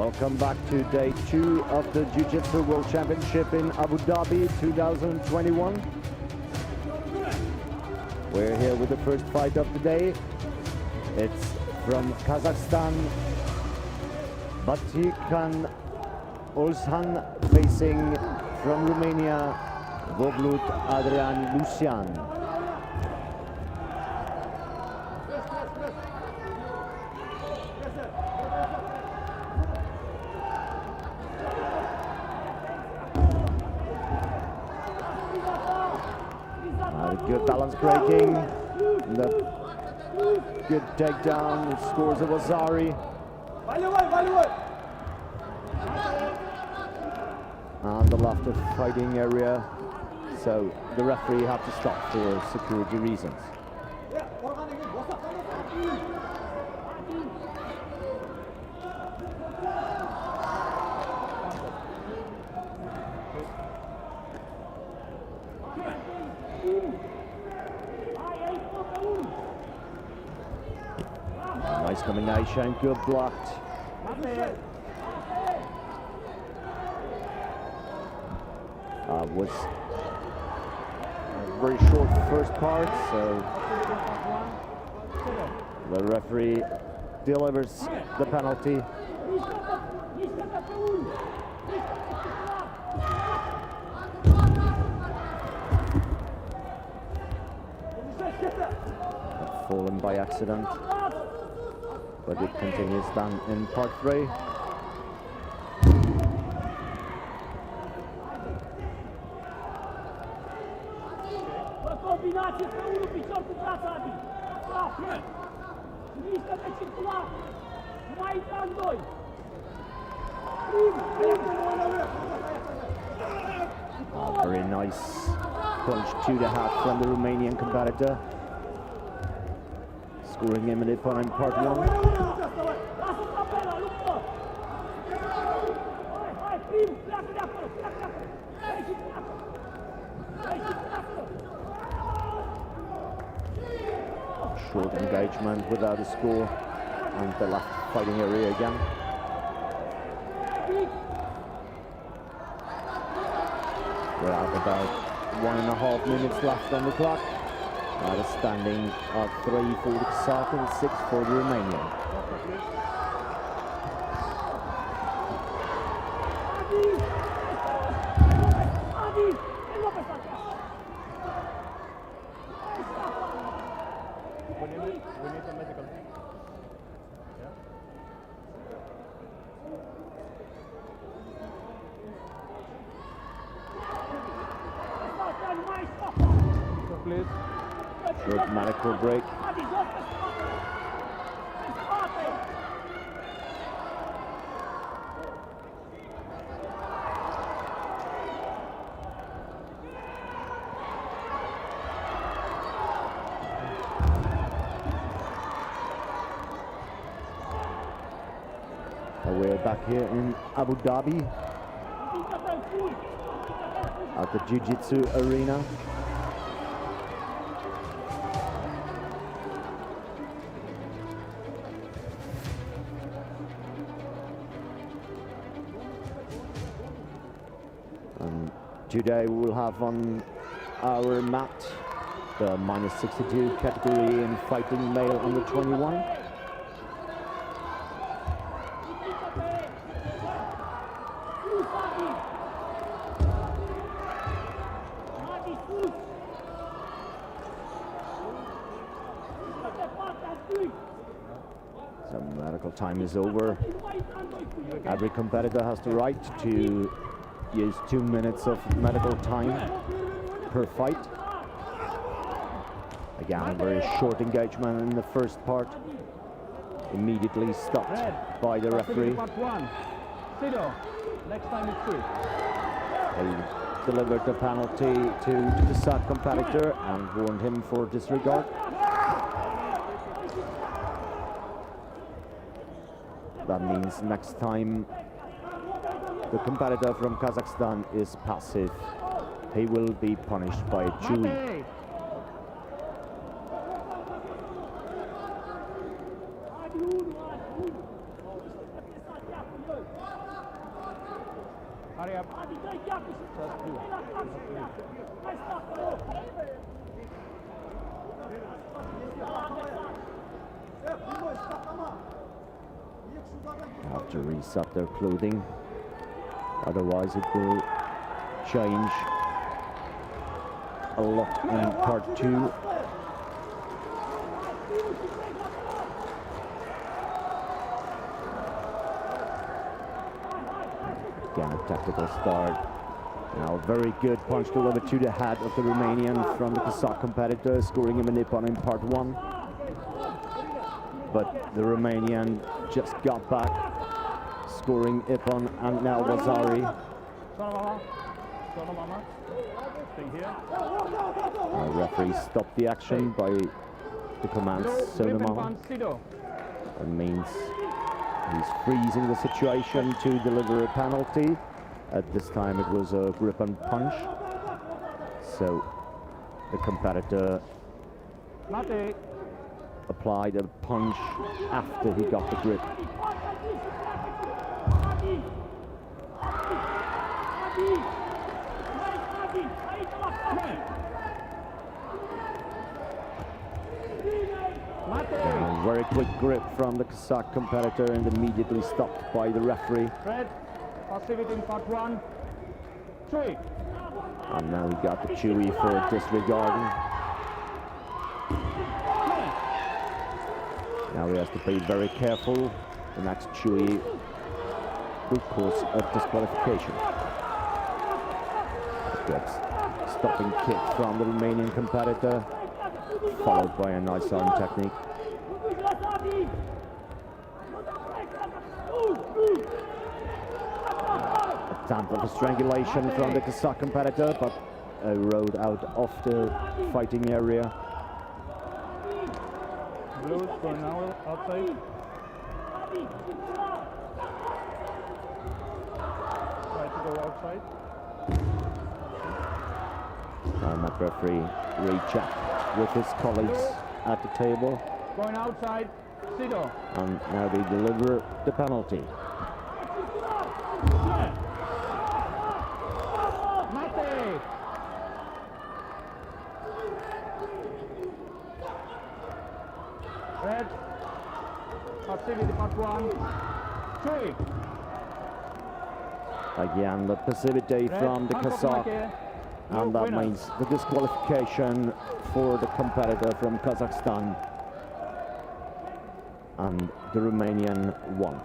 Welcome back to day 2 of the Jiu-Jitsu World Championship in Abu Dhabi 2021. We're here with the first fight of the day. It's from Kazakhstan, Batikan Olshan facing from Romania, Voblut Adrian Lucian. Good balance breaking, the good takedown, scores of Azari. And the left of fighting area, so the referee had to stop for security reasons. Nice combination, good blocked. Was a very short first part, so the referee delivers the penalty. Fallen by accident, but it continues then in part 3. Very nice punch to the head from the Romanian competitor, scoring him in part 1. Short engagement without a score, and the left fighting area again. We're at about 1.5 minutes left on the clock. At a standing of 3 for the Kazakh and 6 for the Romanian. Please. Short medical break. We're back here in Abu Dhabi at the Jiu-Jitsu arena. Today we will have on our mat the -62 category in fighting male under 21. So medical time is over. Every competitor has the right to use 2 minutes of medical time per fight. Again, a very short engagement in the first part, immediately stopped by the referee. Next time it's 3. He delivered the penalty to the Kazakh competitor and warned him for disregard. That means next time the competitor from Kazakhstan is passive, he will be punished by a Chewy. Hurry up. Just do. Have to reset their clothing, otherwise it will change a lot in part 2. Again, a tactical start. Now, very good punch delivered to the head of the Romanian from the Kazakh competitor, scoring him a Nippon in part 1. But the Romanian just got back, scoring Ippon and now Wazari. The referee stopped the action by the command Sonoma. That means he's freezing the situation to deliver a penalty. At this time it was a grip and punch. So the competitor applied a punch after he got the grip. A very quick grip from the Kazakh competitor and immediately stopped by the referee. Red, passivity in part 1. Chewy. And now he got the Chewy for disregarding. Now he has to be very careful. The next Chewy will cause a disqualification. Good stopping kick from the Romanian competitor, followed by a nice arm technique. Attempt of a strangulation from the Kazakh competitor, but rode out of the fighting area. Blues for now outside. Try to go outside. That referee rechecked with his colleagues at the table. Going outside, Sido. And now they deliver the penalty. Mate. Red, passivity part 1. Chewy. Again, the passivity from the Kazakh. And that means the disqualification for the competitor from Kazakhstan. And the Romanian won.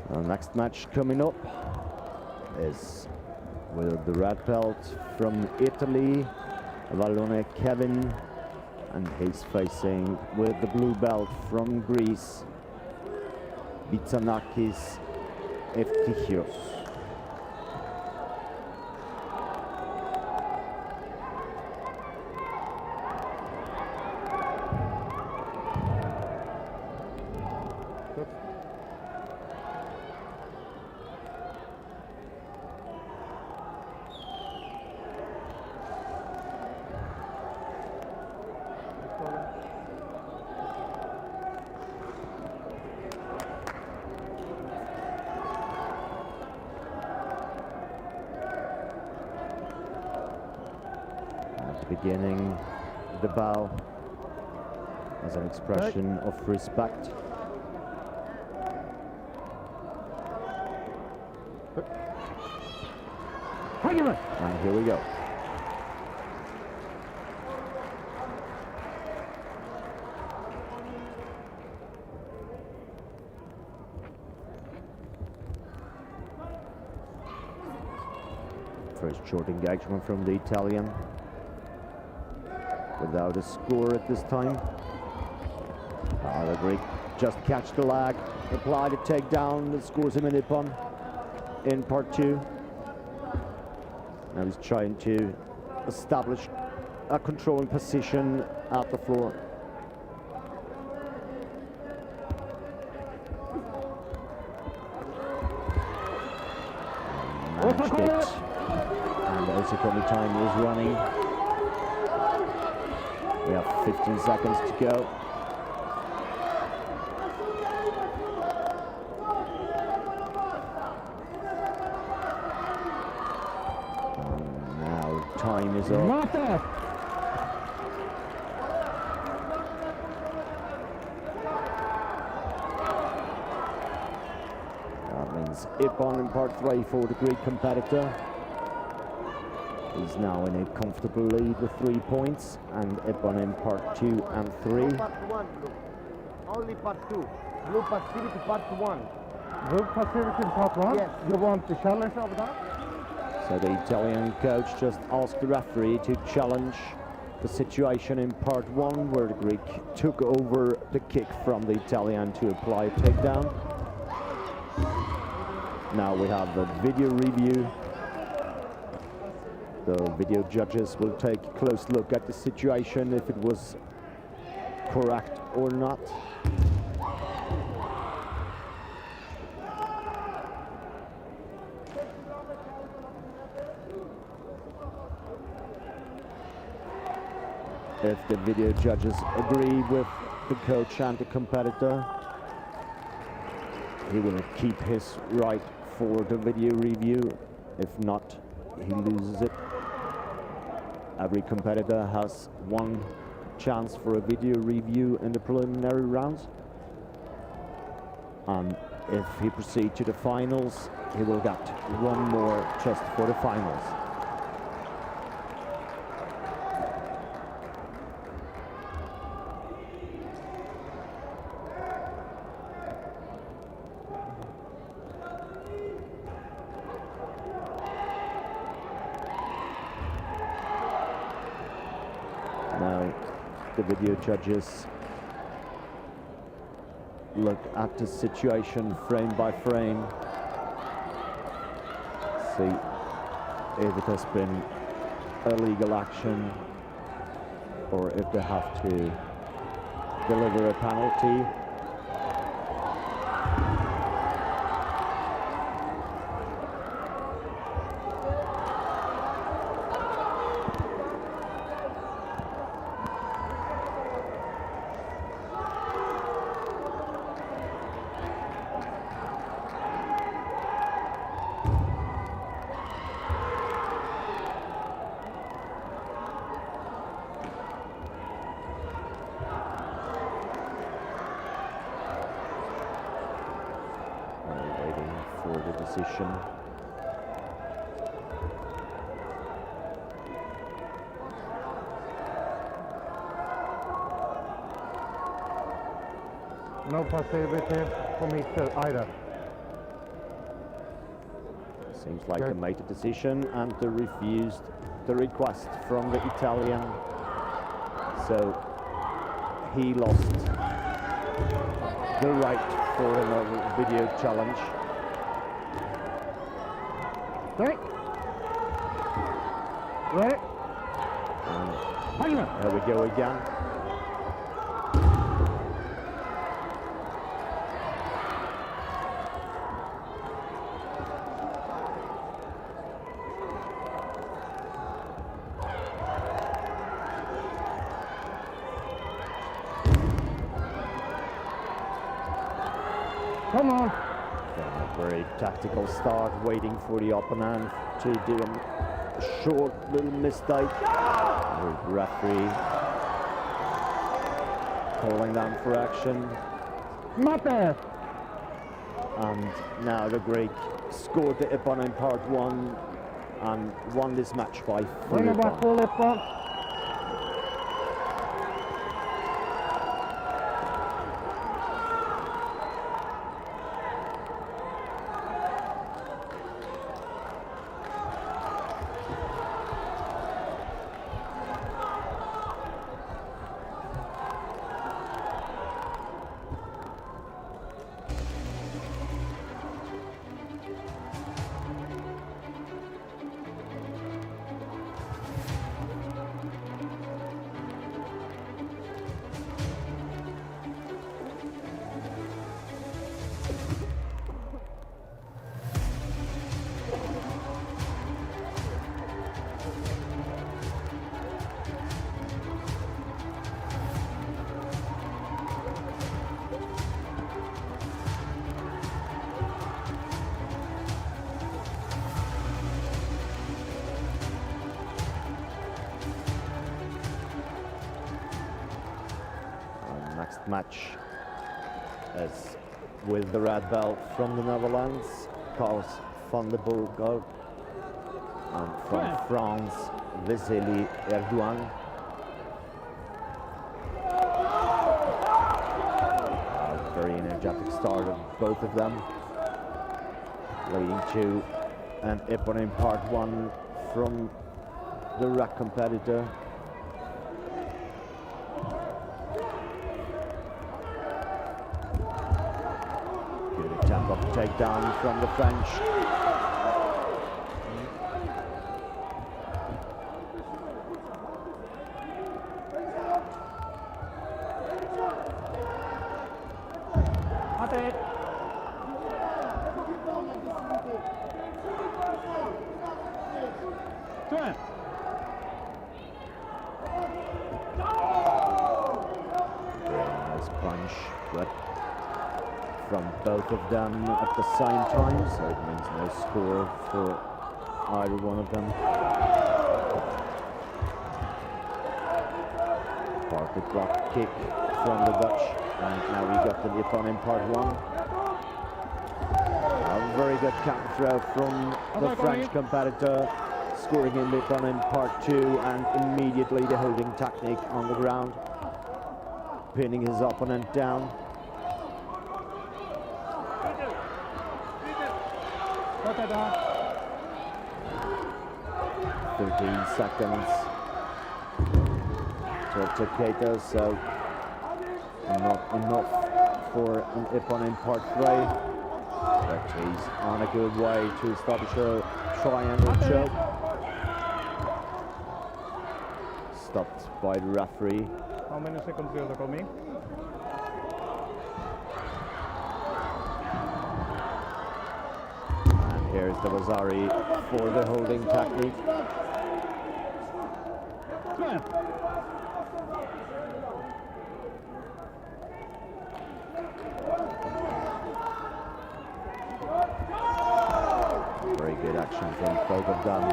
The next match coming up is with the red belt from Italy, Vallone Kevin, and he's facing with the blue belt from Greece, Bitsanakis Eftichios. Beginning the bow as an expression of respect. And here we go. First short engagement from the Italian, without a score at this time. The Greek just catch the lag, apply the takedown, that scores him an ippon in part 2. Now he's trying to establish a controlling position at the floor. Managed it. And the Osikomi time is running. We have 15 seconds to go. And now time is up. That means ippon in part 3 for the Greek competitor. He's now in a comfortable lead with 3 points, and ippon in part 2 and 3. Part 1, blue. Only part 2. Blue passivity part 1. Blue passivity in part 1? Yes. You want the challenge of that? So the Italian coach just asked the referee to challenge the situation in part 1, where the Greek took over the kick from the Italian to apply a takedown. Now we have the video review. The video judges will take a close look at the situation, if it was correct or not. If the video judges agree with the coach and the competitor, he will keep his right for the video review. If not, he loses it. Every competitor has 1 chance for a video review in the preliminary rounds. And if he proceeds to the finals, he will get 1 more just for the finals. Now the video judges look at the situation frame by frame, see if it has been illegal action or if they have to deliver a penalty. For the decision. No passivity for me either. Seems like they made a decision and they refused the request from the Italian. So he lost the right for another video challenge. Right. Right. And there we go again. Come on. A very tactical start, waiting for the opponent to do a short little mistake. The referee calling them for action. Not there. And now the Greek scored the ippon in part 1 and won this match by 3 Winner by points. full left box. Next match is with the red belt from the Netherlands, Carlos van der Burgard, and from France, Vasily Erdogan. A very energetic start of both of them, leading to an Ippon in part 1 from the rack competitor. Attempt of takedown from the French. Ate. Turn. Nice punch, but from both of them at the same time, so it means no score for either one of them. Perfect block kick from the Dutch, and now we got the Ippon in part 1. A very good counter throw from the French competitor, scoring in Ippon in part 2, and immediately the holding technique on the ground, pinning his opponent down. 13 seconds to Kato, so not enough for an Ippon in part 3, but he's on a good way to establish a triangle choke. Stopped by the referee. How many seconds do you me? Here's the Vasari for the holding technique. Very good action from both of them.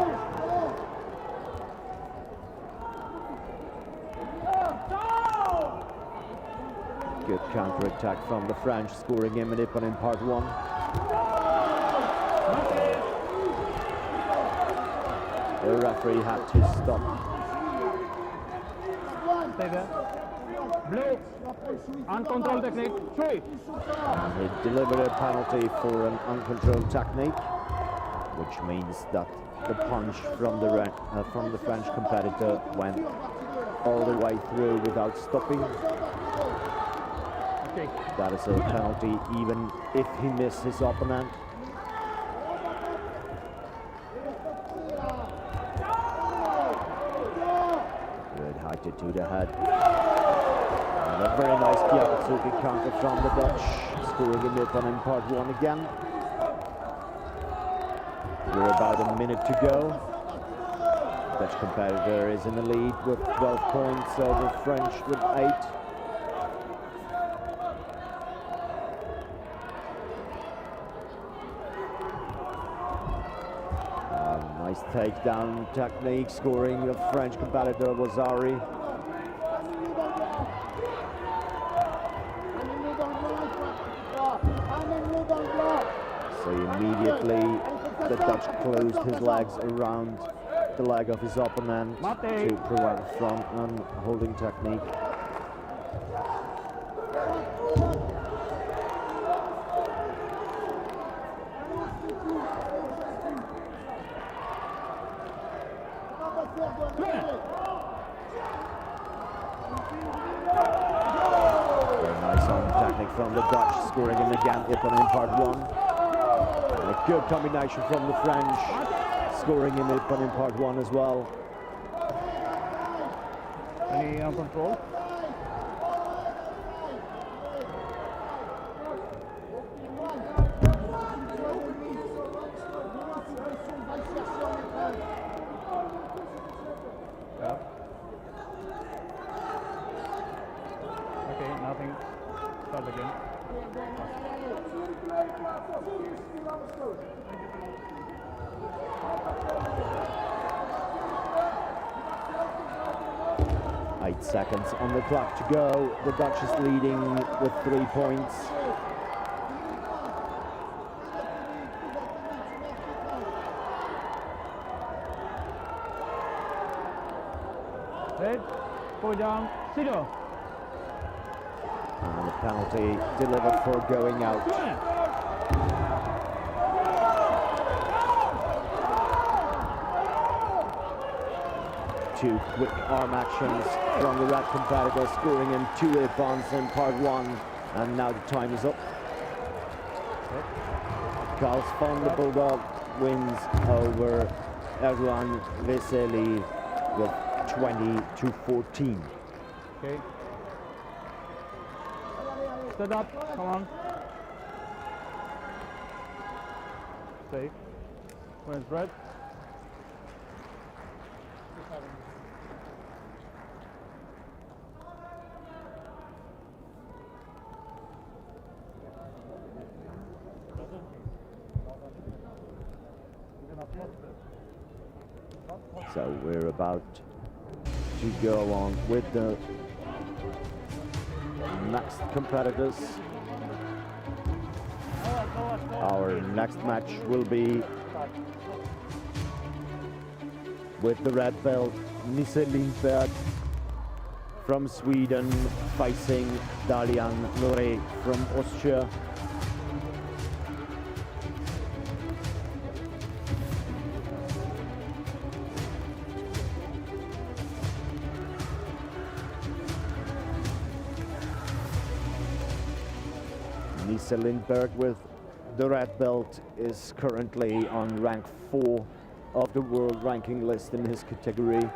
Good counter-attack from the French, scoring him an Ippon in part 1. The referee had to stop. Stay there. Blue. Uncontrolled technique. 3. And he delivered a penalty for an uncontrolled technique, which means that the punch from the French competitor went all the way through without stopping. Okay. That is a penalty even if he missed his opponent. Good height to the head. And a very nice Gyakatsuki counter from the Dutch, scoring a Ippon in part 1 again. We're about a minute to go. Dutch competitor is in the lead with 12 points over French with 8. Nice takedown technique, scoring the French competitor Vasari. So immediately the Dutch closed his legs around the leg of his opponent to prevent front and holding technique. Very nice arm technique from the Dutch, scoring him again in part 1. And a good combination from the French, scoring him in part 1 as well. Any control? Okay, nothing. Start again. Eight seconds on the clock to go. The Dutch is leading with 3 points. Red, go down, zero. And the penalty delivered for going out. Two quick arm actions from the red competitor, scoring in 2 bonds in part 1. And now the time is up. Carl Spon, the Bulldog, wins over Erdogan Veseli with 20-14. Okay. Stand up, come on. Safe. Where's red? So we're about to go on with the next competitors. Our next match will be with the red belt Nisse Lindberg from Sweden facing Dalian Lore from Austria. Nisse Lindberg with the red belt is currently on rank 4 of the world ranking list in his category.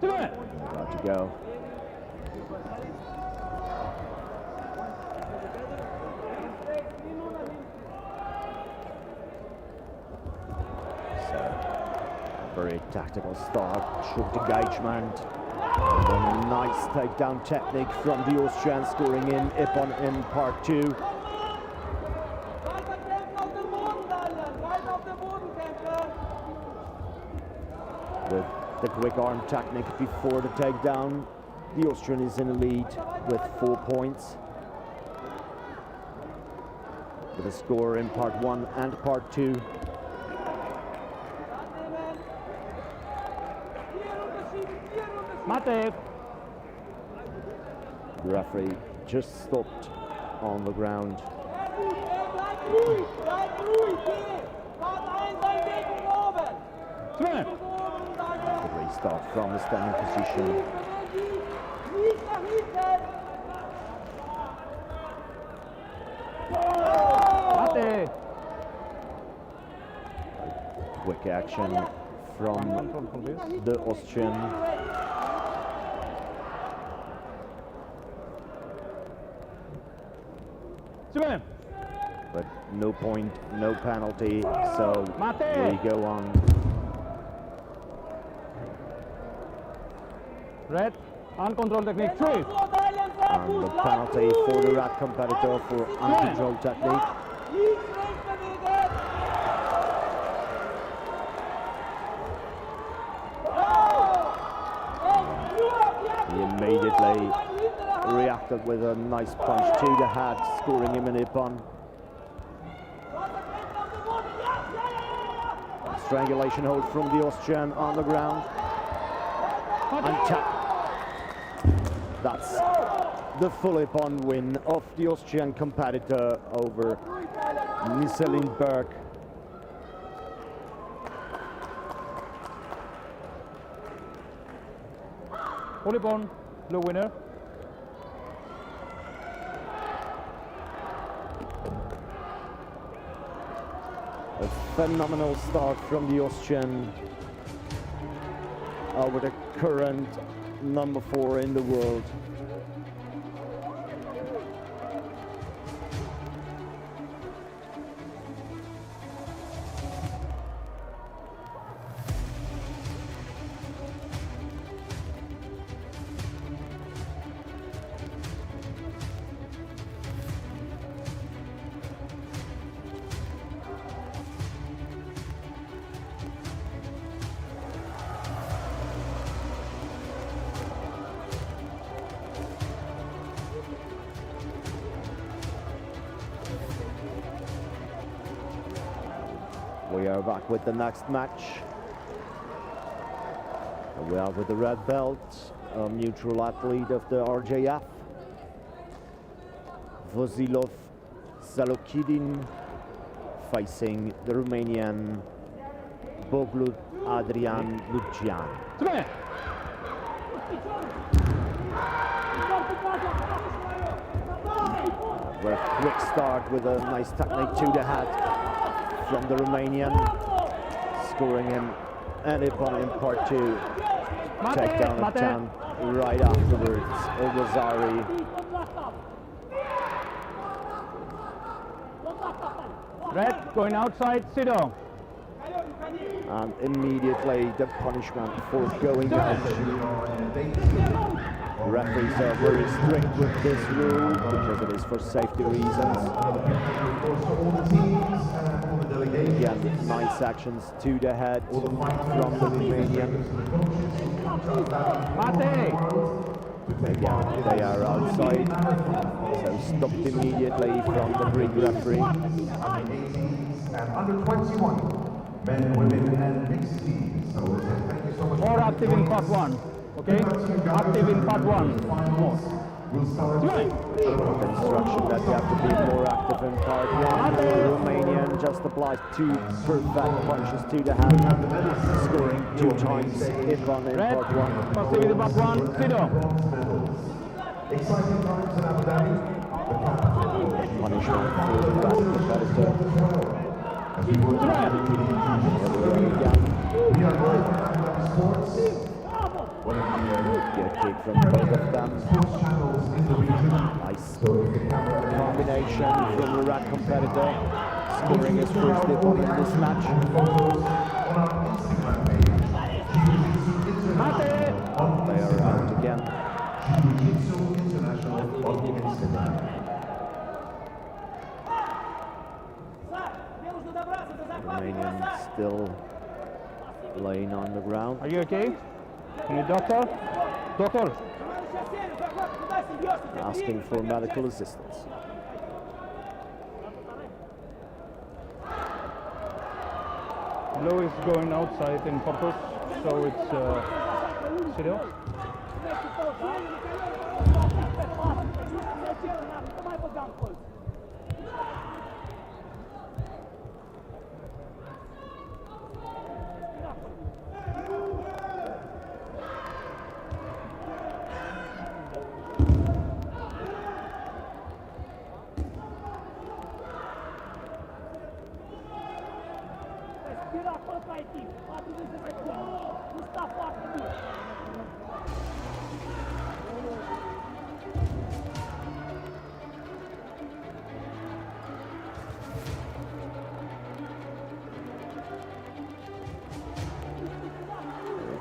About to go. Very tactical start, short engagement, and then a nice takedown technique from the Austrian, scoring in Ippon in part 2. With the quick arm technique before the takedown, the Austrian is in the lead with 4 points. With a score in part 1 and part 2. Mate. The referee just stopped on the ground. The restart from the standing position. Mate. Quick action from the Austrian. But no point, no penalty, so we go on. Red, uncontrolled technique, 3. And the penalty for the red competitor for uncontrolled technique. Immediately reacted with a nice punch to the head, scoring him a nip-on. Strangulation hold from the Austrian on the ground. And tap. That's the full nip-on win of the Austrian competitor over Nisselin Berg. Volleyball, the winner. A phenomenal start from the Austrian over the current number 4 in the world. We are back with the next match. We are with the red belt, a neutral athlete of the RJF, Vozilov Salokidin, facing the Romanian Boglut Adrian Lucian. A quick start with a nice technique to the head from the Romanian, scoring him and upon in part 2. Takedown of 10 right afterwards. Ogazari. Red going outside, Sido. And immediately the punishment for going out. Referees are very strict with this rule because it is for safety reasons. Again, nice actions to the head from the Romanian. Again, they are outside, so stopped immediately from the Greek referee. And under 21, men, women, and mixed teams. So thank you so much. More active in part 1. Okay? Active in part 1. More. Instruction that you have to be more active in part 1. The Romanian just applied 2 perfect punches to the head, scoring 2 times in part 1. Passive in part 1, Sido. Exciting times in Abu Dhabi. Punishment for the red competitor. We are live on Abu Dhabi Sports. Good kick from both of them. Nice combination from the red competitor, scoring his first hit in this match. They are out again. Ju-Jitsu International of Instagram. Romanian still laying on the ground. Are you okay? You need doctor? Doctor? Asking for medical assistance. Low is going outside in purpose, so it's Sido.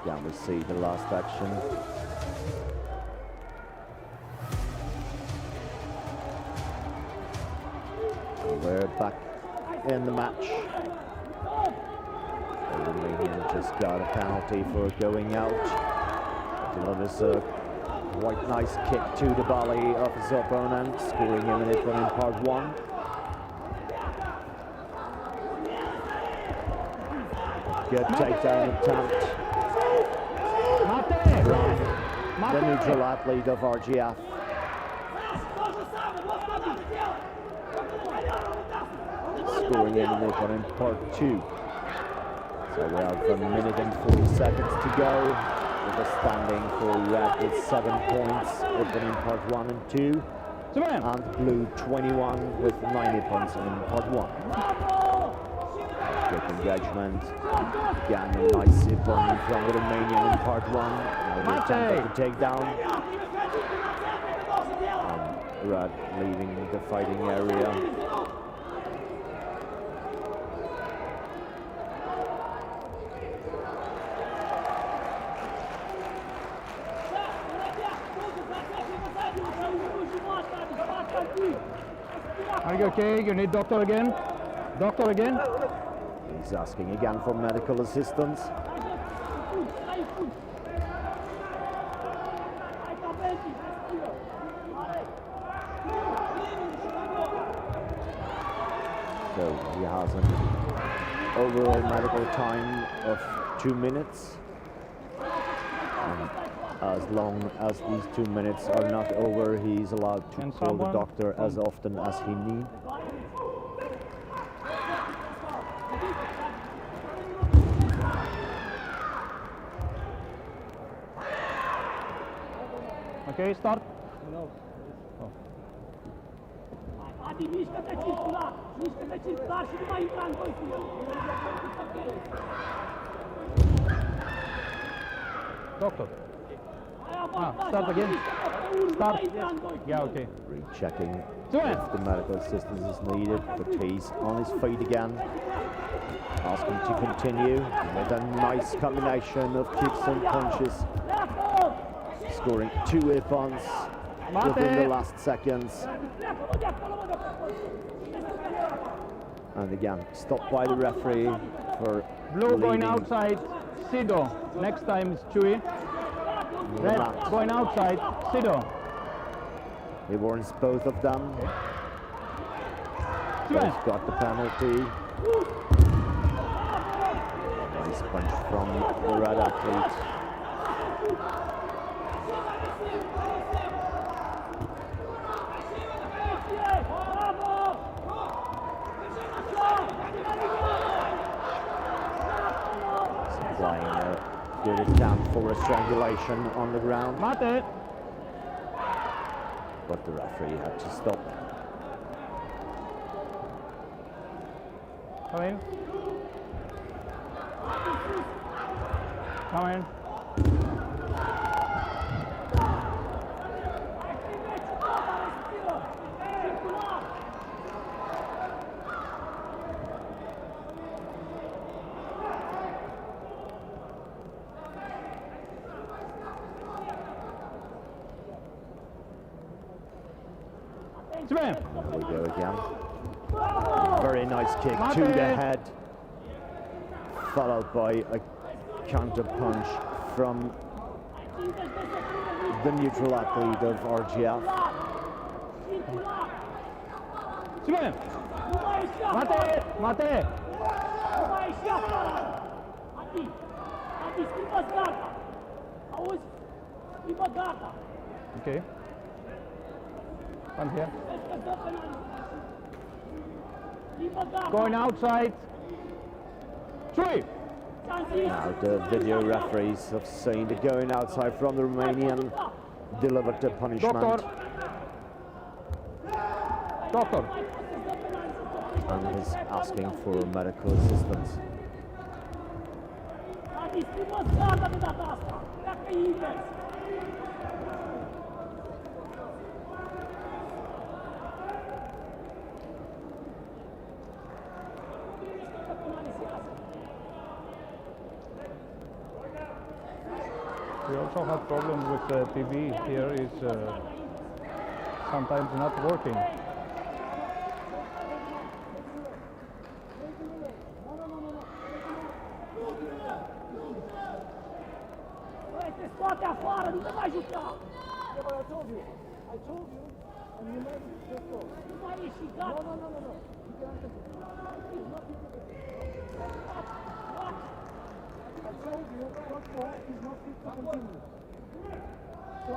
Again, we see the last action. And we're back in the match. The Romanian just got a penalty for going out. It was a Quite nice kick to the belly of his opponent, scoring him in it one in part one. Good takedown attempt from the neutral athlete of RGF. Scoring him in it one in part two. So we have a minute and 40 seconds to go. With a standing for red with 7 points, opening part 1 and 2, and blue 21 with 90 points in part 1. Good engagement. Again, a nice ippon from the Romanian in part 1. Another attempt to take down. And red leaving the fighting area. Are you okay? You need doctor again? Doctor again? He's asking again for medical assistance. So he has an overall medical time of 2 minutes. And as long as these 2 minutes are not over, he's allowed to call the doctor as often as he needs. Okay, start. Adi, mișcă-te circular! Mișcă-te circular și nu mai intra în voi cu el! Doctor. Start again. Start. Yeah, okay. Rechecking if the medical assistance is needed, but he's on his feet again. Asking to continue with a nice combination of kicks and punches. Scoring 2 ippons within the last seconds. And again, stopped by the referee for Blue going leading outside, Sido. Next time is Chewy. Red going outside, Sido. He warns both of them. Both got the penalty. Nice punch from the red athlete. Supplying a good attempt for a strangulation on the ground. Mate. But the referee had to stop. Come in. Come in. There we go again. Very nice kick to the head, followed by a counter punch from the neutral athlete of RGF. Mate! Mate! Okay. Come here. Going outside. Three. Now the video referees have seen the going outside from the Romanian delivered the punishment. Doctor. And is asking for medical assistance. We also have problems with the TV here. Is sometimes not working. Scoate afară, nu te mai juca! I told you, and you made it just go. Why is she got? No. You can't take it. It's not What? I told you, first ball is not fit to continue. So,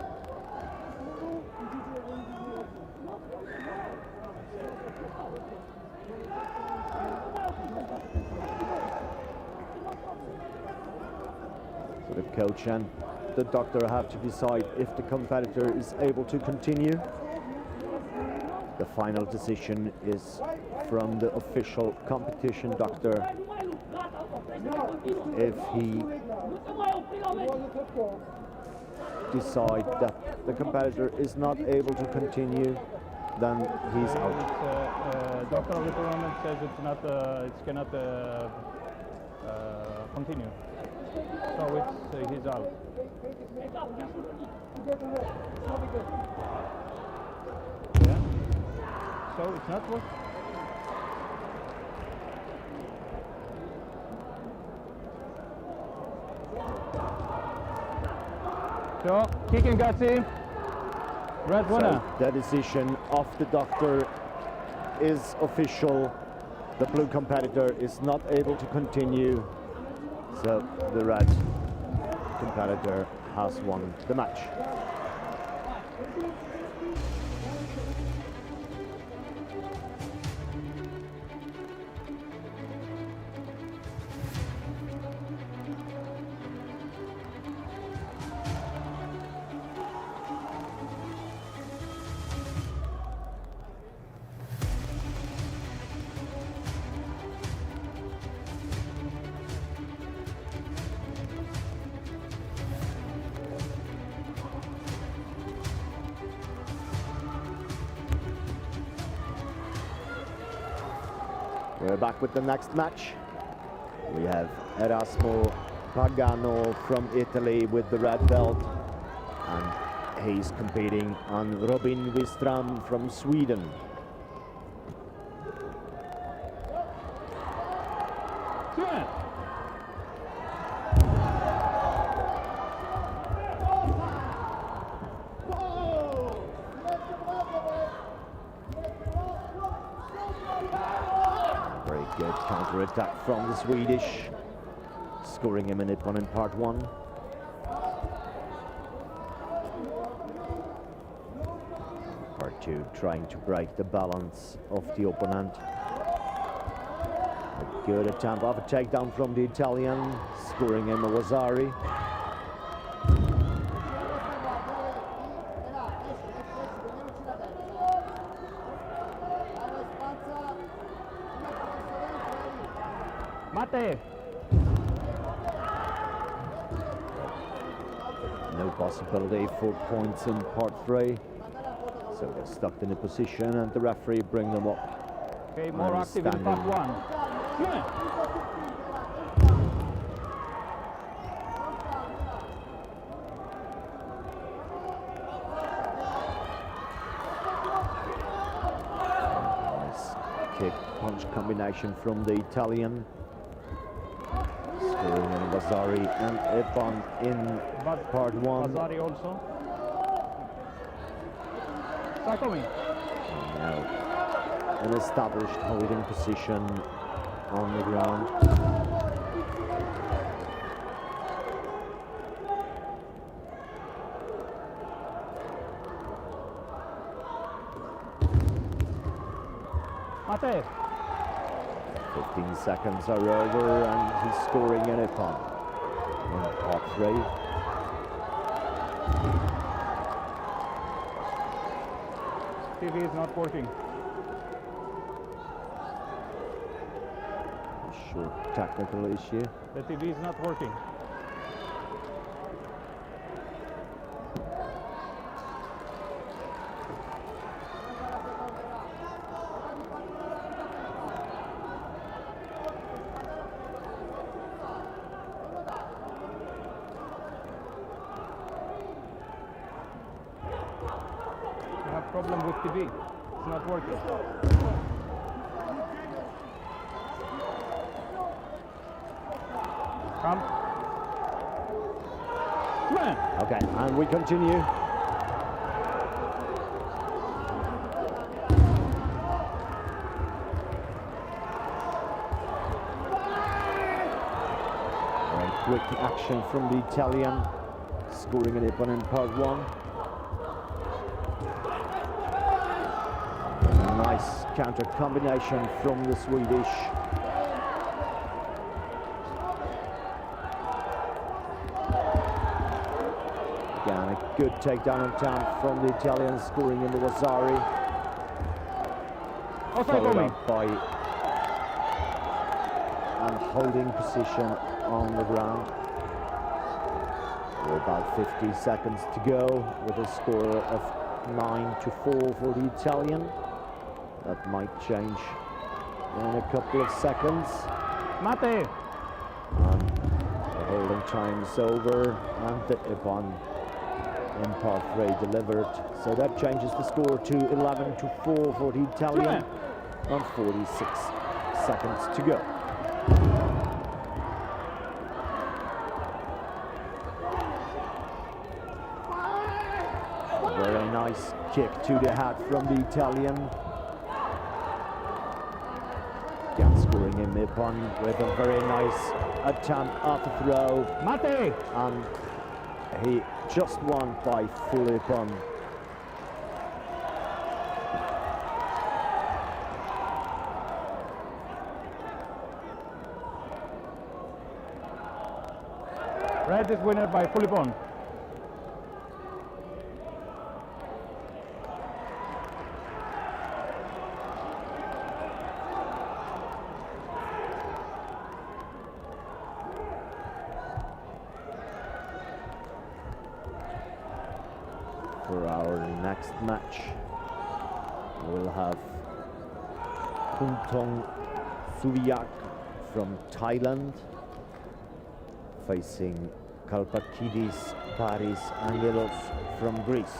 So the coach and the doctor have to decide if the competitor is able to continue. The final decision is from the official competition doctor. If he decides that the competitor is not able to continue, then he's out. Doctor of the tournament says it cannot continue. So he's out. Yeah. So it's not working. So kicking gutsy. Red winner. So the decision of the doctor is official. The blue competitor is not able to continue. So the red competitor has won the match. We're back with the next match. We have Erasmo Pagano from Italy with the red belt, and he's competing on Robin Wistram from Sweden. Good counter-attack from the Swedish, scoring him a nippon in part one. Part two, trying to break the balance of the opponent. A good attempt of a takedown from the Italian, scoring him a Wazari. Mate. No possibility for points in part three. So they're stuck in a position and the referee bring them up. Okay, more active in part one. Nice kick punch combination from the Italian. Scoring in Wazari and Ipan in part one. Wazari also. Sakomi. Now an established holding position on the ground. Mate. 15 seconds are over and he's scoring in Ipan in part three. TV is not working. A short technical issue. The TV is not working. Problem with TV. It's not working. Come. Okay, and we continue. action from the Italian, scoring an Ippon in part 1. A nice counter combination from the Swedish. Again, a good takedown attempt from the Italian, scoring in the Wasari. Followed up by and holding position on the ground. With about 50 seconds to go, with a score of 9-4 for the Italian. That might change in a couple of seconds. Mate! And the holding time is over, and the Ippon in part 3 delivered. So that changes the score to 11-4 for the Italian, and 46 seconds to go. A very nice kick to the head from the Italian. Again, scoring in Ippon with a very nice attempt at the throw. Mate! And he just won by full Ippon. Red is winner by full Ippon. For our next match, we'll have Kuntong Suviak from Thailand facing Kalpakidis Paris Angelos from Greece.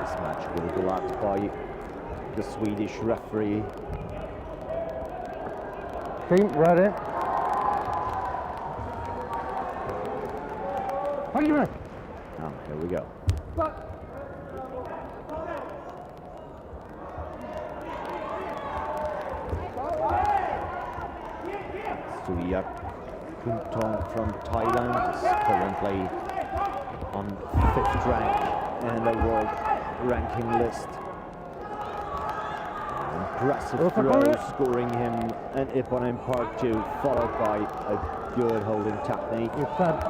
This match will be led by the Swedish referee. Team ready. Oh, here we go. Suviak Kuntong from Thailand is currently on 5th rank in the world ranking list. Impressive throw, scoring him an Ippon in part 2, followed by a good holding technique. It's that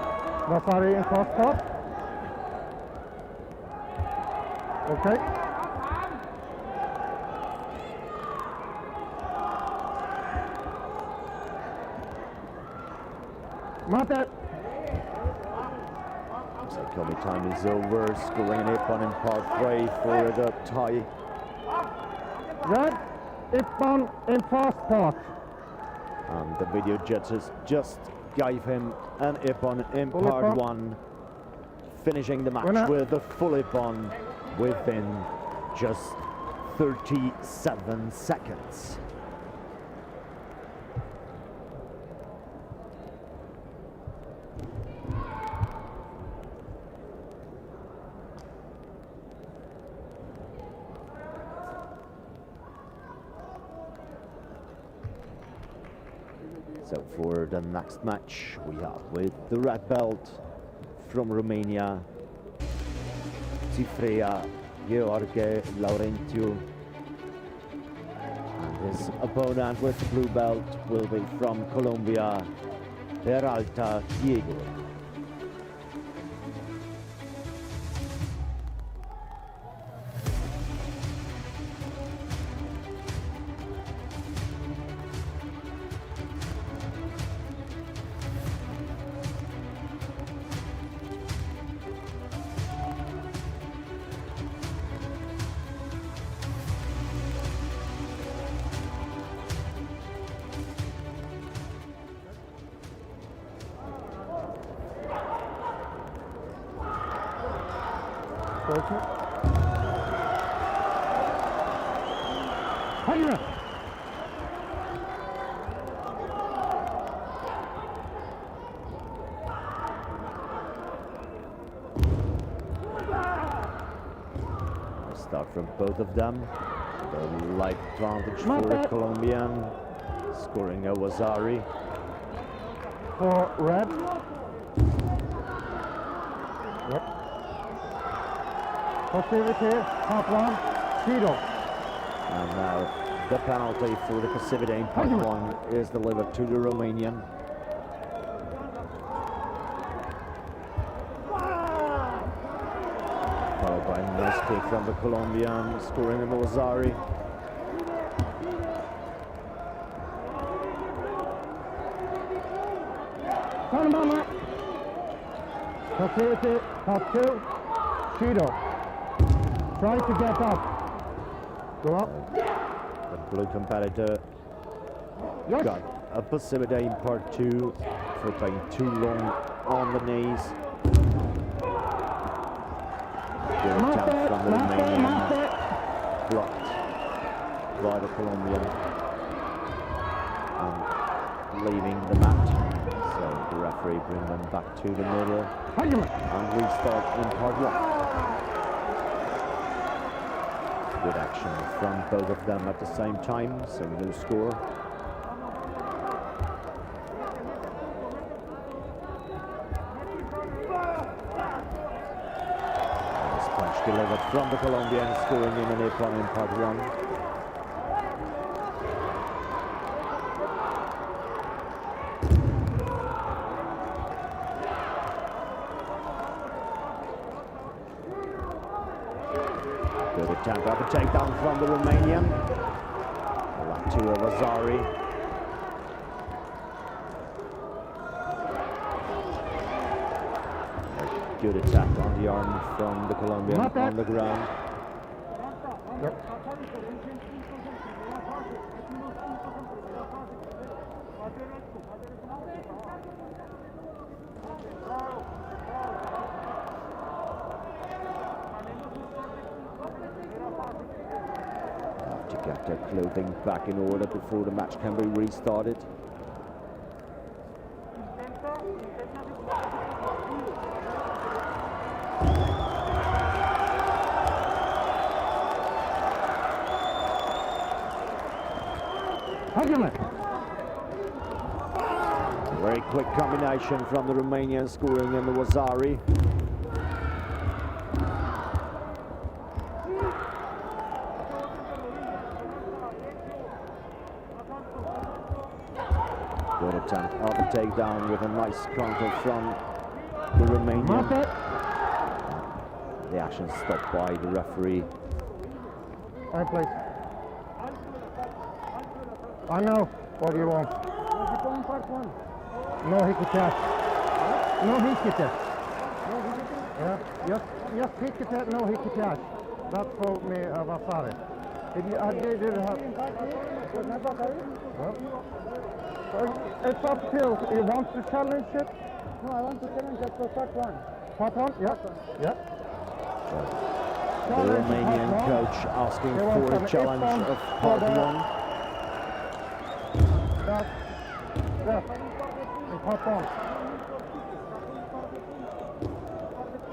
Vasari in cross part. Okay. Mate! Coming time is over, scoring an Ippon in part 3 for the Thai. Red, Ippon in fast part. And the video judges just gave him an Ippon in Full part Ippon. 1, finishing the match Winner. with a full Ippon within just 37 seconds. So for the next match, we have with the red belt from Romania, Cifrea Gheorghe Laurentiu. And his opponent with the blue belt will be from Colombia, Peralta Diego. Deutsche. Hajme! Start from both of them. The light advantage for the Colombian, scoring a Wazari. For red. Yep. Passivity, part one, Tito. And now the penalty for the passivity in part one is delivered to the Romanian. Followed by a nice kick from the Colombian, scoring a Wazari. Passivity, part two, Tito. Try to get up. Go up. The blue competitor Yes. got a passivity in part two for playing too long on the knees. Good attempt from the Romanian, blocked by the Colombian and leaving the mat. So the referee brings them back to the middle and restart in part one. Good action from both of them at the same time, so no score. Nice punch delivered from the Colombian, scoring in an Ippon in part one. Good attempt at a takedown from the Romanian. Back to Wazari. A good attack on the arm from the Colombian on the ground. To get their clothing back in order before the match can be restarted. Very quick combination from the Romanian, scoring in the Wazari. Good attempt of a takedown with a nice counter from the Romanian. The action stopped by the referee. Alright, please. I know what you want. No hickey test. No hickey test. Yeah, just hickey test, no hickey test. That's for me, Vasari. I did have. It's up till you want to challenge it. No, I want to challenge it for part one. Part one? Yeah. Yeah. The Romanian coach asking for a challenge of part one. Yes. In part one.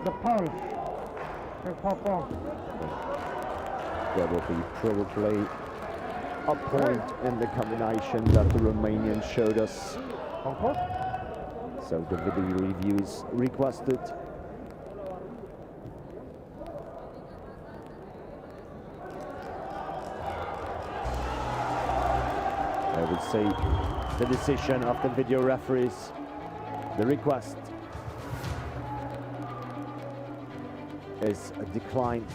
The punch. In part one. There will be probably a point in the combination that the Romanian showed us. Of course. So the video review is requested. I would say the decision of the video referees, the request is a decline.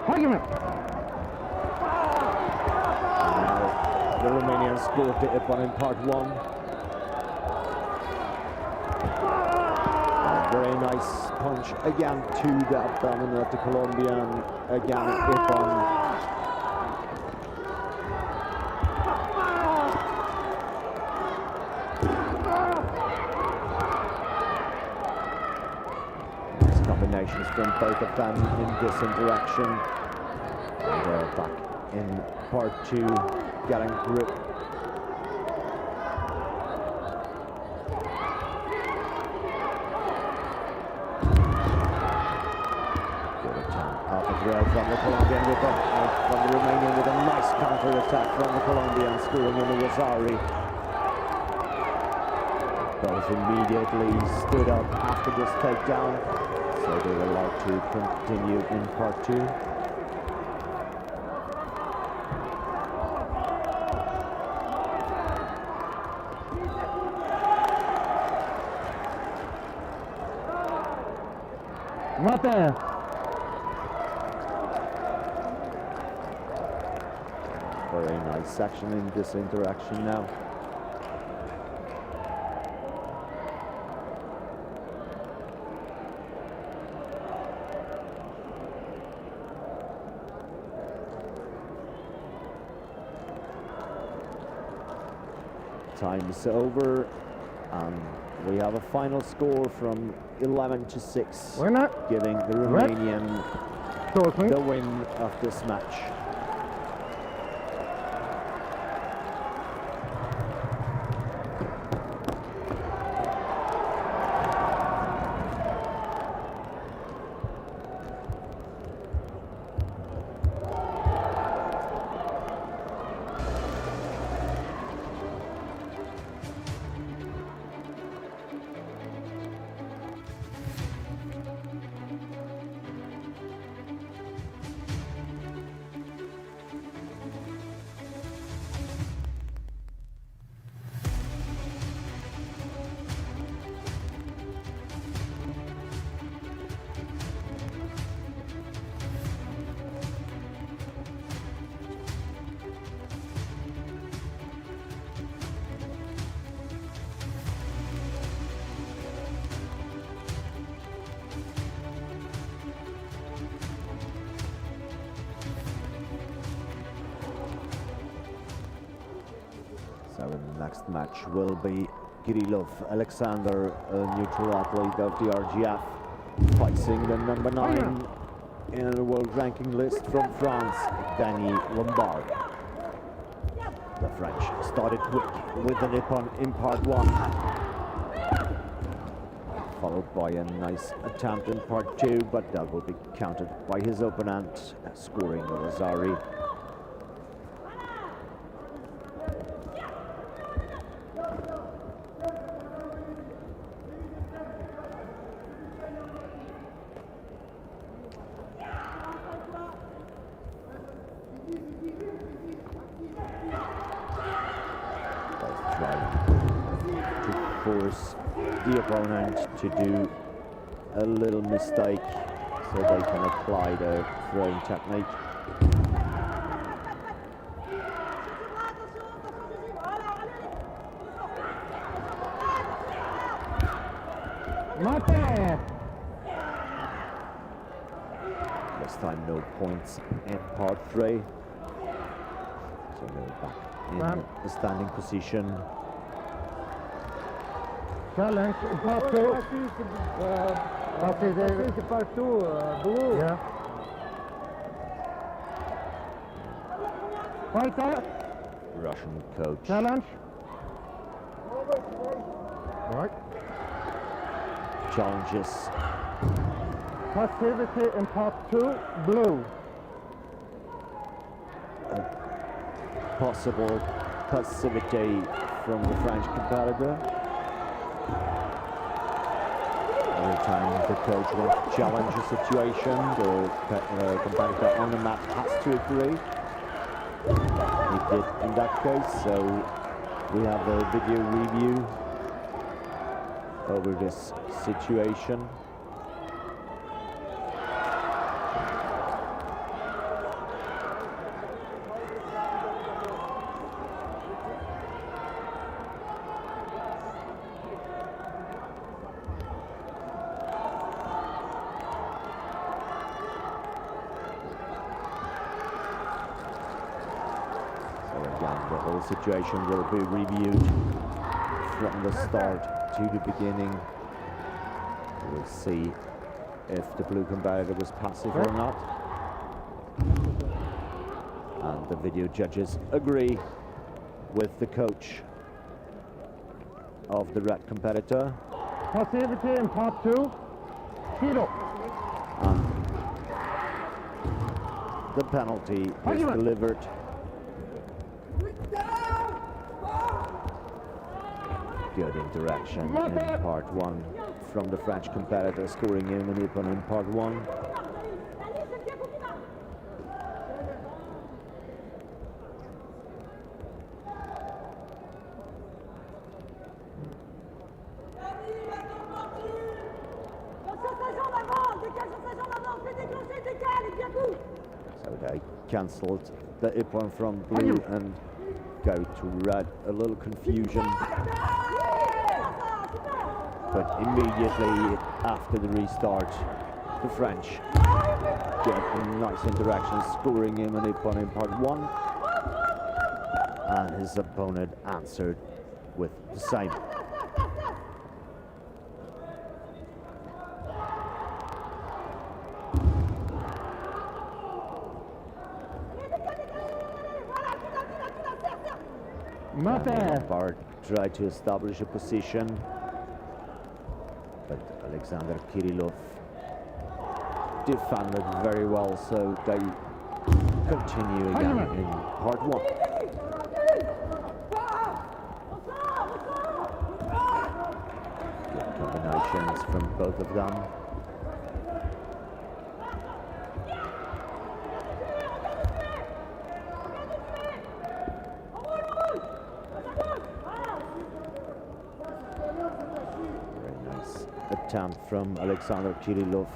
Argument. Now the Romanian scored the Ippon in part one. A very nice punch again to the abdomen of the Colombian. Again Ippon. from both of them in this interaction. And they're back in part 2, getting grip. Good attempt out of rail from the Colombian from the Romanian with a nice counter attack from the Colombian, scoring in the Rosari. Both immediately stood up after this takedown, so they were allowed to continue in part 2. Mate! Very nice action in this interaction now. Time is over, and we have a final score from 11-6, Winner! giving the Romanian Talking. the win of this match. So the next match will be Kirillov Alexander, a neutral athlete of the RGF, facing the number 9 in the world ranking list from France, Danny Lombard. The French started quick with the Nippon in part 1, followed by a nice attempt in part 2, but that will be countered by his opponent, scoring Rosari. Force the opponent to do a little mistake so they can apply the throwing technique. Mate! This time no points in part 3. So they're back in the standing position. Challenge in part 2. What is it? Part 2, blue. Yeah. Fighter. Russian coach. Challenge. Right. Challenges. Passivity in part 2, blue. Possible passivity from the French competitor. Every time the coach wants to challenge a situation, the competitor on the mat has to agree. He did in that case, so we have a video review over this situation. The whole situation will be reviewed from the start to the beginning. We'll see if the blue competitor was passive or not. And the video judges agree with the coach of the red competitor. Passivity in part 2. Kilo. And the penalty is delivered. Good interaction in part 1 from the French competitor, scoring in the Nippon in part 1. So they cancelled the Ippon from blue and go to red. A little confusion. But immediately after the restart, the French get a nice interaction, scoring him an Ippon in part 1. And his opponent answered with the same. Lombard tried to establish a position, but Alexander Kirillov defended very well, so they continue again in part 1. Good combinations from both of them. Attempt from Alexander Kirillov.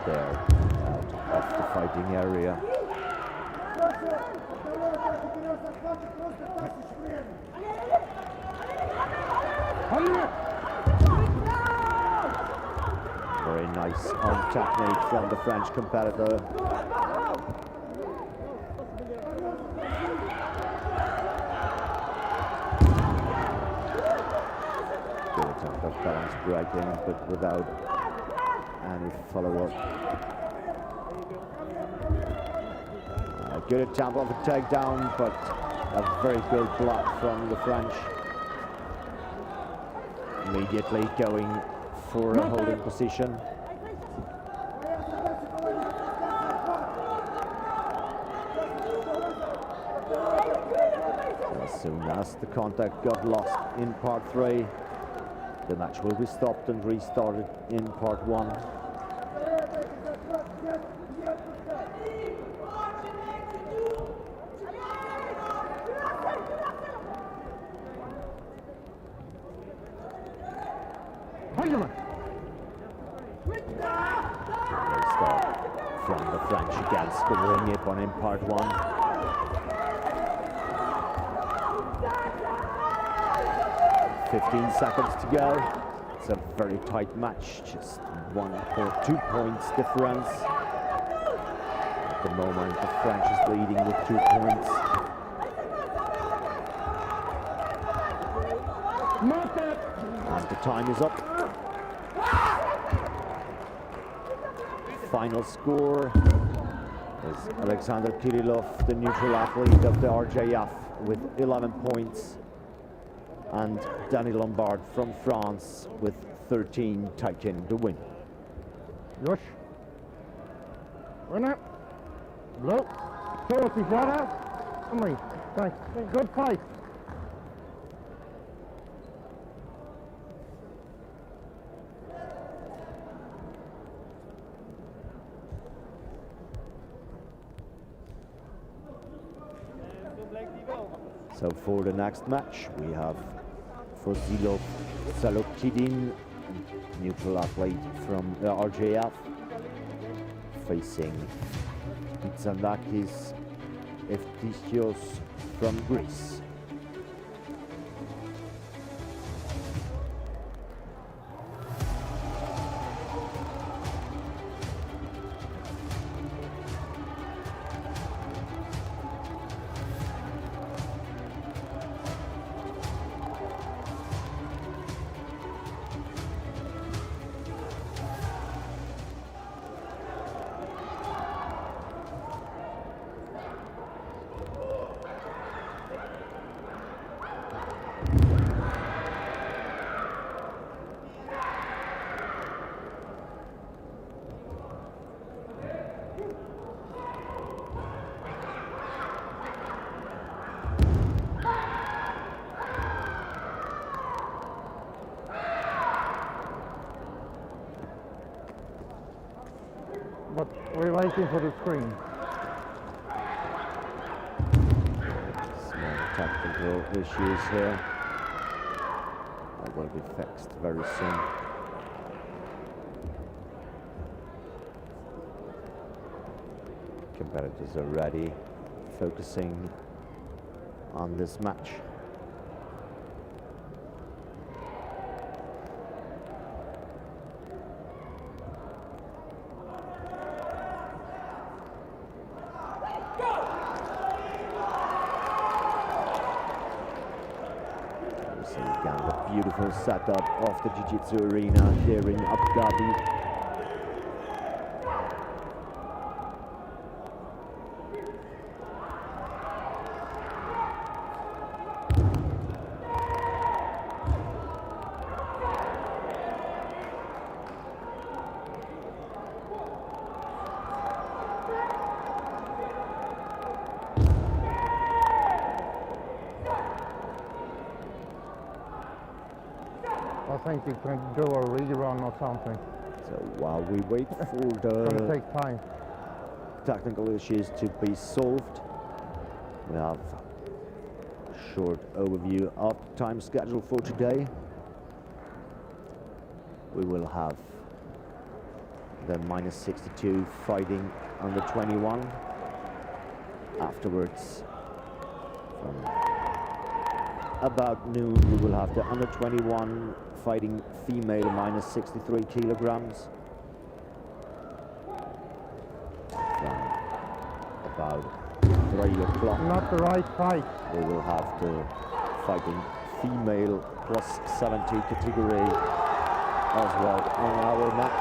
There, out of the fighting area. Very nice on technique from the French competitor. Balance breaking, but without any follow-up. A good attempt of a takedown, but a very good block from the French. Immediately going for a holding position. As soon as the contact got lost in part 3, the match will be stopped and restarted in part 1. Restart from the French again, scoring Ippon in part 1. Seconds to go. It's a very tight match, just 1 or 2 points difference. At the moment, the French is leading with 2 points. And the time is up. Final score is Alexander Kirillov, the neutral athlete of the RJF, with 11 points. And Danny Lombard from France with 13, taking the win. Josh. Winner. Blue. Quality brother. Thanks. Good fight. So for the next match, we have Fozilov Salokidin, neutral athlete from RJF, facing Pitsanakis Eftisios from Greece. but we're waiting for the screen. Small technical issues here. That will be fixed very soon. Competitors are ready, focusing on this match. Again, the beautiful setup of the Jiu-Jitsu arena here in Abu Dhabi. I think you can do a rerun or something. So while we wait for It's gonna the take time. technical issues to be solved, we have a short overview of the time schedule for today. We will have the -62 fighting under 21. Afterwards, from about noon, we will have the under 21 fighting female -63 kilograms. From about 3 o'clock, Not the right fight. we will have the fighting female +70 category as well on our mat,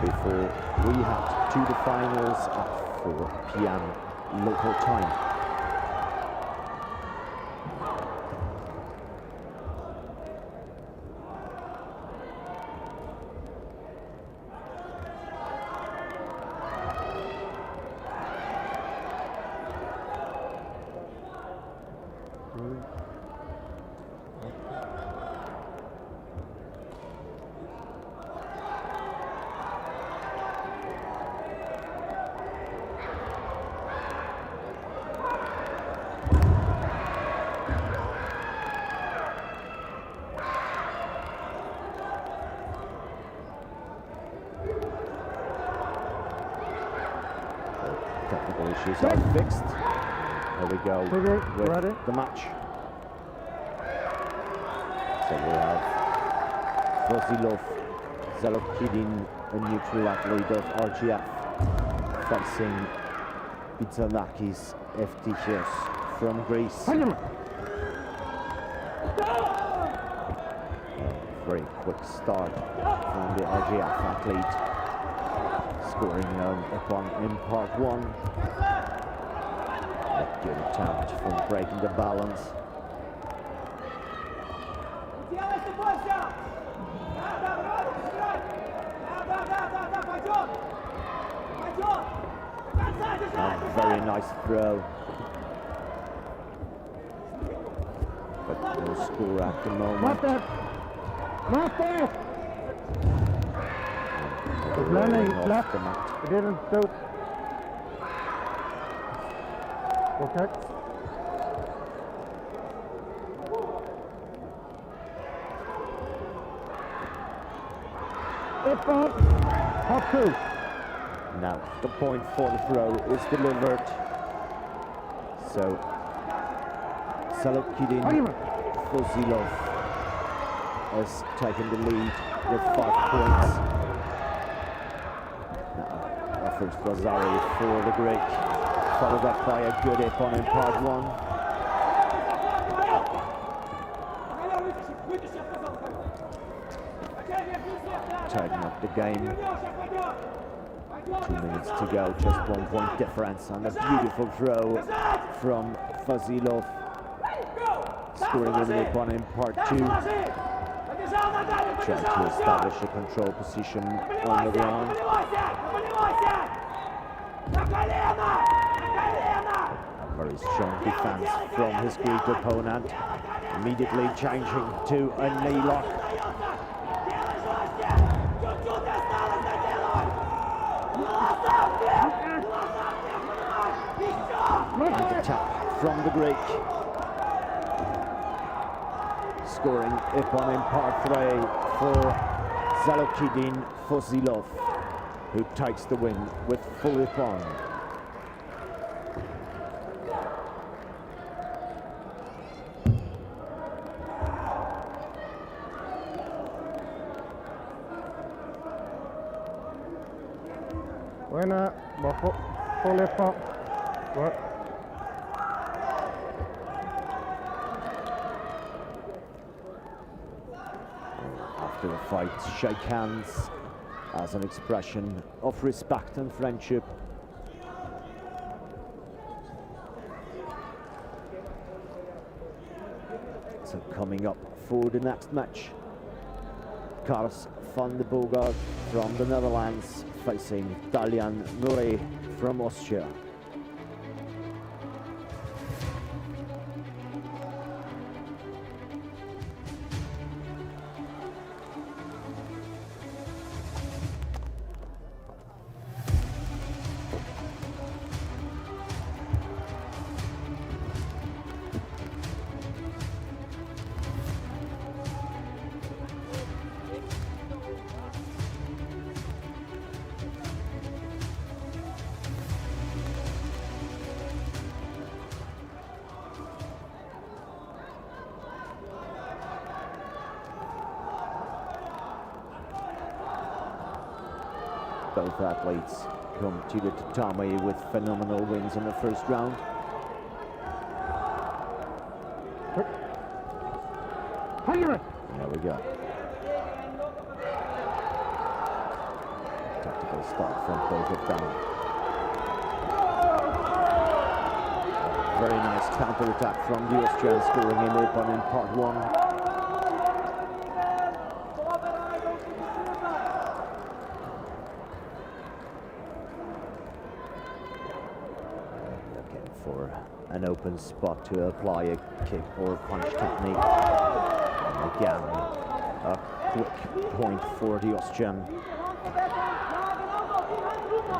before we head to the finals at 4 p.m. local time. Technical issues are fixed. Here we go Okay, with ready? the match. So we have Vasilov Zalokidin, a neutral athlete of RGF, facing Pizzanakis Eftichios from Greece. Very quick start from the RGF athlete, scoring upon in part 1. A good attempt from breaking the balance. A very nice throw. But no score at the moment. Not that! Not that! It's landing Off left. the mat. It didn't do. Okay. It's on. Top 2. Now the point for the throw is delivered. So Zalokidin Vasilov has taken the lead with 5 points. Now offers Lazari for the Greek, followed up by a good hip on in part 1. Tighten up the game. 2 minutes to go, just 1 point difference, and a beautiful throw from Vasilov, scoring with a hip on in part 2. Trying to establish a control position on the ground. A very strong defense from his Greek opponent, immediately changing to a knee lock. from the Greek. Scoring upon in part 3 for Zalokidin Fozilov, who takes the win with full upon. Winner, full upon. What? After the fight, shake hands as an expression of respect and friendship. So coming up for the next match, Kars van de Bogart from the Netherlands facing Dalian Nuri from Austria. Both athletes come to the tatami with phenomenal wins in the first round. There we go. Tactical start from both of them. Very nice counter-attack from the Austrians, scoring him upon in part 1. For an open spot to apply a kick or punch technique. And again, a quick point for the Austrian.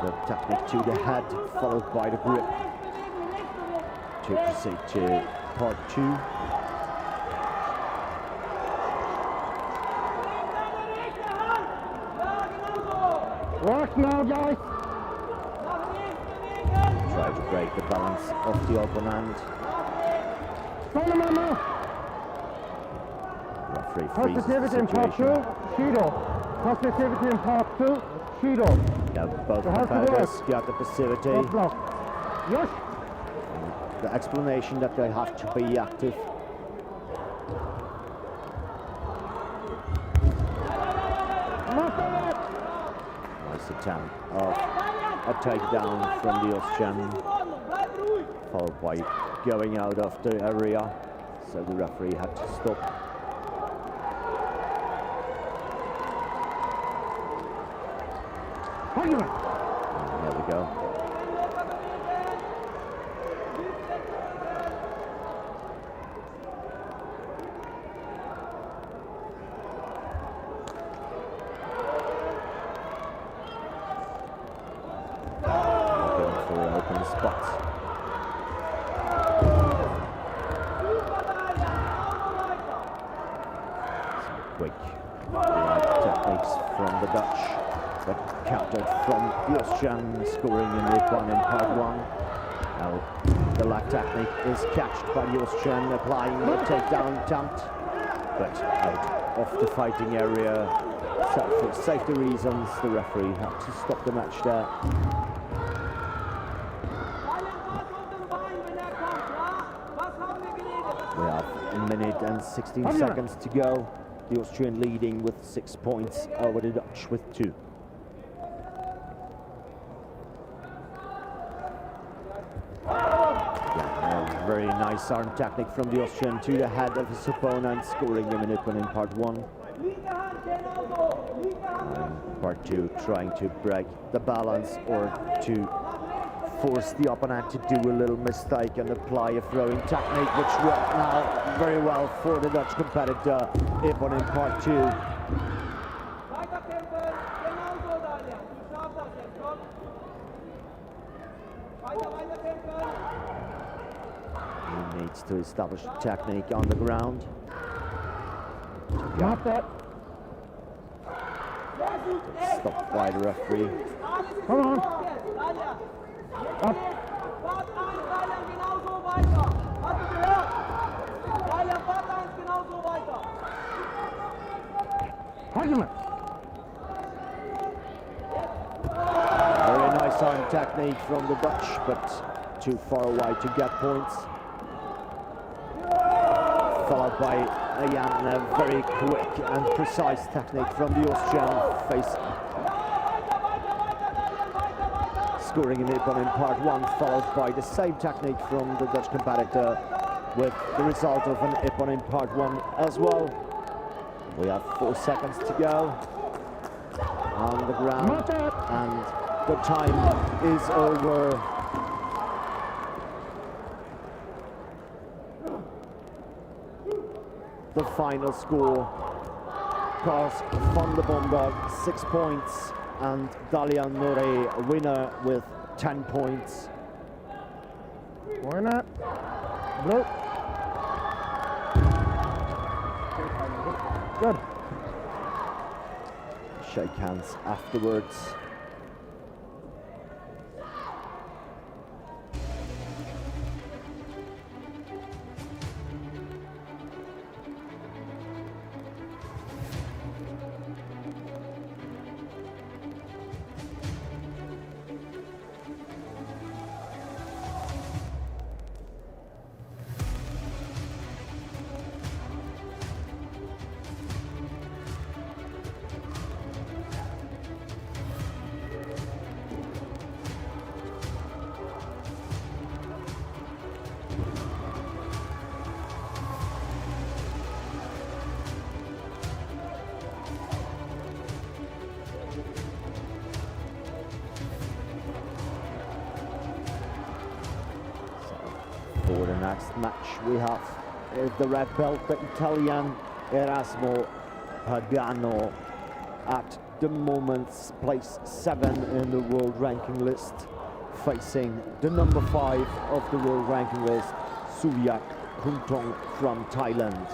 The technique to the head, followed by the grip, to proceed to part 2. Work now, guys. Try to break the balance of the opponent. Referee freezes the Positivity in part 2, situation. Shido. Positivity in part 2, Shido. Yeah, both It has to competitors work. got the passivity. Top block. Yes. The explanation that they have to be active. Nice attempt of a takedown from the Austrian, followed by going out of the area, so the referee had to stop. And here we go. Going for open spots. Some quick techniques from the Dutch, but countered from the Austrian, scoring in Ripon in part 1. Now the lag technique is catched by the Austrian, applying a takedown attempt, but out of the fighting area. So for safety reasons, the referee had to stop the match there. We have a minute and 16 seconds to go. The Austrian leading with 6 points over the Dutch with 2. Yeah, a very nice arm technique from the Austrian to the head of his opponent, scoring him in part 1. Part 2, trying to break the balance or to force the opponent to do a little mistake and apply a throwing technique, which worked now very well for the Dutch competitor in part 2. He needs to establish technique on the ground. Not that. Stopped by the referee. Come on. Up. Argument. Very nice arm technique from the Dutch, but too far away to get points. Followed by again a very quick and precise technique from the Austrian face. Scoring an Ippon in part one, followed by the same technique from the Dutch competitor, with the result of an Ippon in part one as well. We have 4 seconds to go on the ground, and the time is over. The final score: Kars van der Bomberg 6 points and Dalian Nore winner with 10 points. Winner. Blue. Good. Shake hands afterwards. For the next match we have the red belt, the Italian Erasmo Pagano, at the moment place 7 in the world ranking list, facing the number 5 of the world ranking list, Suyak Kuntong from Thailand.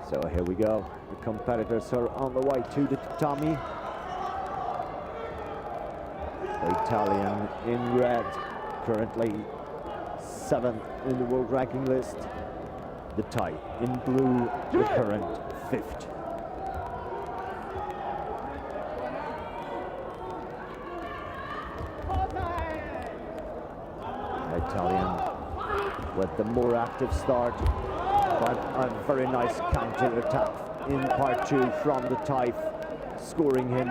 So here we go, the competitors are on the way to the tatami. The Italian in red, currently 7th in the world ranking list. The Thai in blue, the current 5th. The Italian with the more active start, but a very nice counter-attack in part 2 from the Thai, scoring him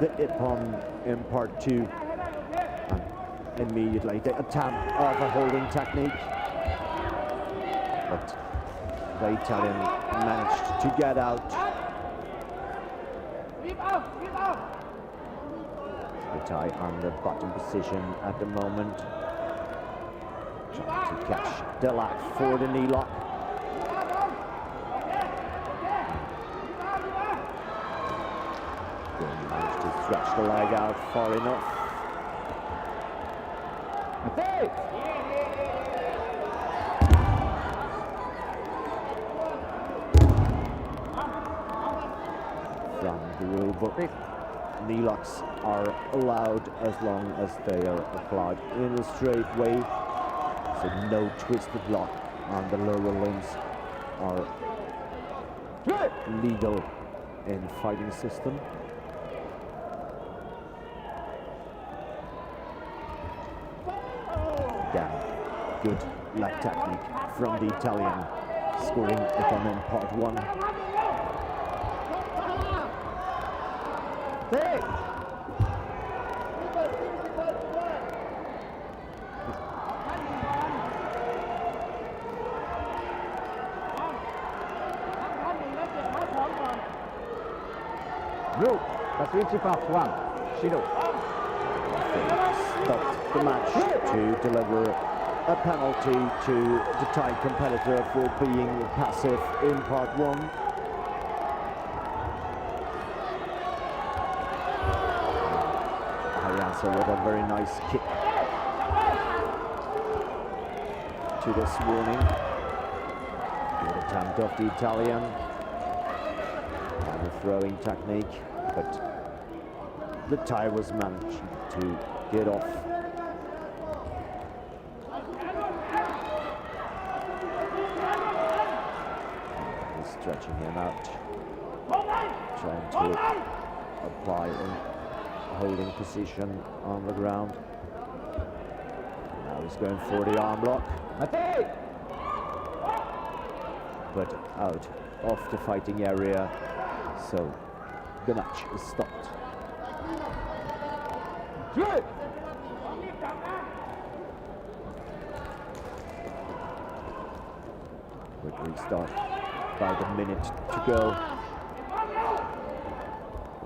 the Ippon in part 2. And immediately the attempt of a holding technique, but the Italian managed to get out. The Thai on the bottom position at the moment, trying to catch the leg for the knee lock. Managed to stretch the leg out far enough. move, but knee locks are allowed as long as they are applied in a straight way. So no twisted lock on the lower limbs are legal in fighting system. Again, good leg technique from the Italian, scoring upon in part 1. Blue, Patrici part 1, Shido. Stopped the match to deliver a penalty to the Thai competitor for being passive in part 1. Arianza with a very nice kick to this warning. Good attempt of the Italian. And the throwing technique, but the Thai was managed to get off. He's stretching him out, trying to apply a holding position on the ground. Now he's going for the arm lock, but out of the fighting area, so the match is stopped. Quick restart, about a minute to go.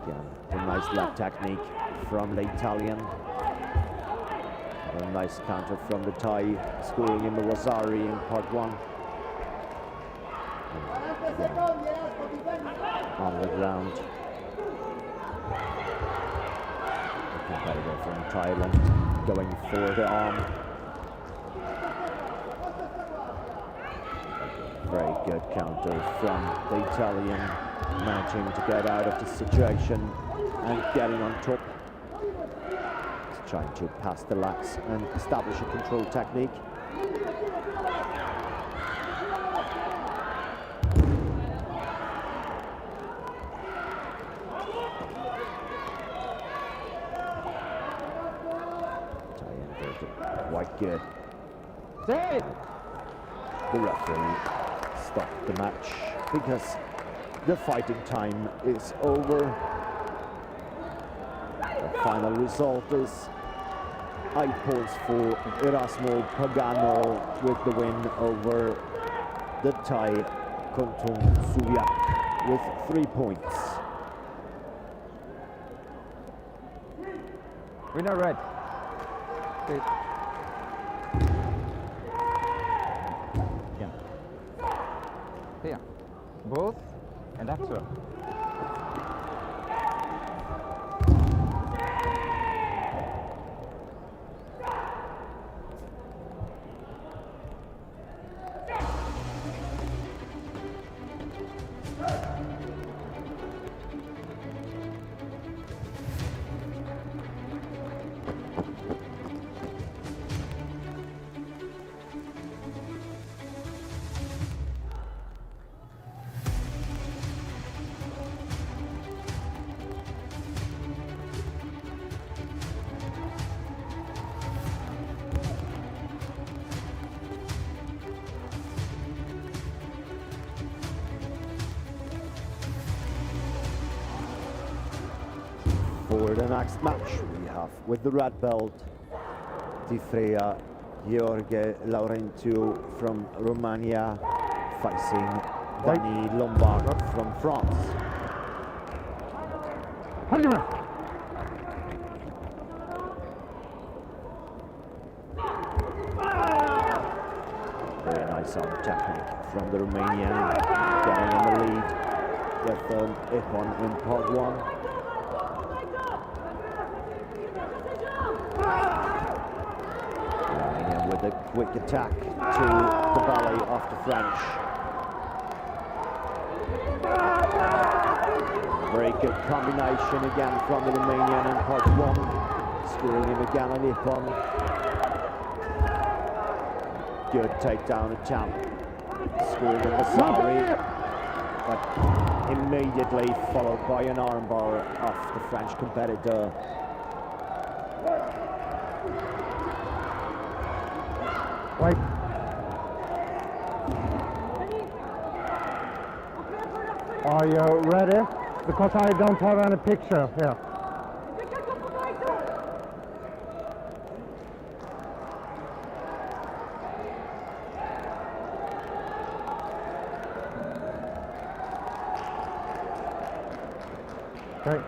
Again, a nice leg technique from the Italian. A nice counter from the Thai, scoring in the Wazari in part 1. Again, on the ground. The competitor from Thailand going for the arm. Very good counter from the Italian, managing to get out of the situation and getting on top. He's trying to pass the legs and establish a control technique. Quite good. The referee stopped the match because the fighting time is over. The final result is 8 points for Erasmo Pagano with the win over the Thai Kontung Suyak with 3 points. Winner red. Here, both, and after. For the next match, we have with the red belt, Di Freya Gheorghe Laurentiu from Romania, facing Danny Lombard from France. Very nice arm technique from the Romanian, getting in the lead with Ippon in part 1. With a quick attack to the belly of the French. Very good combination again from the Romanian in part one. Scoring him again on Ippon. Good takedown attempt. Scoring him Vasari. But immediately followed by an armbar off the French competitor. Wait. Are you ready? Because I don't have any picture here. Okay.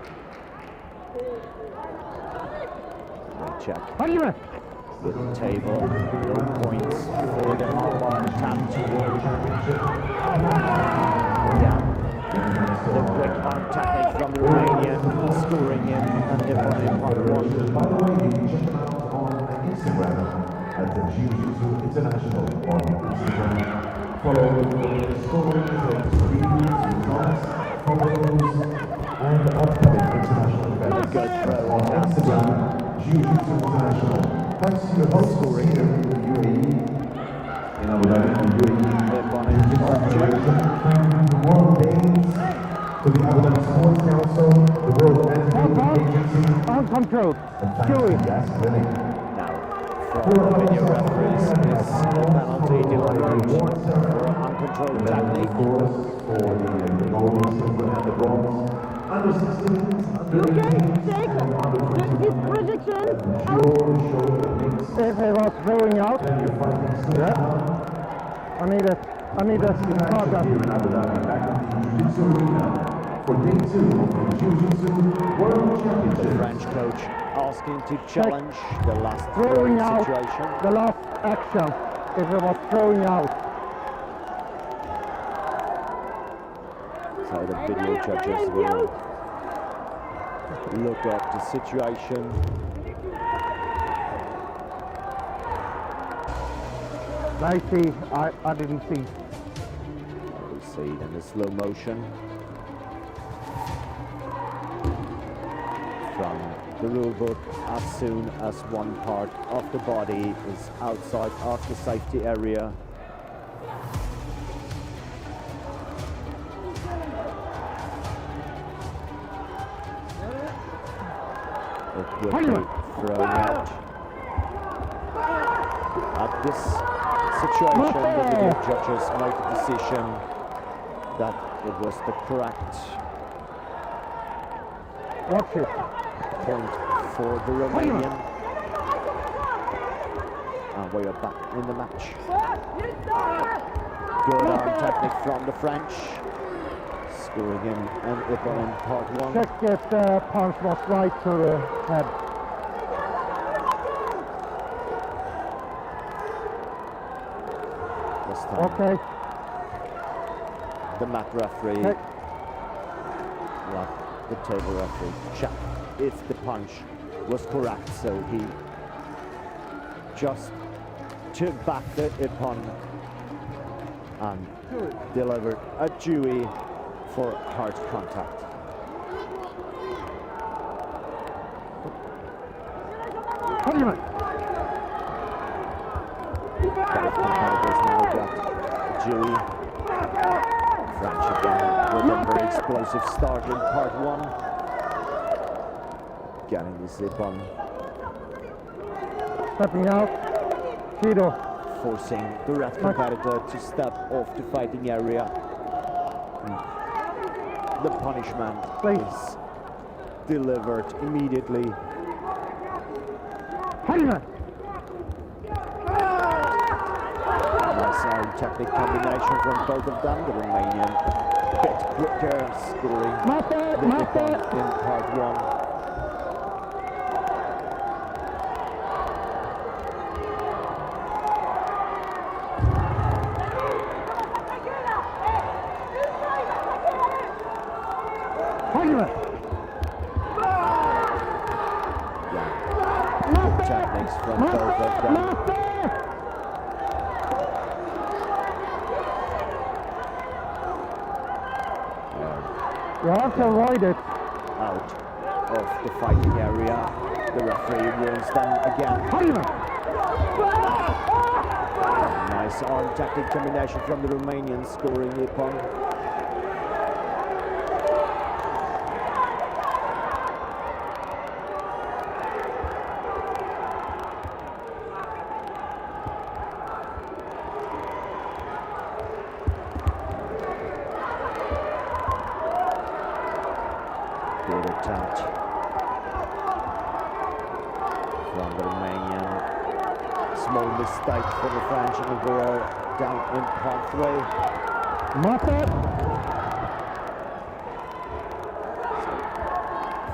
Check. Hadi Good table, no points for the armbar attempt. Yeah. The quick arm technique from the Romanian, scoring him and Ippon in part one. By the way, you can check them out on Instagram at the Ju-Jitsu International on Instagram. Follow the stories of reviews, results, photos, and upcoming international events. Good throw on Instagram, Ju-Jitsu International. Thanks to your host scoring here in the UAE. In Abu Dhabi, Ippon in part two. the World Games, to the Abu Dhabi Sports Council, the World Anti-Doping Agency, uncontrolled. and thanks to Gas Clinic. Now, from the video referees, is a penalty delivered for uncontrolled technique. For the gold, silver, and the bronze. Under 16s, under 18s, and under 21s. If he was throwing out, yeah. I need a card. Back in the Jiu-Jitsu arena for day 2 of the Jiu-Jitsu World The Championship. French coach asking to challenge the last Throwing throwing out situation. the last action. If he was throwing out. So the video judges will look at the situation. I see. I didn't see. We'll see it in the slow motion. From the rule book, as soon as one part of the body is outside of the safety area, it will be thrown out. At this situation, the video judges made the decision that it was the correct Watch it. point for the Romanian. And we are back in the match. Good arm technique from the French. Scoring him and Ippon in part one. Check if the punch was right to the head. This time, Okay. the mat referee, Okay. like the table referee, checked if the punch was correct. So he just took back the Ippon and delivered a Dewey for hard contact. Honeyman. Both competitors now got Dewey. French again with a very explosive start in part one. Getting the Ippon, Stepping out. Shido. forcing the red competitor to step off the fighting area. The punishment is delivered immediately. Honeyman. Nice arm technique combination from both of them. The Romanian a bit quicker, scoring the Ippon in part one. Honeyman. Good techniques from both of them. You have to avoid it. Out of the fighting area. The referee warns them again. Nice arm tactic combination from the Romanian, scoring Ippon. Good attempt from the Romanian. Small mistake for the French, and we are down in pathway. Mata.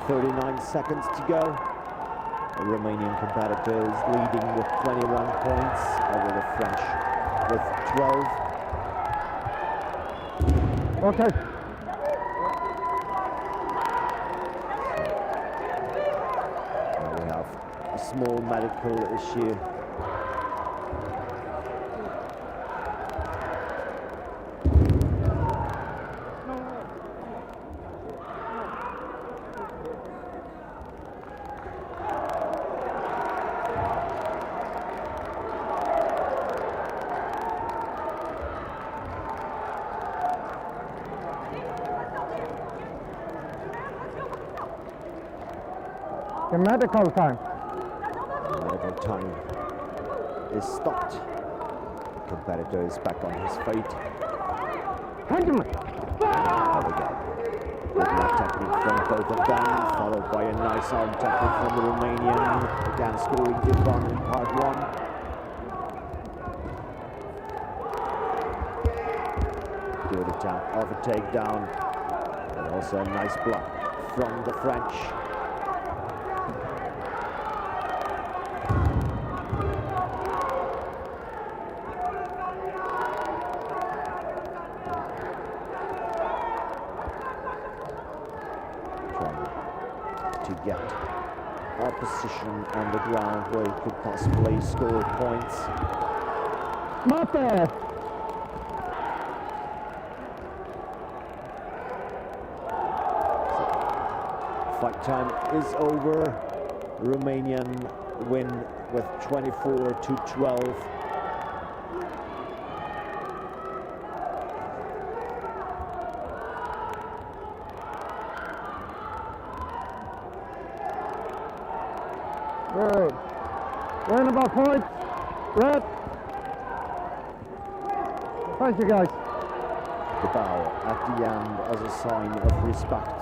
39 seconds to go. The Romanian competitors leading with 21 points over the French with 12. Okay. Now we have a small medical issue. The medical time. Medical time is stopped. Competitor is back on his feet. Benjamin. There we go. Good left technique from both of them, followed by a nice arm technique from the Romanian. Again scoring Ippon in part one. Good attempt of a takedown. And also a nice block from the French. To get our position on the ground where he could possibly score points. Mata. Fight time is over. Romanian win with 24-12. Good. Worrying about points. Red. Thank you, guys. The bow at the end as a sign of respect.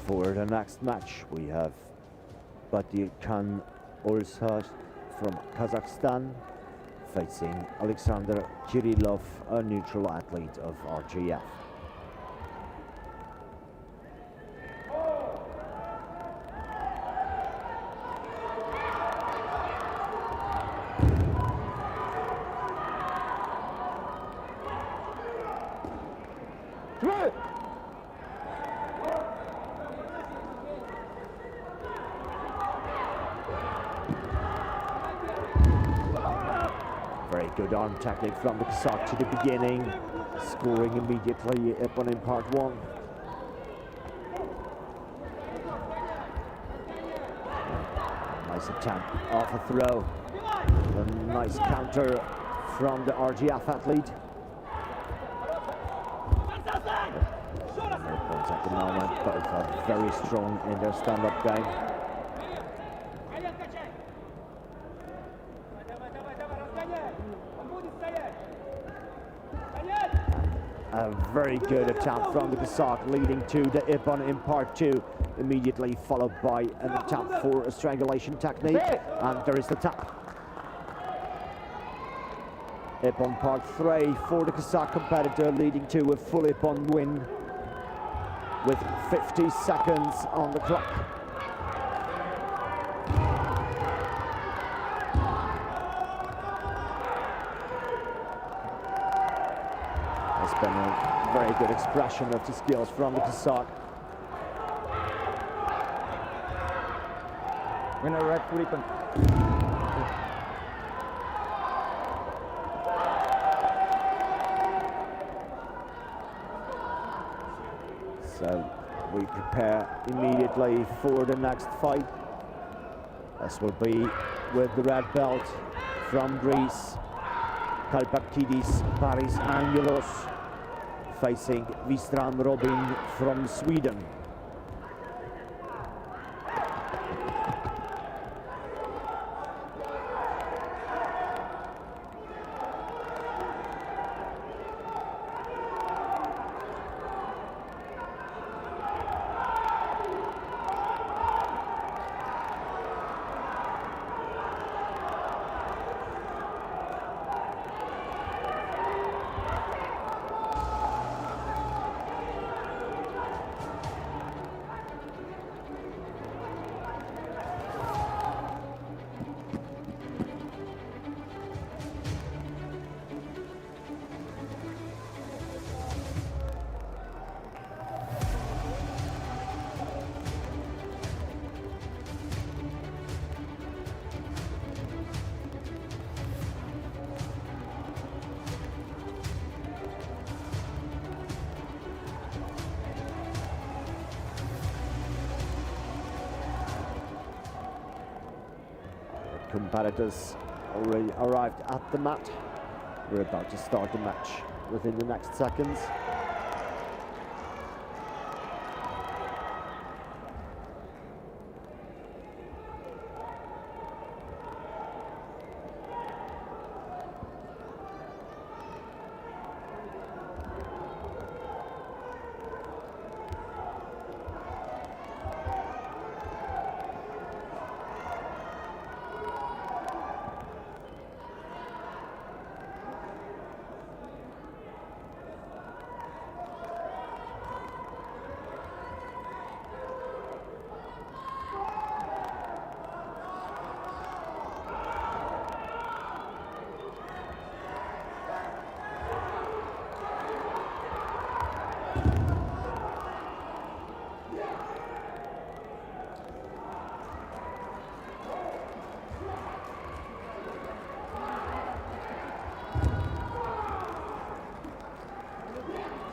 For the next match, we have Batirkan Olsar from Kazakhstan facing Alexander Kirillov, a neutral athlete of RGF. Very good arm technique from the Kazakh to the beginning, scoring immediately Ippon in part one. Nice attempt off a throw. A nice counter from the RGF athlete. No points at the moment, both are very strong in their stand-up game. A very good attempt from the Kazakh, leading to the Iban in part 2, immediately followed by an attempt for a strangulation technique, and there is the tap. Iban part 3 for the Kazakh competitor, leading to a full Iban win with 50 seconds on the clock. It's been a very good expression of the skills from the Kazakh. Winner red flippen. So we prepare immediately for the next fight. This will be with the red belt from Greece, Kalpakidis Paris Angelos, facing Wistram Robin from Sweden. Competitors already arrived at the mat. We're about to start the match within the next seconds.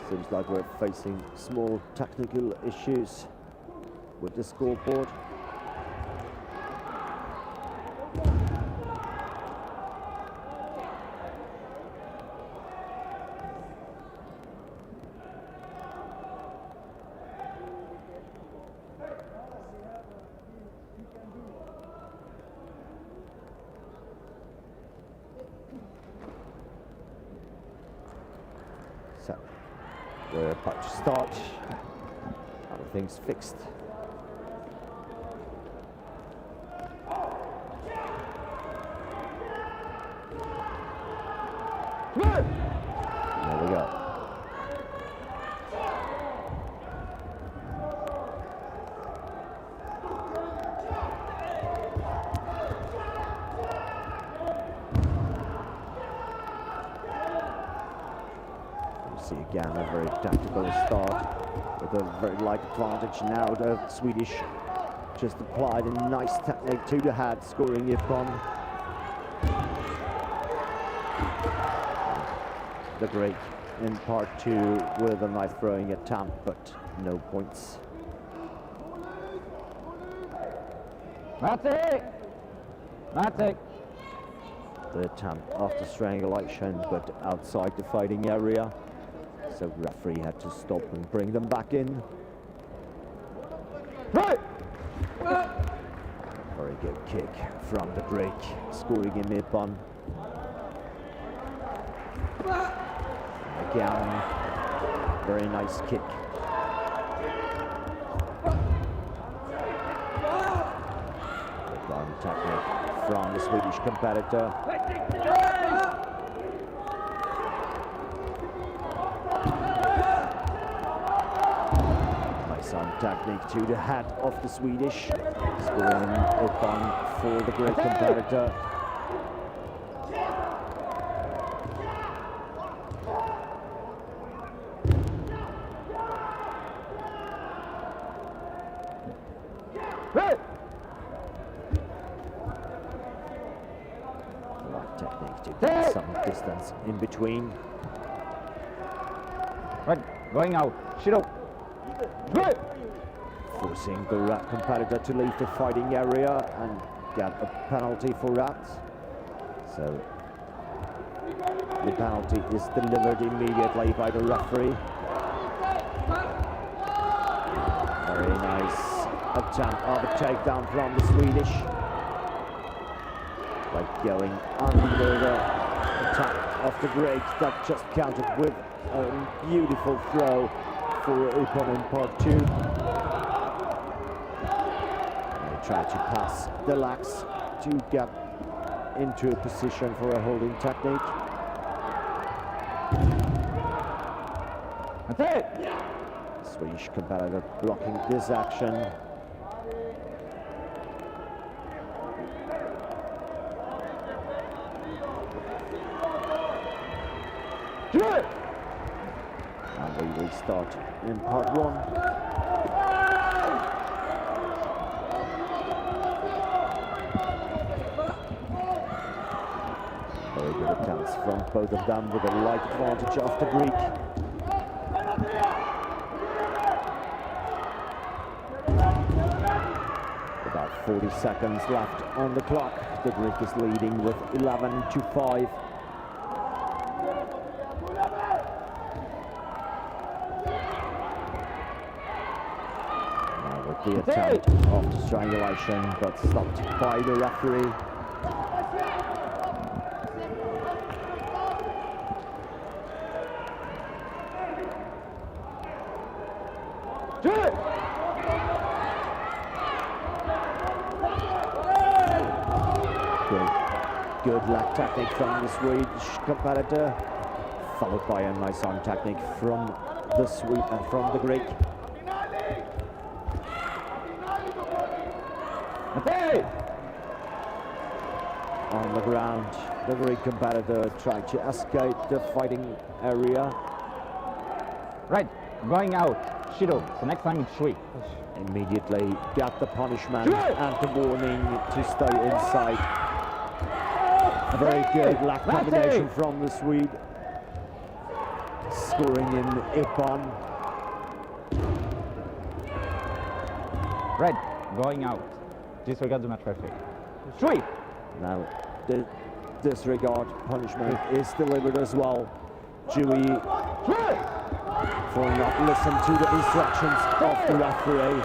Seems like we're facing small technical issues with the scoreboard. So we're about to start. Everything's fixed. There we go. See again a very tactical start with a very light advantage. Now the Swedish just applied a nice technique to the head, scoring Iban. The Greek in part 2 with a nice throwing attempt, but no points. Mate! Mate! The attempt after strangulation, but outside the fighting area. So the referee had to stop and bring them back in. Right! Very good kick from the Greek, scoring in Iban. Again, Very nice kick. Long technique from the Swedish competitor. Nice arm technique to the head of the Swedish. Scoring it on for the great competitor. Technique to get some distance in between. Right, going out. Shiro. Forcing the competitor to leave the fighting area and get a penalty for that. So the penalty is delivered immediately by the referee. Very nice attempt of a takedown from the Swedish. Like going under the attack of the great that just countered with a beautiful throw for Ippon in part 2. They try to pass the lax to get into a position for a holding technique. That's it! Swedish competitor blocking this action. And we will start in part 1. Very good attempts from both of them with a light advantage of the Greek. About 40 seconds left on the clock. The Greek is leading with 11-5. The attempt of the strangulation, but stopped by the referee. Good leg technique from the Swedish competitor, followed by a nice arm technique from the Greek. On the ground, the Greek competitor tried to escape the fighting area. Right, going out. Shiro. So next time it's Shui. Immediately got the punishment and the warning to stay inside. A very good leg combination from the Swede. Scoring in Ippon. Red, going out. Disregard the match referee. Shui! Now, the disregard punishment is delivered as well. Jui for not listening to the instructions of the referee.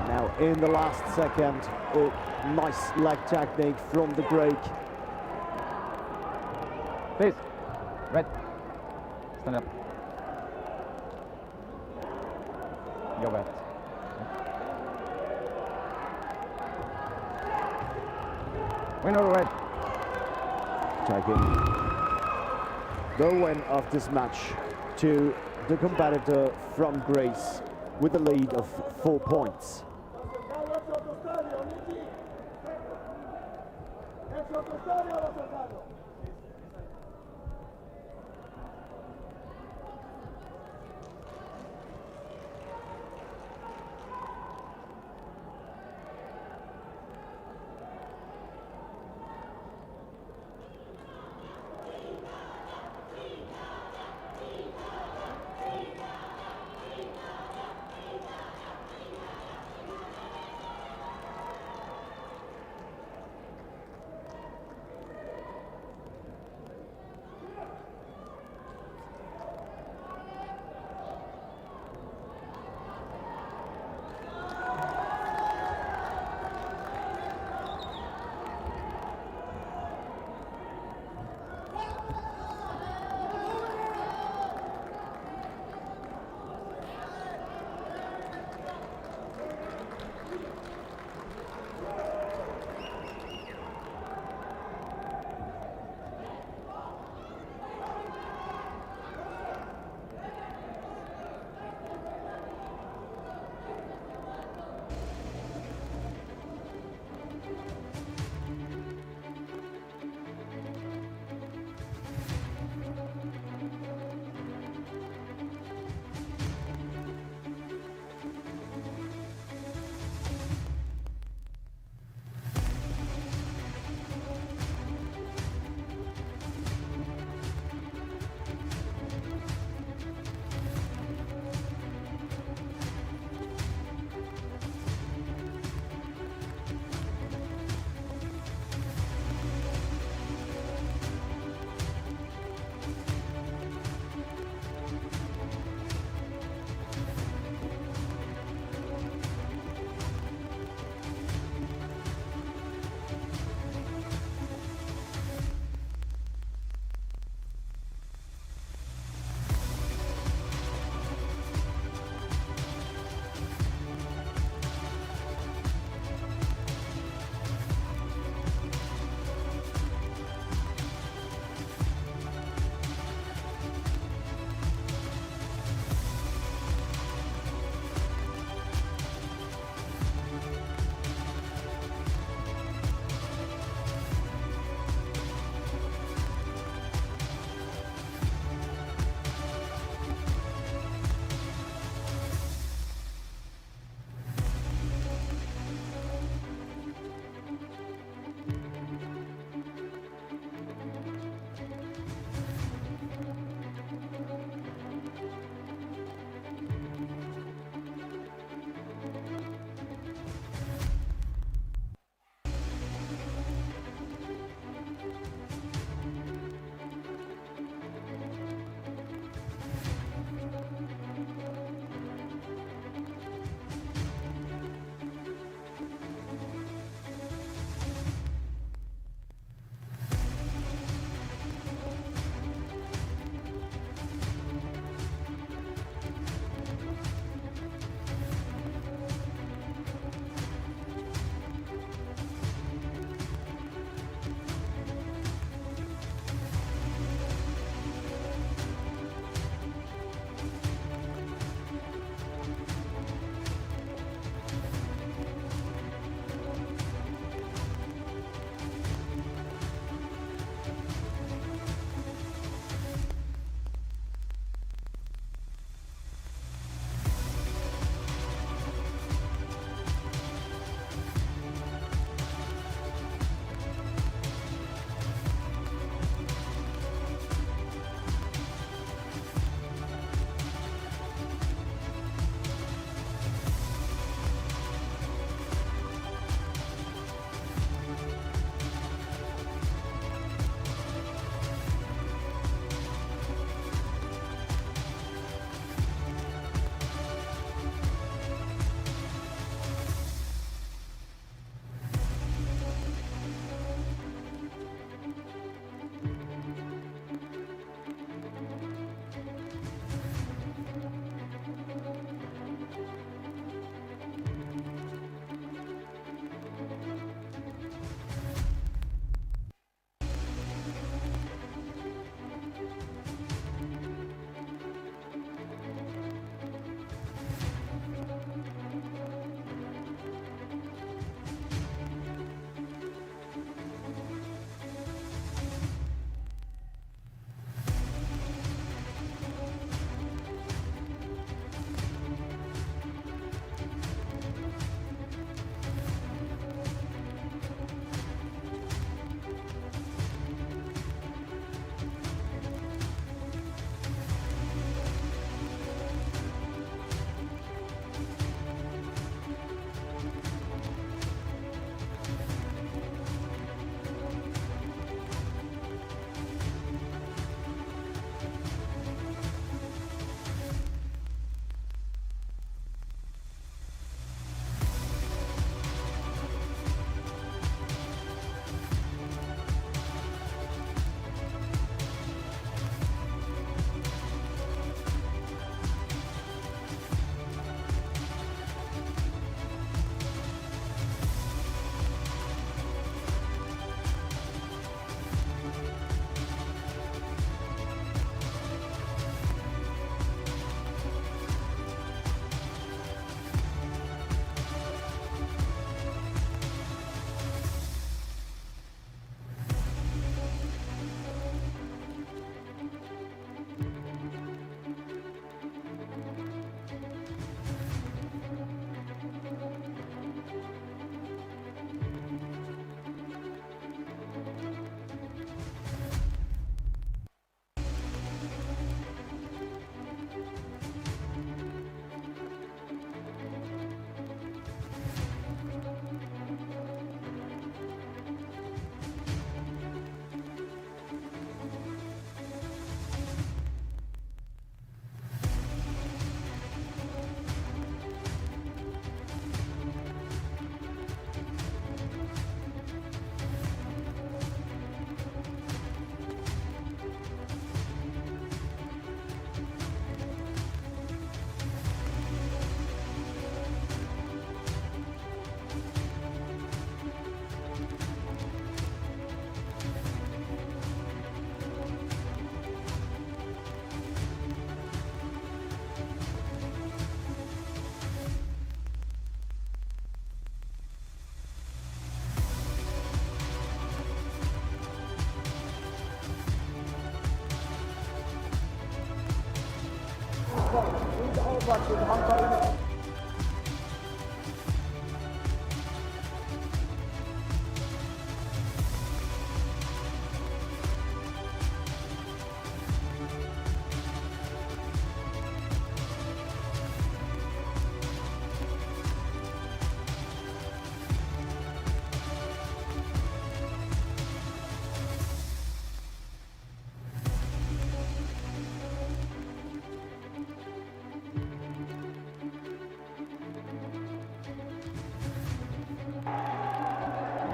Now, in the last second, a nice leg technique from the Greek. Please, Red, stand up. Go back. Winner, Red. Taking the win of this match to the competitor from Greece with a lead of 4 points.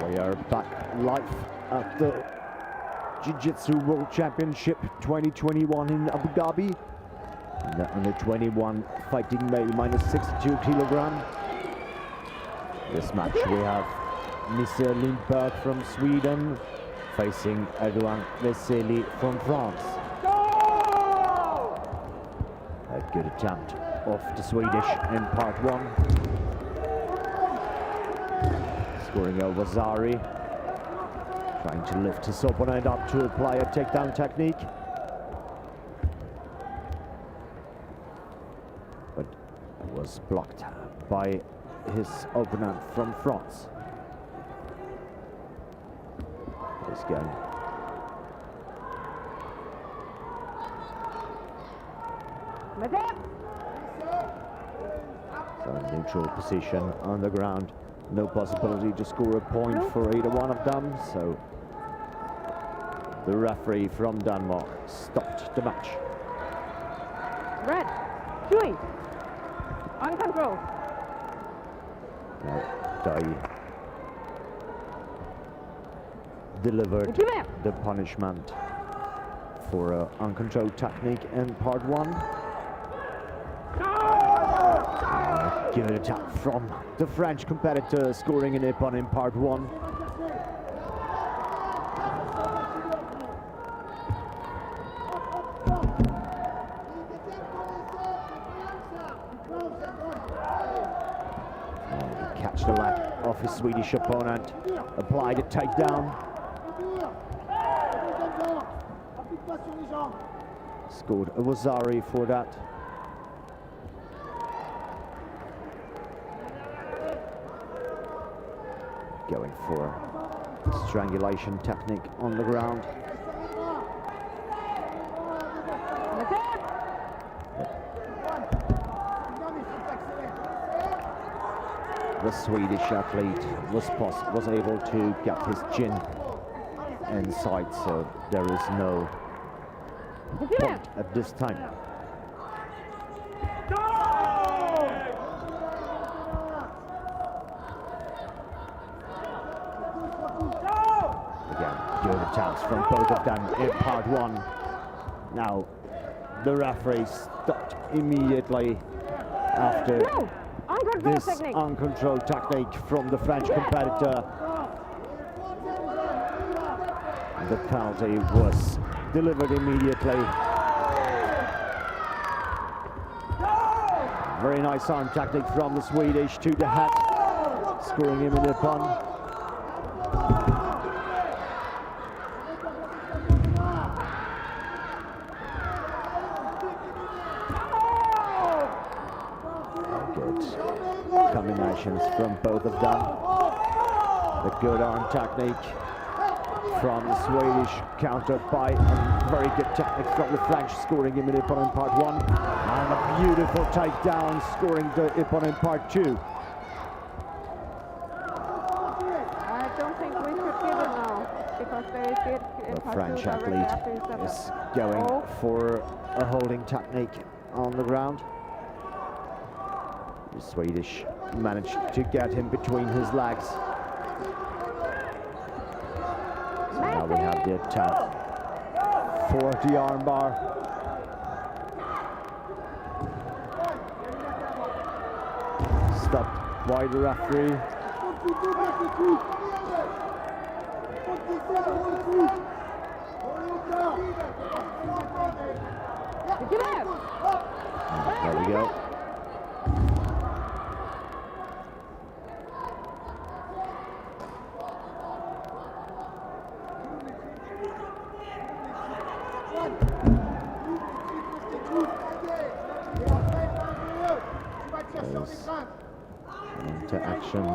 We are back live at the Jiu-Jitsu World Championship 2021 in Abu Dhabi. The under 21 fighting male minus 62 kilogram. This match we have Mr. Lindberg from Sweden facing Erdogan Veseli from France. A good attempt of the Swedish in part one. Scoring over Zari, trying to lift his opponent up to apply a takedown technique. But was blocked by his opponent from France. He's going. So neutral position on the ground. No possibility to score a point for either one of them, so the referee from Denmark stopped the match. Red, Chewy, on control. Now, Dai delivered the punishment for an uncontrolled technique in part one. Good attack from the French competitor, scoring an Ippon in part one. Catch the leg of his Swedish opponent, applied a takedown. Scored a Wazari for that. Going for strangulation technique on the ground. The Swedish athlete was able to get his chin inside, so there is no point at this time. Good attempts from both of them in part one. Now the referee stopped immediately after this uncontrolled technique from the French competitor. The penalty was delivered immediately. Very nice arm technique from the Swedish to the head, scoring him in the pun. Combinations from both of them. The good arm technique from the Swedish, countered by a very good technique from the French, scoring him in Ippon in part one. And a beautiful takedown, scoring the Ippon in part two. I don't think we should give it now, because they did in The part French two athlete is going for a holding technique on the ground. The Swedish managed to get him between his legs. So now we have the attempt for the armbar. Stopped by the referee. There we go. Goes into action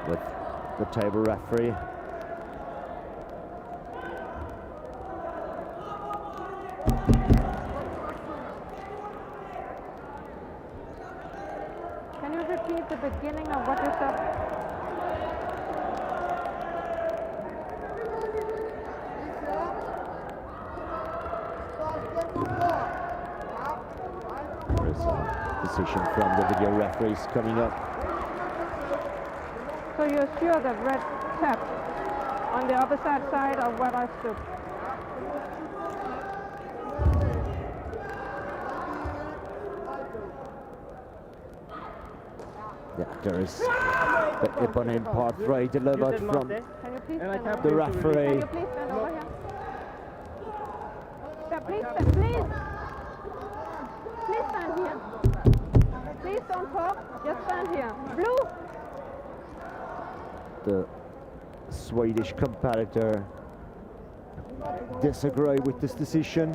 with the table referee. Can you repeat the beginning of what you said? There is a decision from the video referees coming up. So you're sure that red tap on the opposite side of where I stood? Yeah, there is the Iponin part 3 delivered from Can you please stand over the here? referee. Can you please stand over here? Please stand here. Please don't talk, just stand here. Blue! The Swedish competitor disagree with this decision.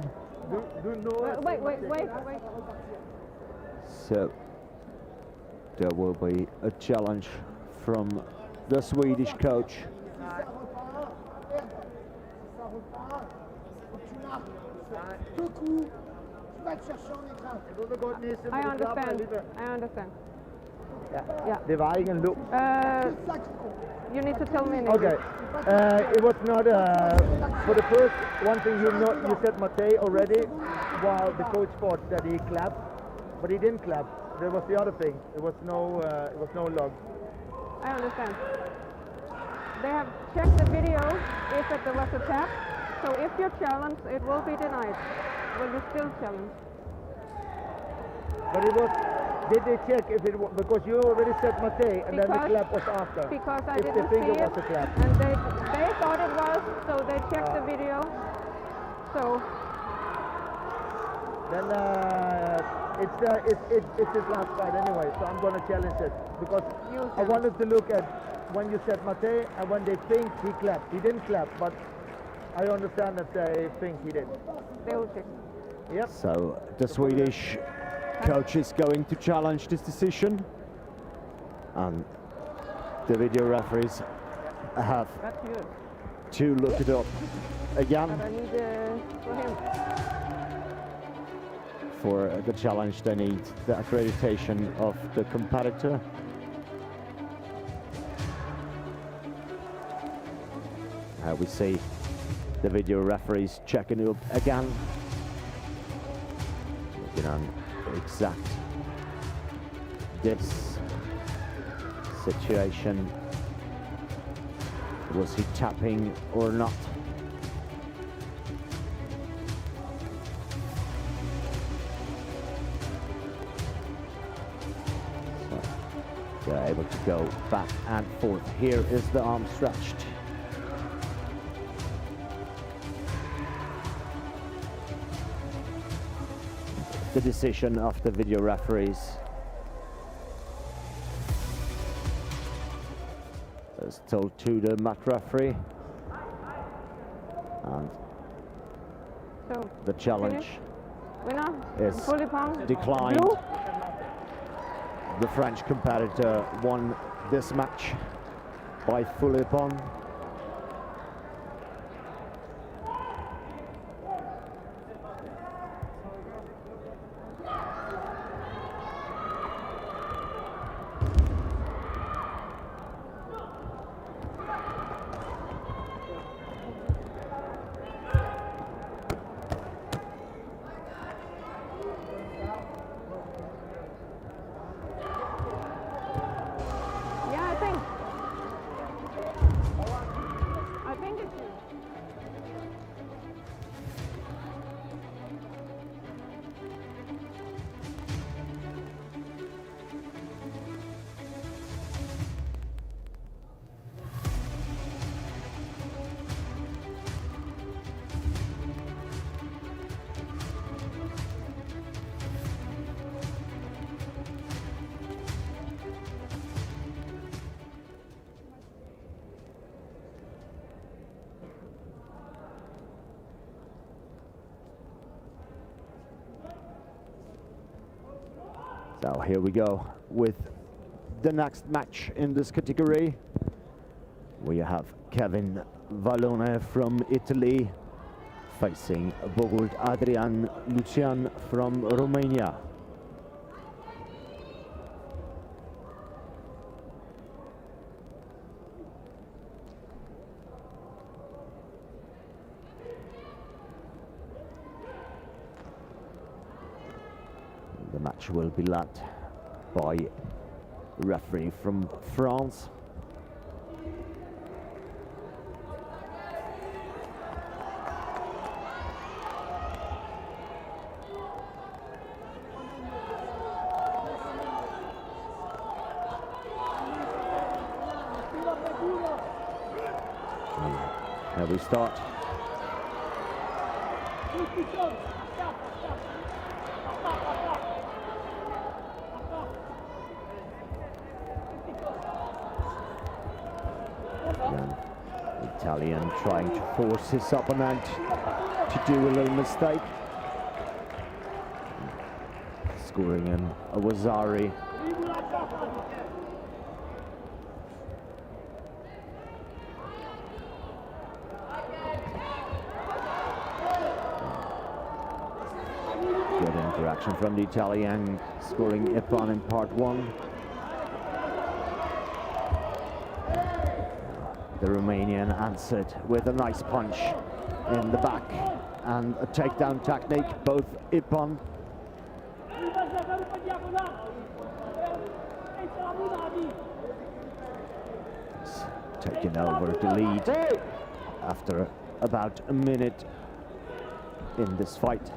Wait. So there will be a challenge from the Swedish coach. I understand. Yeah. Det var ingen look. You need to tell me in Okay. English. It was not for the first one thing you said Mate already while the coach thought that he clapped, but he didn't clap. There was the other thing. It was no log. I understand. They have checked the video if there was a tap. So if you challenge, it will be denied. Will you still challenge? But it was. Did they check if it was because you already said Mate and then the clap was after? Because I if didn't the finger see it, was a clap. and they thought it was, so they checked the video. So Then it's his last fight anyway, so I'm gonna challenge it because I wanted to look at when you said Mate and when they think he clapped. He didn't clap, but I understand that they think he did. they will check. Yep. So the Swedish coach is going to challenge this decision, and the video referees have That's good. to look it up again. But I need for him. For the challenge, they need the accreditation of the competitor. We see the video referees checking it up again. Looking on exact this situation. Was he tapping or not? So they're able to go back and forth. Here is the arm stretched. The decision of the video referees is told to the mat referee, and So the challenge winner is fully pumped. declined. Blue. The French competitor won this match by fully upon. Yeah, I think. So here we go with the next match in this category. We have Kevin Vallone from Italy facing Bogold Adrian Lucian from Romania. The match will be led by a referee from France. Here we start. Italian trying to force his opponent to do a little mistake. Scoring in a Wazari. Good interaction from the Italian, scoring Ippon in part 1. The Romanian answered with a nice punch in the back and a takedown technique, both Ippon. Taking over the lead after about a minute in this fight.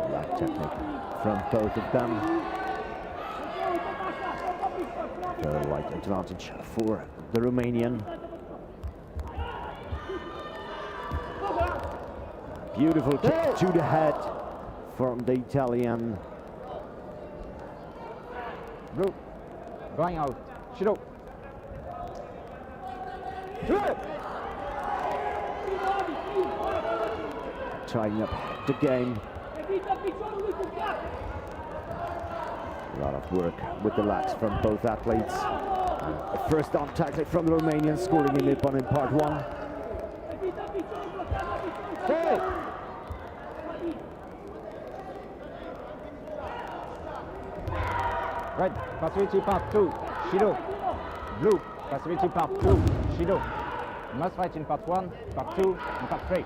Right technique from both of them. The light advantage for the Romanian. Beautiful kick to the head from the Italian. Blue. Going out. Shiro. Tying up the game. A lot of work with the legs from both athletes. A first arm tactic from the Romanian, scoring in Ippon in part 1. Red, passivity part 2, Shido. Blue, passivity part 2, Shido. Must fight in part 1, part 2, and part 3.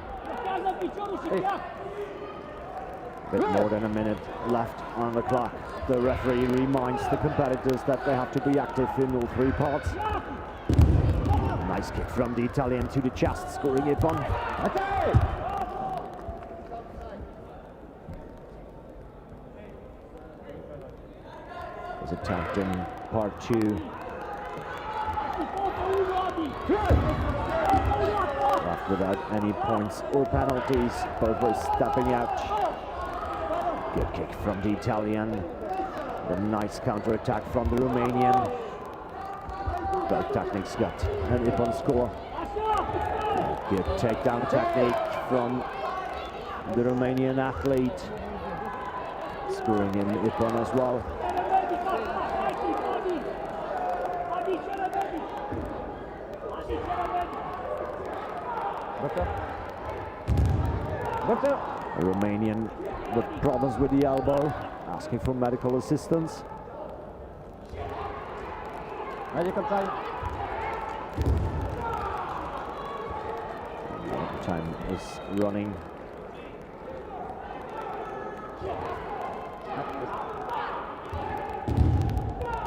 Bit more than a minute left on the clock. The referee reminds the competitors that they have to be active in all 3 parts. Nice kick from the Italian to the chest, scoring Ippon. His attempt in part 2. Left without any points or penalties, both were stepping out. Good kick from the Italian. The nice counter-attack from the Romanian. Both techniques got an Ippon score. Good takedown technique from the Romanian athlete. Scoring in Ippon as well. Doctor. A Romanian with problems with the elbow, asking for medical assistance. Medical time. Time is running.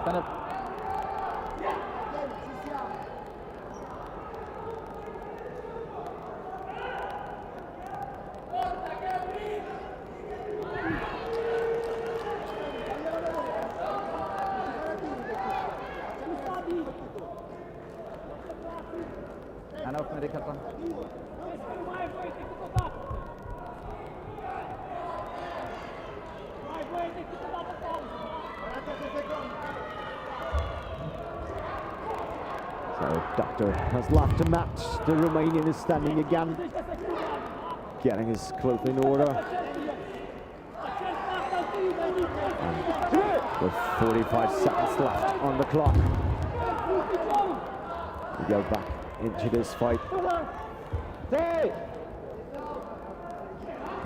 Stand up. Hand off medical time. So Doctor has left the match. The Romanian is standing again, getting his clothing in order. And with 45 seconds left on the clock, we go back into this fight.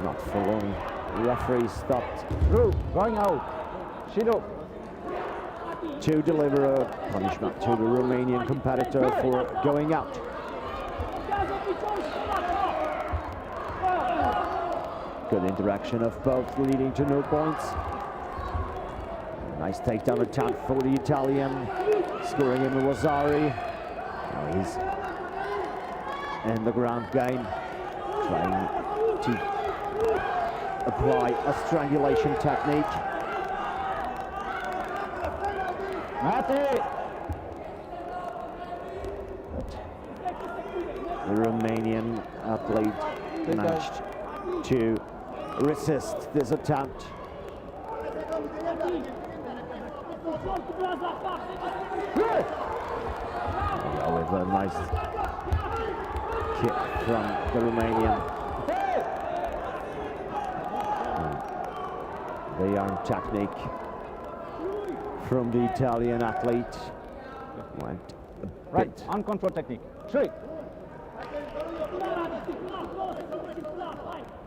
Not for long. The referee stopped Through, going out. Shido. to deliver a punishment to the Romanian competitor for going out. Good interaction of both, leading to no points. Nice takedown attempt for the Italian, scoring him Wazzari. Now he's in the ground game, trying to apply a strangulation technique. Mate. The Romanian athlete managed to resist this attempt. With a nice kick from the Romanian. The arm technique from the Italian athlete went a Right, bit uncontrolled technique. 3.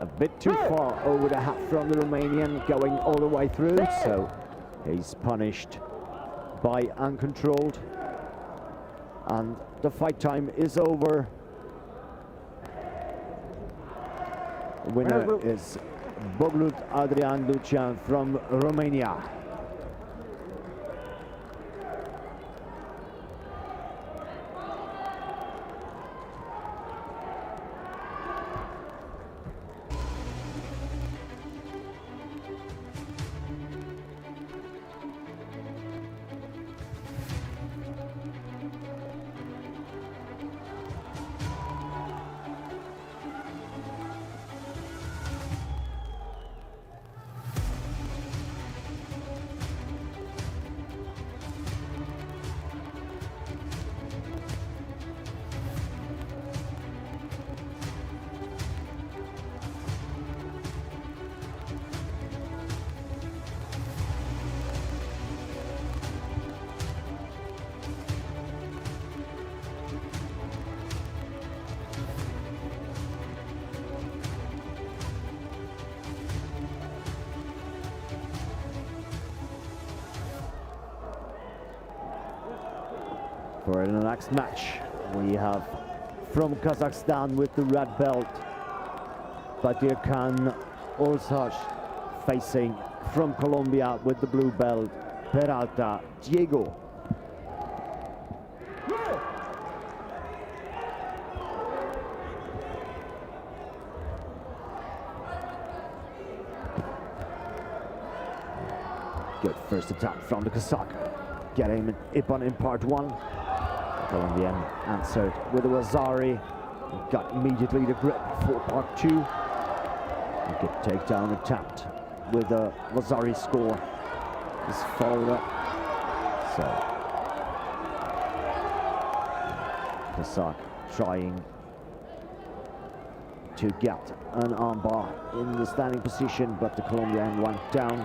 a bit too far over the hat from the Romanian, going all the way through, so he's punished by uncontrolled, and the fight time is over. The winner is Boglut Adrian Lucian from Romania. For the next match, we have from Kazakhstan with the red belt, Batirkan Olsash, facing from Colombia with the blue belt, Peralta Diego. Good first attack from the Kazakh, getting him Ipan in part 1. Colombian answered with a Wazzari, got immediately the grip for part 2. A good takedown attempt with a Wazzari score is followed up. So Kazakh trying to get an armbar in the standing position, but the Colombian went down.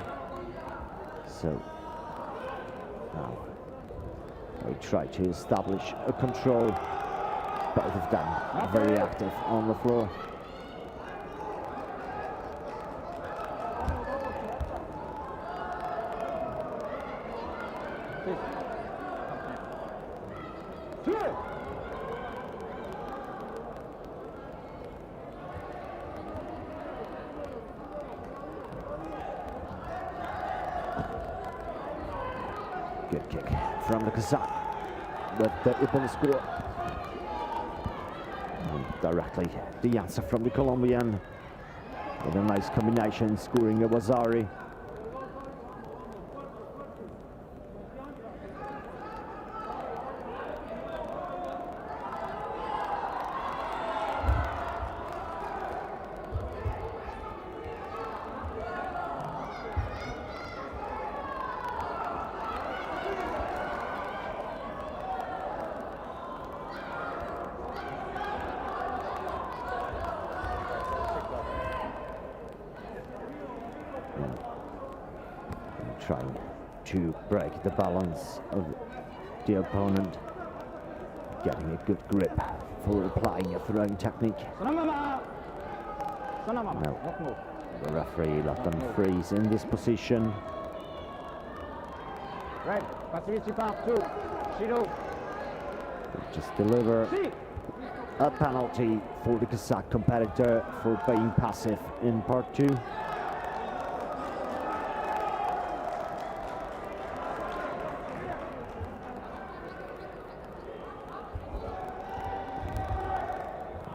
So now they try to establish a control. Both of them are very active on the floor. Good kick from the Kazakh, but the Ipan score. And directly the answer from the Colombian with a nice combination, scoring a Wazzari. trying to break the balance of the opponent, getting a good grip for applying a throwing technique. Now, No, the referee let them freeze in this position. Red, passivity part 2, Shido. Just deliver a penalty for the Kazakh competitor for being passive in part 2.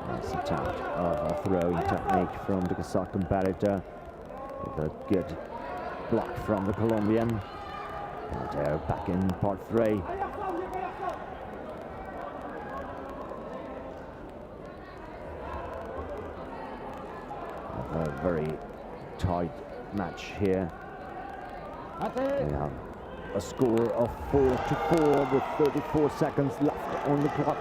Nice attempt of a throwing technique from the Kazakh competitor with a good block from the Colombian. And they're back in part 3. A very tight match here. We have a score of 4-4 with 34 seconds left on the clock.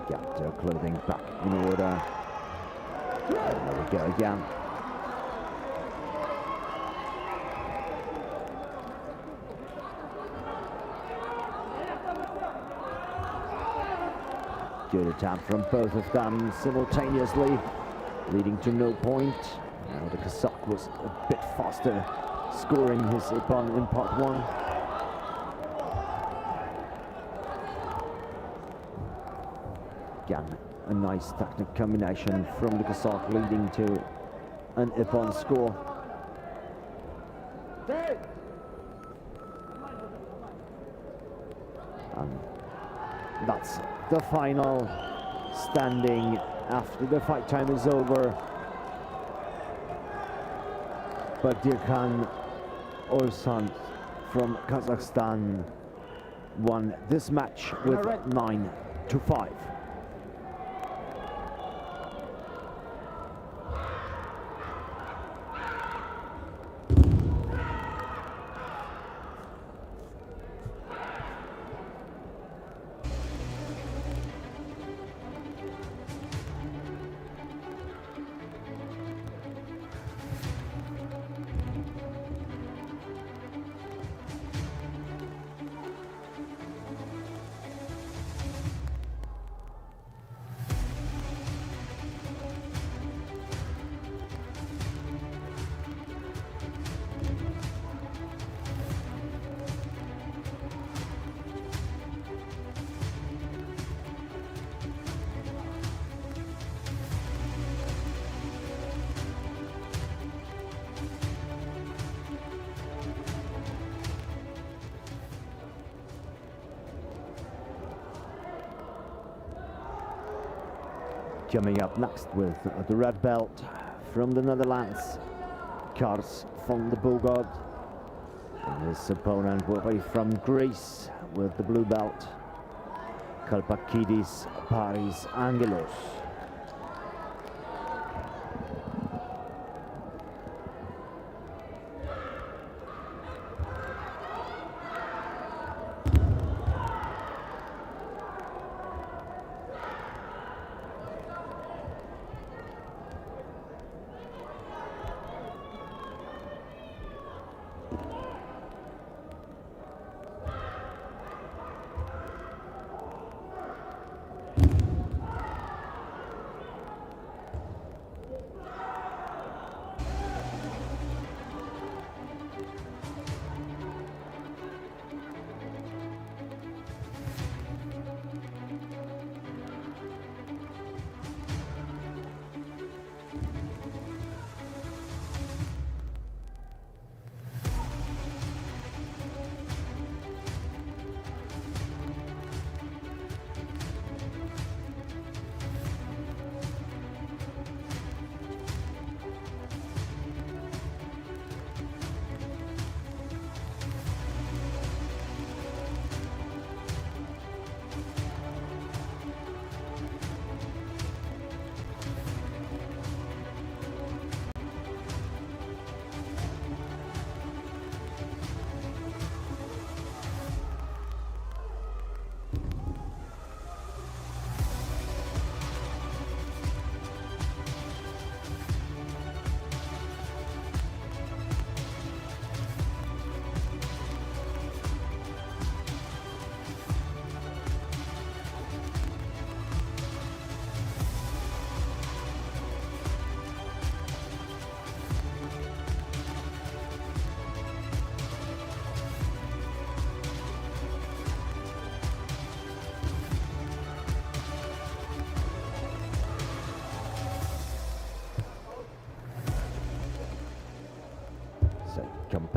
Get their clothing back in order. And there we go again. Good attempt from both of them simultaneously, leading to no point. Now the Kazakh was a bit faster, scoring his opponent in part 1. Again, a nice technical combination from the Kazakh, leading to an Ippon score. And that's the final standing after the fight time is over. Badirkhan Orsan from Kazakhstan won this match with 9-5. Coming up next with the red belt from the Netherlands, Kars van de Bogart. And his opponent will be from Greece with the blue belt, Kalpakidis Paris Angelos.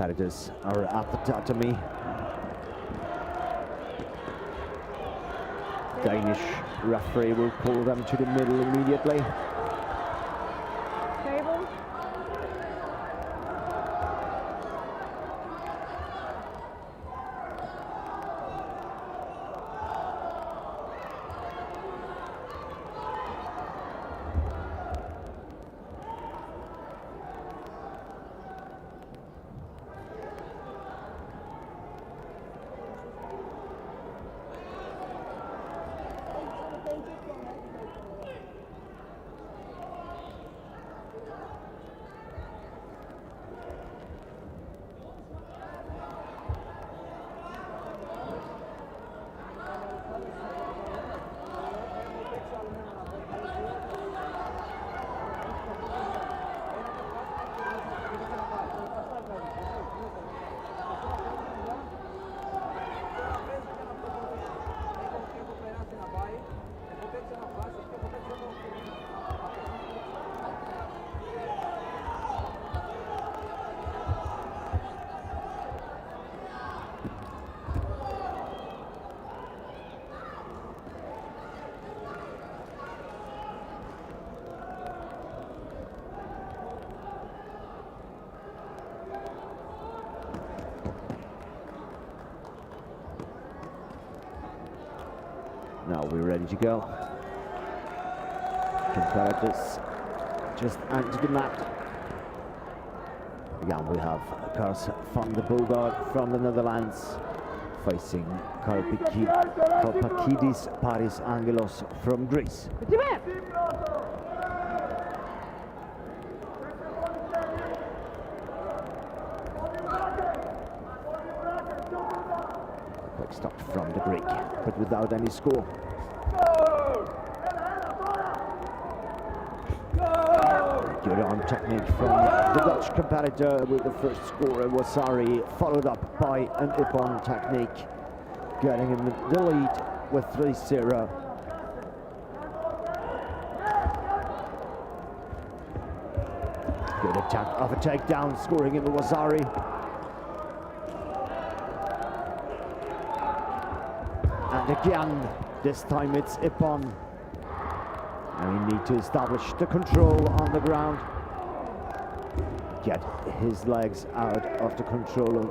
competitors are at the tatami. Danish referee will pull them to the middle immediately. Table. Now we're ready to go. Competitors just onto the mat. Again, we have Kars van der Boogaard from the Netherlands facing Kalpakidis Paris Angelos from Greece. Quick stop from the Greek, but without any score. Good arm technique from the Dutch competitor with the first scorer, Wasari, followed up by an Ippon technique, getting him the lead with 3-0. Good attack of a takedown, scoring in the Wasari. And again, this time it's Ippon. And we need to establish the control on the ground. Get his legs out of the control.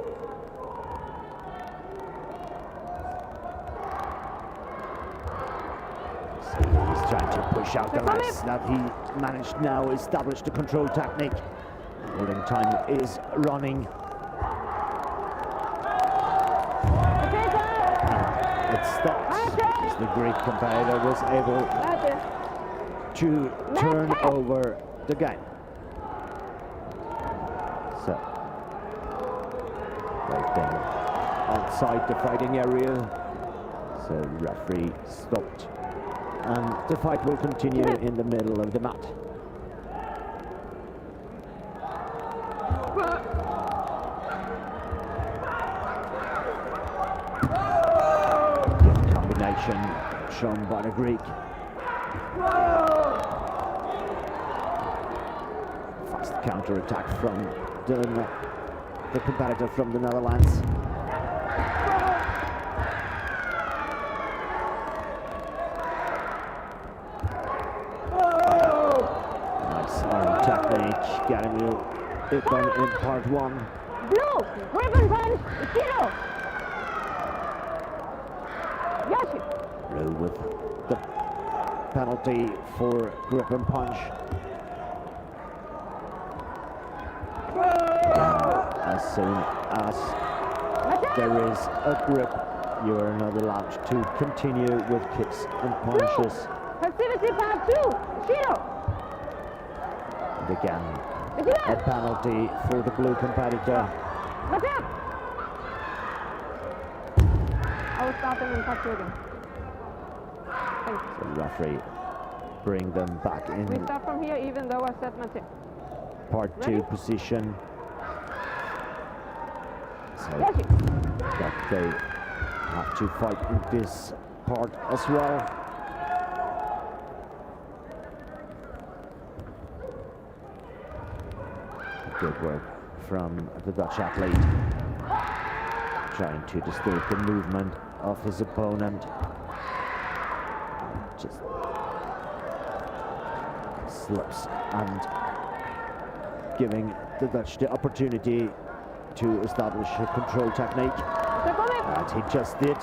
So he's trying to push out the legs that he managed now, establish the control technique. Holding time is running. It stopped as the Greek competitor was able to turn over the game. So, waiting outside the fighting area. So referee stopped, and the fight will continue in the middle of the mat. Good combination shown by the Greek. Fast counter-attack from the competitor from the Netherlands. Nice arm technique, getting you Ippon in part one. Blue, ribbon punch, zero. Yashi. Blue with the penalty for grip and punch. As soon as there is a grip, you are not allowed to continue with kicks and punches. Passivity part 2, zero. And again, a penalty for the blue competitor. What's up? I will start them in part 2 again. Thanks. So the referee bring them back in We start from here even though I set my tip. part 2 Ready? position. So Yashi. that they have to fight in this part as well. Good work from the Dutch athlete, trying to disturb the movement of his opponent. Just slips and giving the Dutch the opportunity to establish a control technique. And he just did.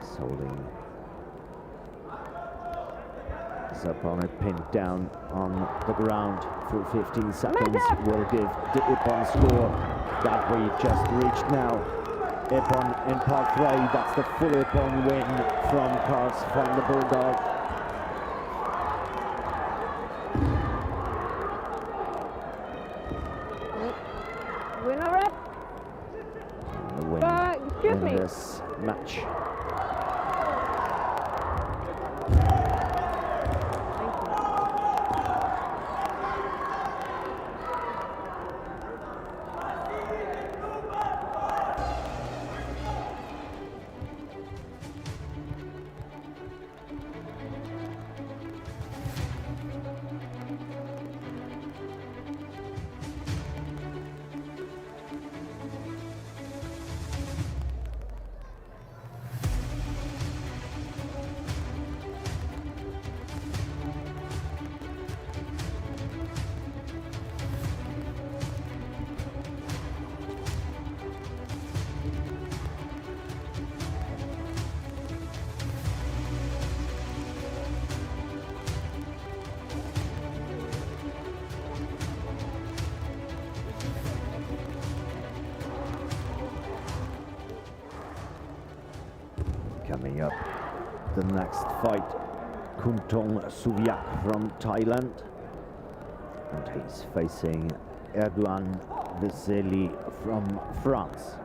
He's holding his opponent pinned down on the ground for 15 seconds. Will give the Ippon score that we just reached now. Ippon in part 3, that's the full Ippon win from Karls van the Bulldog. Winner rep. The win in this match. Coming up, the next fight, Kuntong Suviak from Thailand, and he's facing Erdogan Veseli from France.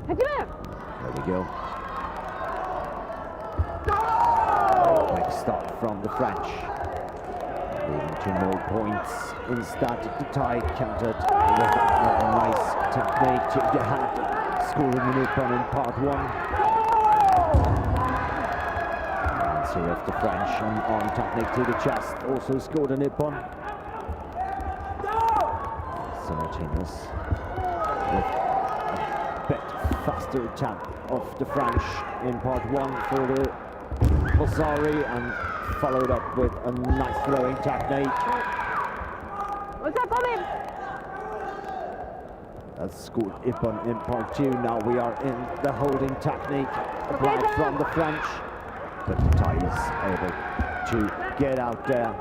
There we go. Quick stop from the French, leading to no points. Instead, the Thai countered with a nice technique to the hand, scoring an Ippon in part 1. Answer of the French on arm technique to the chest, also scored an Ippon. Simultaneous with bit faster tap of the French in part 1 for the Bosari, and followed up with a nice throwing technique. What's up, Bobby? That's scored Ippon in part 2. Now we are in the holding technique applied from the French, but the Thai is able to get out there.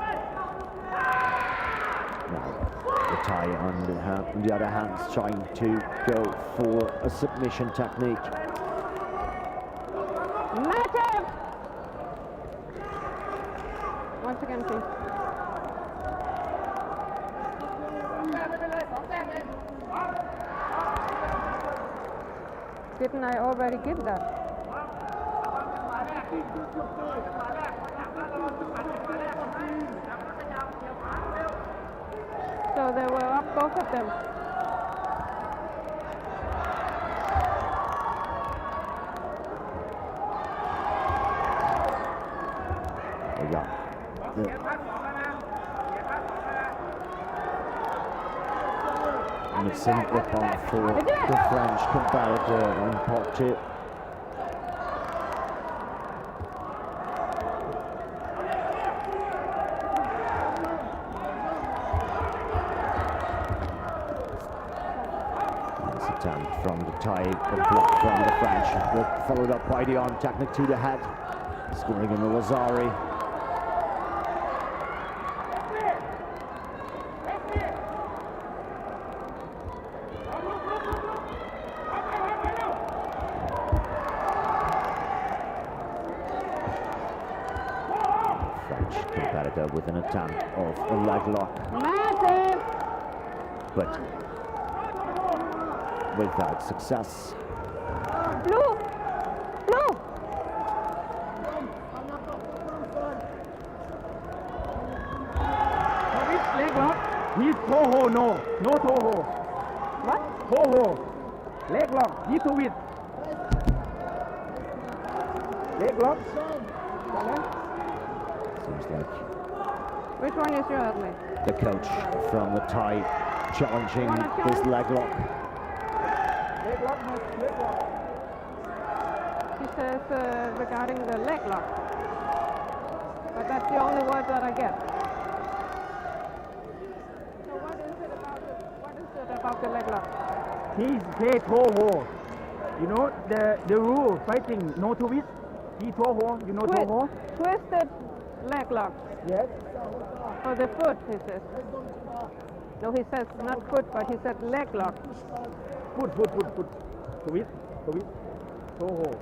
Now the Thai on the other hand is trying to go for a submission technique. Massive! Once again, please. Didn't I already give that? So they were up, both of them. We got the missing Ippon for the French comparator in part 2. Attempt from the Thai, the block from the French, followed up by the arm technique to the head, scoring in the Lazari. French competitor with an attempt of a leg lock. Massive! but without success. Blue! Blue! Leg lock. He's Toho, no. No Toho. What? Toho. Leg lock. He to it. Leg lock. Seems like Which one is your athlete? the coach from the Thai challenging this leg lock. Leg lock. Leg lock. He says regarding the leg lock. But that's the only word that I get. So what is it about the leg lock? He's K Toho. You know the rule fighting no twist. He Toho. You know Toho? Twisted leg lock. Yes. For the foot, he says. No, he says not foot, but he said leg lock. Foot. Twist. Toho.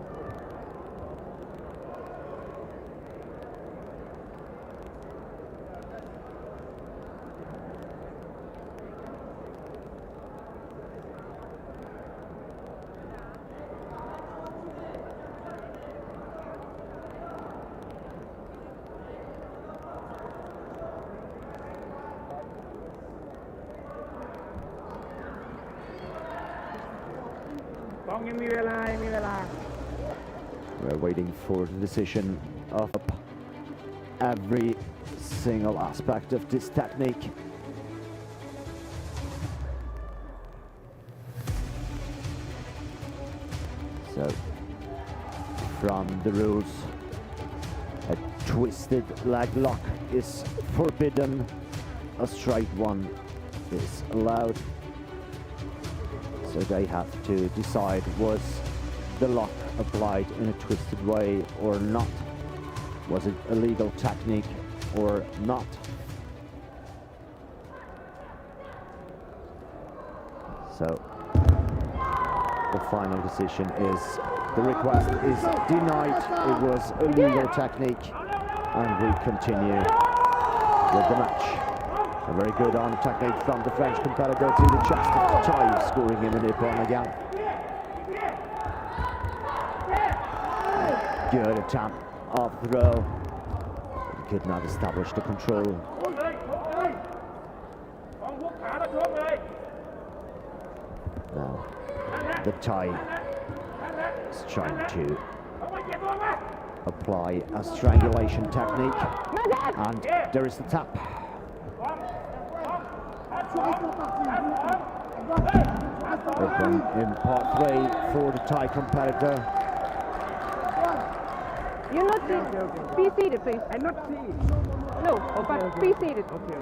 We're waiting for the decision of every single aspect of this technique. So, from the rules, a twisted leg lock is forbidden, a straight one is allowed. So they have to decide, was the lock applied in a twisted way or not? Was it a legal technique or not? So the final decision is the request is denied. It was a legal technique, and we continue with the match. A very good arm technique from the French competitor to the chest of Thai, scoring him a nip-on again. Good attempt of throw. He could not establish the control. Now, the Thai is trying to apply a strangulation technique, and there is the tap. Open in part 3 for the Thai competitor. You're not seated. Be seated, please. I'm not seeing. No, but be seated. Okay.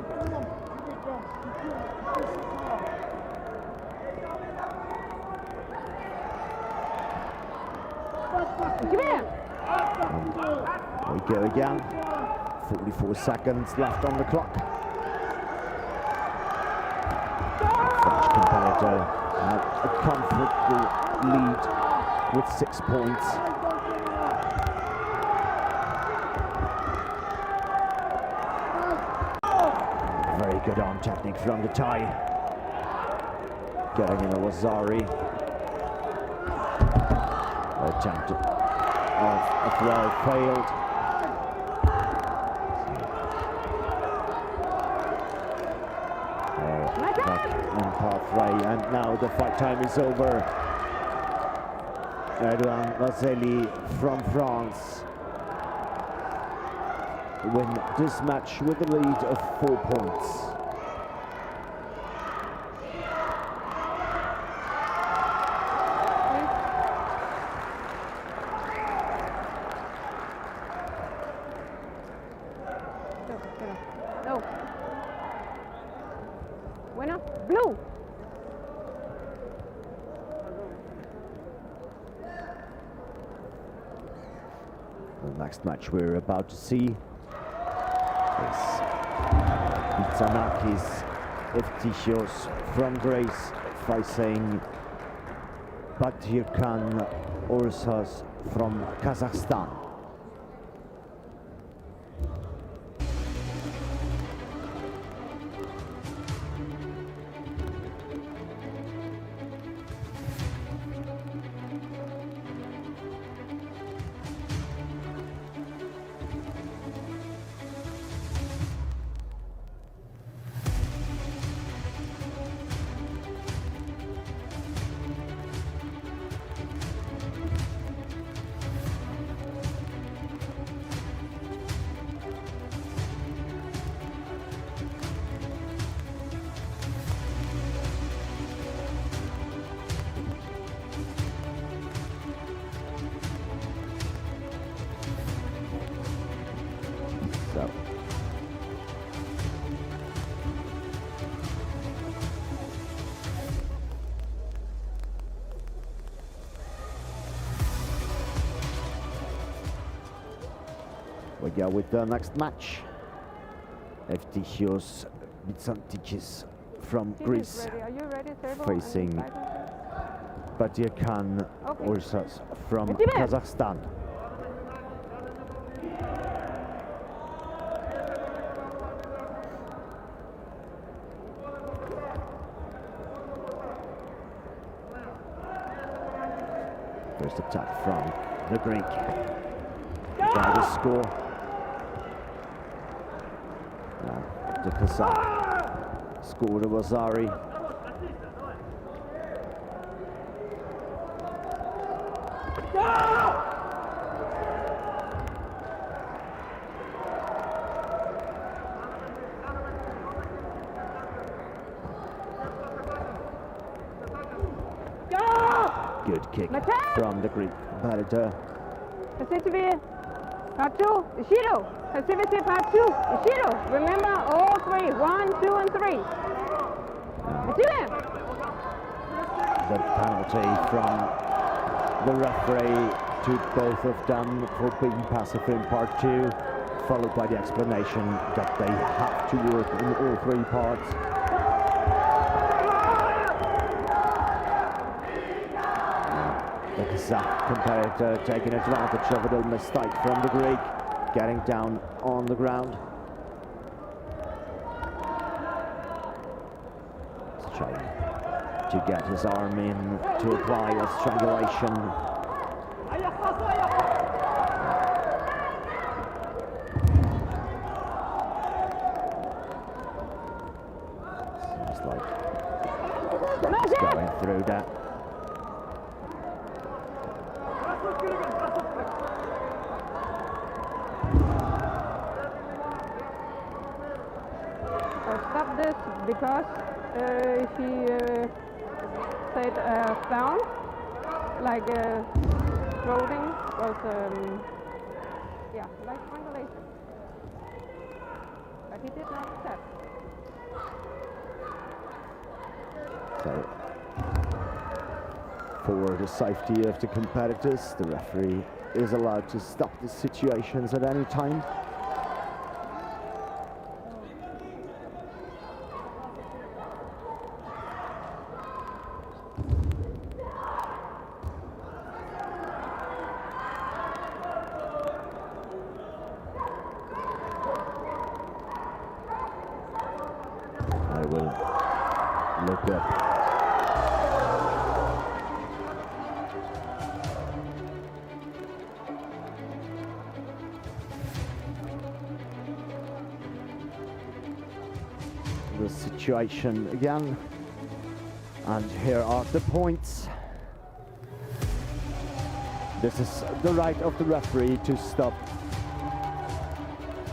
Come here. We go again. 44 seconds left on the clock. French competitor had a comfortable lead with 6 points. Very good arm technique from the Thai. Getting in a Lazari. Attempt of a throw failed. Back in part 3, and now the fight time is over. Edouard Vaseli from France win this match with a lead of 4 points. No. Winner, blue. The next match we're about to see is Itsanakis Eftisios from Greece facing Batirkan Orsas from Kazakhstan. So we go with the next match. Eftichios Byzantikis from Team is Greece ready. Are you ready, Servo? facing Batyakan Okay. Ursas from Active. Kazakhstan. First attack from the Greek. By the score. The Kazakh scored a Wazari. Good kick from the Greek competitor. Passivity part 2, Ishido. Passivity part 2, Ishido. Remember all three. 1, 2, and 3. The penalty from the referee to both of them for being passive in part 2, followed by the explanation that they have to work in all three parts. The Kazakh competitor taking advantage of a little mistake from the Greek, getting down on the ground. He's trying to get his arm in to apply a strangulation. Seems like he's going through that. Stop this because he said sound like throating was yeah, like strangulation. But he did not step. So, for the safety of the competitors, the referee is allowed to stop the situations at any time. I will look up. The situation again, and here are the points. This is the right of the referee to stop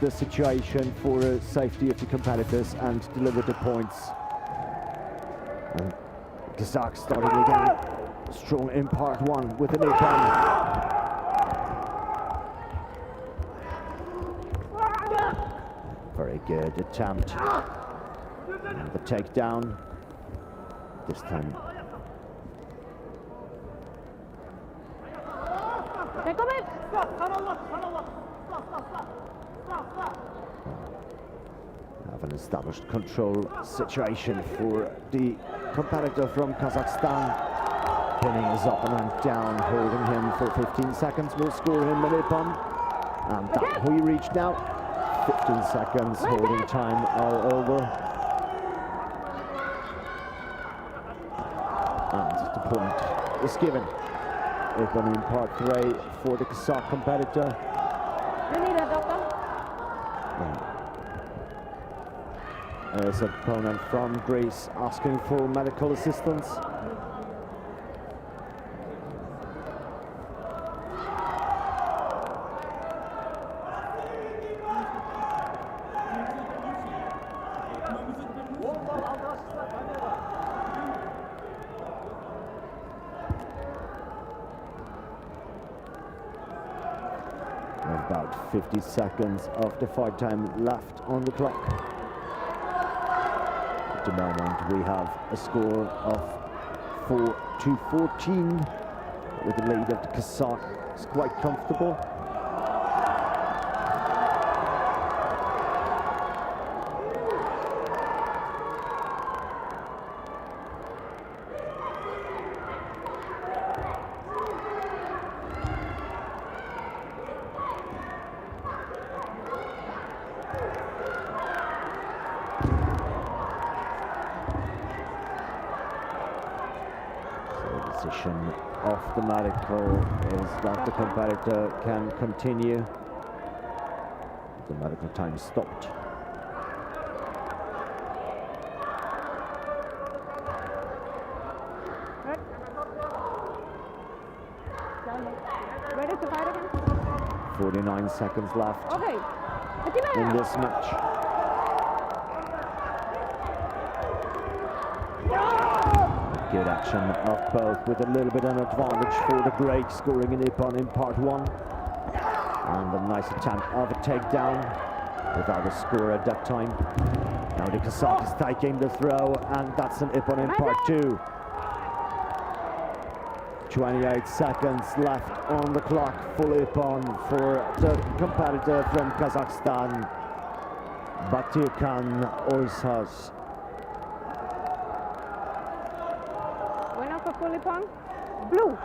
the situation for the safety of the competitors and deliver the points. And Kazakh starting again, strong in part 1 with an A-pen. Very good attempt. And the takedown. This time. Have an established control situation for the competitor from Kazakhstan. Pinning his opponent down, holding him for 15 seconds, will score him a nippon. And that we reach now. 15 seconds, holding time all over. And the point is given. Open in part 3 for the Kazakh competitor. You need a doctor? As an opponent from Greece asking for medical assistance. About 50 seconds of the fight time left on the clock. At the moment we have a score of 4-14 with the lead of the Kazakh. It's quite comfortable. Decision of the medical is that the competitor can continue. The medical time stopped. Ready to fight again? 49 seconds left Okay. in this match. Good action of both with a little bit of an advantage for the Greek, scoring an Ippon in part one. And a nice attempt of a takedown without a score at that time. Now the Kazakh is taking the throw, and that's an Ippon in part two. 28 seconds left on the clock, full Ippon for the competitor from Kazakhstan, Batirkan Orsas. Winner for fully pong, blue.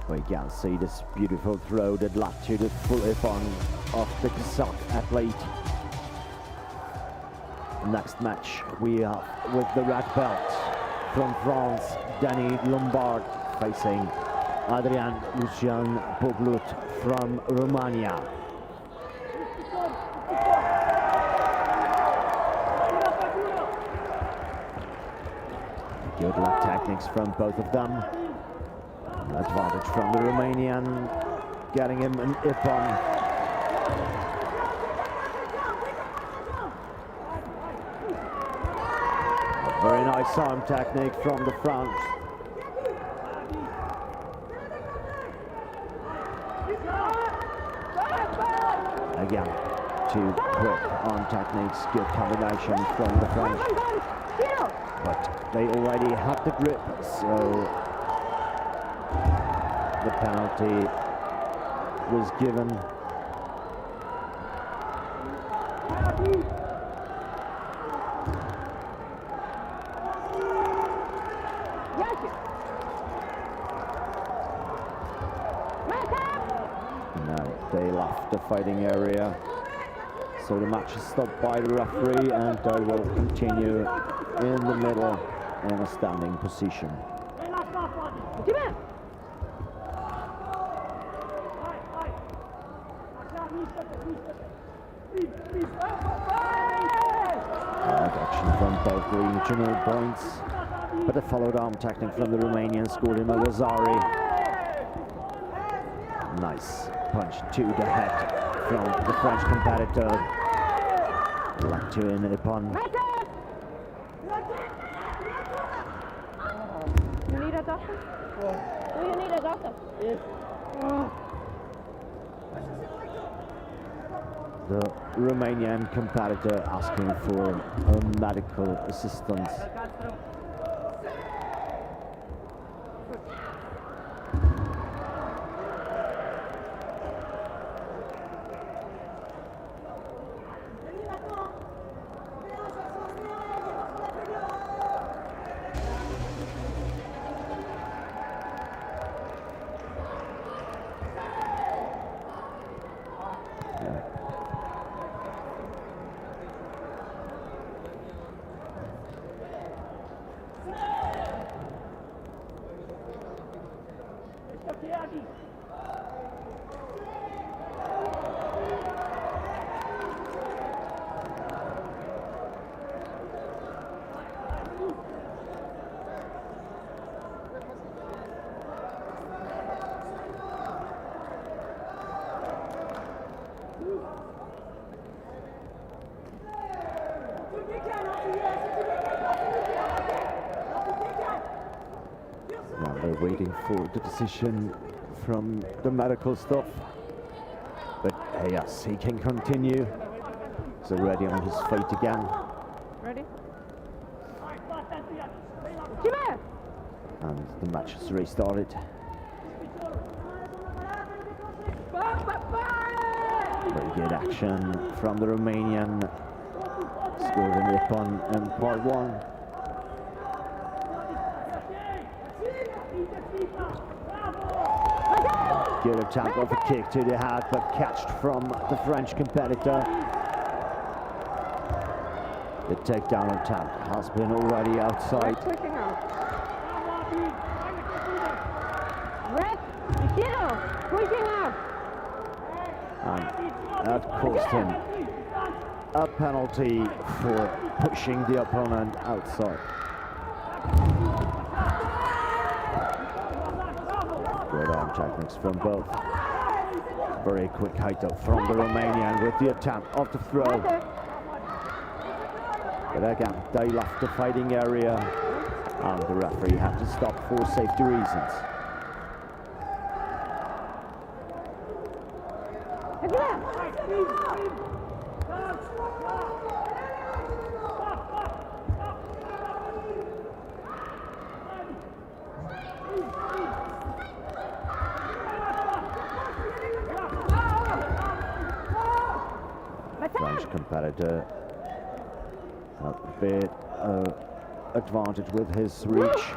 We can see this beautiful throw that led to the full Ippon of the Kazakh athlete. Next match we have with the red belt from France, Danny Lombard, facing Adrian Lucian Boglut from Romania. Good luck techniques from both of them. Advantage from the Romanian, getting him an Ippon. Very nice arm technique from the front. Again, two quick arm techniques, good combination from the French. But they already had the grip, so the penalty was given. No, they left the fighting area. So the match is stopped by the referee, and they will continue in the middle in a standing position. Action from both regional points, but a followed arm technique from the Romanian scored him a Rosari. Nice punch to the head from the French competitor. Left to an Ippon. You need a doctor? Do you need a doctor? Yes. The Romanian competitor asking for medical assistance. Now they're waiting for the decision from the medical staff. But yes, he can continue. He's already on his feet again. Ready? And the match has restarted. Very good action from the Romanian. Scored a Nippon in part one. Good attempt of a kick to the head, but catched from the French competitor. The takedown attempt has been already outside. Red pushing out. Red, Kilo, pushing out. And that cost him a penalty for pushing the opponent outside. Good arm techniques from both. Very quick height up from the Romanian with the attempt of the throw. But again, they left the fighting area and the referee had to stop for safety reasons. French competitor a bit advantage with his reach,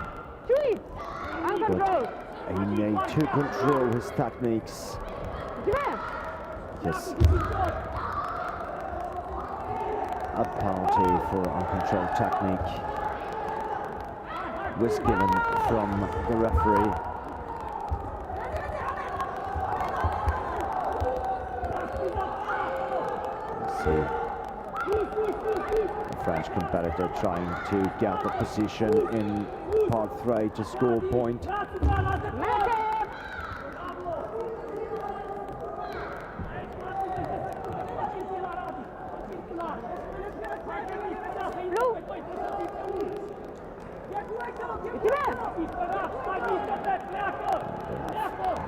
but he need to control his techniques. Yes, a penalty for uncontrolled technique was given from the referee. See the French competitor trying to get the position in part 3 to score a point.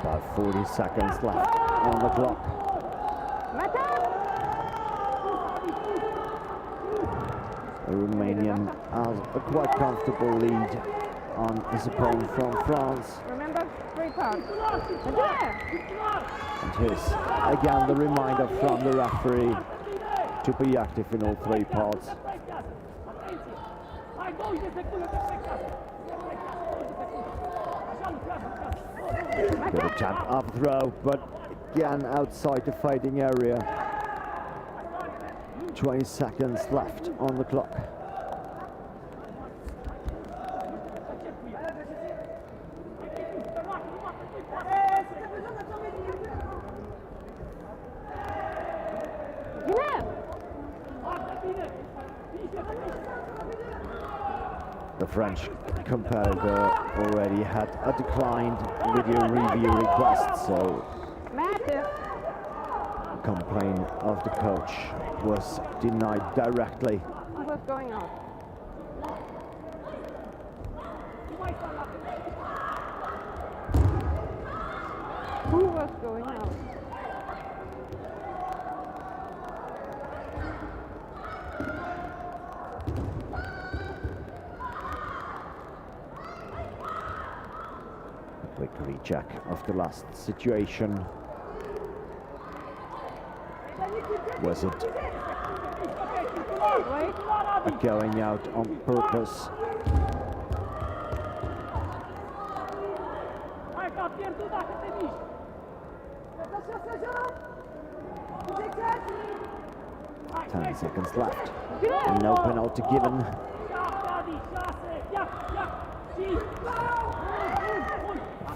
About 40 seconds left on the clock. The Romanian has a quite comfortable lead on his opponent from France. Remember, 3 parts. And here's again the reminder from the referee to be active in all 3 parts. Good attempt up throw, but again outside the fighting area. 20 seconds left on the clock. The French competitor already had a declined video review request, so complaint of the coach was denied directly. Who was going out? Who was going out? Quick recheck of the last situation. Was it a going out on purpose? 10 seconds left. No penalty given.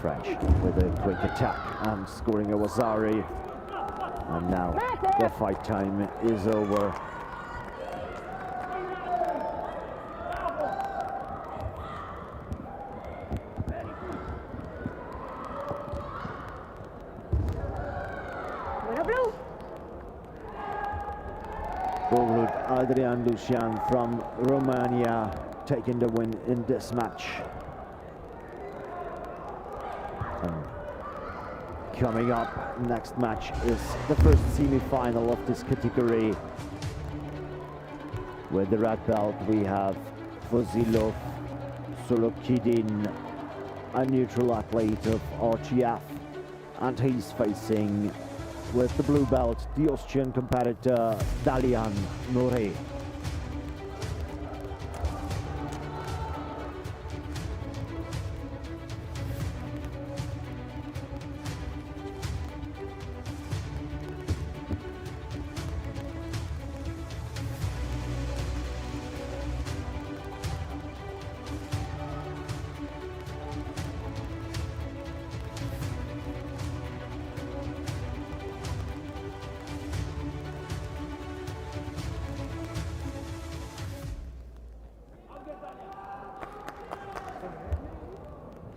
French with a quick attack and scoring a Wazari. And now the fight time is over. Adrian Lucian from Romania taking the win in this match. Coming up, next match is the first semi-final of this category. With the red belt we have Fozilov Solokidin, a neutral athlete of RGF, and he's facing, with the blue belt, the Austrian competitor Dalian Nore.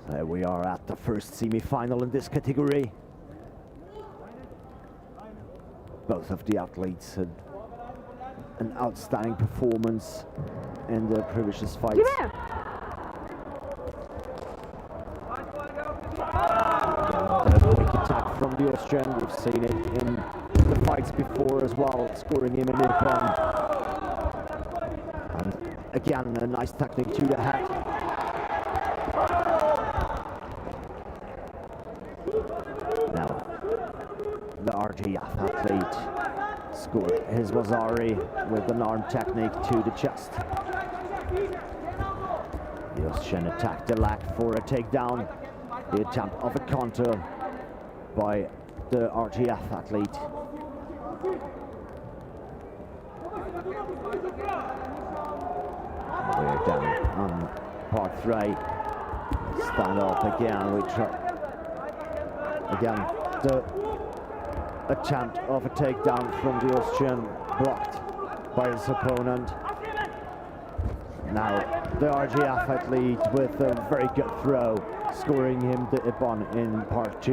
There we are at the first semi-final in this category. Both of the athletes had an outstanding performance in the previous fights. A quick attack from the Austrian. We've seen it in the fights before as well, scoring him in Ippon. And again, a nice technique to the head. Now, the RGF athlete scored his Wazari with an arm technique to the chest. The Austrian attacked the leg for a takedown. The attempt of a counter by the RGF athlete. We're down on part 3. Stand up again. We try. Again, the attempt of a takedown from the Austrian blocked by his opponent. Now the RGF athlete with a very good throw, scoring him the Ippon in part 2.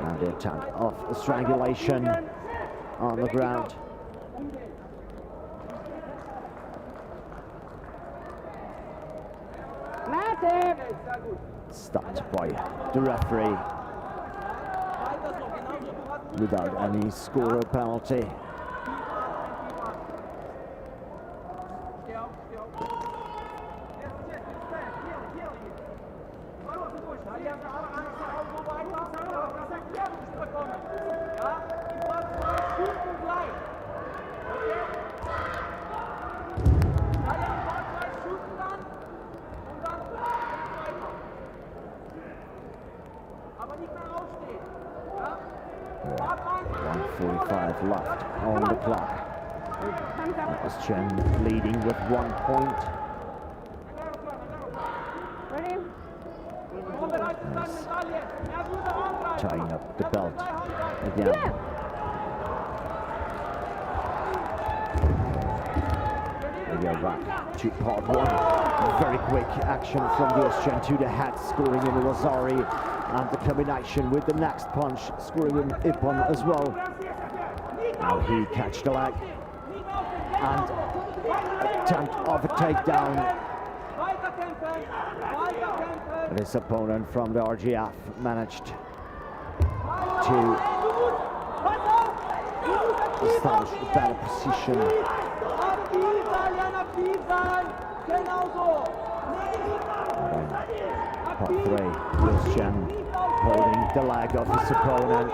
And the attempt of strangulation on the ground. Stopped by the referee without any score or penalty. Left on the clock. Austrian leading with 1 point. Ready? Nice. Tying up the belt again. Yeah. We go back to part 1. Very quick action from the Austrian to the head, scoring in Wazari, and the combination with the next punch, scoring in Ippon as well. Now he catch the leg and attempt of a takedown. But his opponent from the RGF managed to establish a better position. Part 3, Lucian holding the leg of his opponent.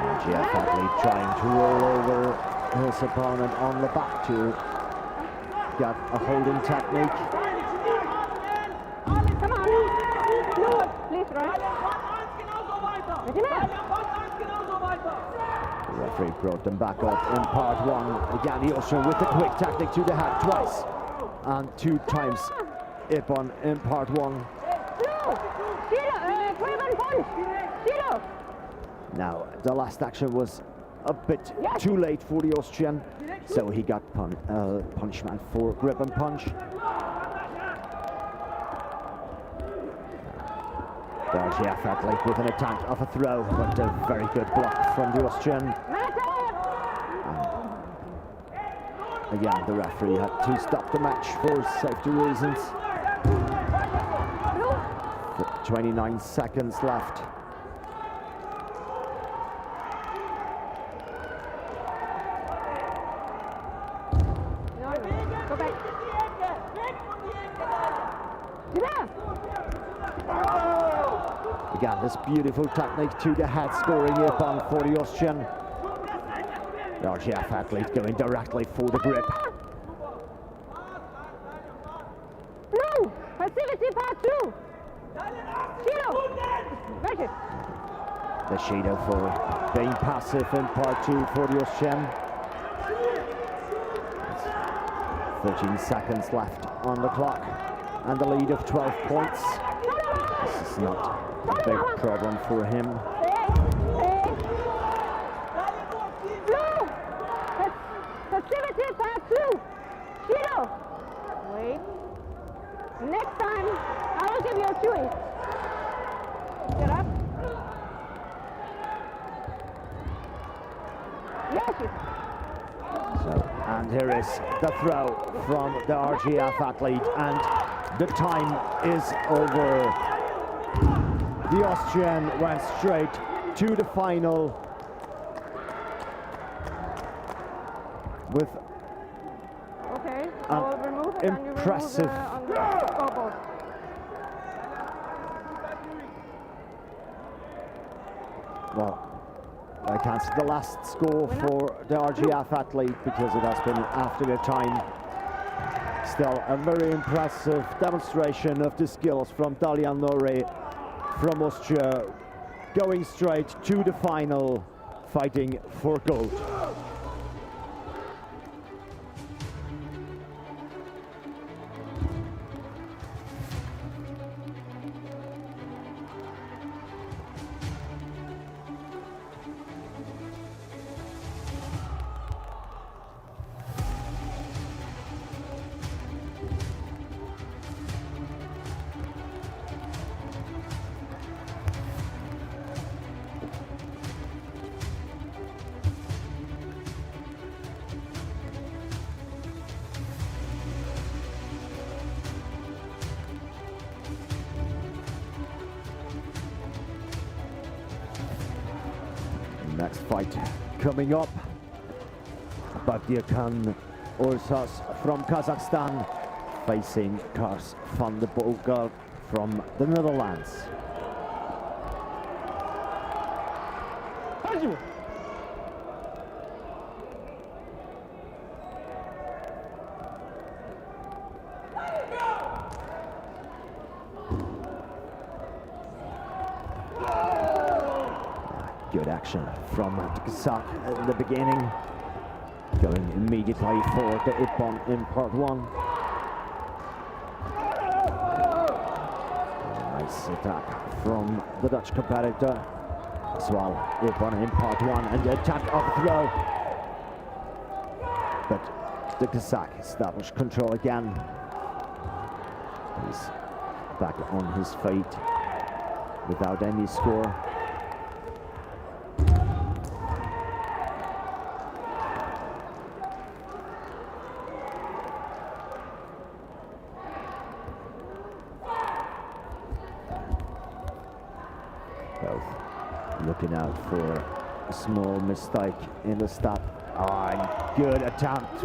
RGF athlete trying to roll over his opponent on the back to got a holding technique. Come on. No, please, right? The referee brought them back up in part one. Again, the Austrian with the quick technique to the head twice. And 2 times Ippon in part one. Now, the last action was a bit too late for the Austrian, so he got punishment for grip and punch. The RGF athlete with an attempt of a throw, but a very good block from the Austrian. And again, the referee had to stop the match for safety reasons. 29 seconds left. Go back. Again, this beautiful technique to the head, scoring Ippon for the Austrian. The RGF athlete going directly for the grip. No! Passivity part 2! Shido! Back it! The Shido for being passive in part 2 for the Austrian. 13 seconds left on the clock and the lead of 12 points. This is not a big problem for him. No! Passivity part 2! Shido! Wait. Next time, I will give you a chewing. Get up. Yes. And here is the throw from the RGF athlete, and the time is over. The Austrian went straight to the final with Okay, I will remove it impressive. and you remove on the scoreboard. Well, I can't see the last score for the RGF athlete because it has been after the time. Still a very impressive demonstration of the skills from Dalian Nori from Austria, going straight to the final, fighting for gold. Next fight coming up. Bagdirkan Orsas from Kazakhstan facing Kars van de Bogal from the Netherlands. Good action from Kazakh in the beginning, going immediately for the Ippon in part one. Nice attack from the Dutch competitor as well. Ippon in part one, and the attack of throw. But the Kazakh established control again. He's back on his feet without any score. Looking out for a small mistake in the start. And good attempt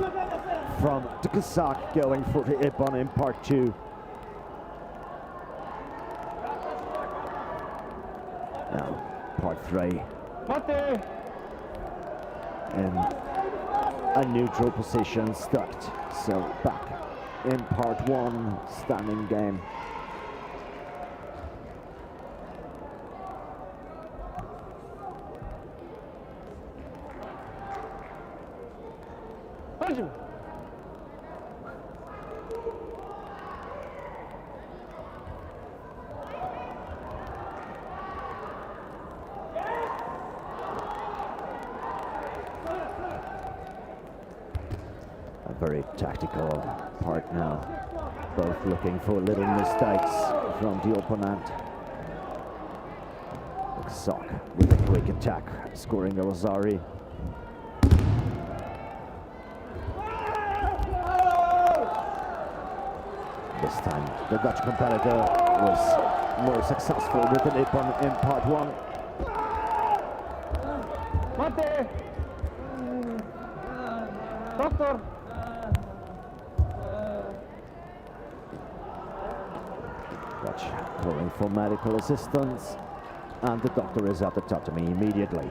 from the Kazakh going for the Ippon in part two. Now, part three. In a neutral position stuck. So back in part one, standing game. A very tactical part now, both looking for little mistakes from the opponent. Sock with a quick attack, scoring a Rosari. This time the Dutch competitor was more successful with an Ippon in part one. Mate! Doctor! Dutch calling for medical assistance, and the doctor is at the tatami immediately.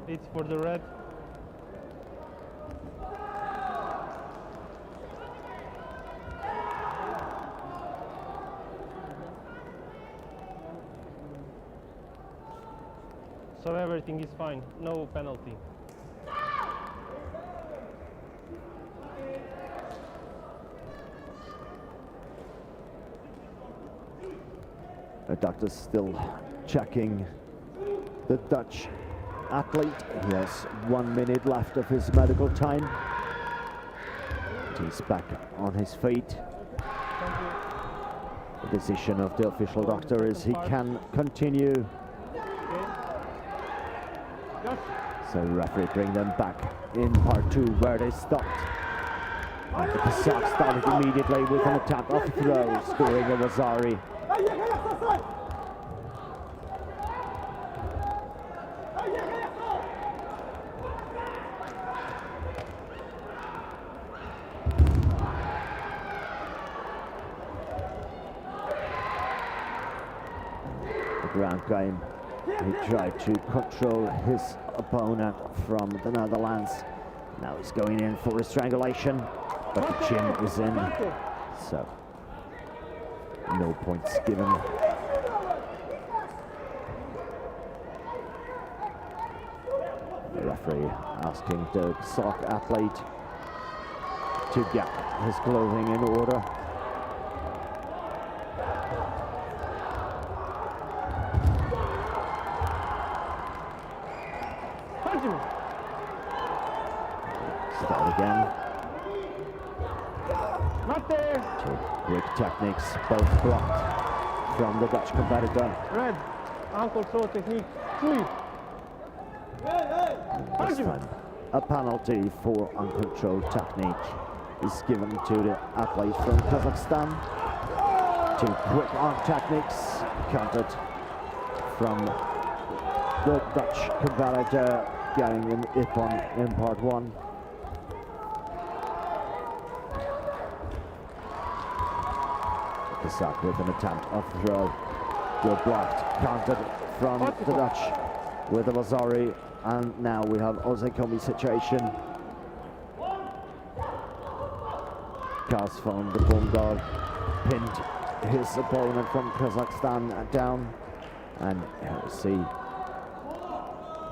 It's for the red. So everything is fine, no penalty. The doctor's still checking the Dutch athlete. He has 1 minute left of his medical time. He's back on his feet. The decision of the official doctor is he can continue. So referee bring them back in part two where they stopped. And the Kazakh started immediately with an attack off throw, scoring a Rosari. The ground game. He tried to control his opponent from the Netherlands. Now he's going in for a strangulation, but the chin is in, so no points given. The referee asking the Kazakh athlete to get his clothing in order. Start again. Two quick techniques, both blocked from the Dutch competitor. Red, ankle throw technique, please. This time, a penalty for uncontrolled technique is given to the athlete from Kazakhstan. Two quick arm techniques counted from the Dutch competitor, getting an Ippon in part one. Kazakh with an attempt of throw. Good blocked, counted from the Dutch with a Rosari, and now we have Ozekomi situation. Kazfon, the Bulldog, pinned his opponent from Kazakhstan down, and here we see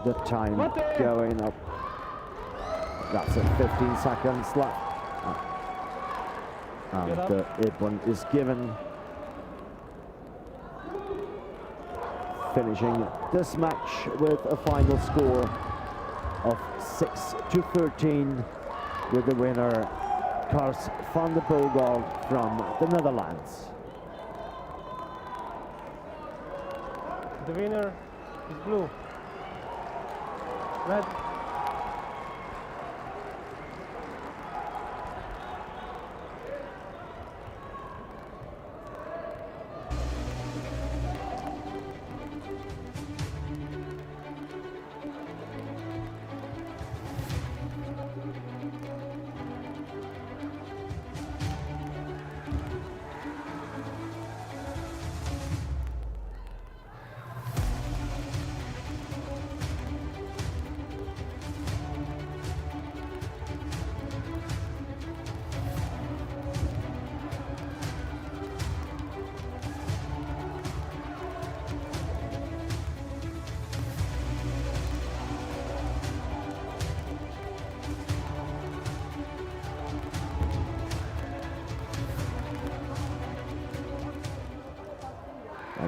the time going up. That's at 15 seconds left. And the Ippon is given. Finishing this match with a final score of 6-13, with the winner Kars van de Bogaal from the Netherlands. The winner is blue. Red.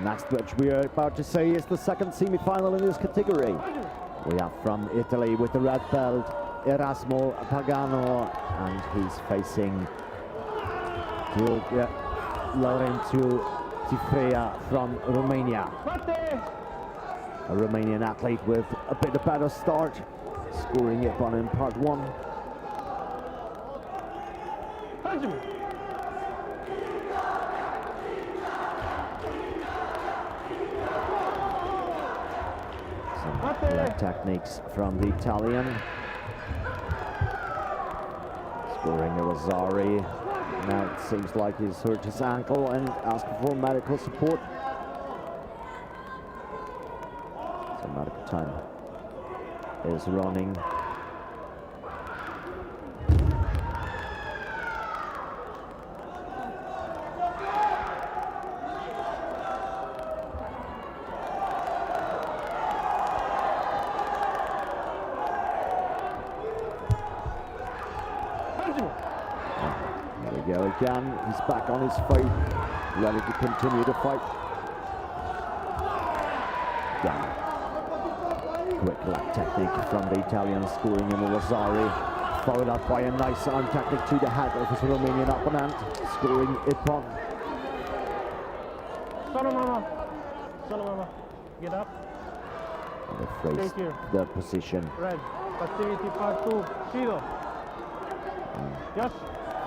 next match we are about to say is the second semi-final in this category. We have from Italy with the red belt, Erasmo Pagano, and he's facing Laurențiu Tifrea from Romania. A Romanian athlete with a bit of better start, scoring it on in part one. Some leg techniques from the Italian. Scoring a Rosari. Now it seems like he's hurt his ankle and asking for medical support. So medical time is running. Again, he's back on his feet, ready to continue the fight. Again, quick leg technique from the Italian, scoring him a Rosari, followed up by a nice arm technique to the head of his Romanian opponent, scoring Ipon. Son of mama, get up. And they phrase the position. Red, passivity part 2, Shido. Yes.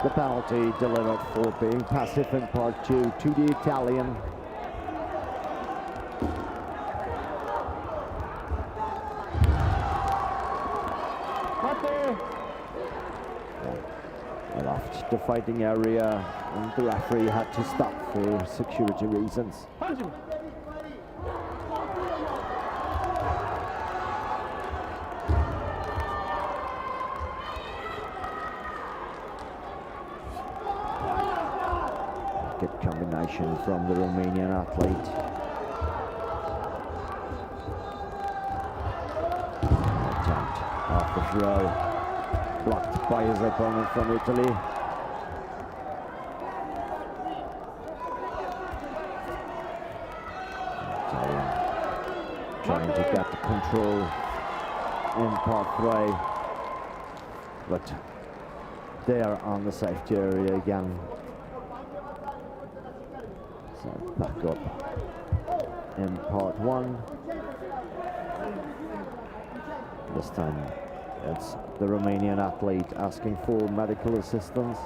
The penalty delivered for being passive in part 2 to the Italian. Left the fighting area and the referee had to stop for security reasons. Good combination from the Romanian athlete. Attempt off the throw, blocked by his opponent from Italy. Italian trying to get the control in part 3, but they're on the safety area again. So back up in part 1. This time it's the Romanian athlete asking for medical assistance.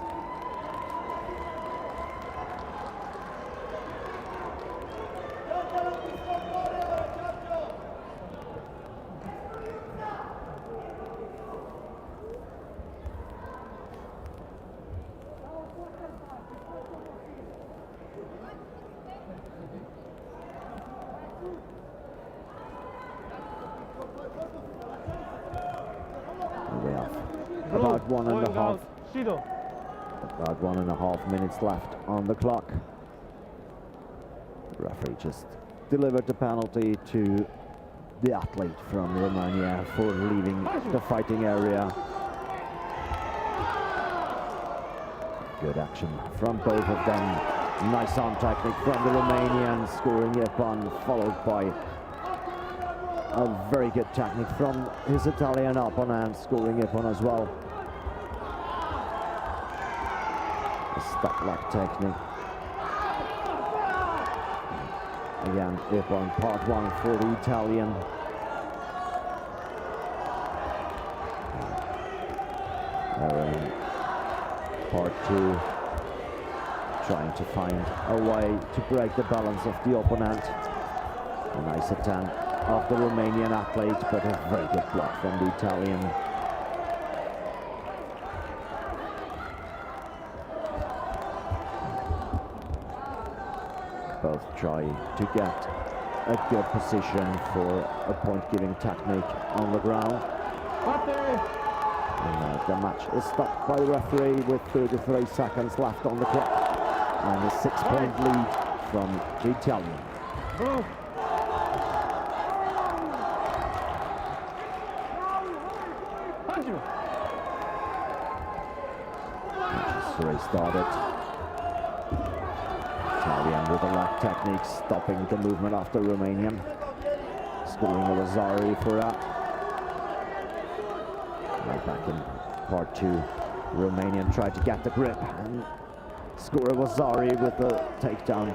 About 1.5 minutes left on the clock. The referee just delivered the penalty to the athlete from Romania for leaving the fighting area. Good action from both of them. Nice arm technique from the Romanian, scoring Ipon, followed by a very good technique from his Italian opponent, scoring Ipon as well. A stop lock technique. Again, Ipon, part 1 for the Italian. Part 2, trying to find a way to break the balance of the opponent. A nice attempt of the Romanian athlete, but a very good block from the Italian. Both try to get a good position for a point-giving technique on the ground. And the match is stopped by the referee with 33 seconds left on the clock, and a 6-point lead from the Italian. Blue. Match is restarted. Italian Again with the lock technique, stopping the movement of the Romanian. Scoring a Rosari for that. Right back in part two, Romanian tried to get the grip and score a Rosari with the takedown.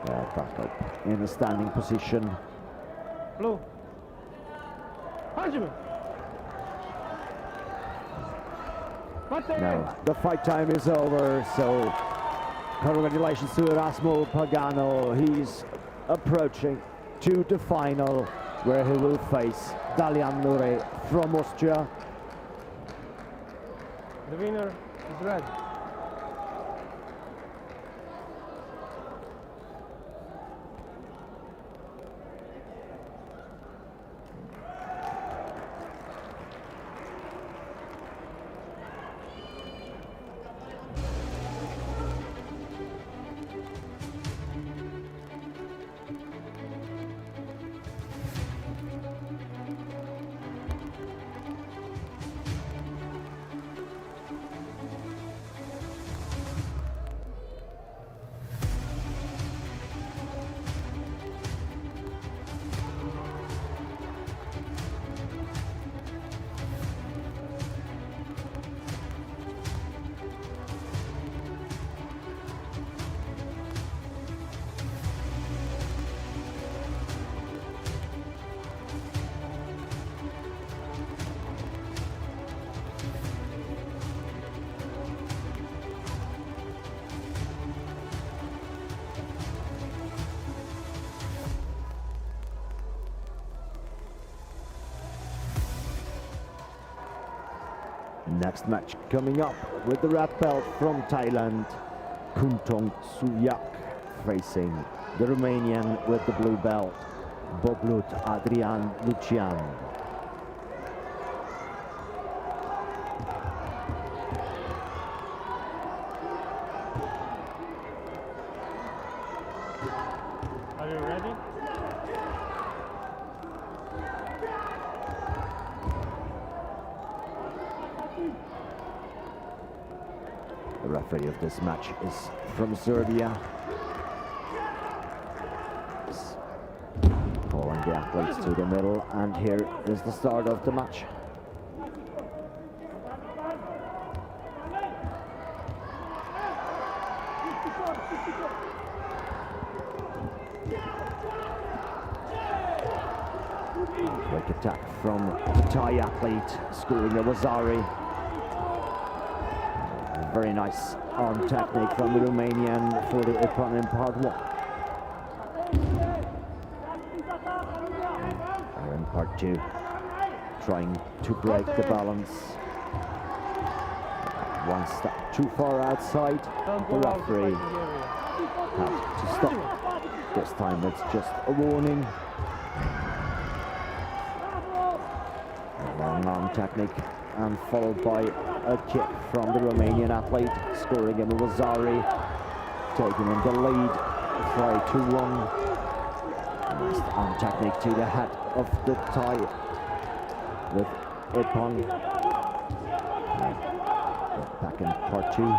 Back up in a standing position. Blue. Now the fight time is over, so congratulations to Erasmo Pagano. He's approaching to the final, where he will face Dalian Nure from Austria. The winner is red. Next match coming up with the red belt from Thailand, Kuntong Suyak, facing the Romanian with the blue belt, Boglut Adrian Lucian. Are you ready? The referee of this match is from Serbia. He's calling the athletes to the middle, and here is the start of the match. Quick attack from the Thai athlete, scoring a Rosari. Very nice arm technique from the Romanian for the Ippon in part one. Or in part two, trying to break the balance. One step too far outside, the referee had to stop. This time it's just a warning. Long arm technique, and followed by a kick from the Romanian athlete, scoring in a Rosari, taking in the lead, fly 2-1. Nice arm technique to the head of the Thai with Ippon. Back in part two.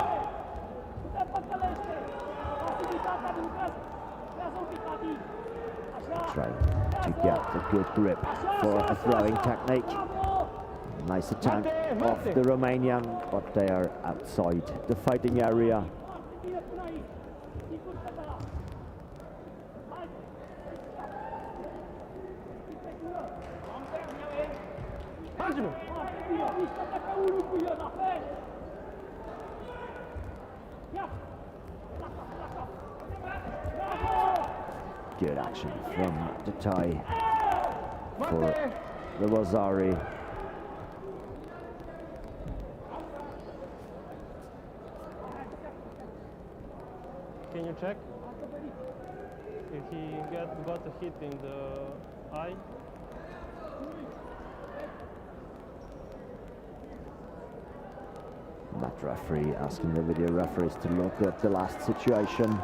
Trying to get a good grip for a throwing technique. Nice attempt of the Romanian, but they are outside the fighting area. Good action from the Thai for the Rosari. Can you check if he got a hit in the eye? That referee asking the video referees to look at the last situation.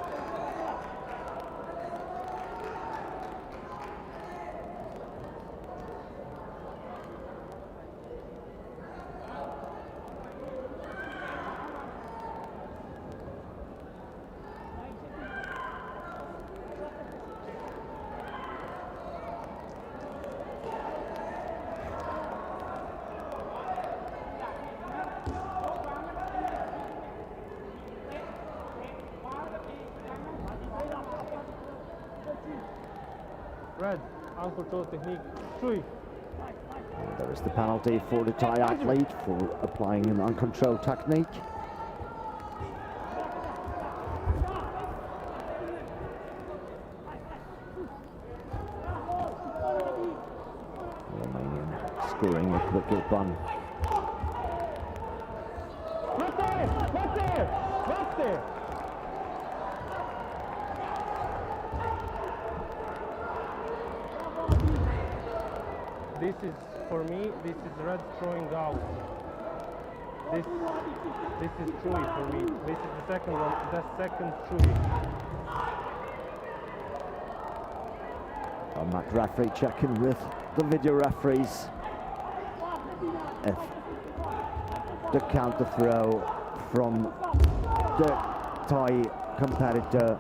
Red, uncontrolled technique. Chui. There is the penalty for the Thai athlete for applying an uncontrolled technique. Romanian scoring a quick one. Not there! Not there! Not there! This is, for me, this is red throwing out. This is Chui for me. This is the second one, the second Chui. Matt referee checking with the video referees if the counter throw from the Thai competitor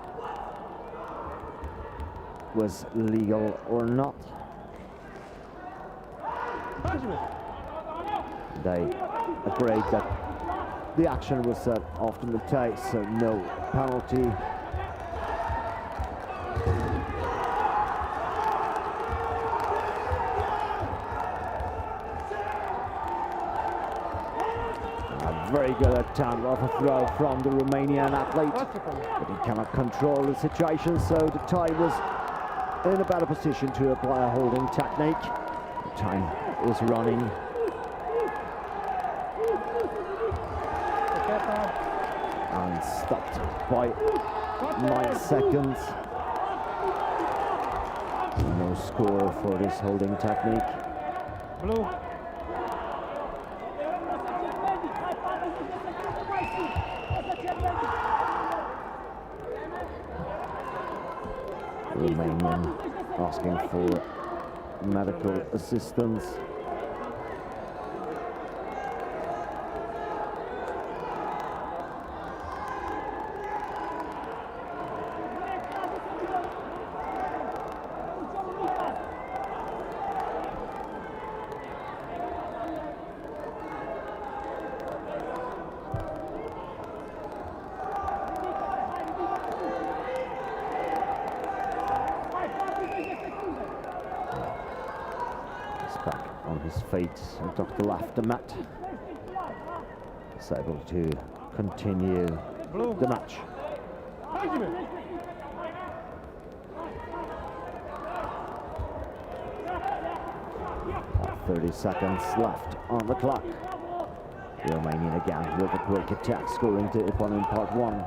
was legal or not. They agreed that the action was often the case, so no penalty. A very good attempt of a throw from the Romanian athlete, but he cannot control the situation, so the Thai was in a better position to apply a holding technique. The time is running. And stopped by 9 seconds. No score for this holding technique. Blue. Romanian asking for medical assistance. Back on his feet and Dr. left the mat. Is able to continue the match. 30 seconds left on the clock. The Romanian again with a quick attack, scoring to opponent part 1.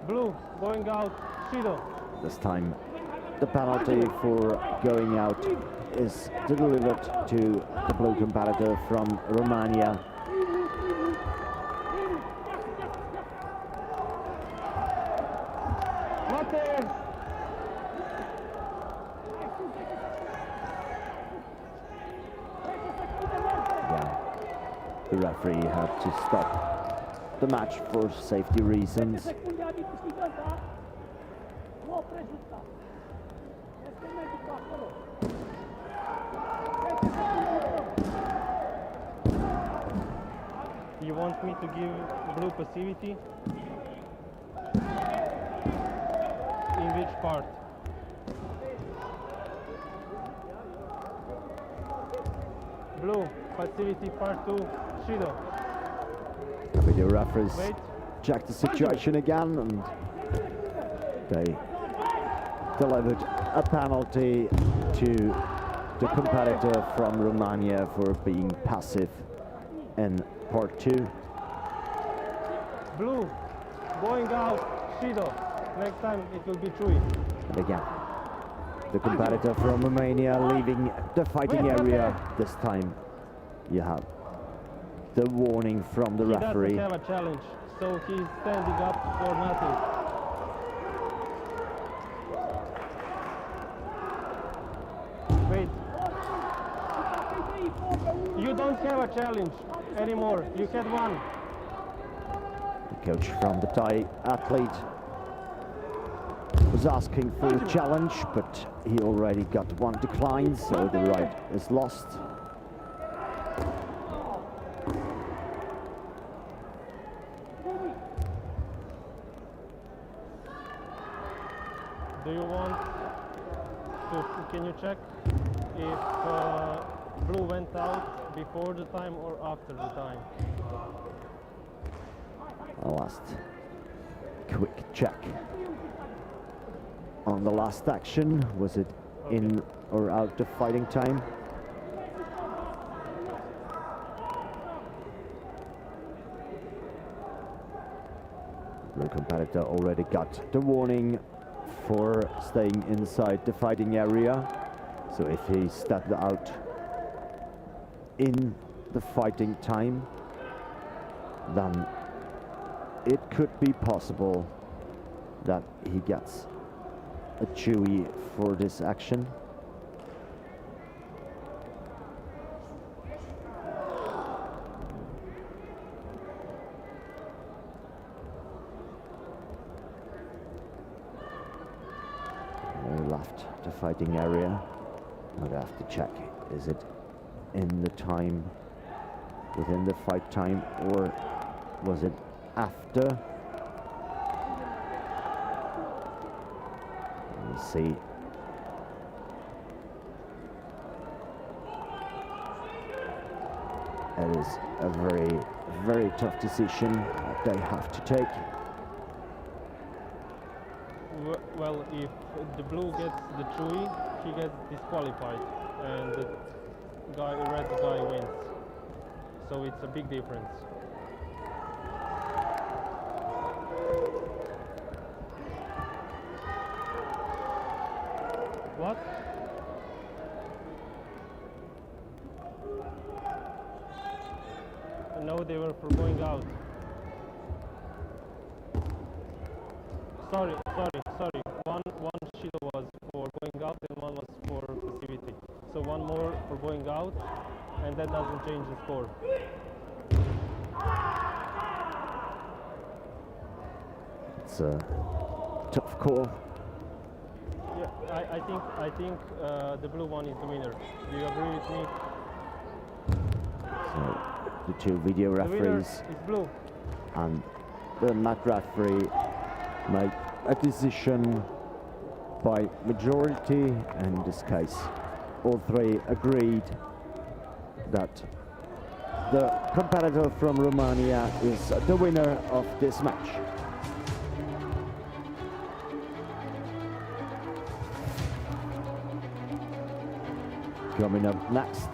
Blue, going out, Shido. This time the penalty for going out is delivered to the blue competitor from Romania. Not there. Yeah, the referee had to stop the match for safety reasons. You want me to give blue passivity? In which part? Blue, passivity part 2, Shido. Video referees Wait. check the situation again, and they delivered a penalty to the competitor from Romania for being passive in part 2. Blue, going out, Shido. Next time it will be Chui. And again, the competitor from Romania leaving the fighting area. This time you have the warning from the referee. He doesn't have a challenge, so he's standing up for nothing. Wait. You don't have a challenge anymore. You had one. The coach from the Thai athlete was asking for a challenge, but he already got one decline, so the right is lost. want to, can you check if blue went out before the time or after the time? A last quick check on the last action. Was it in or out of fighting time? The competitor already got the warning for staying inside the fighting area. So if he stepped out in the fighting time, then it could be possible that he gets a chewy for this action. He left the fighting area. I'd have to check, is it in the time, within the fight time, or was it after? Let me see. It is a very, very tough decision that they have to take. Well, if the blue gets the chewy, he gets disqualified, and the red guy wins. So it's a big difference. What? No, they were for going out. Sorry. One shield was for going out and one was for passivity. So one more for going out, and that doesn't change the score. It's a tough call. Yeah, I think the blue one is the winner. Do you agree with me? So the two video referees is blue. and the mat referee make a decision by majority, and in this case all three agreed that the competitor from Romania is the winner of this match. Coming up next,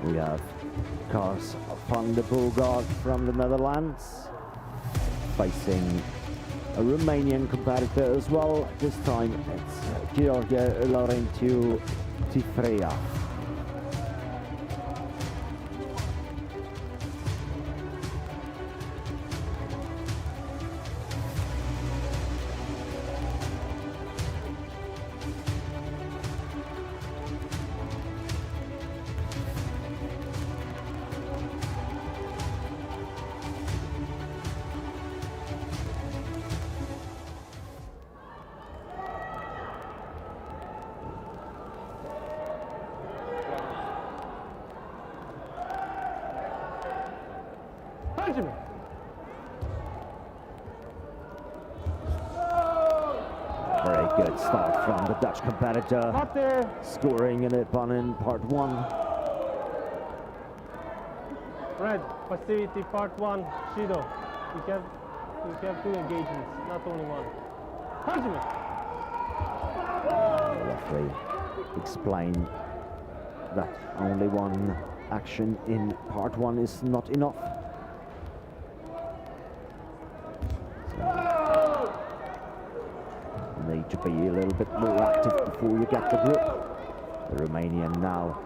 we have Kars van de Bogaard from the Netherlands facing a Romanian competitor as well. This time it's George Laurentiu Tifrea. Very good start from the Dutch competitor, scoring an Ippon in part one. Red, passivity part one, Shido. You have two engagements, not only one. The referee explained that only one action in part one is not enough. So need to be a little bit more active before you get the grip. The Romanian now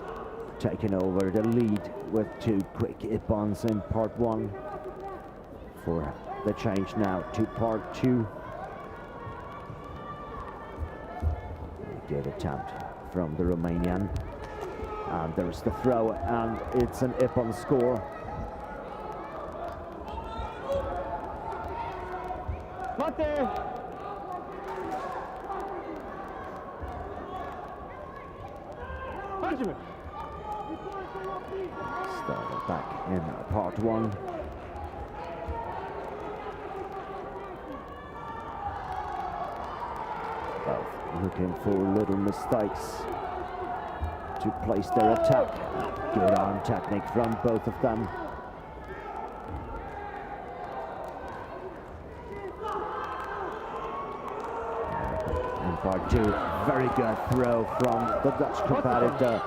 taking over the lead with two quick Ippons in part one. For the change now to part two. Good attempt from the Romanian, and there's the throw, and it's an Ippon score. Started back in part one. looking for little mistakes to place their attack. Good arm technique from both of them. In part two, very good throw from the Dutch competitor,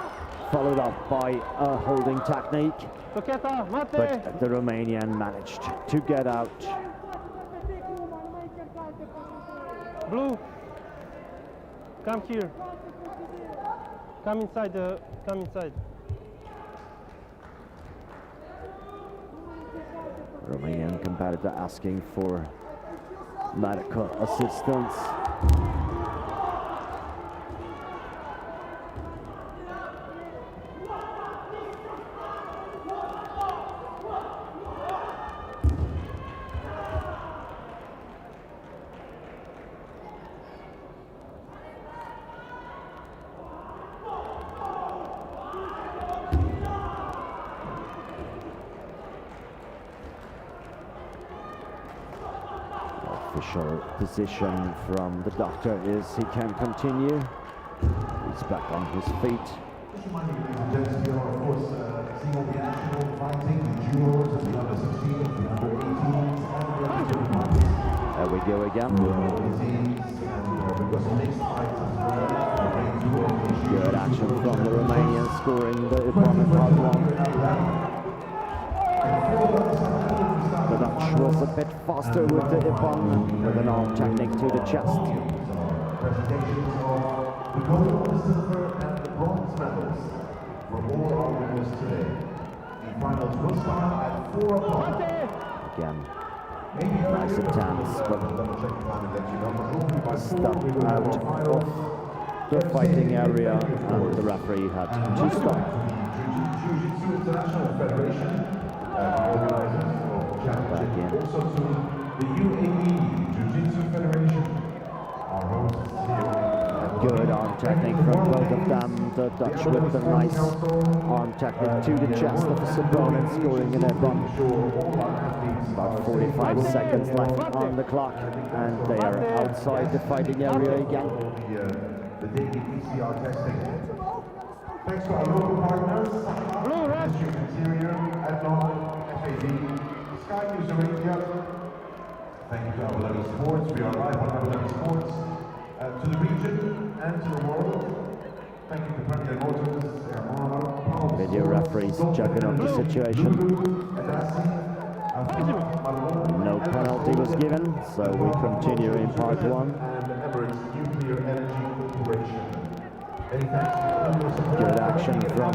followed up by a holding technique. But the Romanian managed to get out. Blue, come here. Come inside. Come inside. Romanian competitor asking for medical assistance. Official position from the doctor is he can continue. He's back on his feet. Just remind you, ladies and gents, we are of course seeing all the action, all the fighting, the juniors, and the under 16s, the under 18s, and the under 21s. There we go again. We've got some mixed fights as well. Good action from the Romanian, scoring the opponent part one. The Dutch was a bit faster with the Ippon, with an arm technique to the chest. Presentations of the gold, the silver, and the bronze medals for all our winners today. The finals will start at 4 o'clock. Again, nice attempts, but stuck out of the fighting area, and the referee had to stop. Ju-Jitsu International Federation organizers of championship, also to the UAE Jiu-Jitsu Federation, our hosts here. Good arm technique from both of them. The Dutch with a nice arm technique to the chest of his opponent, scoring an Ippon. About 45 seconds left on the clock, and they are outside the fighting area again. The daily PCR testing. Thanks to our local partners, District Interior, Adlon, FAD, Sky News Arabia. Thank you to Abu Dhabi Sports. We are live on Abu Dhabi Sports. To the region and to the world. Thank you to Premier Motors, Video referees checking on the situation. No penalty was given, so we continue in part one. And Emirates Nuclear Energy Corporation. Good action from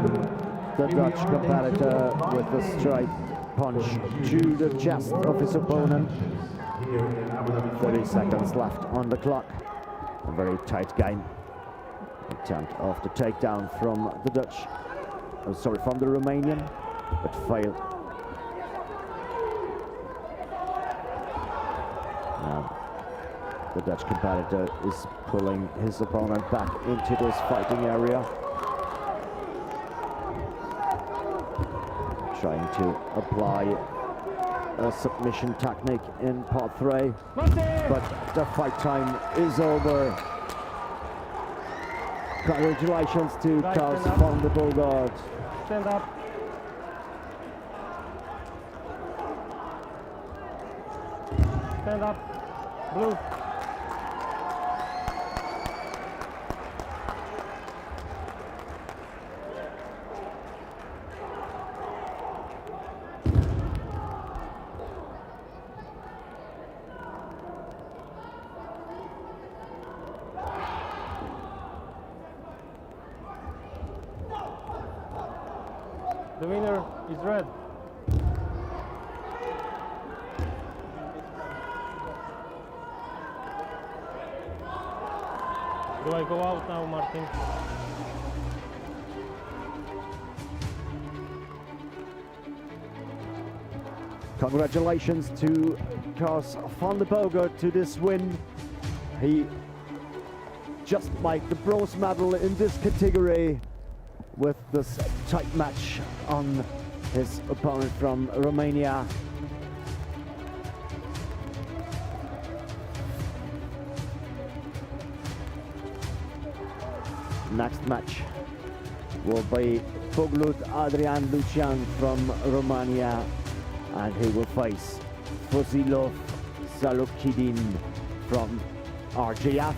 the Dutch competitor with a straight punch to the chest of his opponent. 30 seconds left on the clock. A very tight game. Attempt of the takedown from the Dutch. Oh, sorry, from the Romanian, but failed. Now, the Dutch competitor is pulling his opponent back into this fighting area. Trying to apply a submission technique in part 3. But the fight time is over. Congratulations to Klaus van der Bogart. Stand up. Stand up. Blue. The winner is red. Do I go out now, Martin? Congratulations to Klaus van der Bogart to this win. He just made the bronze medal in this category with this tight match on his opponent from Romania. Next match will be Poglut Adrian Lucian from Romania, and he will face Fozilov Salokidin from RGF.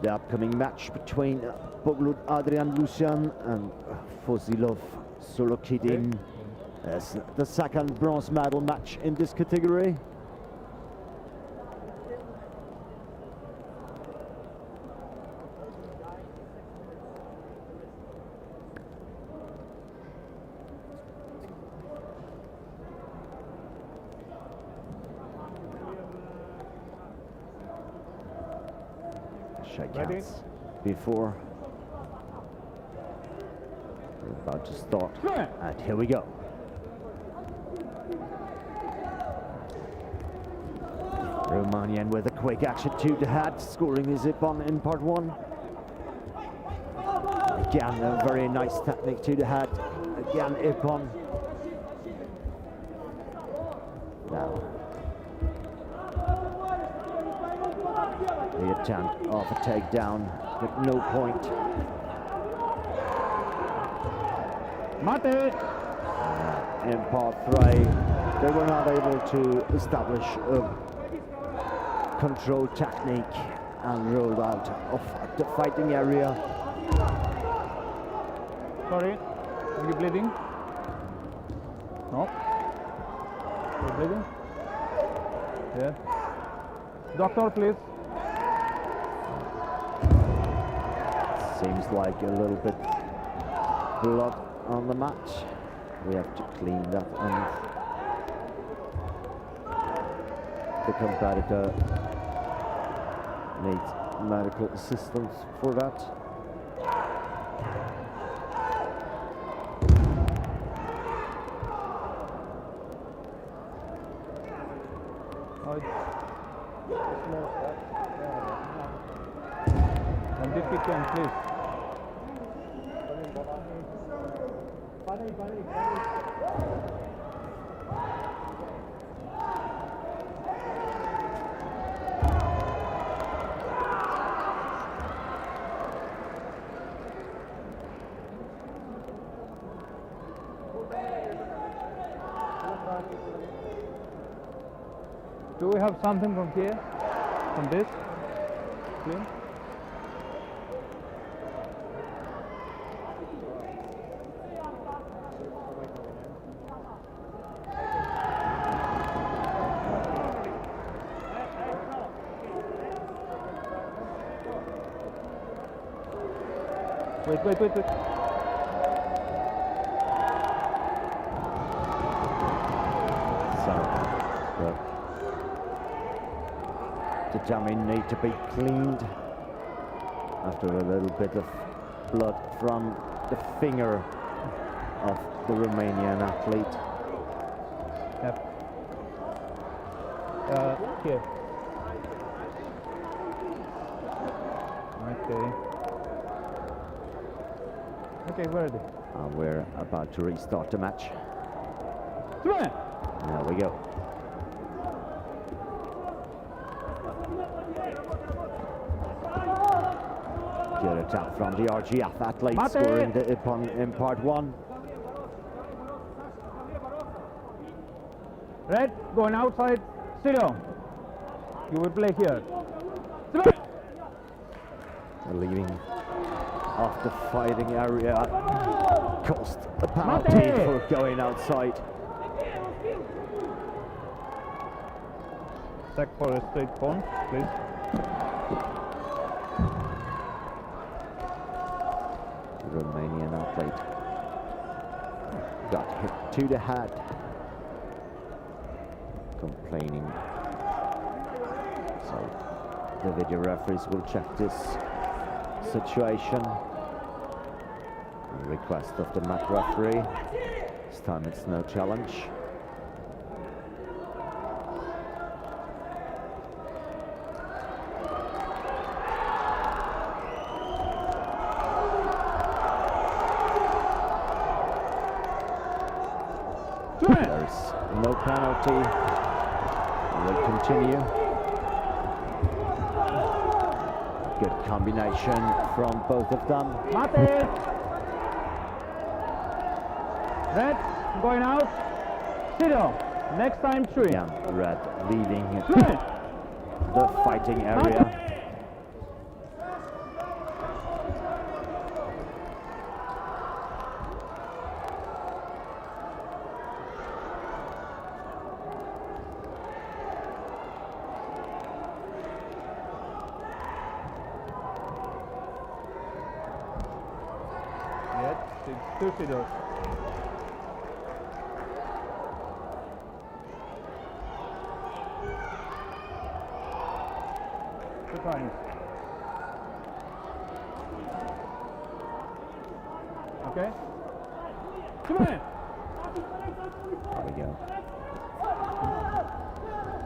The upcoming match between Poglut Adrian Lucian and Fozilov Salokidin is the second bronze medal match in this category. Shake hands before we're about to start, and here we go. Romanian with a quick action to the head, scoring his Ippon in part one. Again, a very nice technique to the head. Again, Ippon. Now, the attempt of a takedown with no point. Mate! In part three, they were not able to establish a control technique and rolled out of the fighting area. Sorry, are you bleeding? No? You're bleeding? Yeah. Doctor, please. Seems like a little bit blood on the mat. We have to clean that, and the competitor needs medical assistance for that. And if you can, please. Do we have something from here? From this? Clean? Wait. The dummy need to be cleaned after a little bit of blood from the finger of the Romanian athlete. Yep. Here. Okay, we're ready. And we're about to restart the match. There we go. Good attack from the RGF athlete, Mate. scoring the Ippon in part one. Red, going outside. Sit down. You will play here. Leaving off the fighting area cost a penalty Mate. for going outside. Check for a straight point, please. The Romanian athlete got hit to the head, complaining. So The video referees will check this situation. Request of the mat referee. This time it's no challenge. There's no penalty. We'll continue. Good combination from both of them. Mate! Red, going out. Sido, next time 3. Again, red leaving Red. the fighting area. Yes, it's 2 Sido. Times. Okay. Come on. There we go.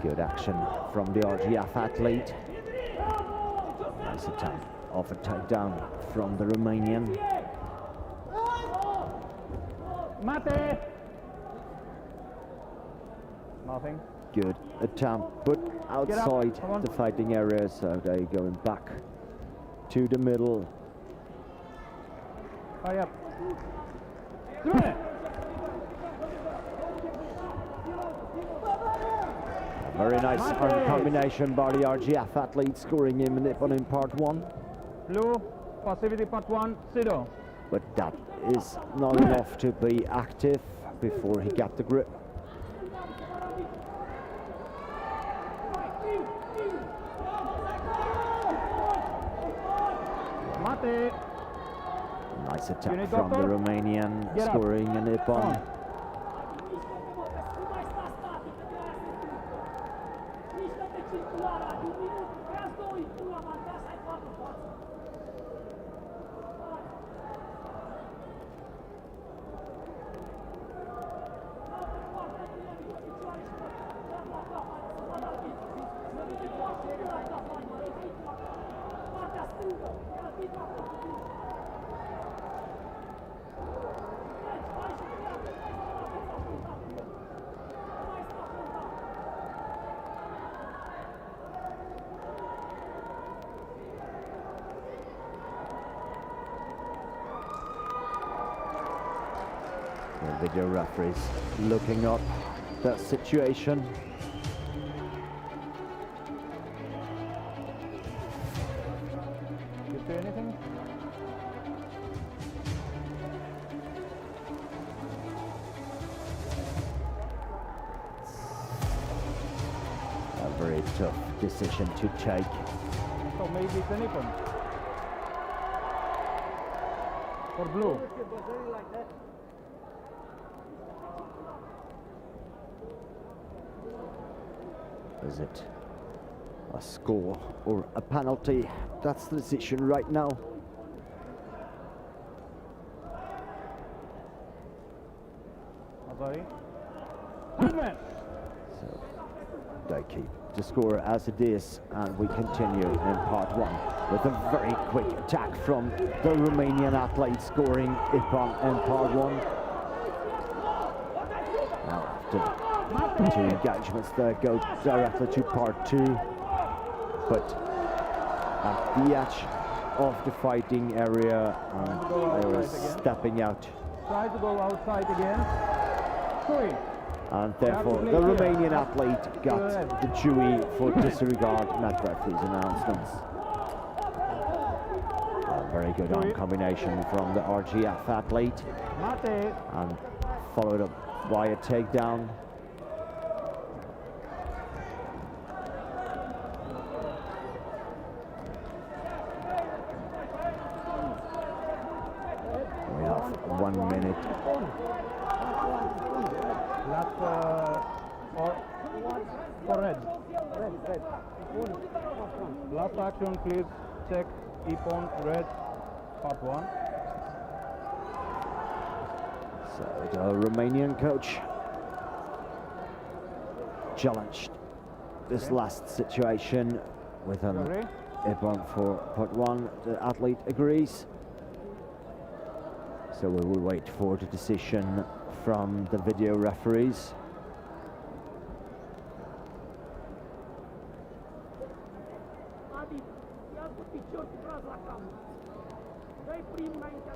Good action from the RGF athlete. Nice attempt of a takedown from the Romanian. Mate. Nothing. Good attempt, but outside the fighting area, so they're going back to the middle. Hurry up. Very nice arm combination by the RGF athlete, scoring him a nip on in part 1. Blue, passivity part 1, Sido. But that is not enough to be active before he got the grip. Mate. Nice attack from the Romanian, scoring a nip on. The video referees looking up that situation. You see anything? A very tough decision to take. So maybe it's a nippon. For blue. Is it a score or a penalty? That's the decision right now. Sorry. So they keep the score as it is, and we continue in part 1 with a very quick attack from the Romanian athlete, scoring Ipan in part 1. Now after 2 engagements, they go directly to part 2, but at the edge of the fighting area, they were stepping out. Try to go outside again. Sorry. And therefore the Romanian athlete got the Dewey for disregard mat referee's announcements. A very good arm combination from the RGF athlete, and followed up by a takedown. We have 1 minute. Last for red. Last action, please check Ippon, red, part 1. So the Romanian coach challenged this last situation with an Agree? Ippon for part 1. The athlete agrees. So we will wait for the decision from the video referees. Adi, ia cu picior cu braț la cap. Dă-i prim înainte.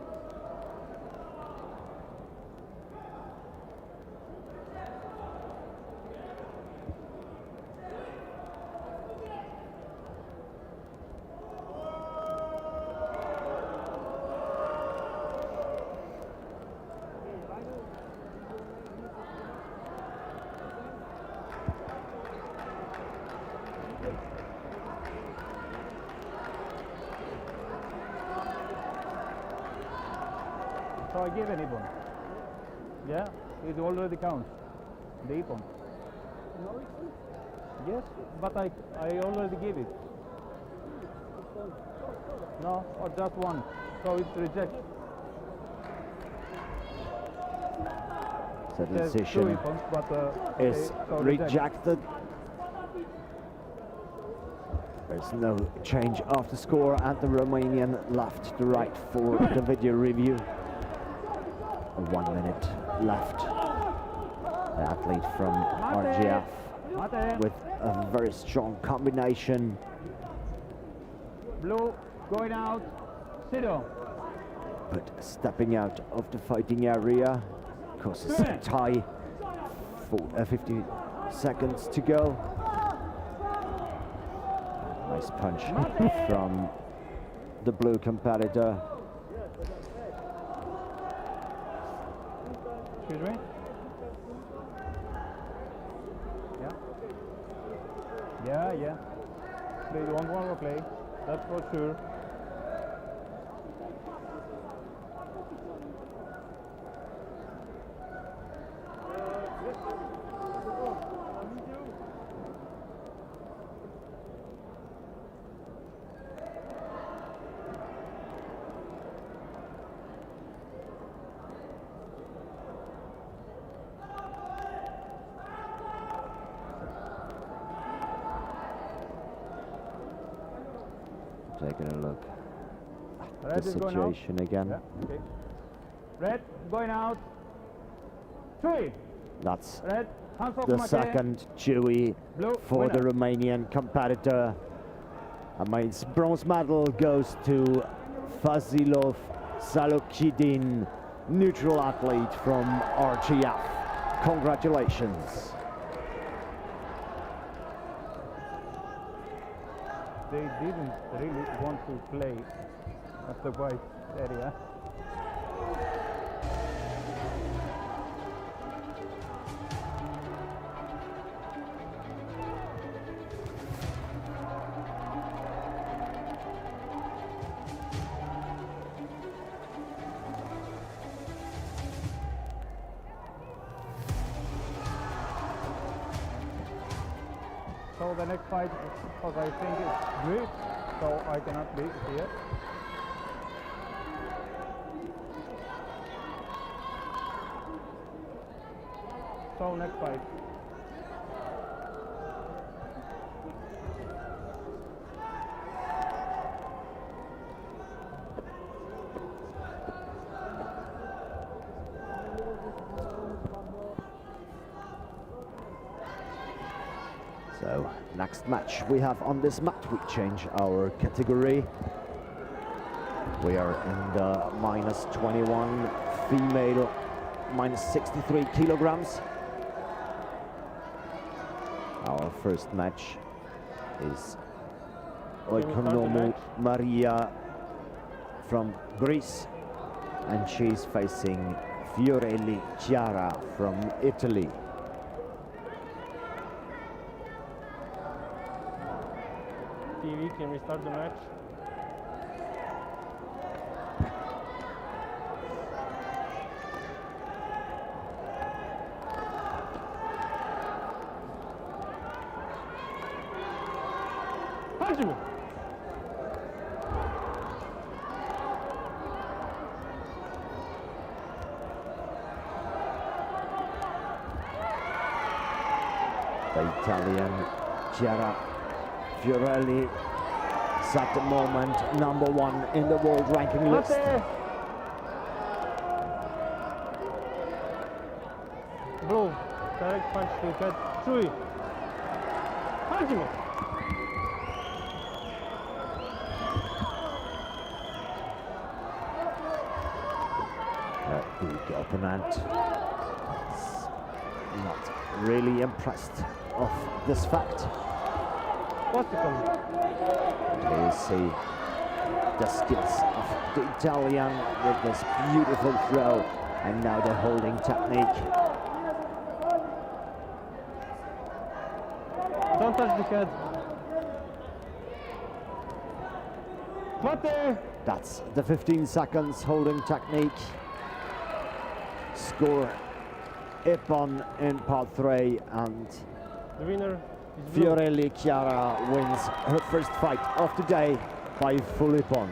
So I give an Ippon. Yeah, it already counts. The Ippon. Yes, but I already give it. No, or just one. So it's reject. So the There's two decision Ippons, but is okay, so rejected. There's no change of the score, and the Romanian left the right for the video review. 1 minute left. The athlete from RGF Mate. with a very strong combination. Blue going out. Sido. But stepping out of the fighting area causes a tie. 50 seconds to go. Nice punch from the blue competitor. Excuse me? Yeah. They don't want to play. That's for sure. Taking a look at Red the is going out. situation again. Yeah, okay. Red going out. 3. That's Red, hands off the Mate. second Chewy Blue, for the winner. Romanian competitor. And my bronze medal goes to Fazilov Salokidin, neutral athlete from RGF. Congratulations. They didn't really want to play at the white area. So the next fight, because I think it's Greek, so I cannot be here. So next fight. So next match we have on this mat, we change our category. We are in the minus 21 female, minus 63 kilograms. Our first match is Oikonomou Maria from Greece, and she's facing Fiorelli Chiara from Italy. TV, can we start the match? Punch him! The Italian Chiara Fiorelli is at the moment #1 in the world ranking list. Blue, direct punch to head. Chui. Punch me. The opponent is not really impressed of this fact. What's the come? There you see the skills of the Italian with this beautiful throw, and now the holding technique. Don't touch the head. Mate! That's the 15 seconds holding technique. Score Ippon in part 3, and The winner is blue. Fiorelli Chiara wins her first fight of the day by full Ippon.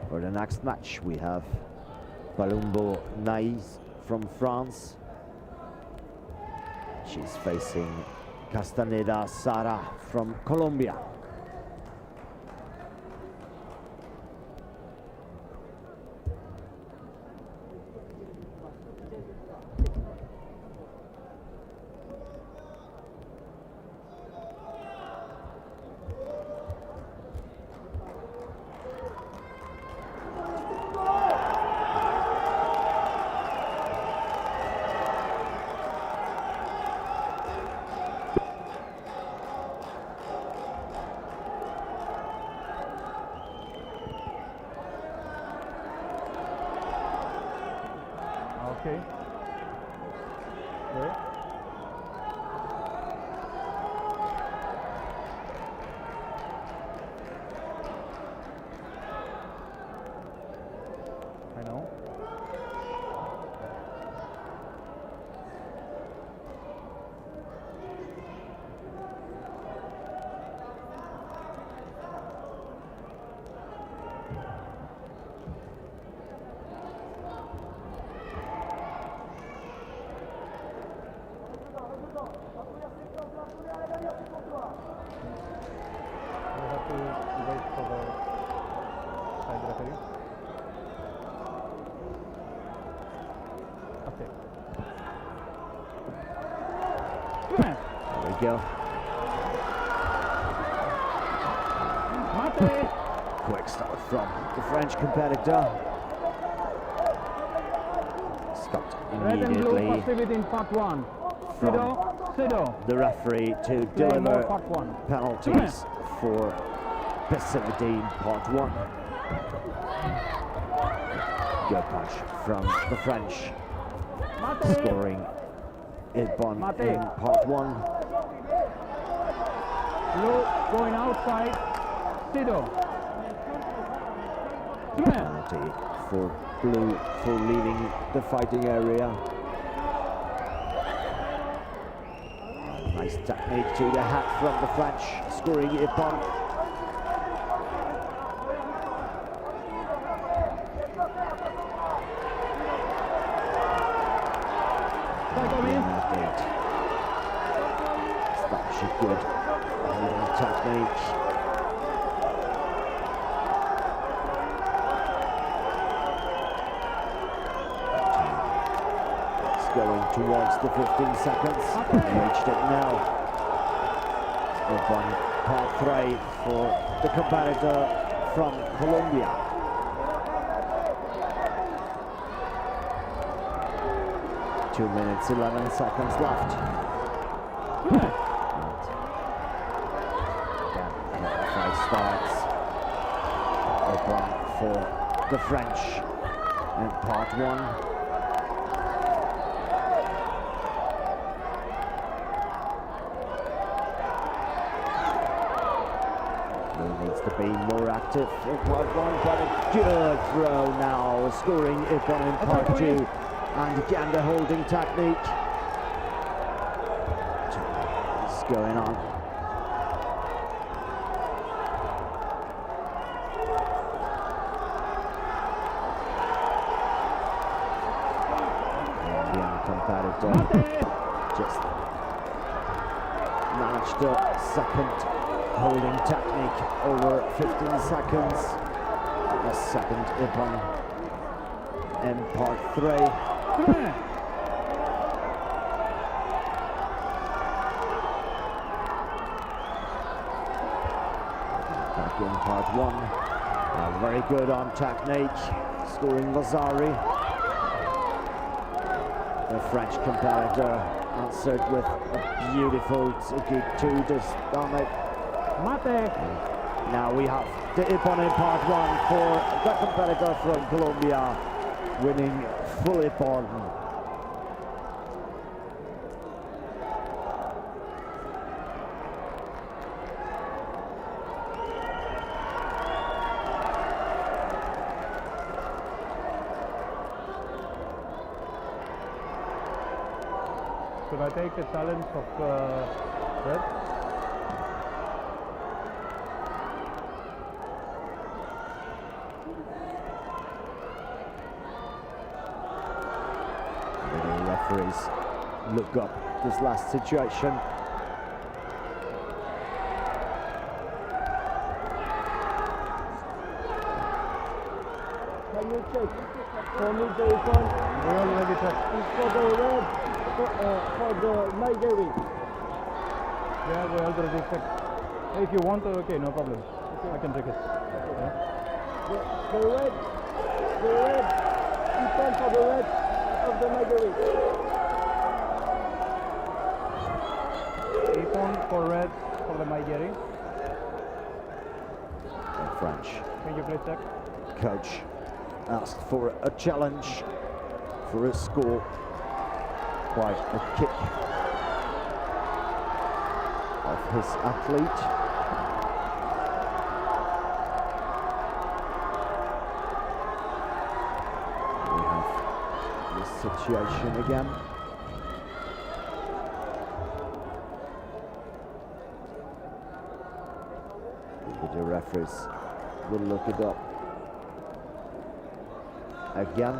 For the next match we have Palumbo Nais from France. She's facing Castaneda Sara from Colombia. Okay. Okay. I know. We have to wait for the side referee. Okay. There we go. Mate! Quick start from the French competitor. Stopped Red and blue immediately passivity in part 1. from Sido. the referee to Play more deliver part 1. penalties for passivity in part 1. Good punch from the French, Mate! scoring Ippon Mate. in part 1. Blue going outside. Sido. Penalty for blue for leaving the fighting area. Nice technique to the hat from the French, scoring Ippon. Such a good holding technique. It's going towards the 15 seconds. Reached it now. Ippon part 3 for the competitor from Colombia. Two minutes, 11 seconds left. Again, the fight starts. Ippon for the French in part 1. Needs to be more active in part 1, but a good throw now, scoring Ippon in part 2, and again the holding technique is going on. just managed a second holding technique over 15 seconds. A second Ippon in part 3. Back in part 1. Very good on technique, scoring Vasari. The French competitor answered with a beautiful Tsuki 2 to stomach. Now we have the Ippon in part 1 for the competitor from Colombia, winning full Ippon. Should I take a challenge of red? The referees look up this last situation. Can you check for me the Ippon? We already checked. It's for the red, for the Nigeri. Yeah, we already checked. If you want, okay, no problem. I can take it. Yeah. The red Ippon for the red of the Nigeri. Ippon for red for the Nigeri. The French Can you please check? coach asked for a challenge for a score by a kick of his athlete. We have this situation again. The referees will look it up again.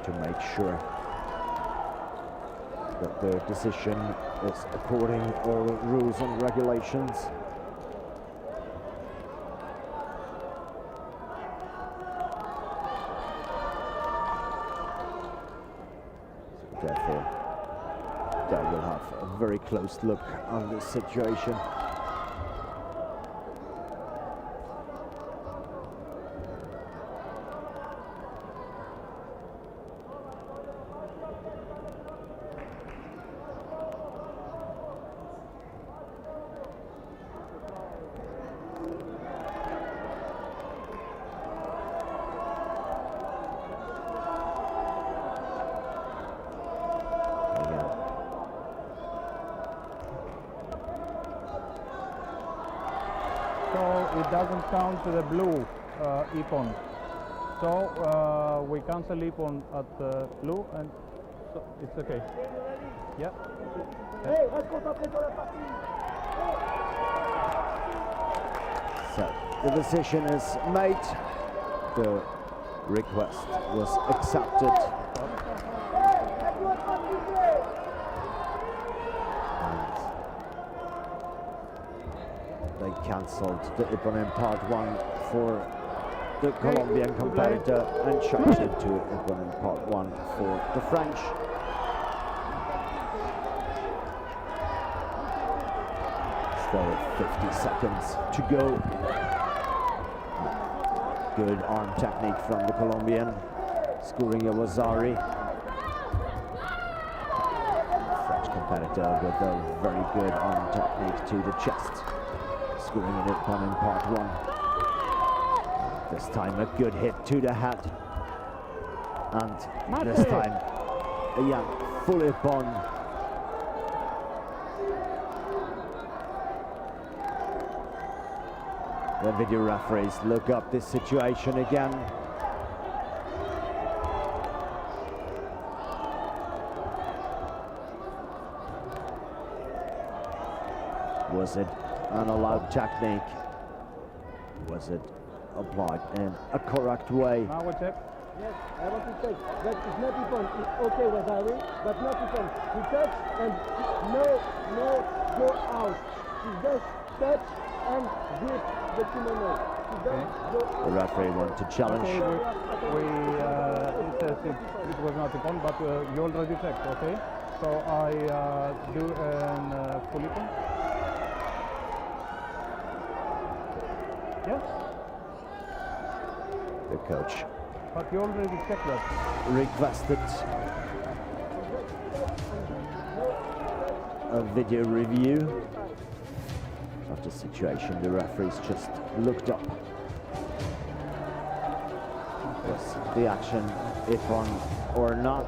To make sure that the decision is according to all rules and regulations. Therefore, they will have a very close look on this situation. So it doesn't count to the blue Ippon. So we cancel Ippon at blue and so it's okay. Yeah. Hey, reste concentré sur la partie. So the decision is made. The request was accepted. And they cancelled the Ippon in part 1 for the Colombian competitor and changed it to Ippon in part 1 for the French. Still 50 seconds to go. Good arm technique from the Colombian, scoring a Vasari. French competitor with a very good arm technique to the chest, scoring an Ippon in part 1. This time a good hit to the head. And this time a young full Ippon The video referees look up this situation again. Was it an allowed technique? Was it applied in a correct way? Now we check. Yes, I want to say that it's not even okay with Harry, but not even he touch and no go out. He just touch and grip the kimono. He don't go out. The referee wanted to challenge. Okay, it says it was not upon, but you already checked, okay? So I do an full icon. Yes, The coach but you already checked that. requested a video review of the situation. The referees just looked up. Was the action on or not?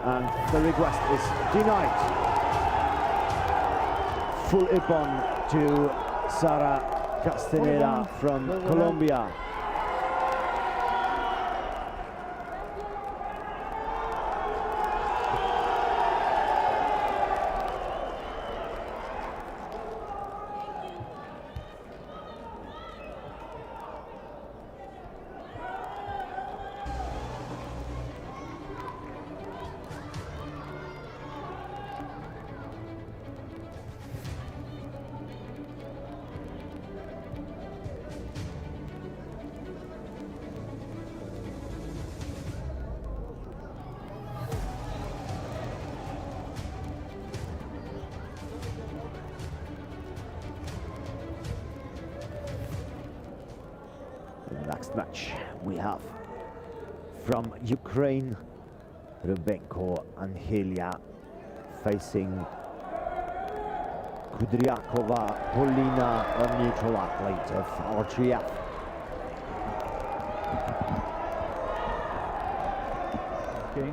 And the request is denied. Full ippon to Sara Castaneda from Colombia. The next match we have from Ukraine, Rubenko Angelia facing Kudryakova Polina, a neutral athlete of RGF. Okay.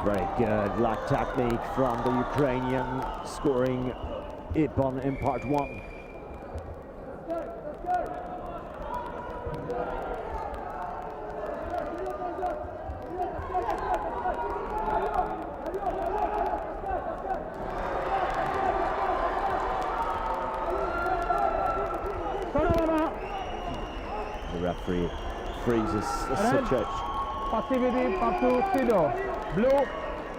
Very good leg technique from the Ukrainian, scoring ippon in part one. The referee freezes the situation. Passivity part 2 Sido. Blue,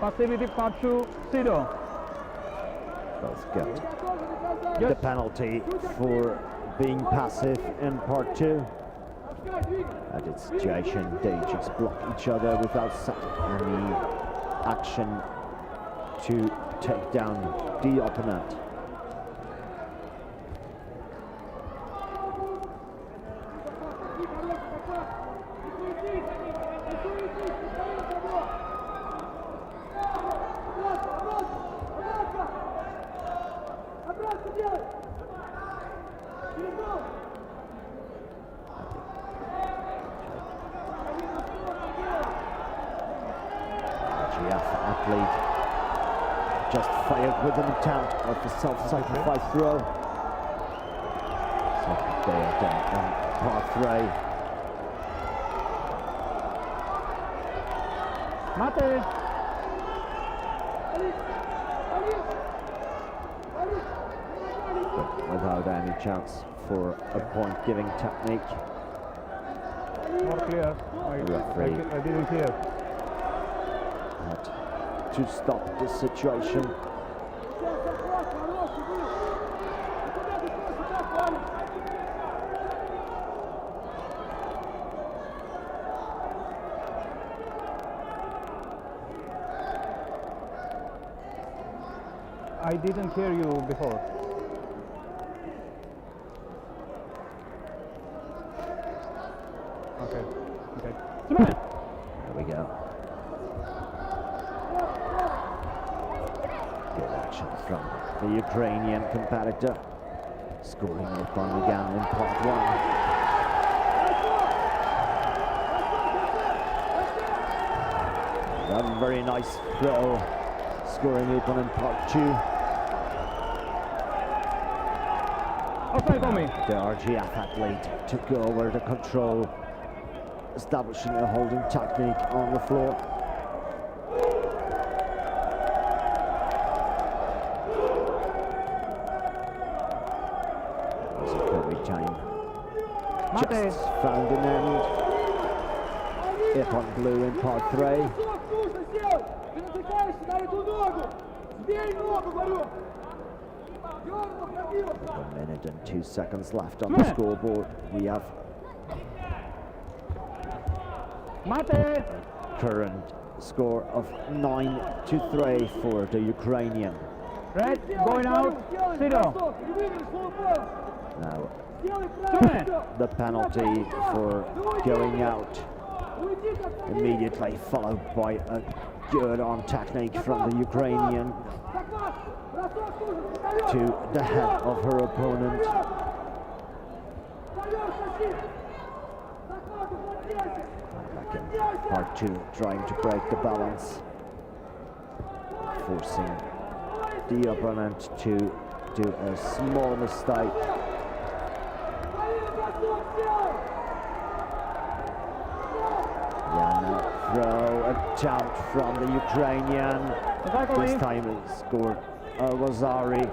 passivity part 2 Sido. Both get the penalty for being passive in part two. At its situation, they just block each other without any action to take down the opponent. Athlete just failed with an attempt of a self-sacrifice throw. So they are down on part 3. Mate. But without any chance for a point-giving technique. More clear. I didn't hear. To stop this situation. I didn't hear you before. Okay. There we go. Good action from the Ukrainian competitor, scoring it on again in part 1. A very nice throw, scoring it on in part 2. Offside coming. The RGF athlete took over the control, establishing a holding technique on the floor. As a curry time just found an end. Ippon blue in part 3. 1 minute and 2 seconds left on the scoreboard. We have Mate. current score of 9-3 for the Ukrainian. Red, going out. Sido. Now the penalty for going out, immediately followed by a good arm technique from the Ukrainian to the head of her opponent. Back in part 2, trying to break the balance, forcing the opponent to do a small mistake. Throw attempt from the Ukrainian. This time it scored Wazari.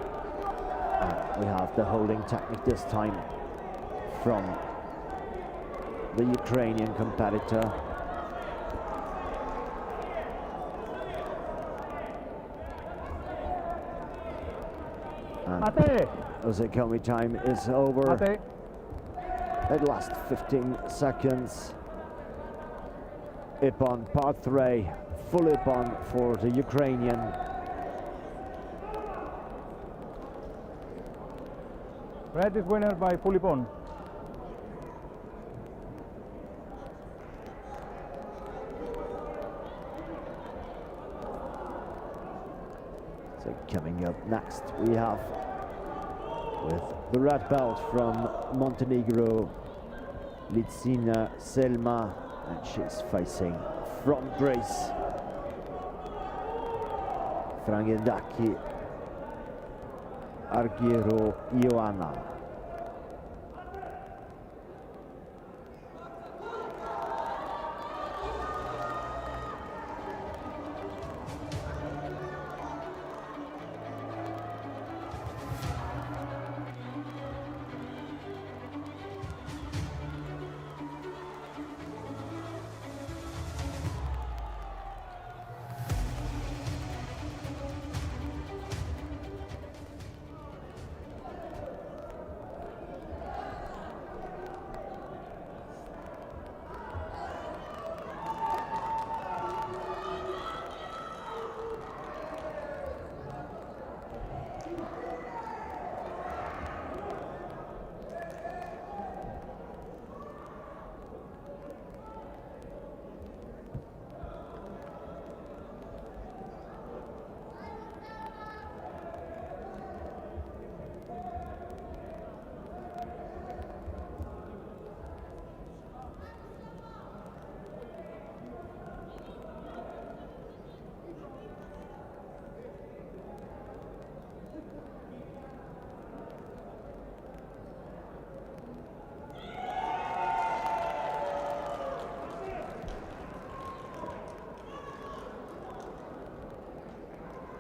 We have the holding technique this time from the Ukrainian competitor. And Osekomi time is over. At last 15 seconds. Ippon part 3, full Ippon for the Ukrainian. Red is winner by full Ippon. So coming up next we have, with the red belt from Montenegro, Litsina Selma, and she's facing from Greece, Frangedaki Argyro Ioana.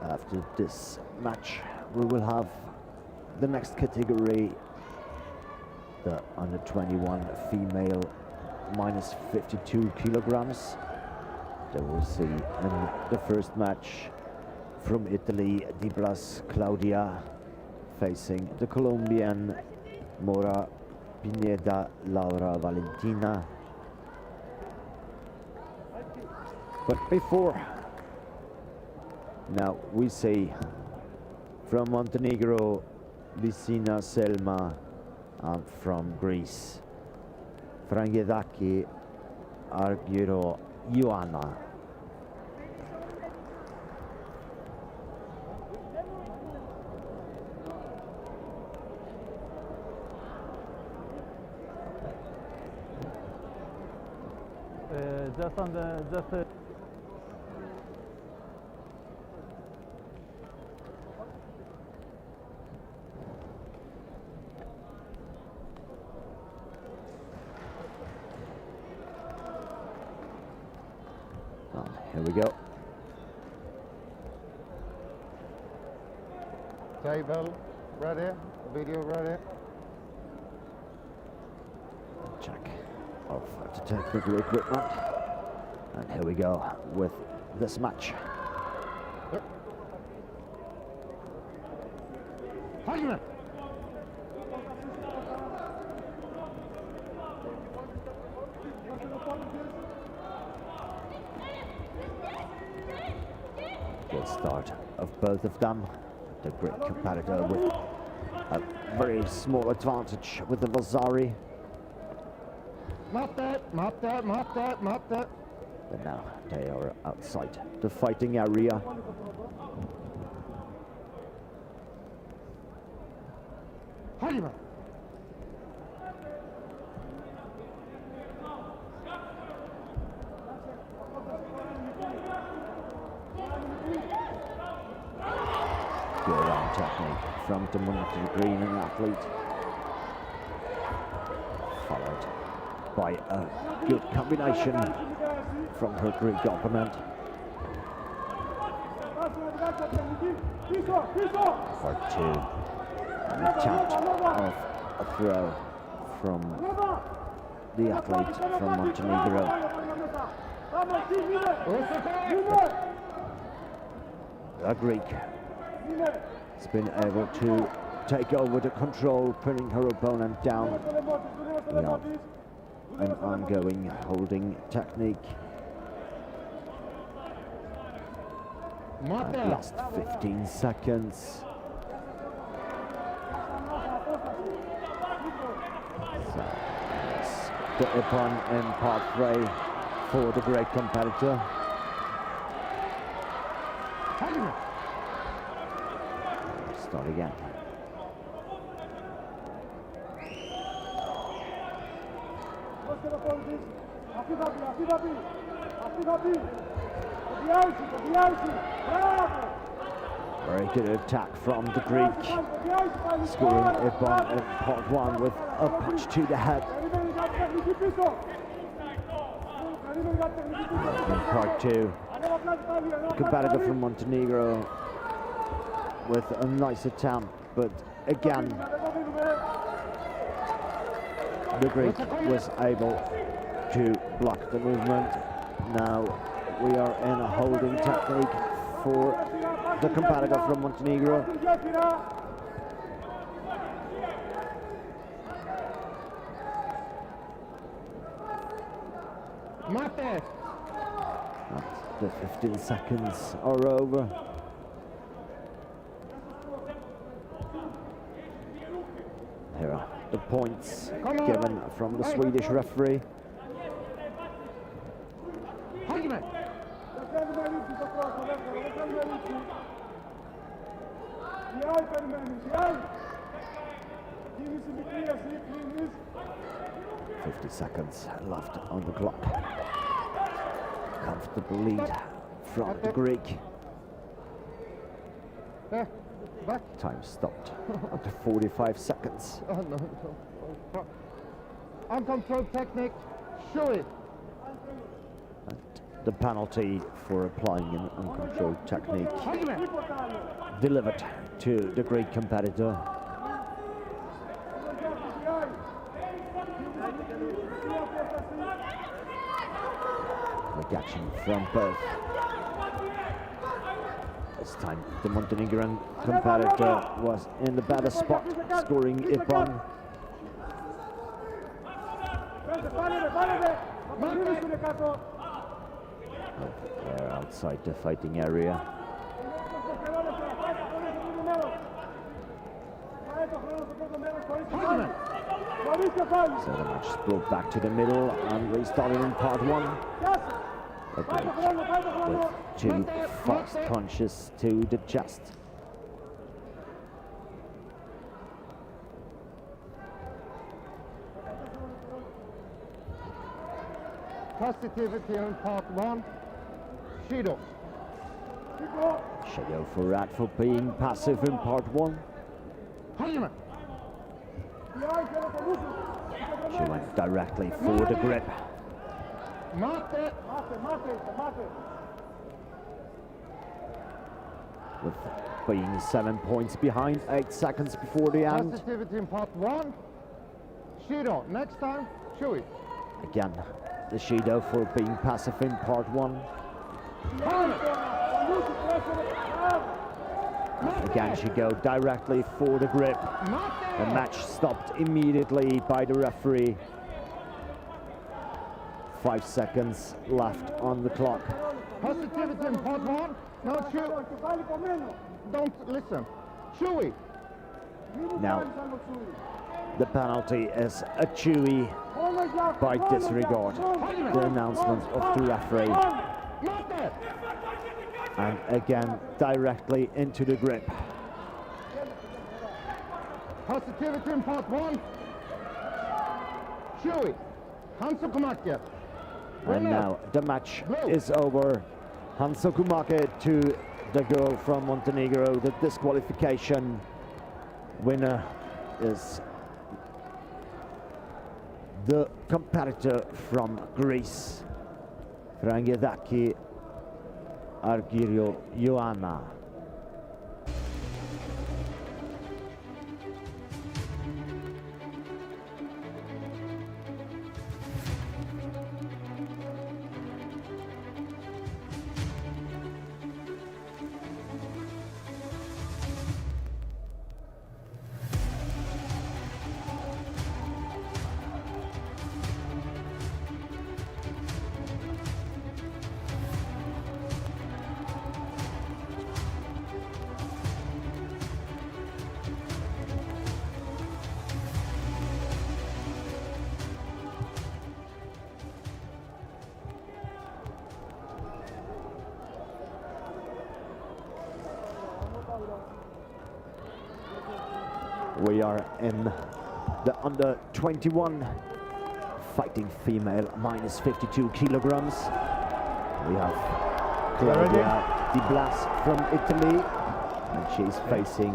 After this match, we will have the next category, the under 21 female minus 52 kilograms. That we'll see in the first match from Italy, Dibras Claudia facing the Colombian Mora Pineda Laura Valentina. But before, now we see from Montenegro, Litsina Selma, and from Greece, Frangedaki Argyro Ioana. Just on the we go. Table ready, video ready. Check of the technical equipment. And here we go with this match. Hajime! Good start of both of them. The great competitor with a very small advantage with the Vasari. Mop that, mop that, mop that, mop that. But now they are outside the fighting area. Hajime! Good arm technique from the Montenegrin athlete. Followed by a good combination from her Greek opponent. Part 2. An attempt of a throw from the athlete from Montenegro. A Greek has been able to take over the control, putting her opponent down. An ongoing holding technique. Last 15 seconds. So, yes, the Ippon in part 3 for the great competitor. Start again. Very good attack from the Greek, scoring Ippon in part 1 with a punch to the head. In part 2, competitor from Montenegro with a nice attempt, but again the Greek was able to block the movement. Now we are in a holding technique for the competitor from Montenegro. The 15 seconds are over. Here are the points given from the Swedish referee. "50 seconds left on the clock. Comfortable lead from the Greek. Time stopped after 45 seconds. Oh, no. Uncontrolled technique, show it. And the penalty for applying an uncontrolled technique delivered to the Greek competitor. Reaction from both. This time the Montenegrin competitor was in the better spot, scoring Ippon. They're outside the fighting area. So the match is brought back to the middle and restarted in part 1. A Greek with 2 fast punches to the chest. Positivity on part 1. Shido. Shadow for Rat for being passive in part 1. She went directly for the grip. with being 7 points behind, 8 seconds before the end. Positivity in part 1. Shido, next time, Chewy. Again, the Shido for being passive in part 1. Again, she go directly for the grip. The match stopped immediately by the referee. 5 seconds left on the clock. Positivity in part 1. No, Chewy. Don't listen. Chewy. Now, the penalty is a Chewy by disregard the announcement of the referee. And again, directly into the grip. Positivity in part 1. Chewy. Hanso Kumake. And now the match is over. Hanso Kumake to the girl from Montenegro. The disqualification winner is the competitor from Greece, Frangedaki Argyrio Ioanna. We are in the under 21 fighting female, minus 52 kilograms. We have Claudia Di Blas from Italy, and she's facing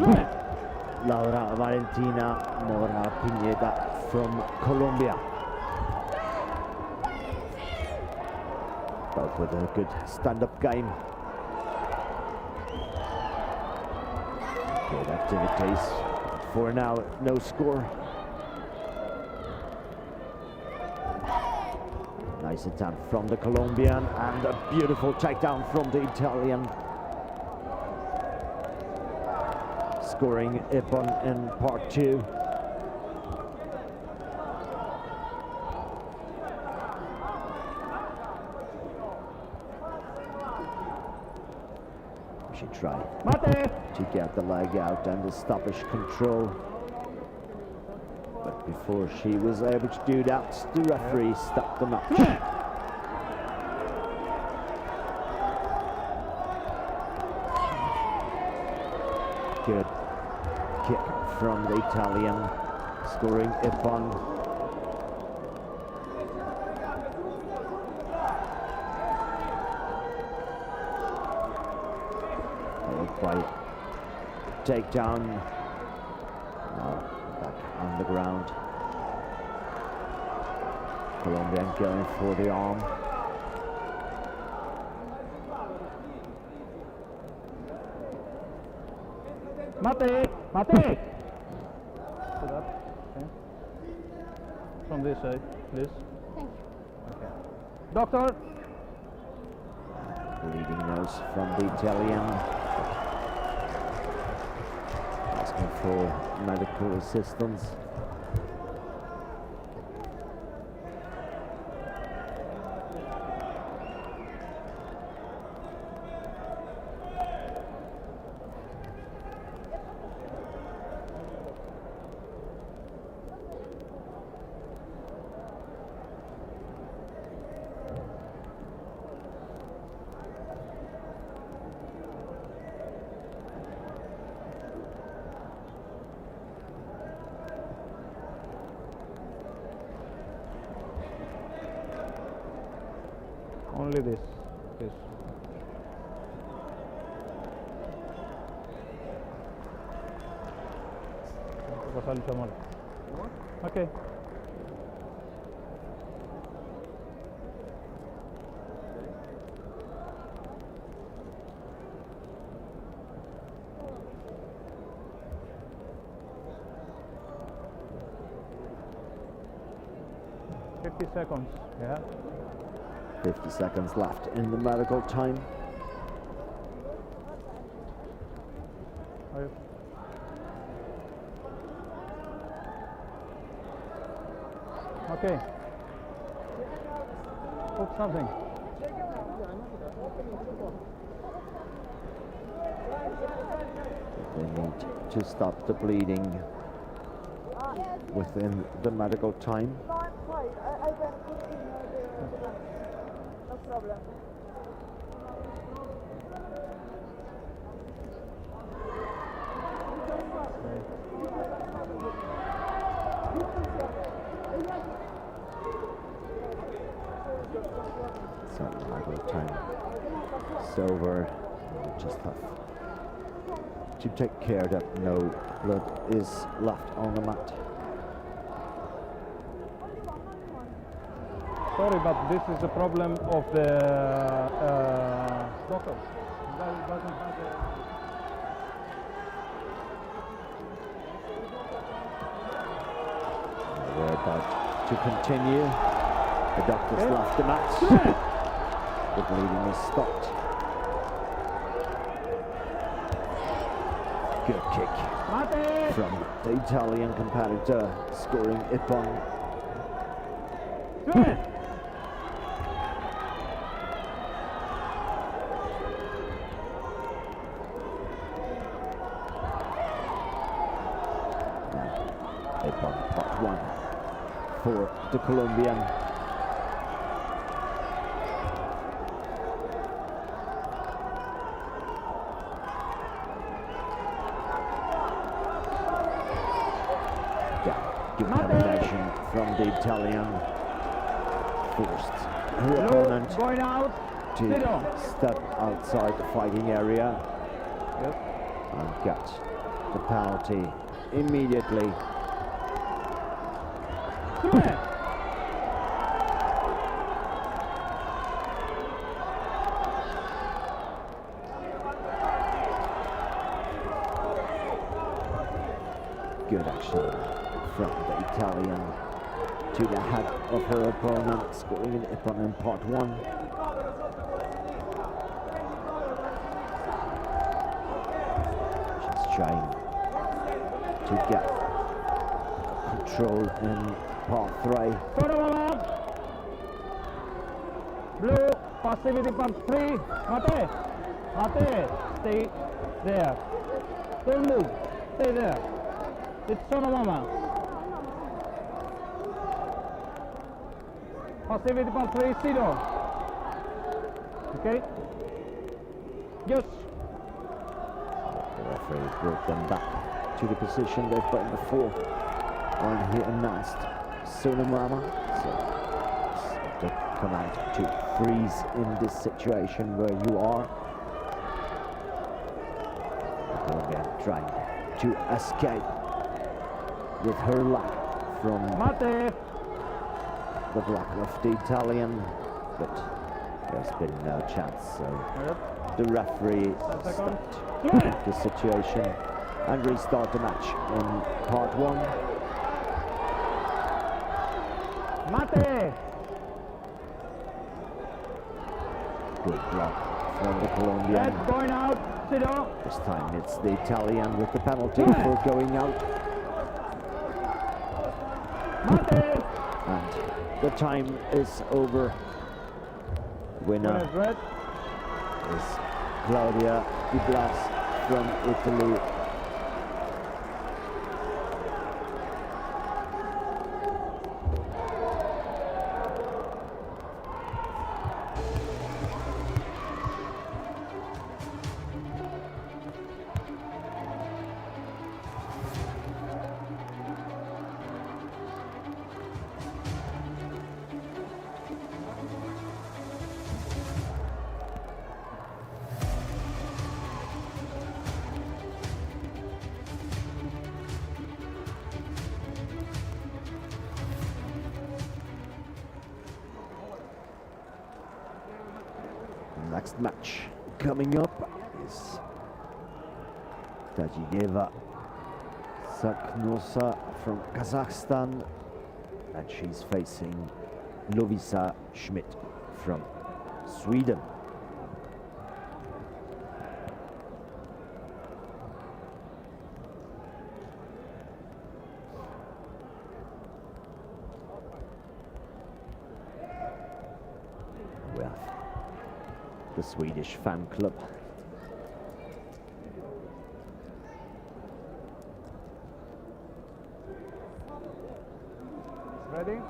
Laura Valentina Mora Pineda from Colombia. Both with a good stand-up game. Good activities. For now, no score. Nice attempt from the Colombian and a beautiful takedown from the Italian. Scoring Ippon in part 2. She tried to get the leg out and the stoppage control, but before she was able to do that, the referee stopped the match. Good kick from the Italian, scoring Ippon. By takedown. Now back on the ground. Colombian going for the arm. Mate! Mate! Sit up. Okay. From this side, please. Thank you. Okay. Doctor! Bleeding nose from the Italian. Asking for medical assistance. Only this. This. Okay. 50 seconds. Yeah. 50 seconds left in the medical time. Okay. Put something. They need to stop the bleeding within the medical time. No problem. So medical time is over. We just have to take care that no blood is left on the mat. Sorry, but this is a problem of the doctor. That doesn't have We're about to continue. The doctor's left the match. The bleeding is stopped. Good kick from the Italian competitor, scoring Ippon. Ippon, part one for the Colombian. Good combination from the Italian. Forced her opponent going out. to step outside the fighting area and get the penalty immediately. Good action from the Italian to the head of her opponent, scoring an Ippon in part one. She's trying to get control in part three. Blue, passivity part 3. Mate, Mate, stay there. Don't move, stay there. It's Sono Mama. Passivity part 3, Sido. Okay? Yes. The referee brought them back to the position they've been before when he announced Sono Mama. So the command to freeze in this situation where you are. Again, trying to escape with her luck from Mate. the block of the Italian, but there's been no chance, so the referee stopped the situation and restart the match in part one. Mate. Good block from the Colombian. Head going out, Sido. This time it's the Italian with the penalty for going out. Mate. And the time is over. Winner Red. is Claudia Di Blas from Italy. Next match coming up is Tajideva Saknosa from Kazakhstan, and she's facing Lovisa Schmidt from Sweden. With the Swedish fan club. Ready?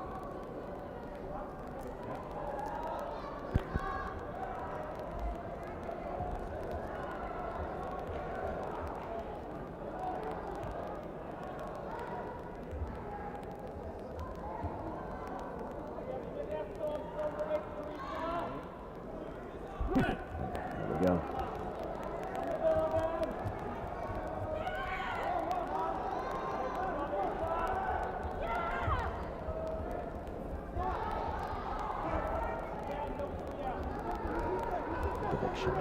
There we go. Prediction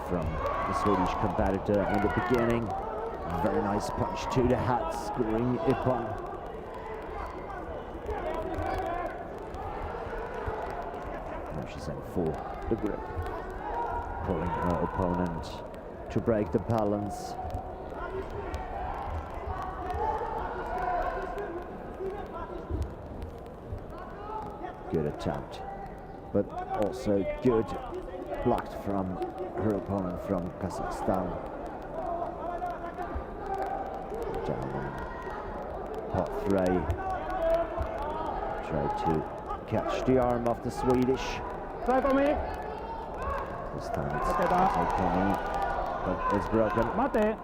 from the Swedish competitor in the beginning. Very nice punch to the hat, scoring Ippon. Now she's in for the grip, pulling her opponent to break the balance. Good attempt, but also good blocked from her opponent from Kazakhstan. Down pot three. Tried to catch the arm of the Swedish. Try for me. This time it's Okay, da. okay, but it's broken. Mate.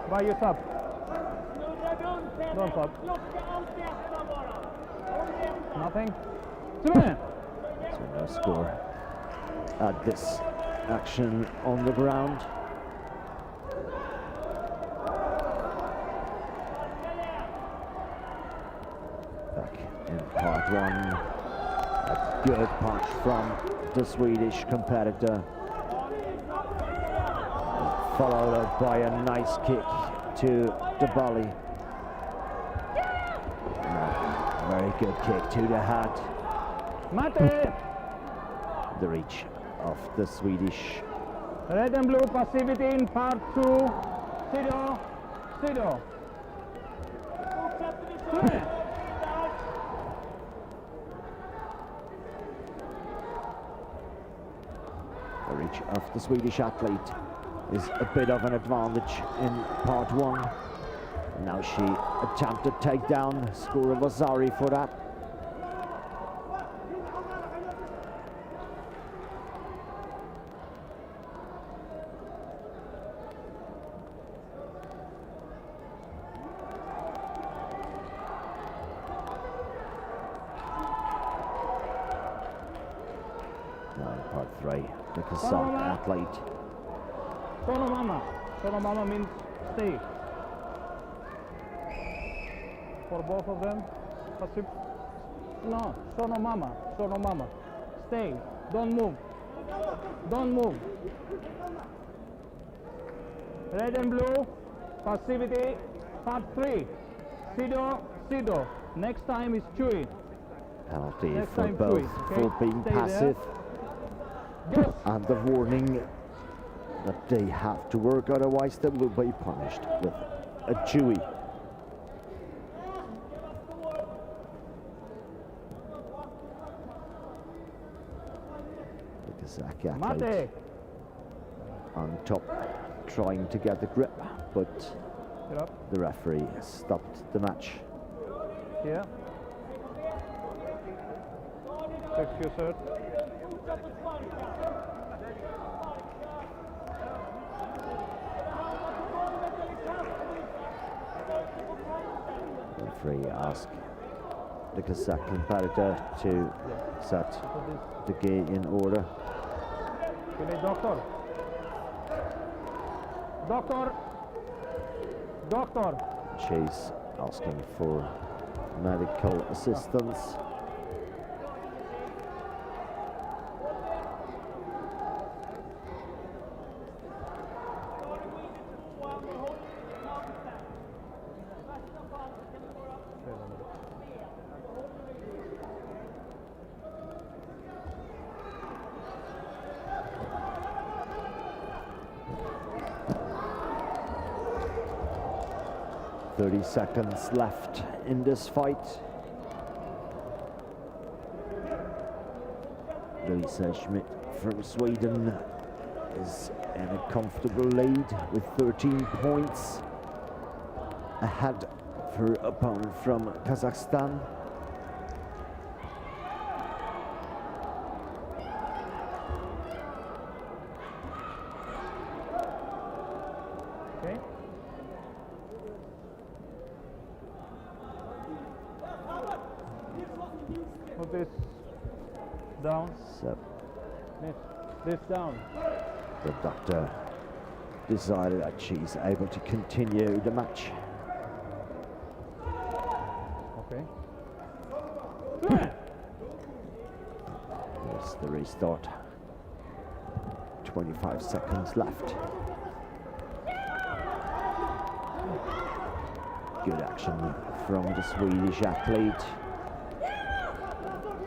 Why you stop? Don't stop. Nothing. So no score at this action on the ground. Back in part one. A good punch from the Swedish competitor. Followed up by a nice kick to the belly. Very good kick to the head. Mate. The reach of the Swedish. Red and blue passivity in part 2. Sido. Sido. The reach of the Swedish athlete is a bit of an advantage in part one. Now she attempted takedown, score of Azari for that. Now in part three, the Kazakh athlete. Sono mama. Sono mama means stay. For both of them. No, sono mama. Sono mama. Stay. Don't move. Don't move. Red and blue. Passivity. Part 3. Sido. Sido. Next time is Chewy. Penalty Next for time, both Chewy, okay? for being Stay passive. There. Yes. And the warning that they have to work, otherwise they will be punished with a Chewy. The Kazakh athlete Mate. on top, trying to get the grip, but Get up. the referee stopped the match. Yeah. Excuse sir. The referee asked the Kazakh competitor to set the gi in order. You need doctor. Doctor. Doctor. She's asking for medical assistance. 30 seconds left in this fight. Lisa Schmidt from Sweden is in a comfortable lead with 13 points ahead of her opponent from Kazakhstan. Okay. Put this down. So This down. the doctor decided that she's able to continue the match. Okay. Here's the restart. 25 seconds left. Good action from the Swedish athlete.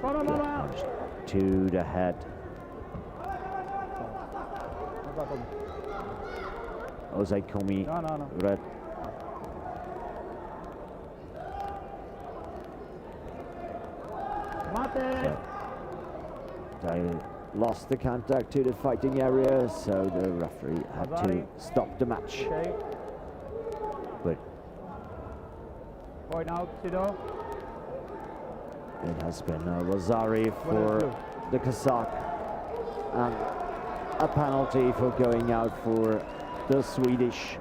Good punch to the head. Jose Komi, No. red. So they lost the contact to the fighting area, so the referee had to stop the match. Okay. But Point out, Sido. it has been Rosari for the Kazakh and a penalty for going out for the Swedish.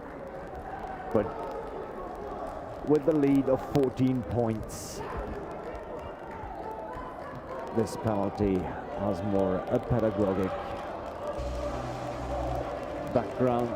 But with the lead of 14 points, this penalty has more a pedagogic background.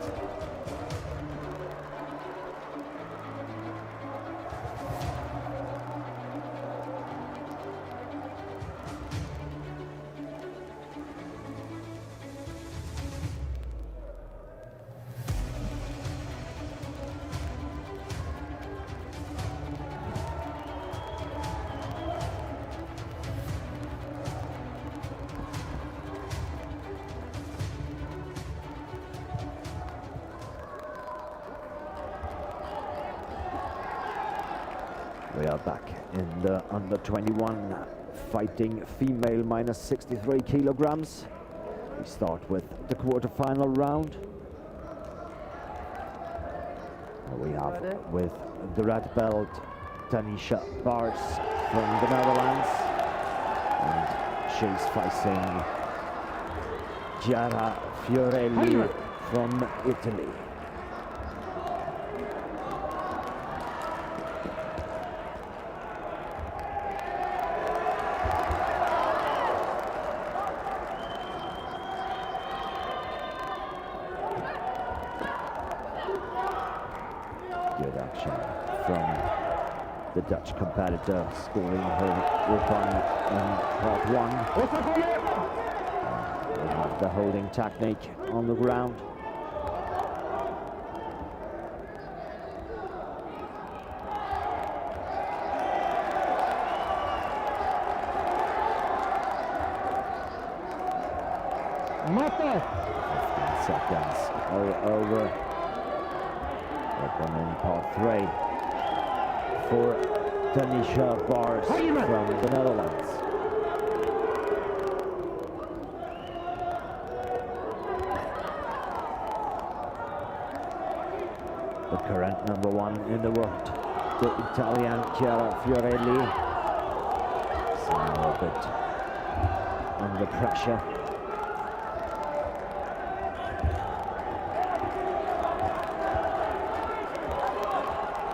We are back in the under 21 fighting female minus 63 kilograms. We start with the quarterfinal round. We have with the red belt Tanisha Bars from the Netherlands, and she's facing Chiara Fiorelli from Italy. Good action from the Dutch competitor, scoring her run in part one. We have the holding technique on the ground. Mate! 15 seconds all over. Open in part three for Tanisha Bars from the Netherlands. The current number one in the world, the Italian Chiara Fiorelli, is a little bit under pressure.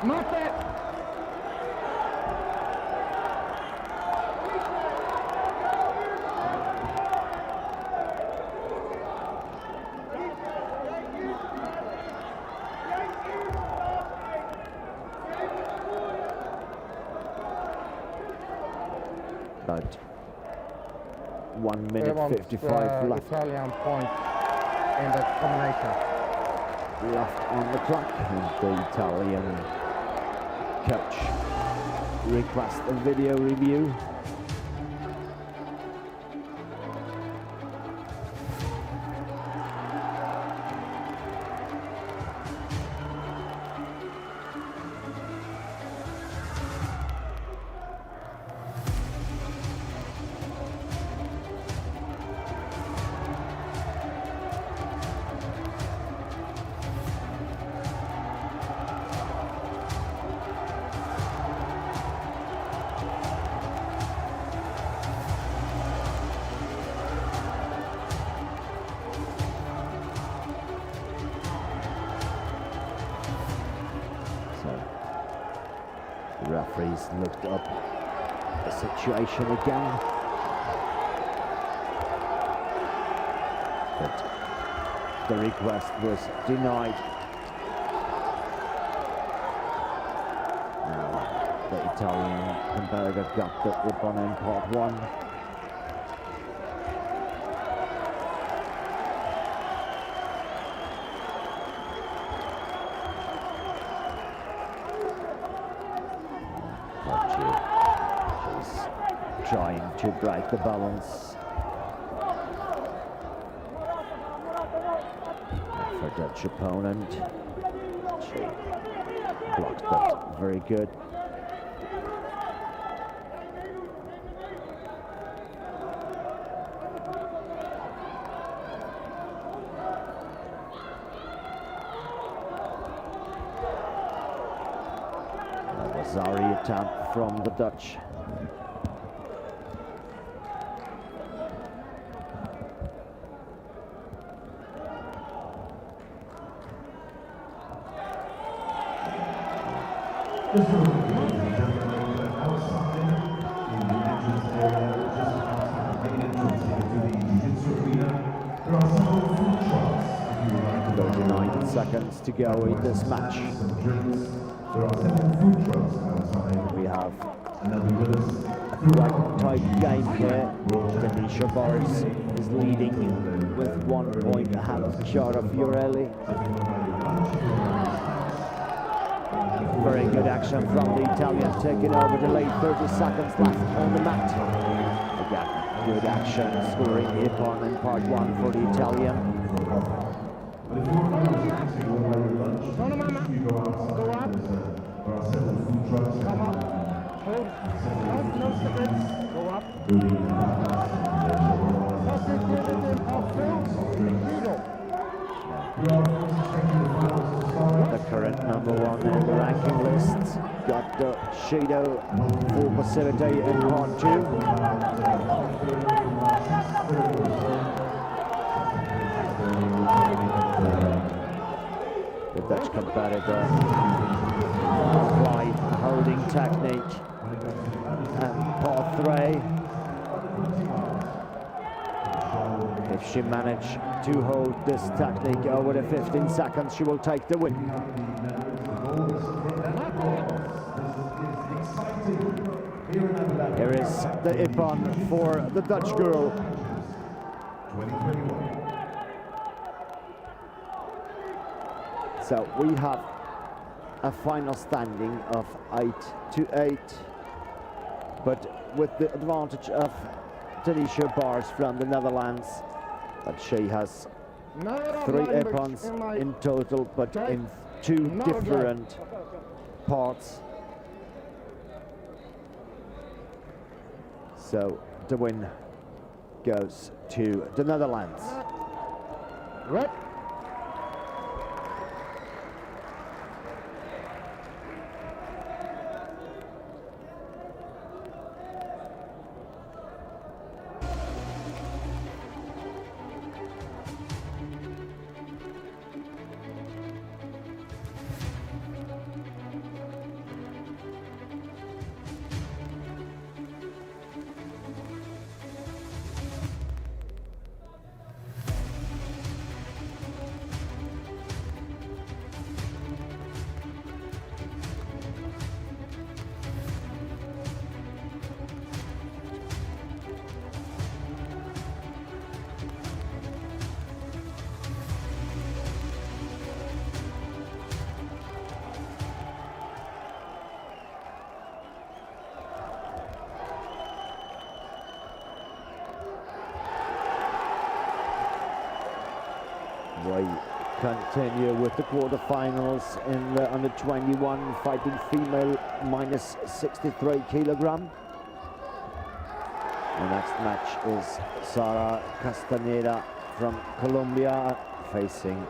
Mate! About 1 minute 55 left. Italian point in the combination. Left on the clock, and the Italian coach requests a video review. Referees looked up the situation again, but the request was denied. Now the Italian competitor got the whip on in part one. She's trying to break the balance. For Dutch opponent, she blocked that very good. Zari attempt from the Dutch. Just a little bit, ladies and gentlemen, outside in the entrance area, just outside the main entrance here to the Jiu-Jitsu arena, there are several food trucks. If you would like to 39 seconds to go in this match. some drinks. There are several food trucks outside. We have And they'll be with us quite tight game here. Denisha Bars is leading with 1 point ahead of Chiara Fiorelli. Very good action from the Italian, taking over the late 30 seconds left on the mat. Again, good action, scoring Ippon in part one for the Italian. But if you want to take your lunch, you go outside. There are several food trucks. Come up. Hold. No cigarettes. Go up. The current #1 in the ranking list got the Shido for passivity in part two. The Dutch competitor applied holding technique and part three. If she managed to hold this technique over the 15 seconds, she will take the win. Here is the Ippon for the Dutch girl. So we have a final standing of 8-8, but with the advantage of Denisha Bars from the Netherlands, but she has 3 Ippons in total, but in 2 different parts. So the win goes to the Netherlands. Red. We continue with the quarterfinals in the under 21 fighting female minus 63 kilogram. The next match is Sara Castaneda from Colombia facing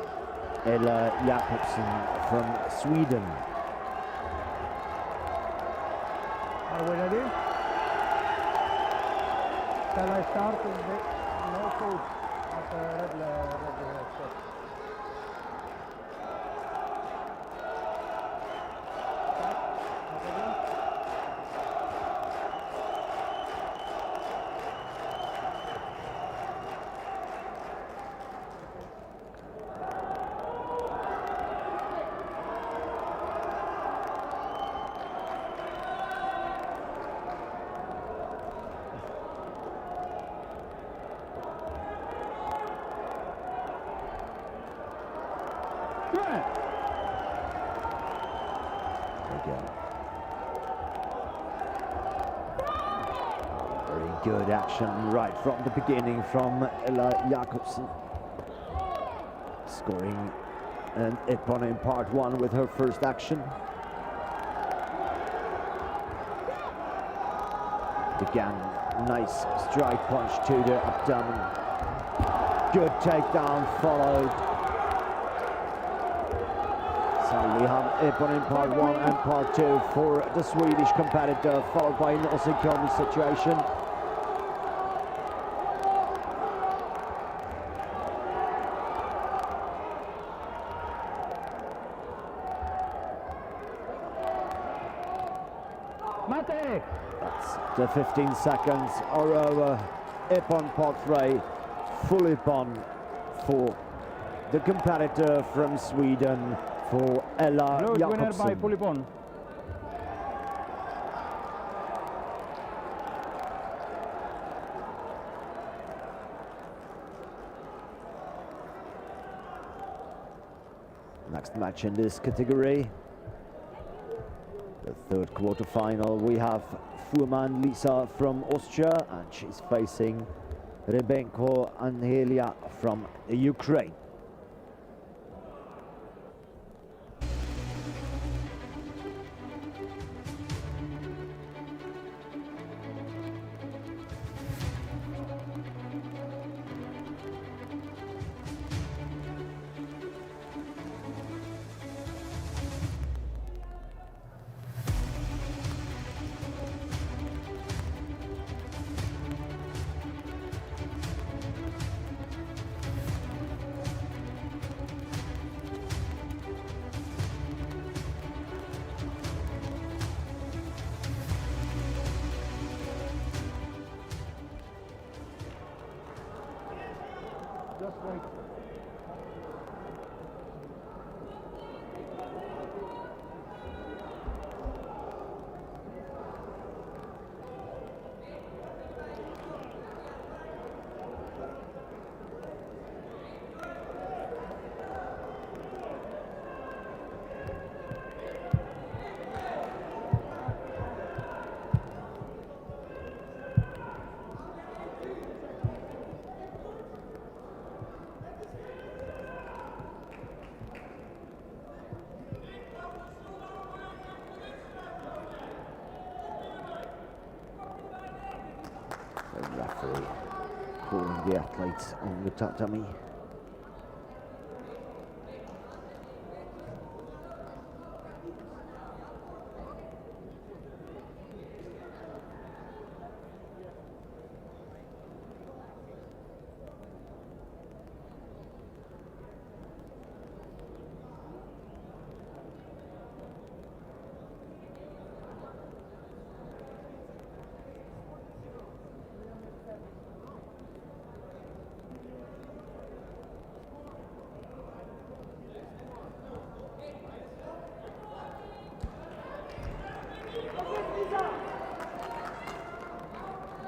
Ella Jakobsen from Sweden. Are we ready? Shall I start with the no code at the red step? Very good action right from the beginning from Ella Jakobsen. Scoring an ippon in part 1 with her first action. Again, nice strike punch to the abdomen. Good takedown followed. So we have ippon in part 1 and part 2 for the Swedish competitor, followed by an Osikomi situation. That's the 15 seconds are over. Ippon part 3, full ippon for the competitor from Sweden, for Ella Blue winner by Jakobsen. full ippon. Next match in this category, the third quarter-final, we have Fuhrman Lisa from Austria, and she's facing Rebenko Angelia from Ukraine. Just wait. The referee calling the athletes on the tatami.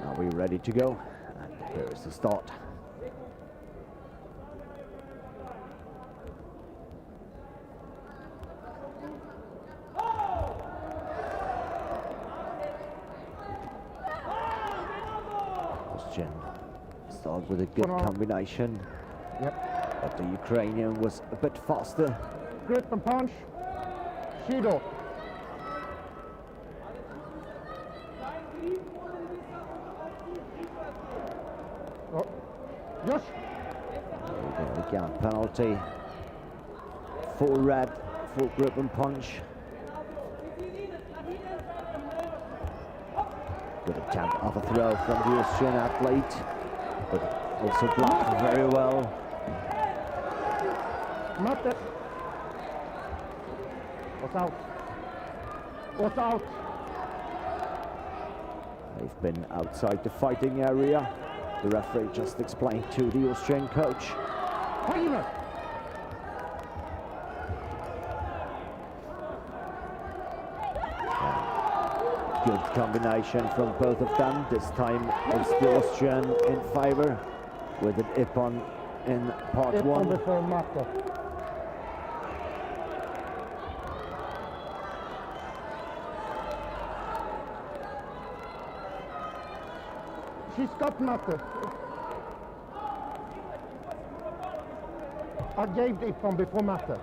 Are we ready to go? And here is the start. Austrian started with a good combination. Yep. But the Ukrainian was a bit faster. Grip and punch. Shido. Oh. Yes. There we go, penalty. Full red, full grip and punch. Good attempt of a throw from the Austrian athlete, but also blocked very well. Matte. What's out? What's out? They've been outside the fighting area. The referee just explained to the Austrian coach. Good combination from both of them. This time it's the Austrian in favor with an ippon in part 1. Before Matte. She's got matter. I gave it from before matter.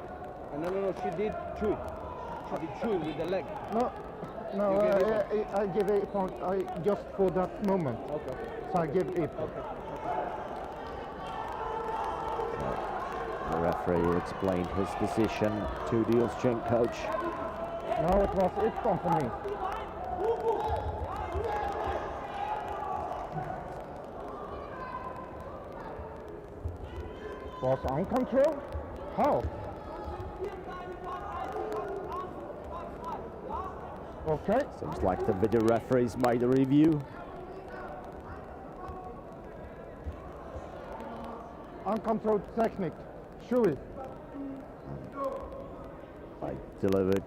No, she did chew. She did chew with the leg. No, I give it from just for that moment. Okay. So I give it. The referee explained his decision to the Austrian coach. No, it was Ippon for me. Was uncontrolled? How? Okay. Seems like the video referees made a review. Uncontrolled technique. Shui. I delivered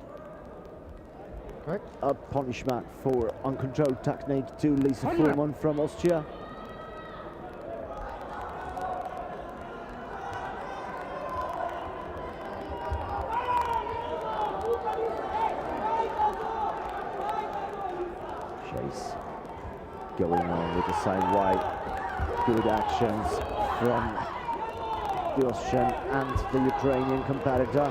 Okay. a punishment for uncontrolled technique to Lisa Punishment. Fuhrmann from Austria. Chase going on with the same way. Good actions from the Austrian and the Ukrainian competitor.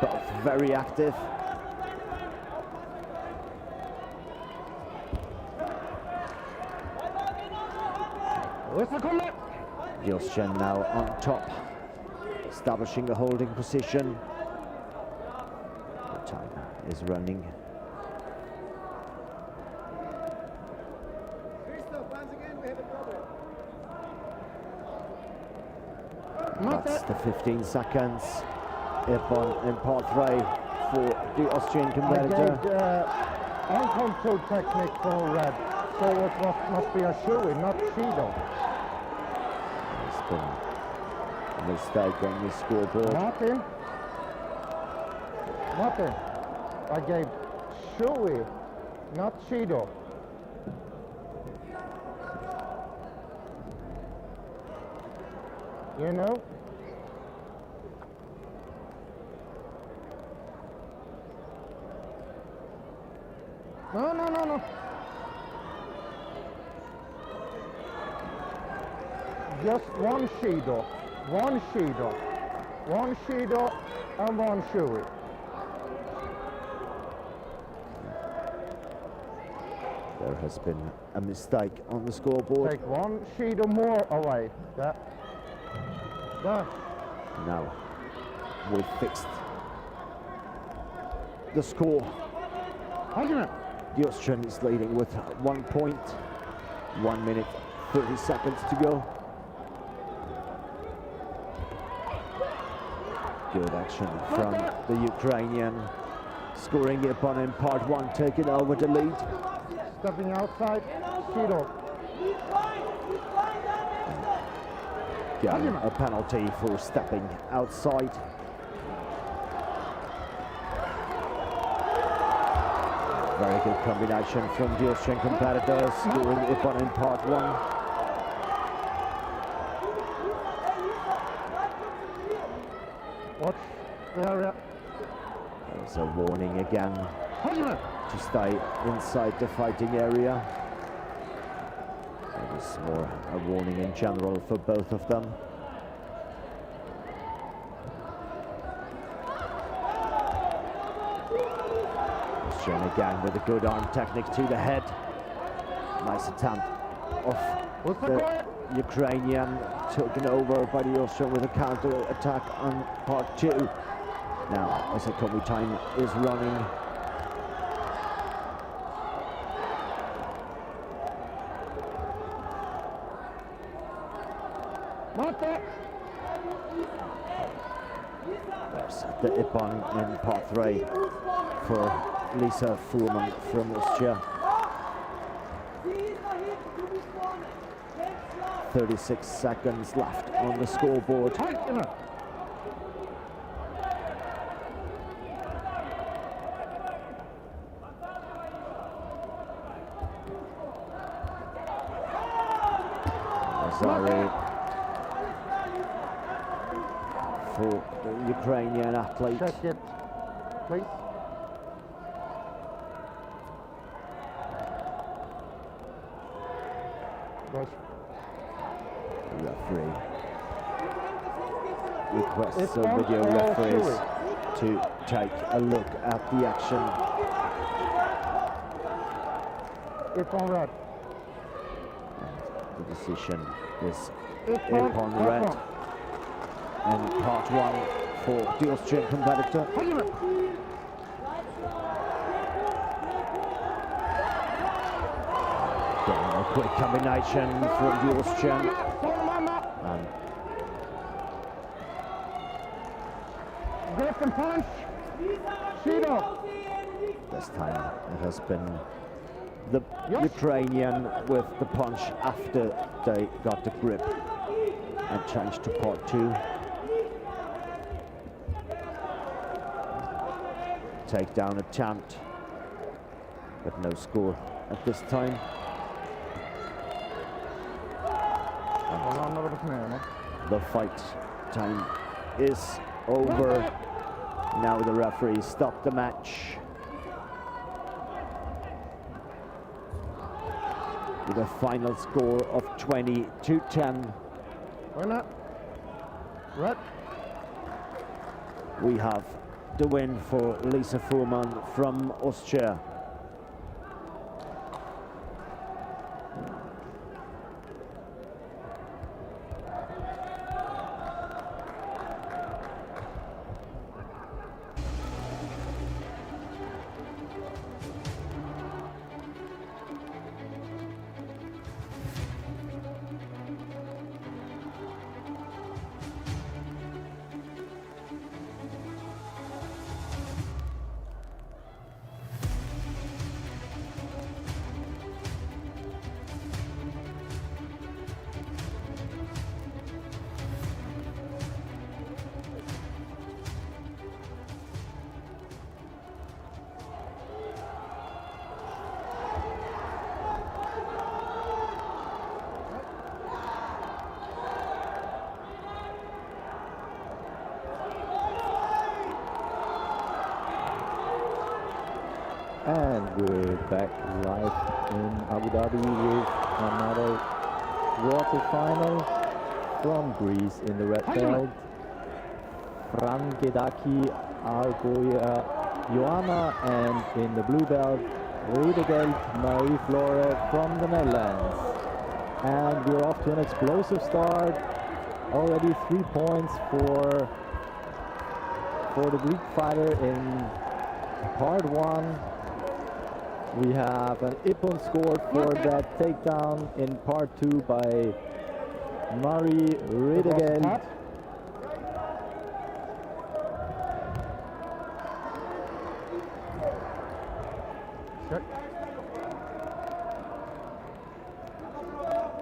Both very active. The Austrian now on top, establishing a holding position. The time is running. That's the 15 seconds. Ippon in part 3 for the Austrian competitor. I gave uncontrolled technique for red, so it must be a Shui, not Shido. There's been a mistake on the scoreboard. Martin. I gave Shui, not Shido. You know? No. Just one Shido, and one Shui. There has been a mistake on the scoreboard. Take one Shido more away. There. Now we fixed the score. The Austrian is leading with 1 point. 1 minute, 30 seconds to go. Good action from the Ukrainian, scoring Ippon in part 1, taking over the lead. Stepping outside, Shido. Getting a penalty for stepping outside. Very good combination from the Austrian competitors, scoring Ippon in part 1. Watch the area. There's a warning again to stay inside the fighting area. It was more a warning in general for both of them. Austrian again with a good arm technique to the head. Nice attempt of the Ukrainian, taken over by the Austrian with a counter attack on part 2. Now, as the Komi time is running. There's the Ippon in part 3 for Lisa Fuhrmann from Austria. 36 seconds left on the scoreboard. Sorry for the Ukrainian athlete. Check it, please. Gosh. The referee requests It's the on video all referees Chewy. to take a look at the action. It's on red. The decision is It's upon red. one. And part one for the Austrian competitor. Then a quick combination from the Austrian. And Grip and punch. Shido. this time it has been the Ukrainian with the punch after they got the grip and changed to part two. Takedown attempt, but no score at this time. The fight time is over. Now the referee stopped the match with a final score of 20-10. Winner. Red. We have the win for Lisa Fuhrmann from Austria. And we're back live in Abu Dhabi with another quarterfinal from Greece in the red belt. Frangedaki Argoya Joanna, and in the blue belt, Riedegeld Marie-Flore from the Netherlands. And we're off to an explosive start. Already 3 points for the Greek fighter in part one. We have an Ippon scored for that takedown in part two by Marie Riedegeld.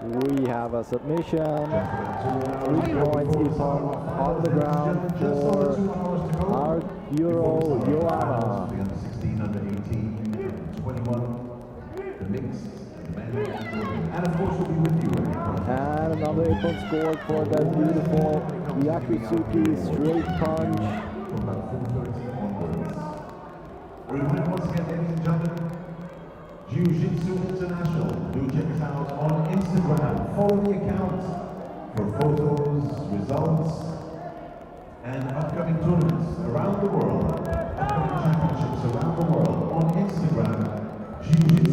We have a submission. 3 points Ippon on the ground for our Euro Joanna. And another Ippon scored for that beautiful Yakusuki straight punch. Once again, ladies and gentlemen, Ju-Jitsu International. Do check us out on Instagram. Follow the account for photos, results, and upcoming tournaments around the world. Upcoming championships around the world on Instagram.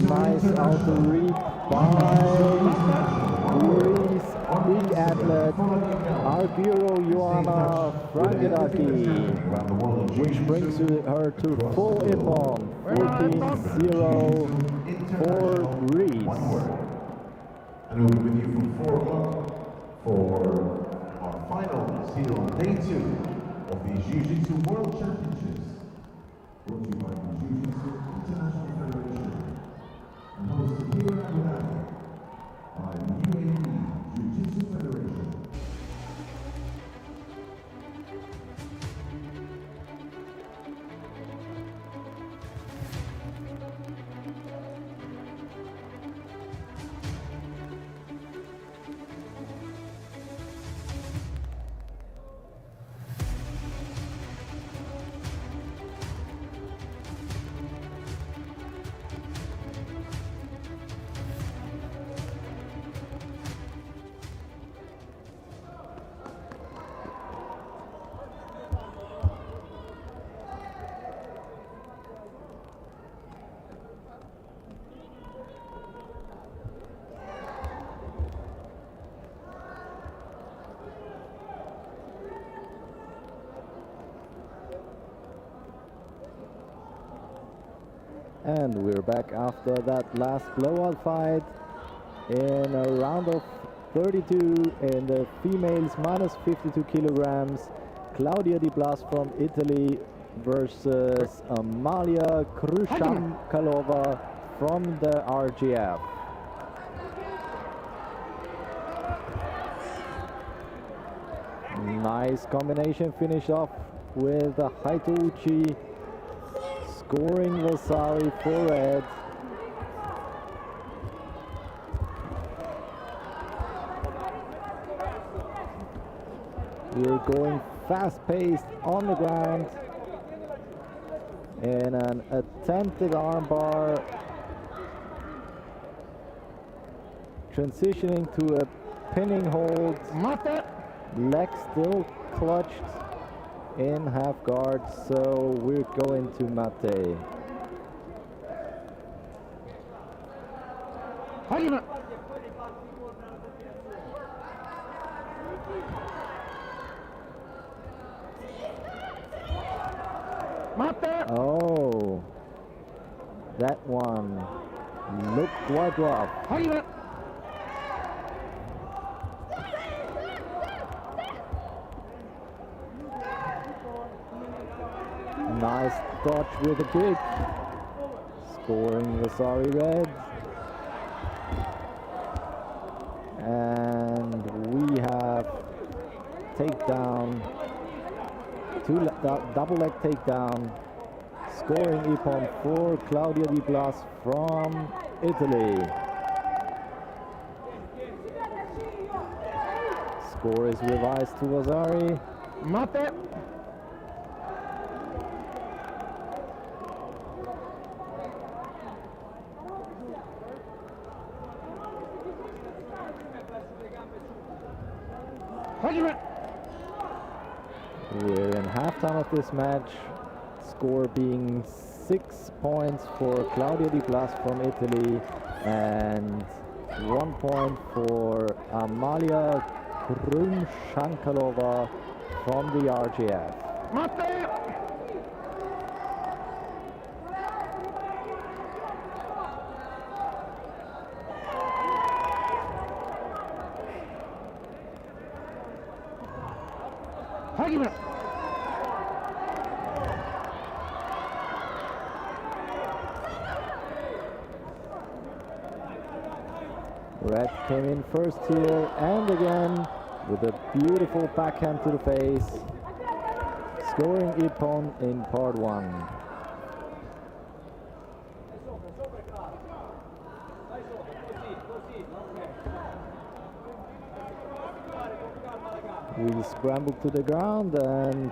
Nice auto read by Greek athlete Argyro Joanna Frangedaki, which brings her to full Ippon, 14-0 for Greece. And we'll be with you from 4 o'clock for our final still on day 2 of the Jiu-Jitsu World Championships. Brought to you by the Jiu-Jitsu International Federation and hosted here in Abu Dhabi by the UAE Jiu-Jitsu Federation. And we're back after that last blowout fight in a round of 32 in the females minus 52 kilograms. Claudia Di Blas from Italy versus Amalia Krushamkalova from the RGF. Nice combination finish off with a Haitouchi scoring Vasari for red. We're going fast-paced on the ground in an attempted armbar, transitioning to a pinning hold. Leg still clutched in half guard, so we're going to mate. Oh, that one looked quite rough. Nice dodge with a kick, scoring Vasari red. And we have takedown, double leg takedown, scoring Ippon for Claudia Di Blas from Italy. Score is revised to Vasari. Mate. We're in halftime of this match, score being 6 points for Claudia Di Blas from Italy and 1 point for Amalia Krumshankalova from the RGF. Red came in first here, and again with a beautiful backhand to the face, scoring Ippon in part 1. We scrambled to the ground, and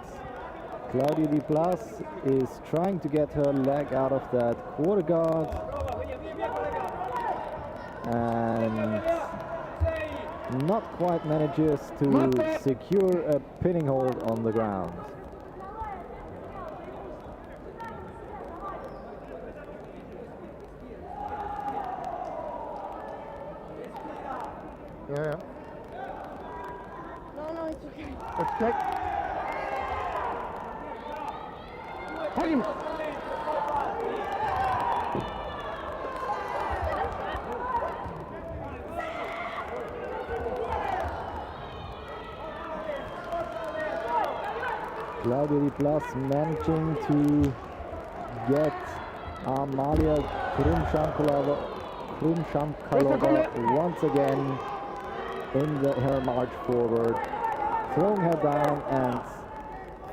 Claudia Di Blas is trying to get her leg out of that quarter guard, and not quite manages to secure a pinning hold on the ground. Yeah. No, it's okay. Let's check. Claudia Di Blas managing to get Amalia Krumshankalova once again in her march forward, throwing her down and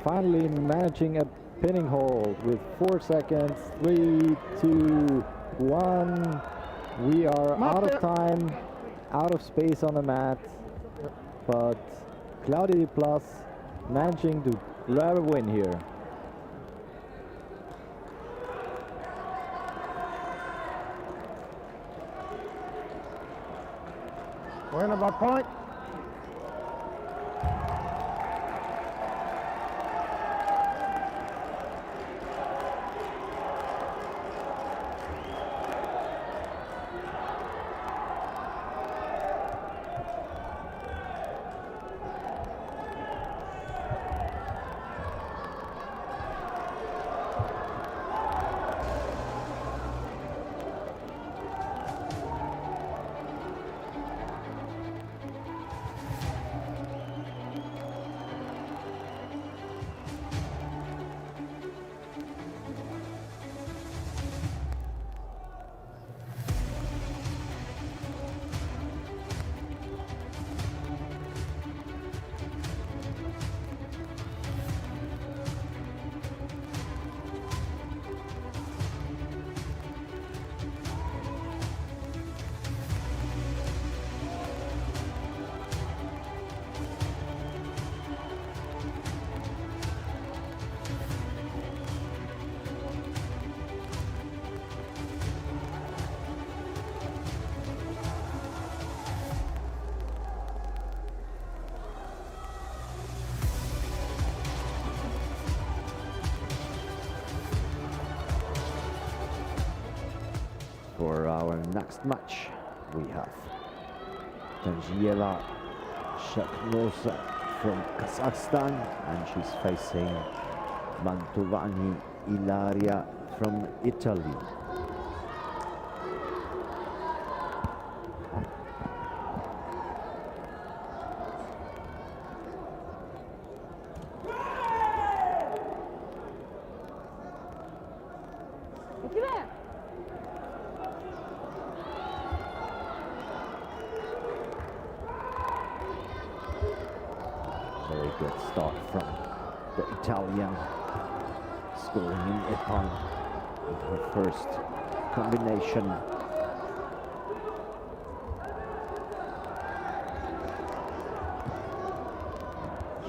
finally managing a pinning hold with 4 seconds. 3, 2, 1. We are out of time, out of space on the mat, but Claudia Di Blas managing to grab a win here. Win by point. For our next match, we have Daniela Shaknosa from Kazakhstan, and she's facing Mantovani Ilaria from Italy. Very good start from the Italian, scoring in Ippon with her first combination.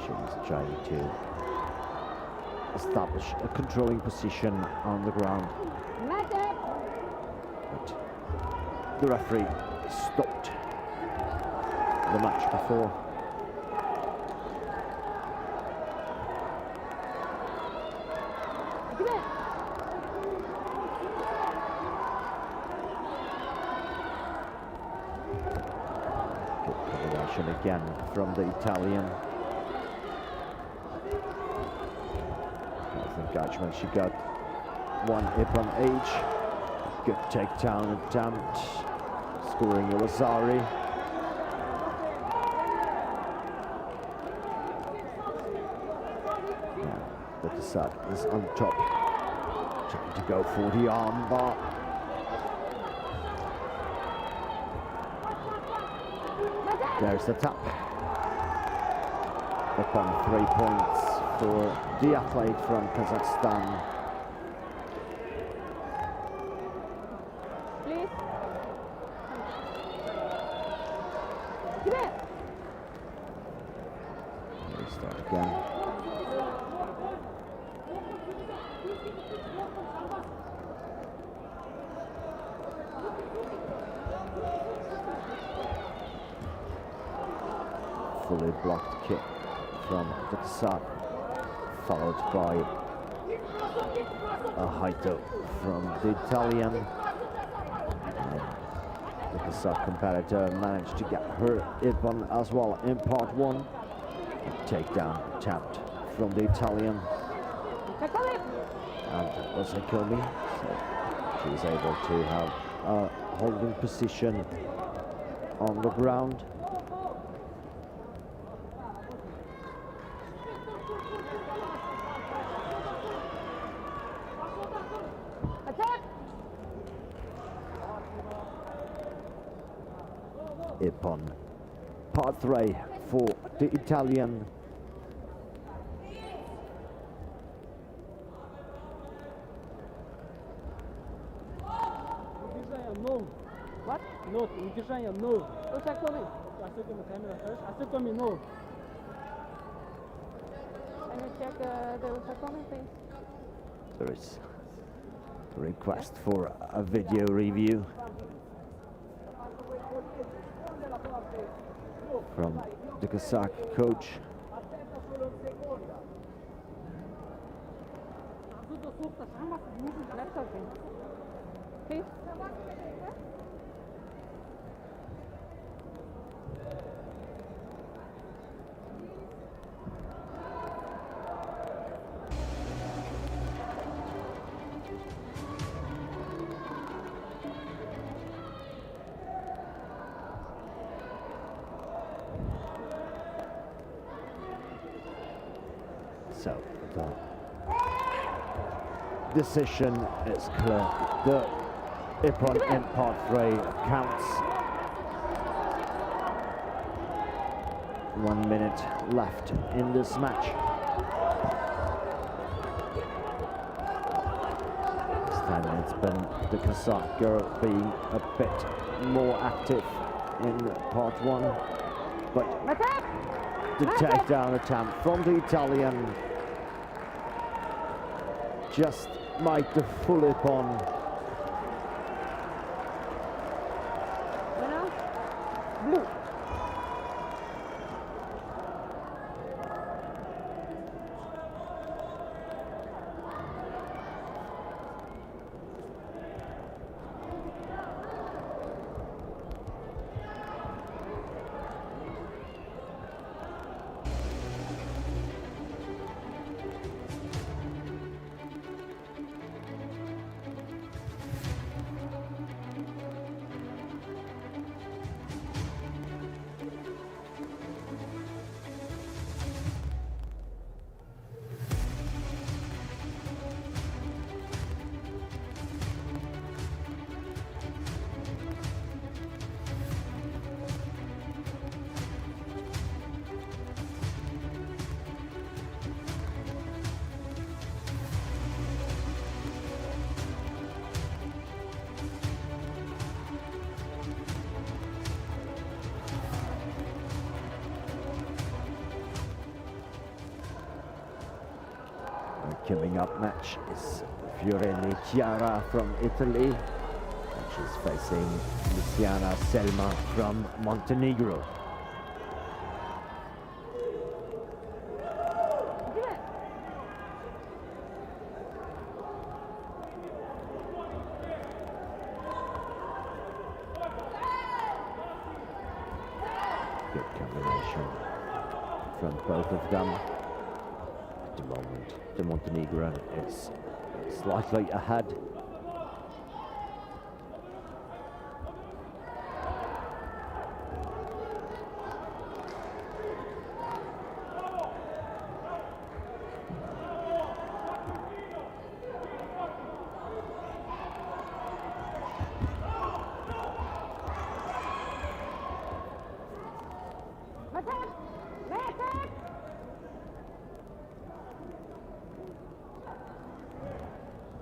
She's trying to establish a controlling position on the ground. But the referee stopped the match before. Again from the Italian. Nice engagement. She got one Ippon H. Good takedown attempt, scoring Lazari. The Kazakh is on top, trying to go for the arm bar. There's the tap. Upon 3 points for the athlete from Kazakhstan. Please. We start again. Fully blocked kick from the Kazakh, followed by a Haito from the Italian. And the Kazakh competitor managed to get her Ippon as well in part 1. A takedown attempt from the Italian. And Osakomi, so she was able to have a holding position on the ground. Ippon, part 3 for the Italian. No. What? No, удержание, no. Osakomi. Osakomi, no. Can you check the Osakomi, please? There is a request for a video review from the Kazakh coach. That's okay. Please. So the decision is clear. The Ippon in part 3 counts. 1 minute left in this match. This time it's been the Kazakh girl being a bit more active in part 1, but the takedown attempt from the Italian just made the full Ippon. Blue. Coming up match is Fiorelli Chiara from Italy, and she's facing Luciana Selma from Montenegro. Good combination from both of them. At the moment, the Montenegrin is slightly ahead.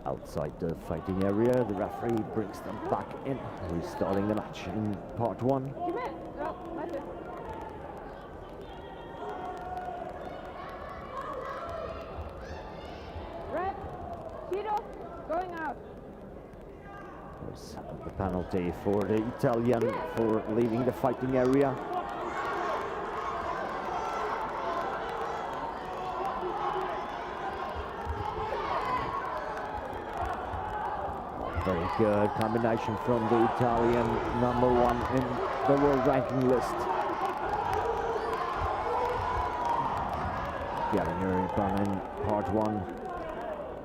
Outside the fighting area, the referee brings them back in, restarting the match in part one. Red, Tito, going out. There's the penalty for the Italian for leaving the fighting area. Very good combination from the Italian, #1 in the world ranking list. Getting her run in part one,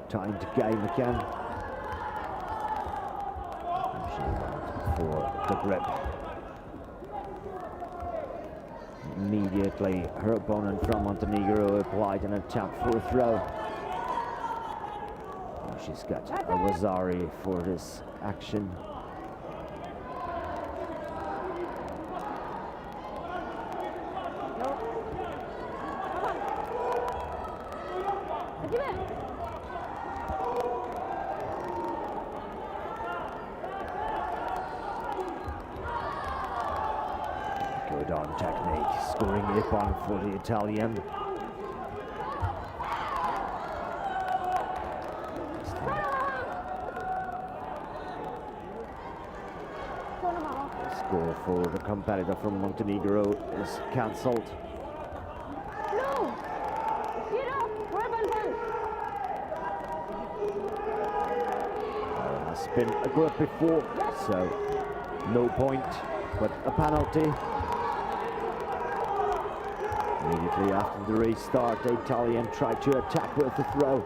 tying the game again. And she went for the grip. Immediately, her opponent from Montenegro applied an attempt for a throw. She's got a Rosari for this action. Good arm technique, scoring the point for the Italian. Score for the competitor from Montenegro is cancelled. No! Tito, weapon punch. There has been a grip before, so no point, but a penalty. Immediately after the restart, the Italian tried to attack with the throw.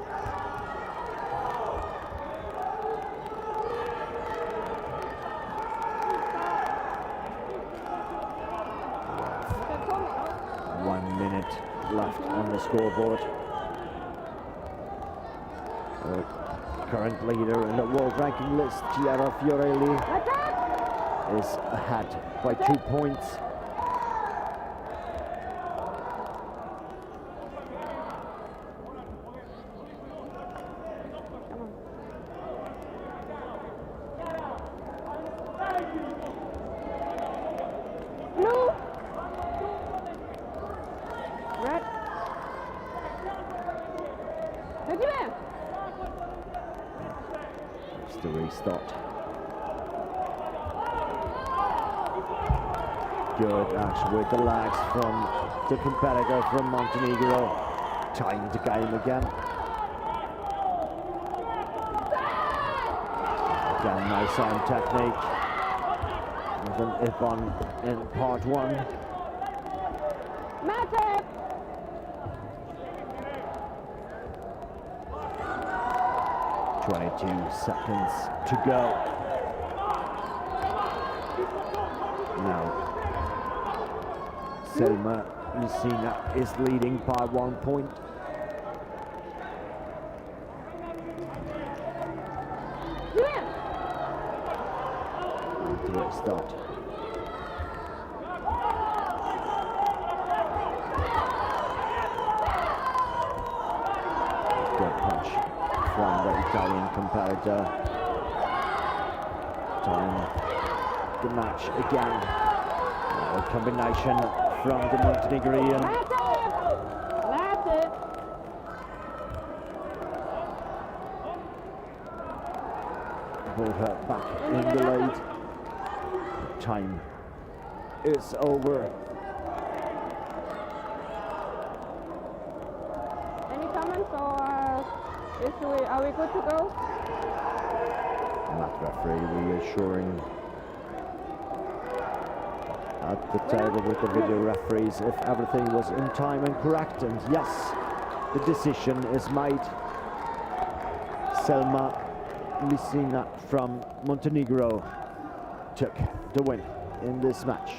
Left on the scoreboard. Current leader in the world ranking list, Chiara Fiorelli, is ahead by 2 points. It's the restart. Good action with the legs from the competitor from Montenegro, tying the game again. Again, nice arm technique. With an Ippon in part one. Matter. 22 seconds to go. Now, Selma Lucina is leading by 1 point. To restart. Good punch from the Italian competitor. Time the match again. A combination from the Montenegrin. pulled her back in the lead. Time is over. Any comments, or are we good to go? Mat referee reassuring at the table with the video referees if everything was in time and correct, and yes, the decision is made. Selma Lisina from Montenegro took the win in this match.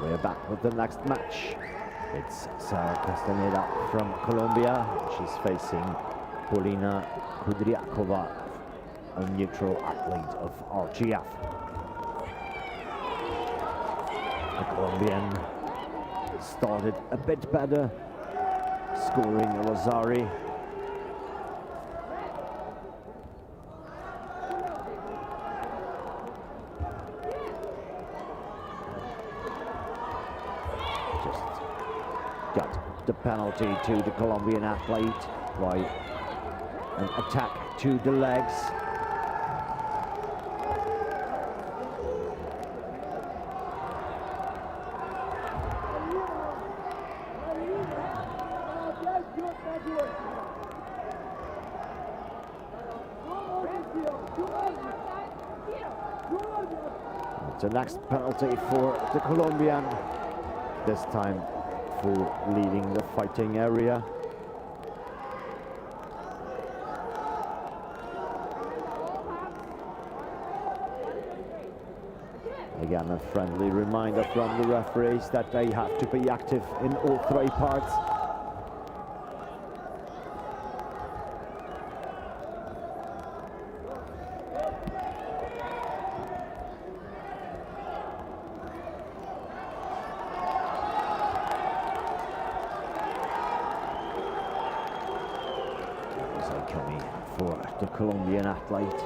We're back with the next match. It's Sara Castaneda from Colombia. She's facing Polina Kudryakova, a neutral athlete of RGF. The Colombian started a bit better, scoring a Rosari. Got the penalty to the Colombian athlete by an attack to the legs. The next penalty for the Colombian, this time for leaving the fighting area. Again, a friendly reminder from the referees that they have to be active in all three parts. Coming for the Colombian athlete.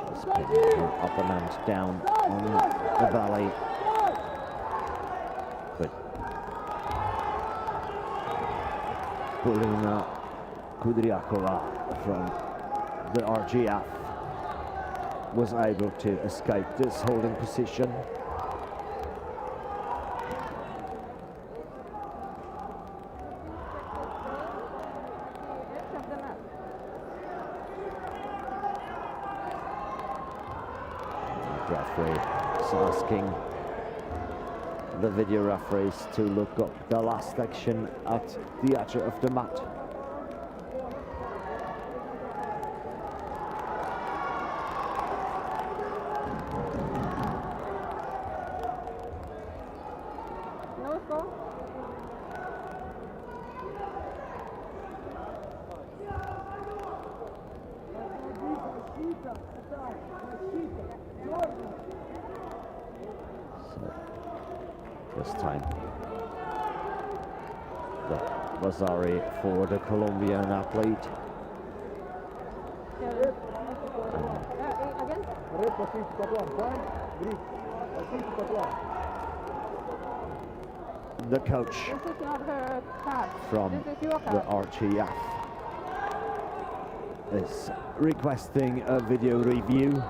She's pinning her opponent down on the valley. But Polina Kudryakova from the RGF was able to escape this holding position. Referee is asking the video referees to look up the last action at the edge of the mat. No score? This time, the Rosari for the Colombian athlete. The coach This is not her card. from This is your the card. RGF is requesting a video review.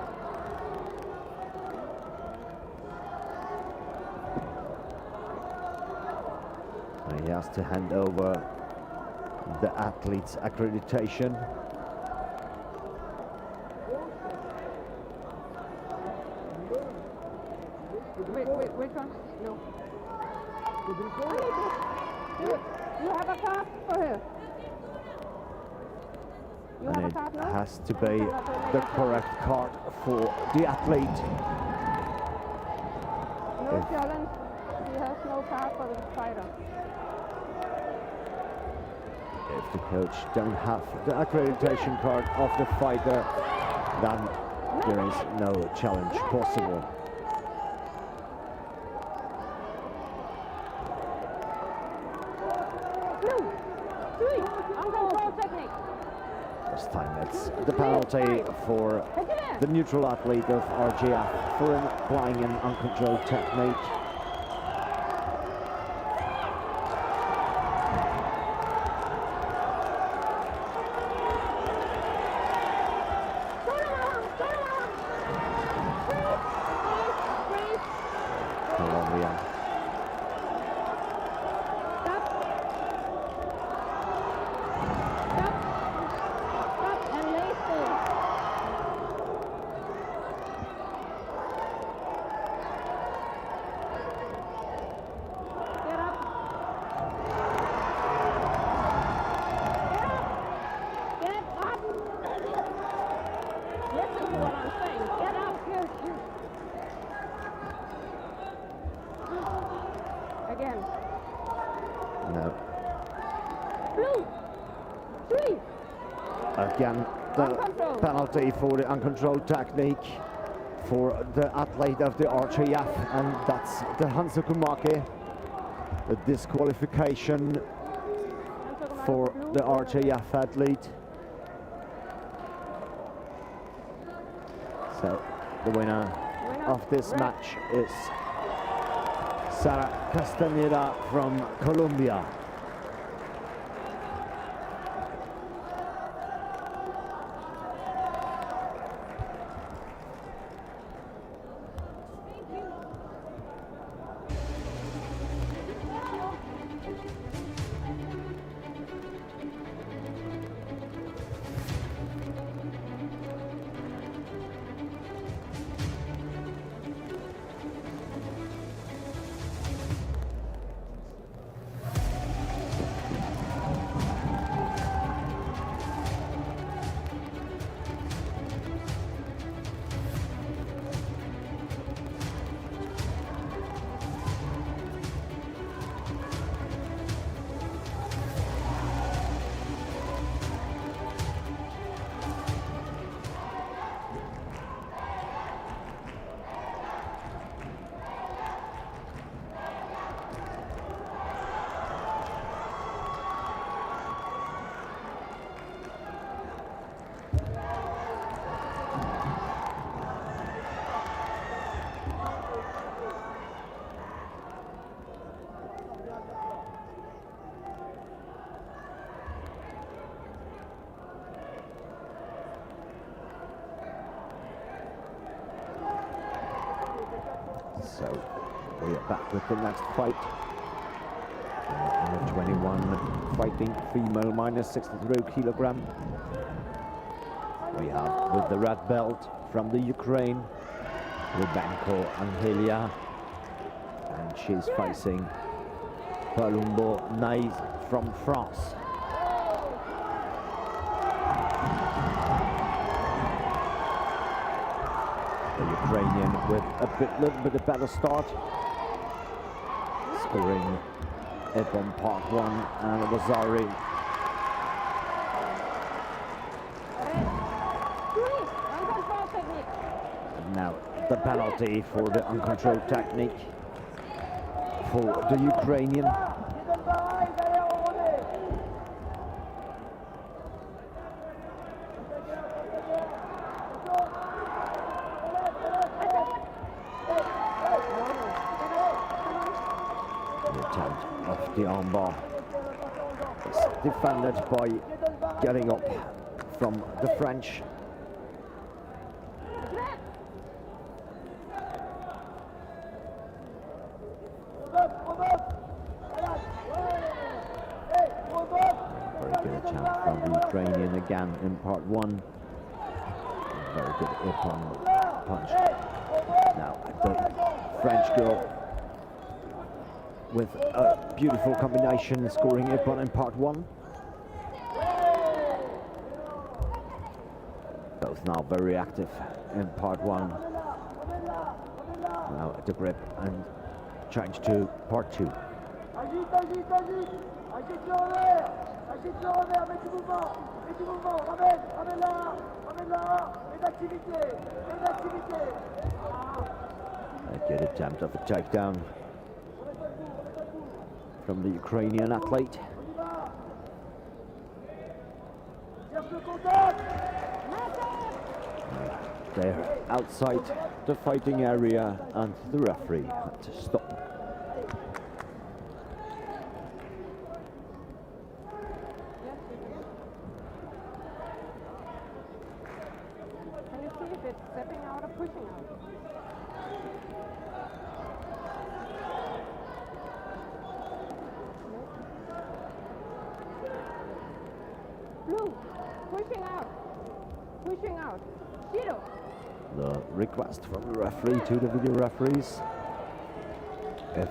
He has to hand over the athlete's accreditation. Which one? No. You have a card for her. You have And a it card, no? has to be the correct card for the athlete. No challenge. He has no card for the fighter. If the coach don't have the accreditation card of the fighter, then there is no challenge possible. Blue. 3. Uncontrolled technique. This time it's the penalty for the neutral athlete of RGF for applying an uncontrolled technique. Colombia. Stop and lay still. Get up. Get up. Listen to what I'm saying. Get up. Here. Again. No. Blue. 3. Again, the penalty for the uncontrolled technique for the athlete of the RGF, and that's the Hansukumake. The disqualification for the RGF athlete. So the winner of this match is Sara Castañeda from Colombia. So we are back with the next fight. Number 21 fighting female minus 63 kilogram. We have with the red belt from the Ukraine, Rubenko Angelia, and she's facing Palumbo Nais from France. The Ukrainian with a little bit of better start, scoring Ipon Part 1 and Wazari. And now the penalty for the uncontrolled technique for the Ukrainian. The armbar is defended by getting up from the French. Very good attempt from the Ukrainian again in part 1. Very good Ipon punch. Now the French girl with a beautiful combination, scoring Ippon in part 1. Both now very active in part 1. Now at the grip and change to part 2. Agite, agite, agite. Agite le revers. Agite le revers, mets du mouvement. Mets du mouvement. Ramène, ramène-la. Ramène-la. Mets d'activité. Mets d'activité. A good attempt of a takedown from the Ukrainian athlete. Cherche le contact. They're outside the fighting area and the referee had to stop. Can you see if it's stepping out or pushing out? Blue, pushing out. Pushing out. Shido. The request from the referee to the video referees: if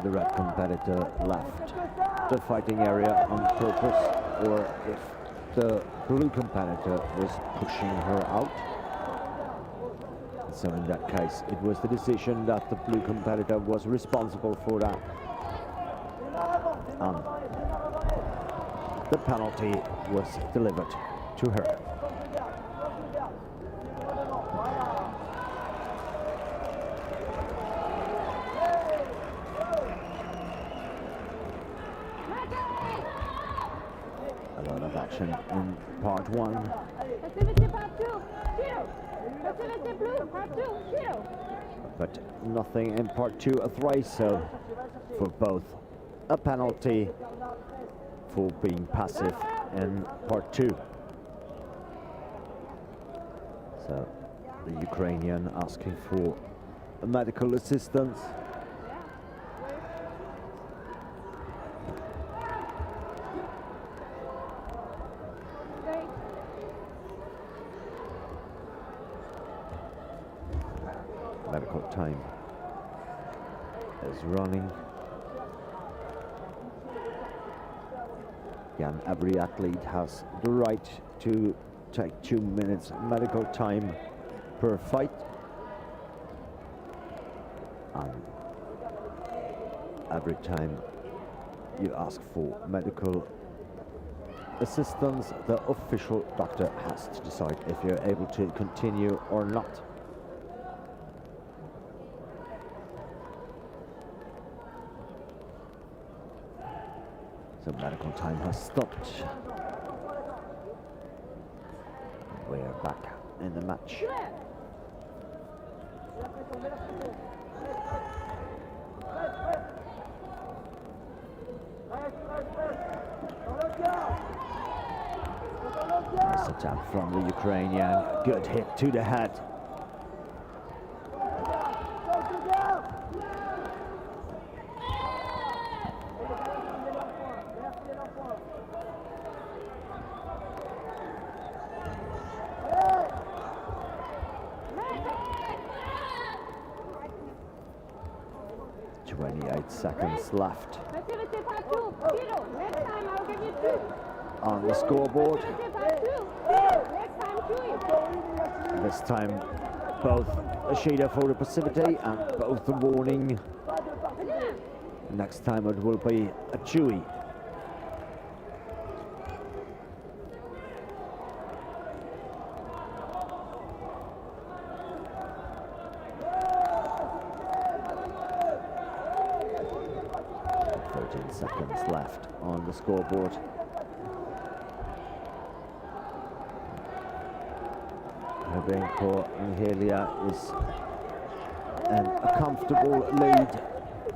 the red competitor left the fighting area on purpose, or if the blue competitor was pushing her out. So in that case, it was the decision that the blue competitor was responsible for that. And the penalty was delivered to her. A lot of action in part 1. Passivity part 2. Shido. Passivity blue part 2. Shido. But nothing in part 2 a thrice, so for both a penalty for being passive in part 2. So the Ukrainian asking for medical assistance. Medical time is running. Again, every athlete has the right to take 2 minutes medical time per fight. And every time you ask for medical assistance, the official doctor has to decide if you're able to continue or not. So medical time has stopped. We're back in the match. Nice attack from the Ukrainian. Good hit to the head. Seconds left on the scoreboard. This time both a shader for the passivity and both the warning. Next time it will be a chewy. Seconds left on the scoreboard. Hrebenko Angelia is in a comfortable lead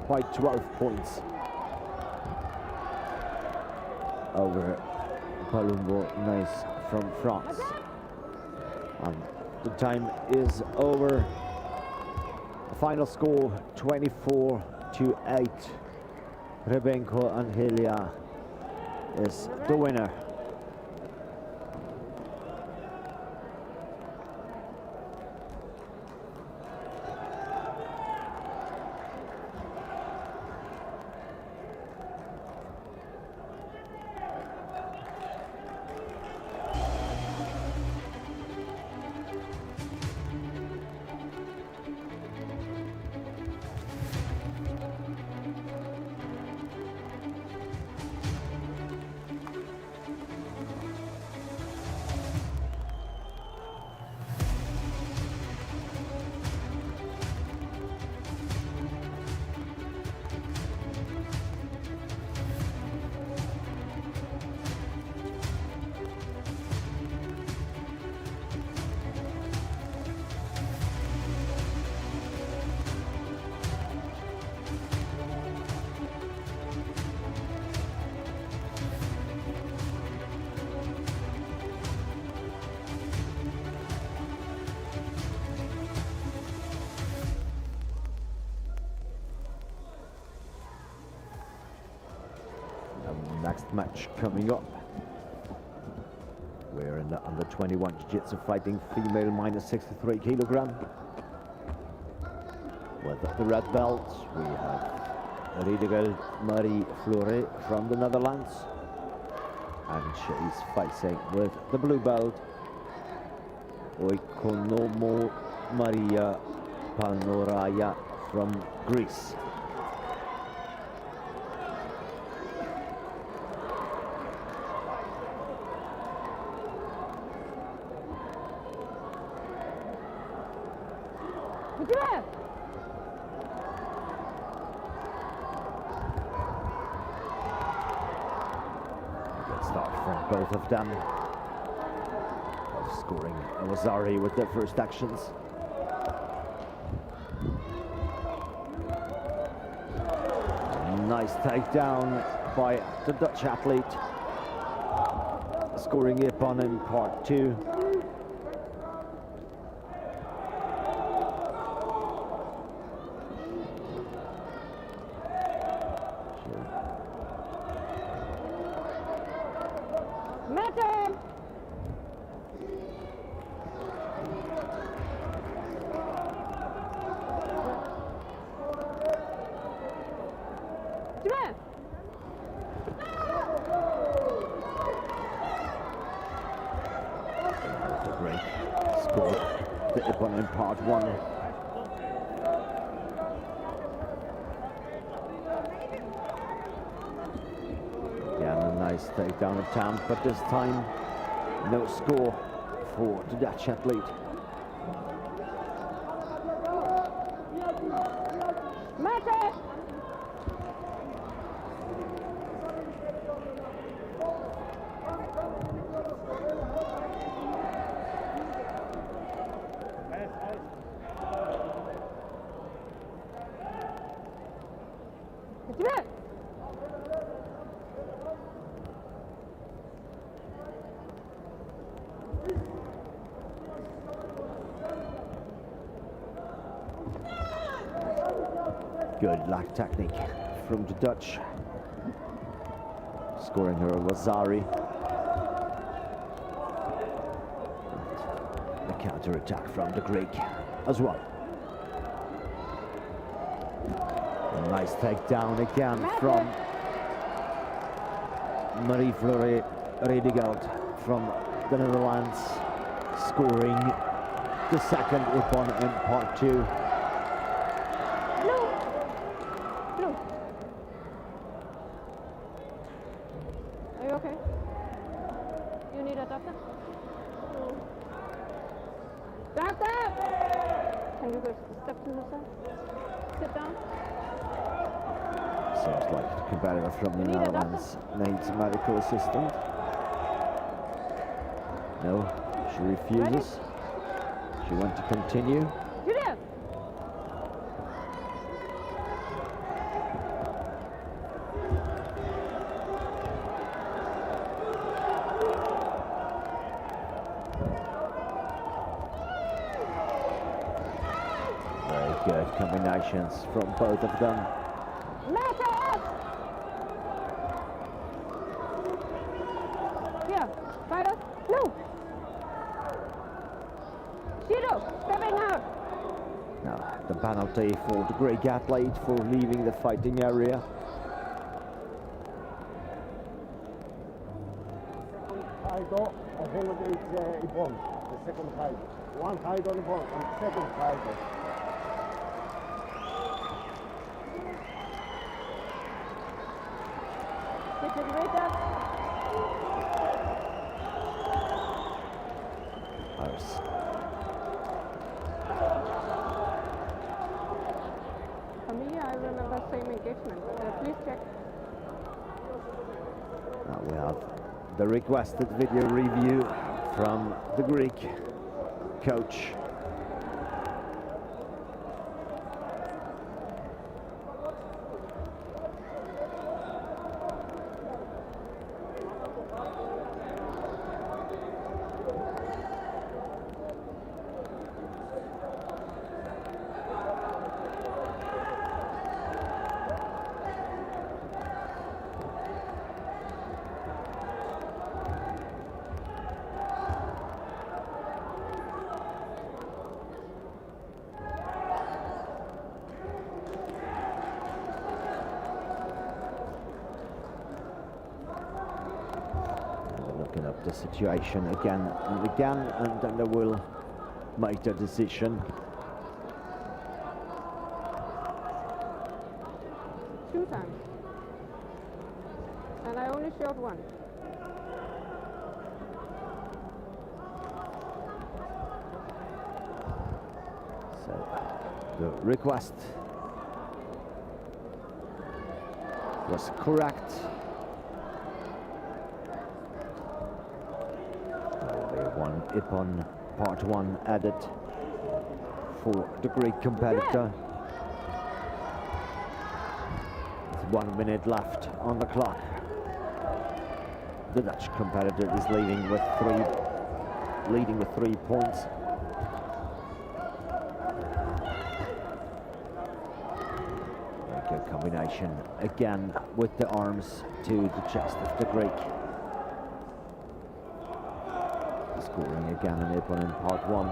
by 12 points over Palumbo Nice from France. And the time is over. The final score 24-8. Hrebenko Angelia is the winner. next match coming up. We're in the under 21 Jiu-Jitsu fighting female minus 63 kilogram. With the red belt, we have Rüdiger Marie Flore from the Netherlands. And she's facing with the blue belt, Oikonomo Maria Panoraya from Greece. Good start from both of them. Both scoring Awazari with their first actions. Nice takedown by the Dutch athlete. Scoring Ippon in part 2. Great score the Ippon in part 1. Again, a nice takedown attempt, but this time no score for the Dutch athlete. Good lag technique from the Dutch. Scoring her Wazari. The counter attack from the Greek as well. A nice takedown again from Marie-Flore Redegeld from the Netherlands, scoring the second Ippon in part 2. Are you okay? You need a doctor? Doctor! Can you go step to the side? Sit down. Seems like the competitor from the Netherlands needs a medical assistant. No, she refuses. She wants to continue. Julia! Very good combinations from both of them. Here, fighter. No! Shido, stepping out. Now, the penalty for the Greek athlete for leaving the fighting area. Kaido, I hold it Ippon, the second Kaido. One Kaido Ippon and second Kaido. Familia, I remember same engagement. Please check. Now we have the requested video review from the Greek coach. looking up the situation again and again, and then they will make their decision. 2 times. And I only showed 1. So the request was correct. One Ippon part 1 added for the Greek competitor. There's 1 minute left on the clock. The Dutch competitor is leading with 3 points. Very good combination again with the arms to the chest of the Greek. Scoring again an Ippon in part 1.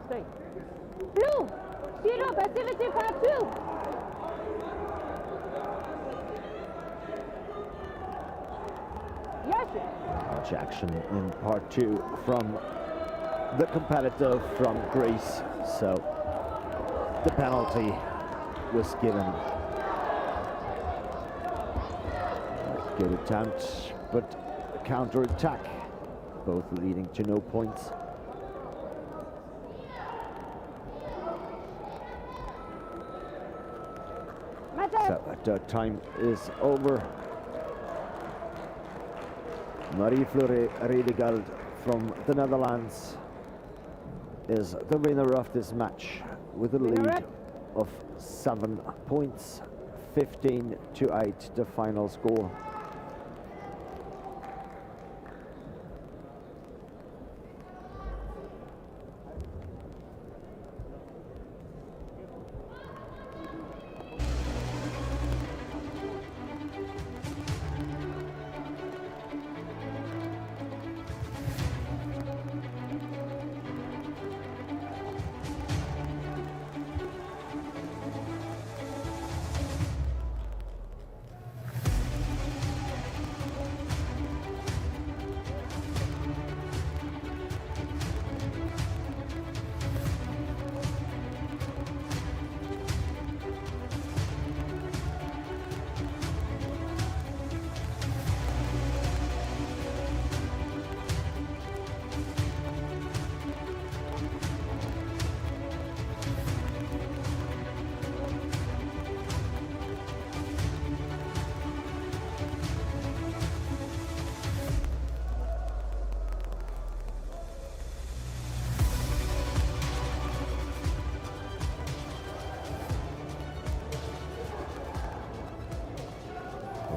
Stay. Blue, zero, passivity part 2. Yes. Much action in part 2 from the competitor from Greece, so the penalty was given. Good attempt, but counter-attack, both leading to no points. So that time is over. Marie-Flore Redegald from the Netherlands is the winner of this match with a lead of 7 points, 15-8 the final score.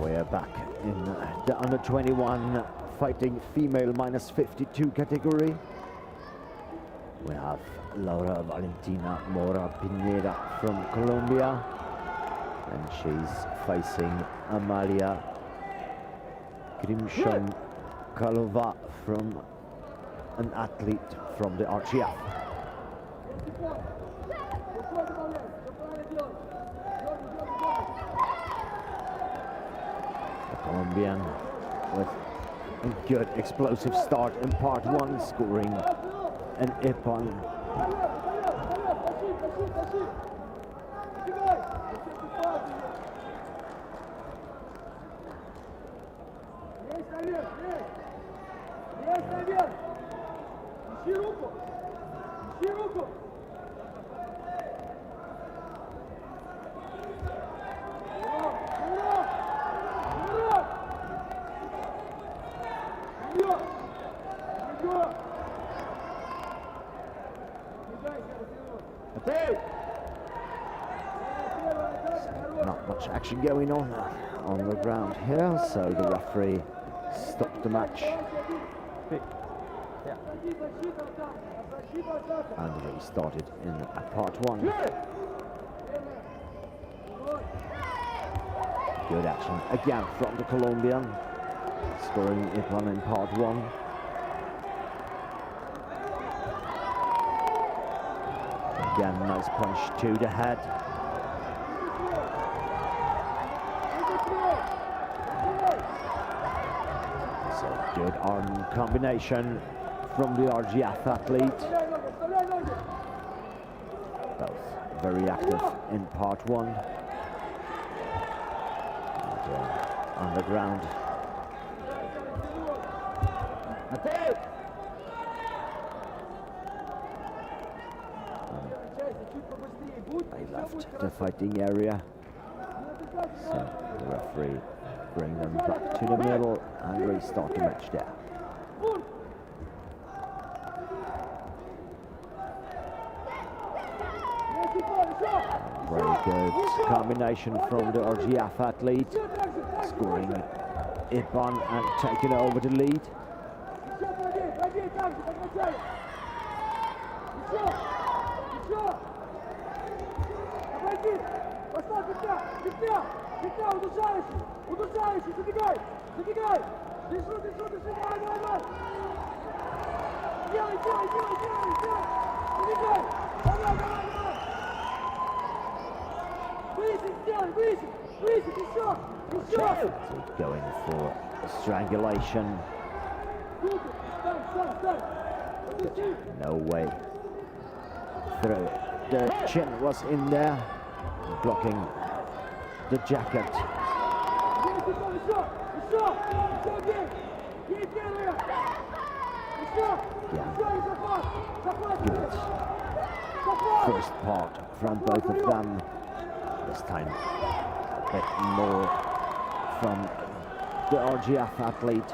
We are back in the under 21 fighting female minus 52 category. We have Laura Valentina Mora Pineda from Colombia, and she's facing Amalia Grimsson Kalova from an athlete from the RCF. Colombian with a good explosive start in part 1, scoring an Ippon. Not much action going on the ground here, so the referee stopped the match. And restarted in part 1. Good action again from the Colombian. scoring Ipan in part 1. Again, nice punch to the head. So good arm combination from the RGF athlete. Both very active in part 1. And, on the ground. They left the fighting area, so the referee bring them back to the middle and restart the match there. Very good combination from the RGF athlete, scoring Ipan and taking over the lead. Going for strangulation. No way through. The chin was in there, blocking the jacket. Good first part from both of them. This time a bit more from the RGF athlete.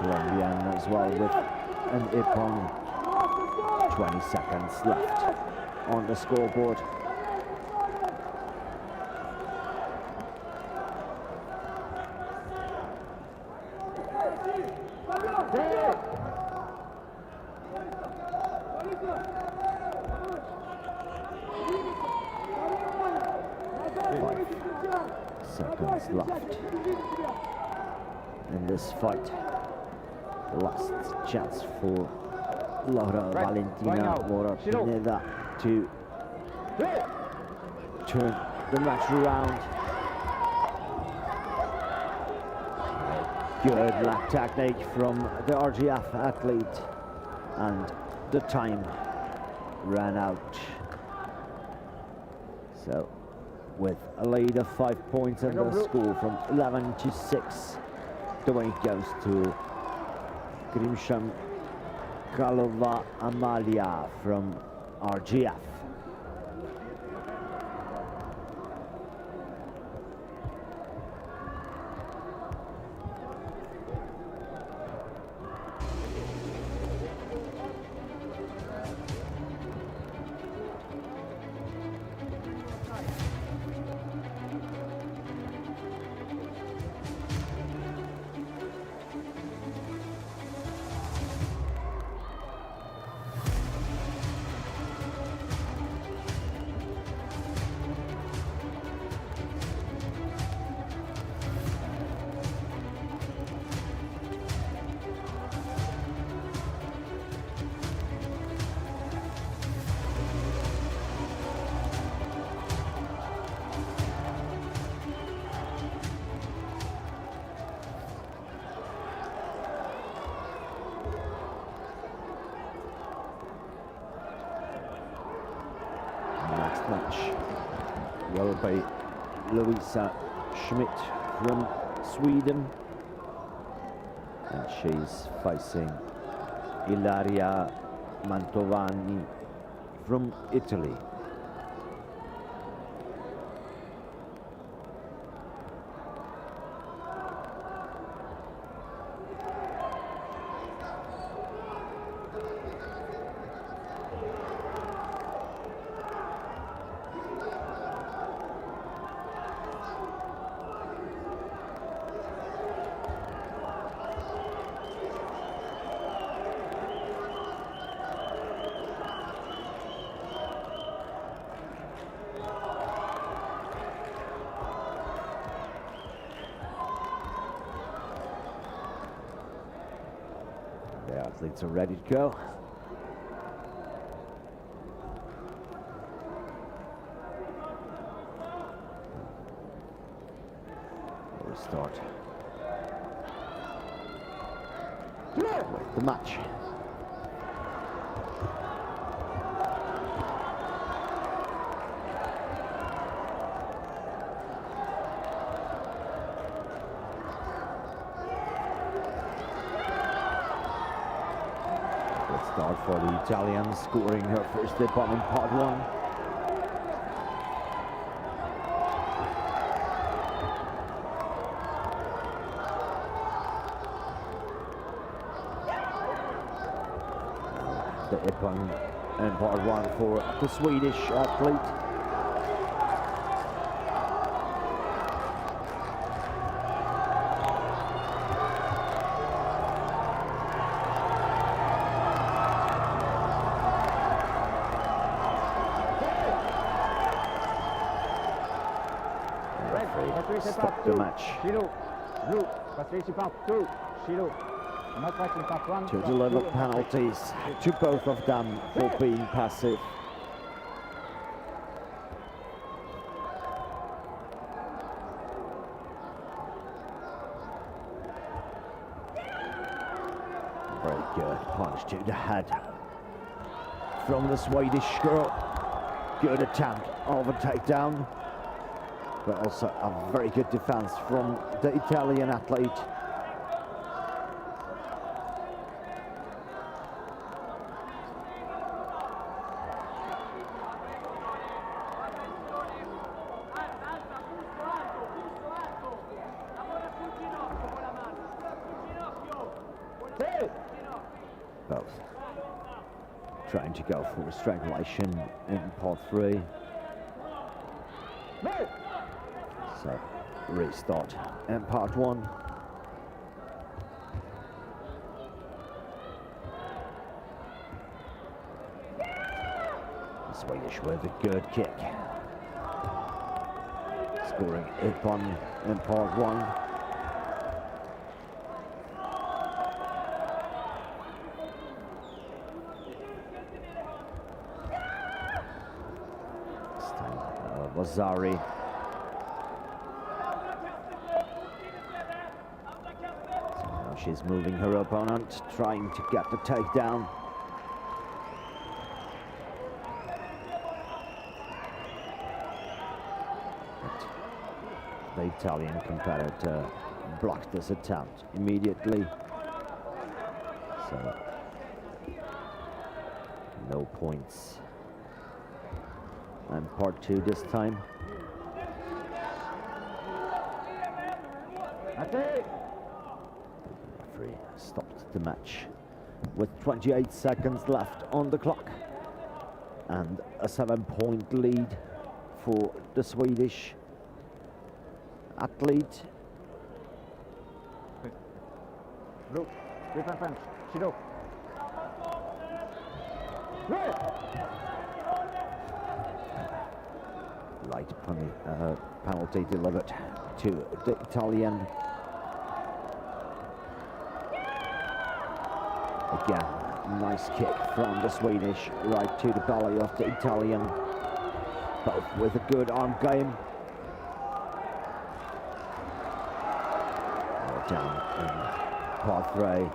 Colombian as well with an Ipan. 20 seconds left on the scoreboard. Seconds left in this fight. The last chance for Laura Valentina Mora Pineda to turn the match around. Good lap technique from the RGF athlete, and the time ran out. So with a lead of 5 points and the score from 11 to 6, the way goes to Grimsham Kalova Amalia from RGF. Match will be Louisa Schmidt from Sweden, and she's facing Ilaria Mantovani from Italy. Athletes are ready to go. Restart with the match. Good start for the Italian, scoring her first dip on in part one. The Ippon in part one for the Swedish athlete. Stop the match. Shido, blue, Patricia part 2, Shido. Not fighting part 1. To deliver penalties to both of them for being passive. Very good punch to the head from the Swedish girl. Good attempt of a takedown, but also a very good defense from the Italian athlete. Both trying to go for a strangulation in part 3. So restart in part 1. The Swedish with a good kick, scoring Ippon in part 1. Lazari. So now she's moving her opponent, trying to get the takedown. But the Italian competitor blocked this attempt immediately. So no points. And part 2 this time. Referee stopped the match with 28 seconds left on the clock, and a 7-point lead for the Swedish athlete. Blue, different French, Shido. Light penalty delivered to the Italian. Again, nice kick from the Swedish, right to the belly of the Italian. Both with a good arm game. Down in part 3.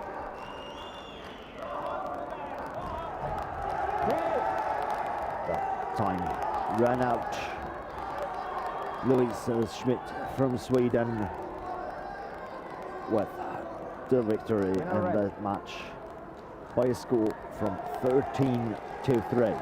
That time ran out. Louise Schmidt from Sweden with the victory in the match by a score from 13-3.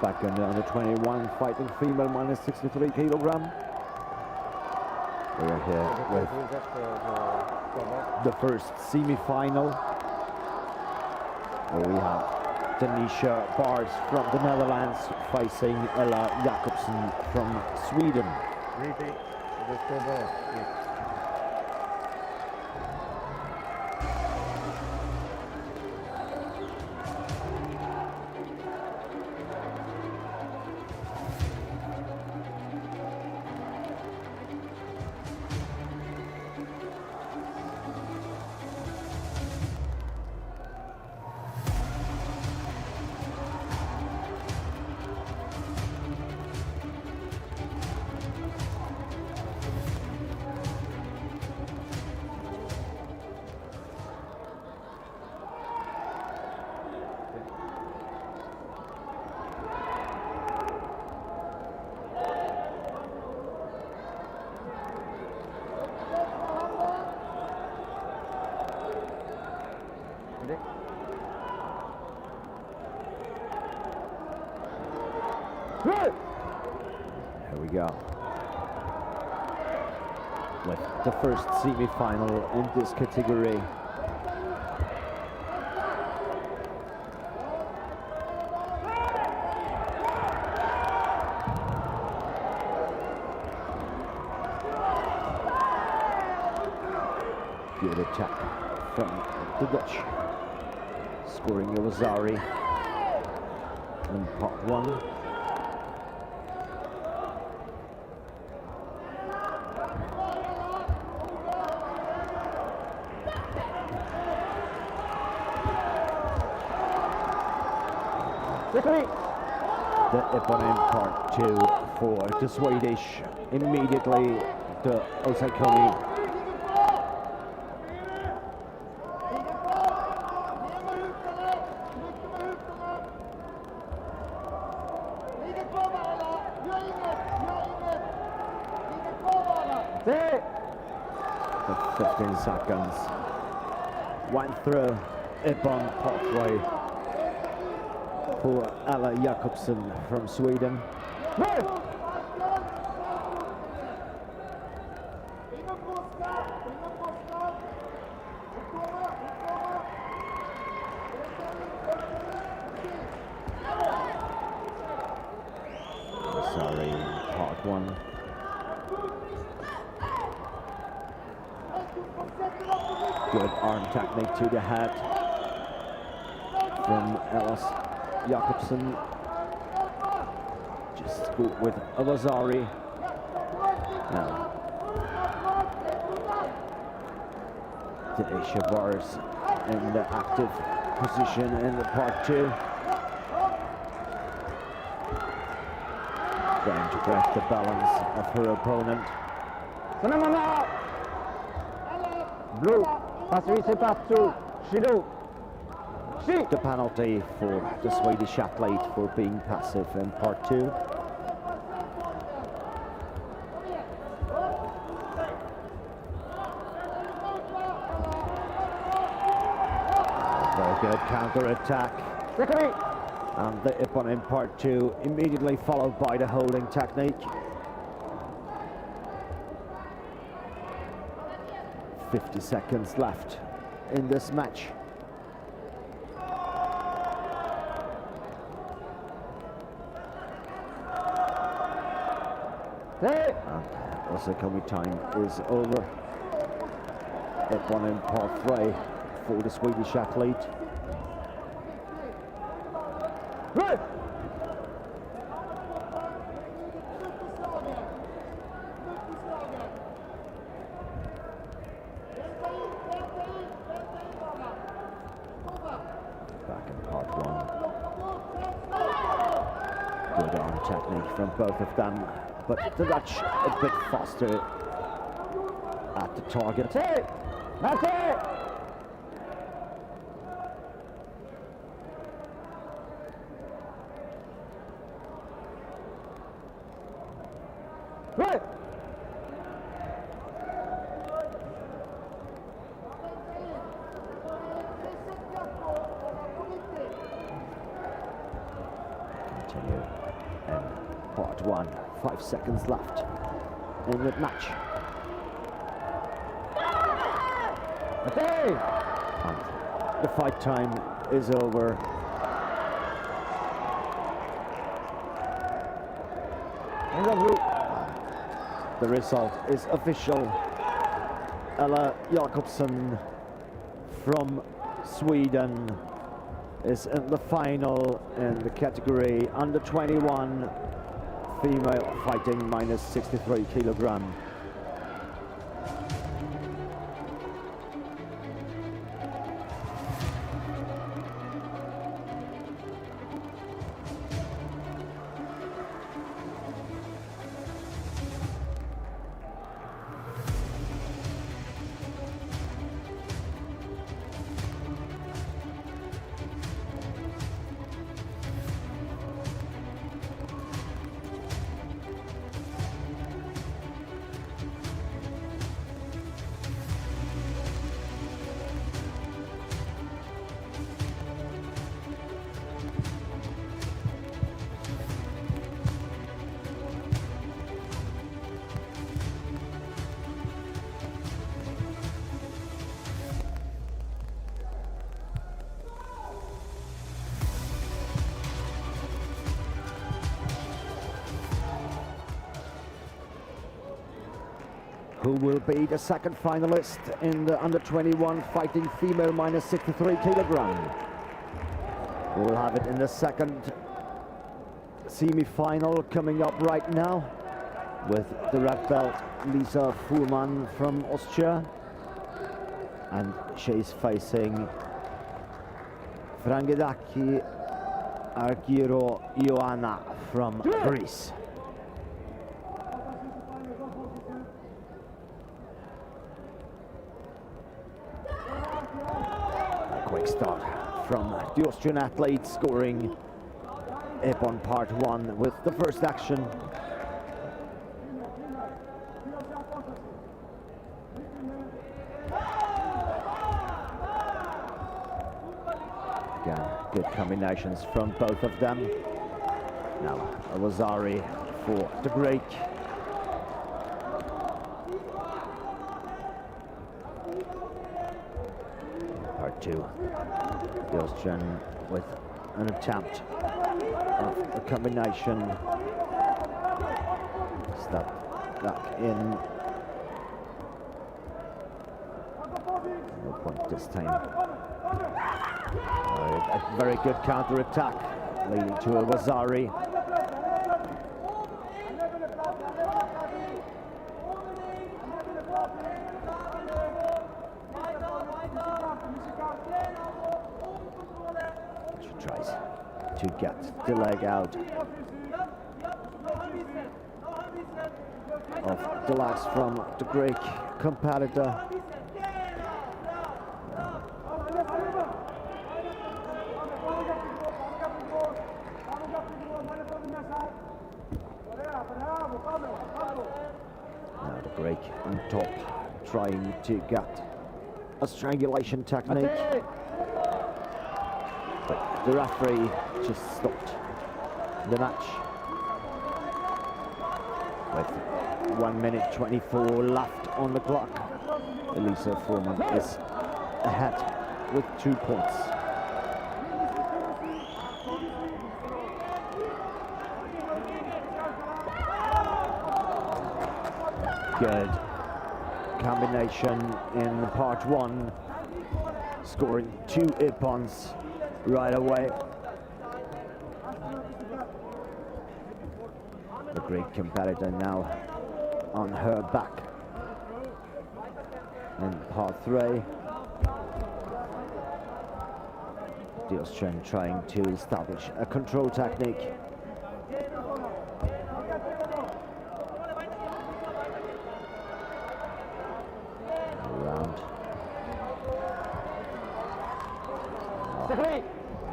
back in the under 21 fighting female minus 63 kilogram. We are here with the first semi-final, where we have Denisha Bars from the Netherlands facing Ella Jakobsen from Sweden. Repeat the scoreboard, please. Here we go. With the first semi-final in this category. Good attack from the Dutch. Scoring Iwazari in part 1. The opponent part 2 for the Swedish. Immediately the Osakoni. The 15 seconds went through Ippon pathway for Ella Jakobsen from Sweden. Sorry, part 1. Good arm technique to the head from Ella Jakobsen. Just good with Iwazari. Now, Denisha Bars in the active position in the part 2. Trying to break the balance of her opponent. Blue, Patrice Patsu, Shido. The penalty for the Swedish athlete for being passive in part 2. Very good counter-attack. And the Ippon in part 2, immediately followed by the holding technique. 50 seconds left in this match. Osakami time is over. Ippon in part 3 for the Swedish athlete. Back in part 1. Good arm technique from both of them, but the Dutch a bit faster at the target. That's it! Right. Continue. 1. 5 seconds left in the match. Okay. And the fight time is over. The result is official. Ella Jakobsson from Sweden is in the final in the category under 21 female fighting minus 63 kilogram. Who will be the second finalist in the under 21 fighting female minus 63 kilogram? We'll have it in the second semi-final coming up right now with the red belt Lisa Fuhrmann from Austria, and she's facing Frangedaki Argiro Ioana from Greece. Quick start from the Austrian athlete, scoring up on part 1 with the first action. Again, good combinations from both of them. Now a Rosari for the break. Part 2, the Austrian with an attempt of a combination. Step back in. No point this time. A very good counter-attack leading to a Rosari. She tries to get the leg out of the legs from the Greek competitor. Now the Greek on top, trying to get a strangulation technique. But the referee just stopped the match with 1 minute 24 left on the clock. Elisa Fuhrmann is ahead with 2 points. Good combination in part 1, scoring 2 ippons right away. The Greek competitor now on her back in part 3. The Austrian trying to establish a control technique.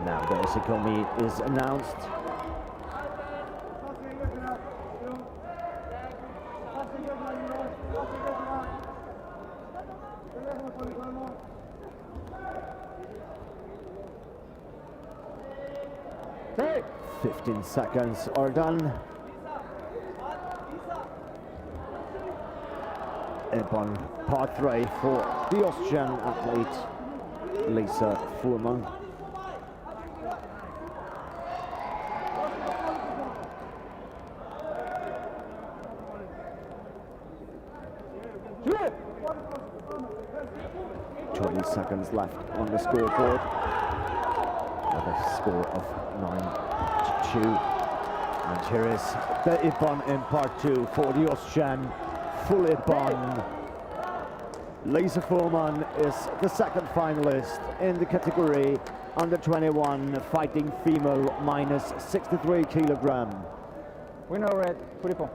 Now the Isikomi is announced. Hey. 15 seconds are done. upon part 3 for the Austrian athlete Lisa Fuhrmann. Seconds left on the scoreboard. A score of 9-2. And here is the Ippon in part 2 for the Austrian full Ippon. Lisa Fuhrmann is the second finalist in the category under 21 fighting female minus 63 kilogram. Winner red, full Ippon.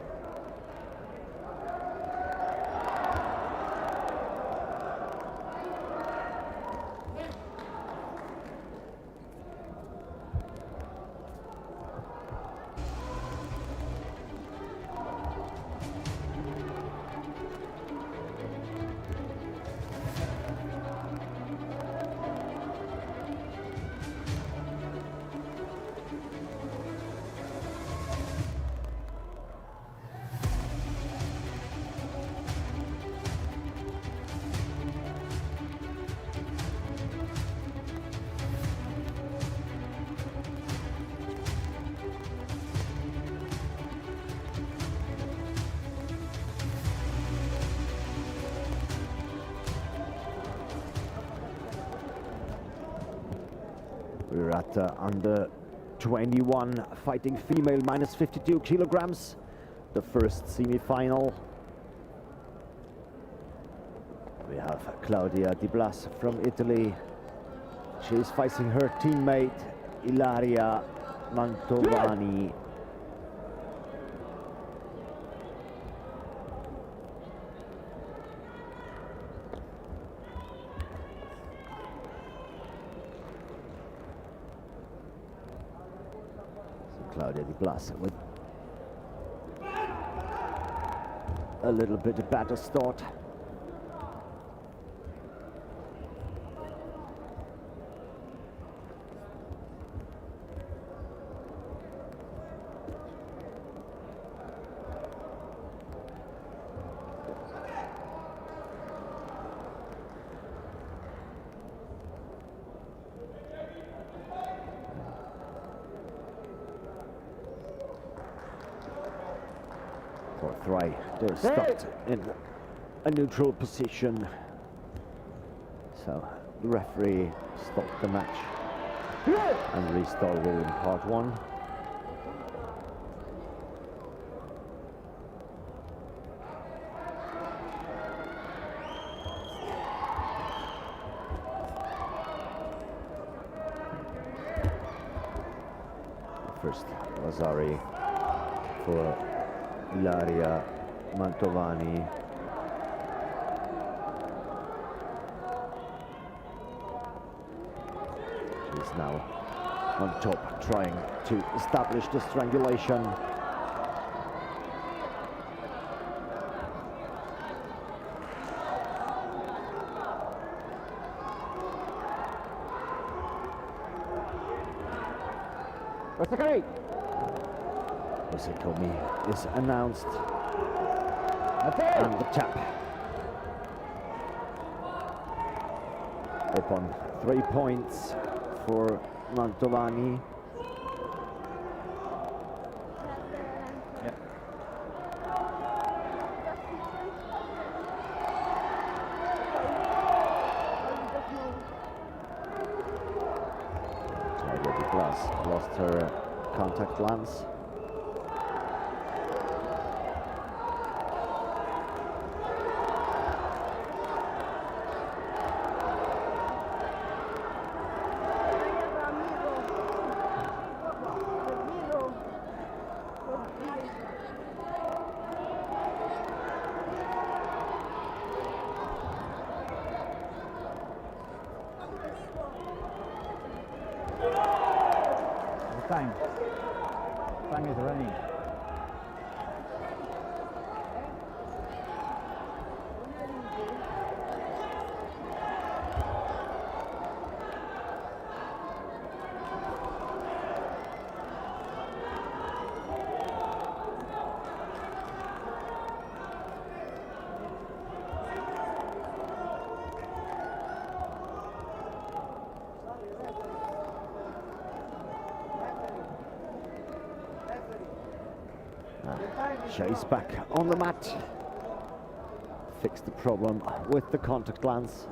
We're at under 21 fighting female minus 52 kilograms. The first semi-final. We have Claudia Di Blas from Italy. She's facing her teammate Ilaria Mantovani. Claudia Di Blas with a little bit of better start. Right, they're stopped in a neutral position. So the referee stopped the match and restarted in part 1. First Lazari for Ilaria Mantovani. She's now on top, trying to establish the strangulation. What's the carry? Komi is announced, and the tap upon 3 points for Mantovani. Claudia Di Blas lost her contact lens. Time is running. Chase back on the mat. Fix the problem with the contact lens.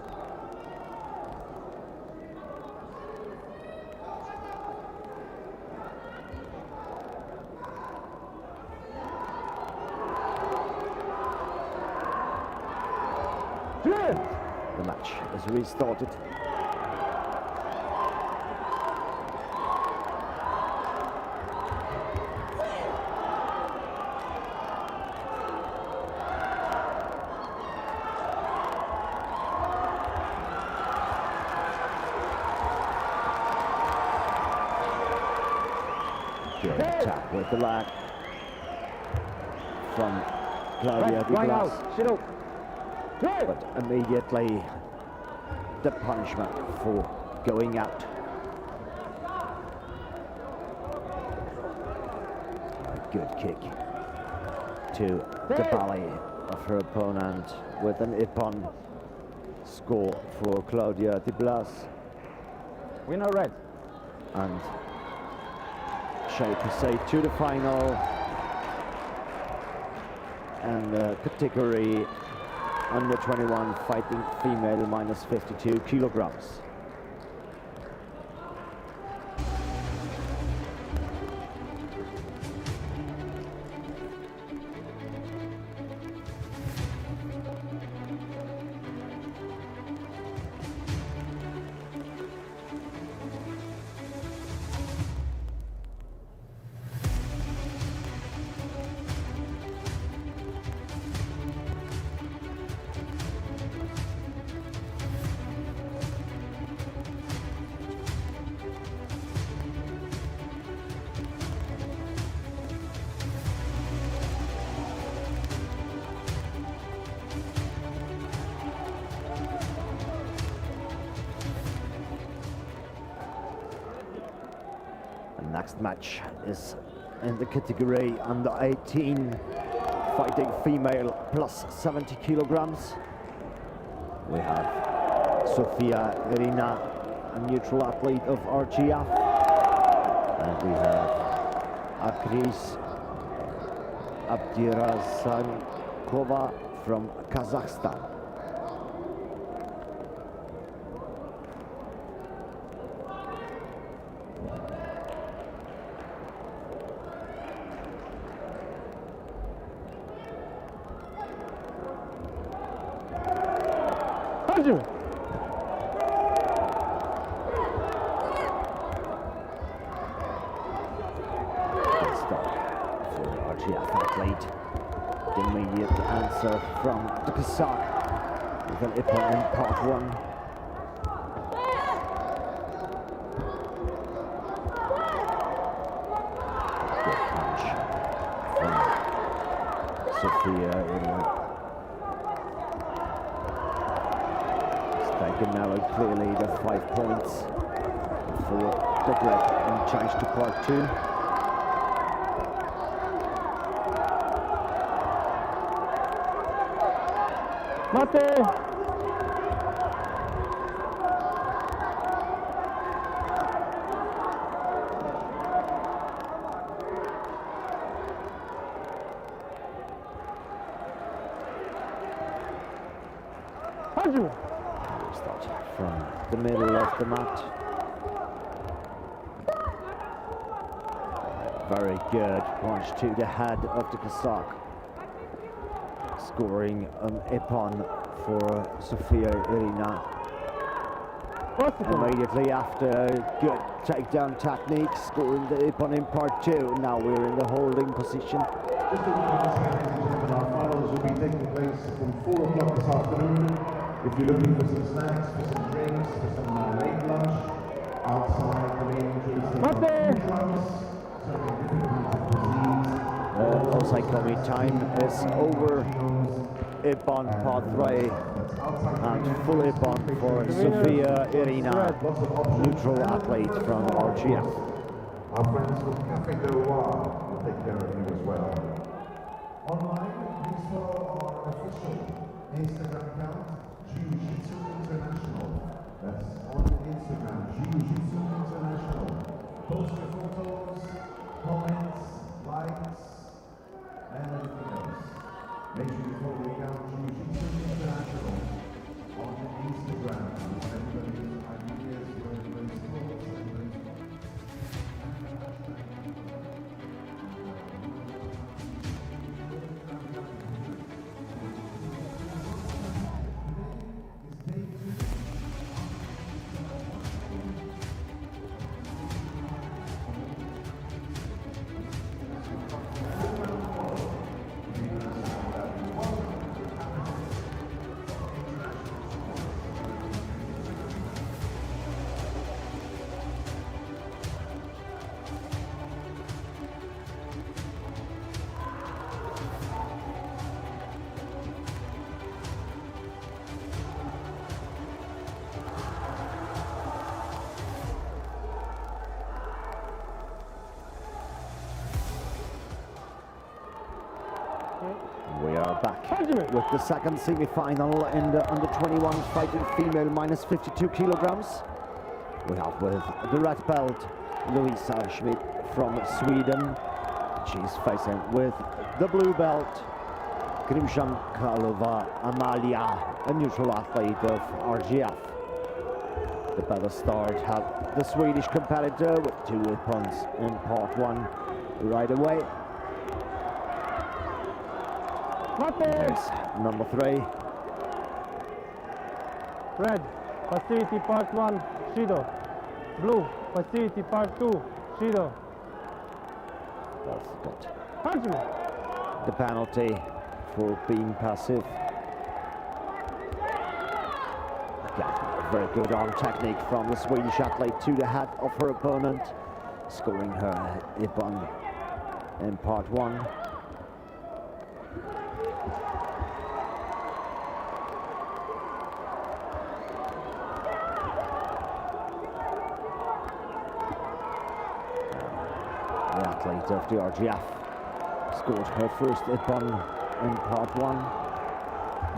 The match is restarted. Good tap with the leg from Claudia Di Going Blas. out. Shido. But immediately the punishment for going out. A good kick to the belly of her opponent with an ippon score for Claudia Di Blas. Winner red. And shape say to the final, and category under 21 fighting female minus 52 kilograms. Next match is in the category under 18 fighting female plus 70 kilograms. We have Sofia Irina, a neutral athlete of RGF, and we have Akris Abdirazankova from Kazakhstan. Athlete. The immediate answer from the Kazakh with an ippon in part 1. Good punch from Sofia Irina. It's taken now clearly the 5 points for the grip and change to part 2. Mate! Start from the middle of the mat. Very good punch to the head of the Kazakh. Scoring an ippon for Sofia Irina. Immediately after, good takedown technique, scoring the ippon in part 2. Now we're in the holding position. Just a reminder, our finals will be taking place from 4 o'clock this afternoon. If you're looking for some snacks, for some drinks, for some late lunch, outside the main entrance, serving different kinds of cuisines. Osaikomi time is over. Ippon part 3 and full ippon for Sofia Irina, neutral athlete from RGF. Our friends from Cafe Del Roi will take care of you as well. Online, please follow our official Instagram account, Ju-Jitsu International. That's on Instagram, Ju-Jitsu International. Post your photos, comments, likes, and back Benjamin. with the second semi-final in the under-21s fighting female minus 52 kilograms. We have with the red belt Louisa Schmidt from Sweden. She's facing with the blue belt Grimshankalova Amalia, a neutral athlete of RGF. The battle start had the Swedish competitor with 2 weapons in part 1 right away. There's number 3. Red, facility part 1, Shido. Blue, facility part 2, Shido. That's good. Benjamin. The penalty for being passive. Again, very good arm technique from the Swedish athlete to the head of her opponent, scoring her Ippon in part 1. The athlete of the RGF scored her first Ippon in part 1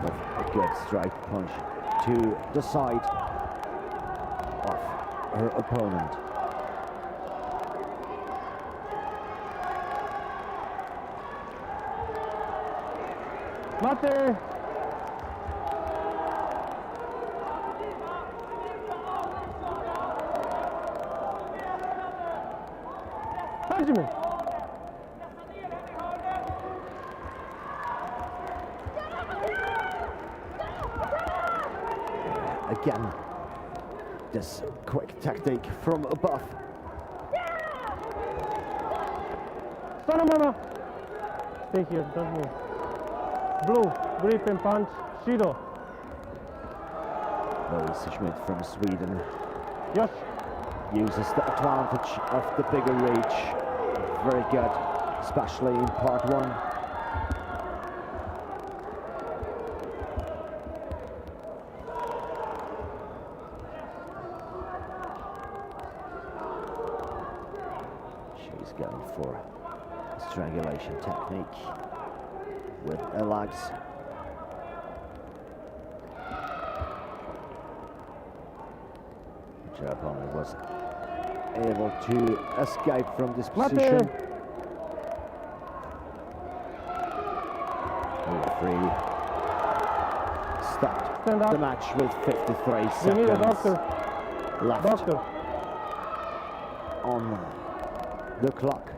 with a good strike punch to the side of her opponent. Mate. Benjamin. Again, this quick technique from above. Son of mama. Stay here, don't move. Blue, grip and punch, Shido. Louisa Schmidt from Sweden Yes. uses the advantage of the bigger reach. Very good, especially in part 1. She's going for a strangulation technique with her legs. Her opponent was able to escape from this position. The referee stopped Stand up. the match with 53 We need a seconds doctor. left Doctor. on the clock.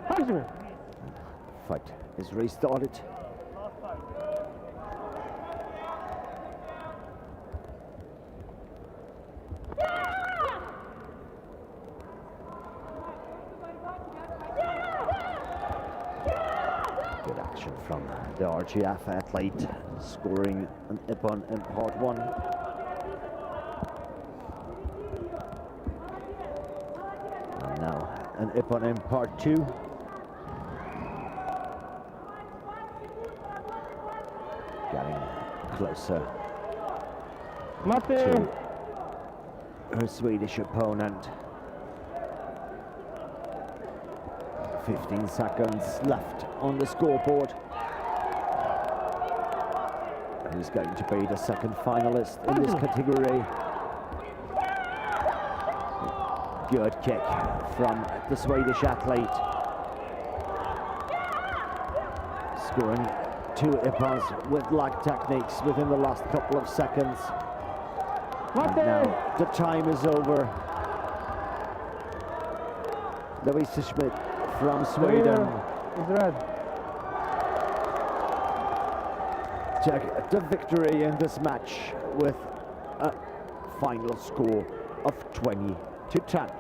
Benjamin. Fight is restarted. Good action from the RGF athlete, scoring an Ippon in part 1. And now an Ippon in part 2. Getting closer Mate. to her Swedish opponent. 15 seconds left on the scoreboard. Who's going to be the second finalist in this category? Good kick from the Swedish athlete. Scoring 2 Ippons with leg techniques within the last couple of seconds. And now the time is over. Louisa Schmidt from Sweden Is red. took the victory in this match with a final score of 20-10.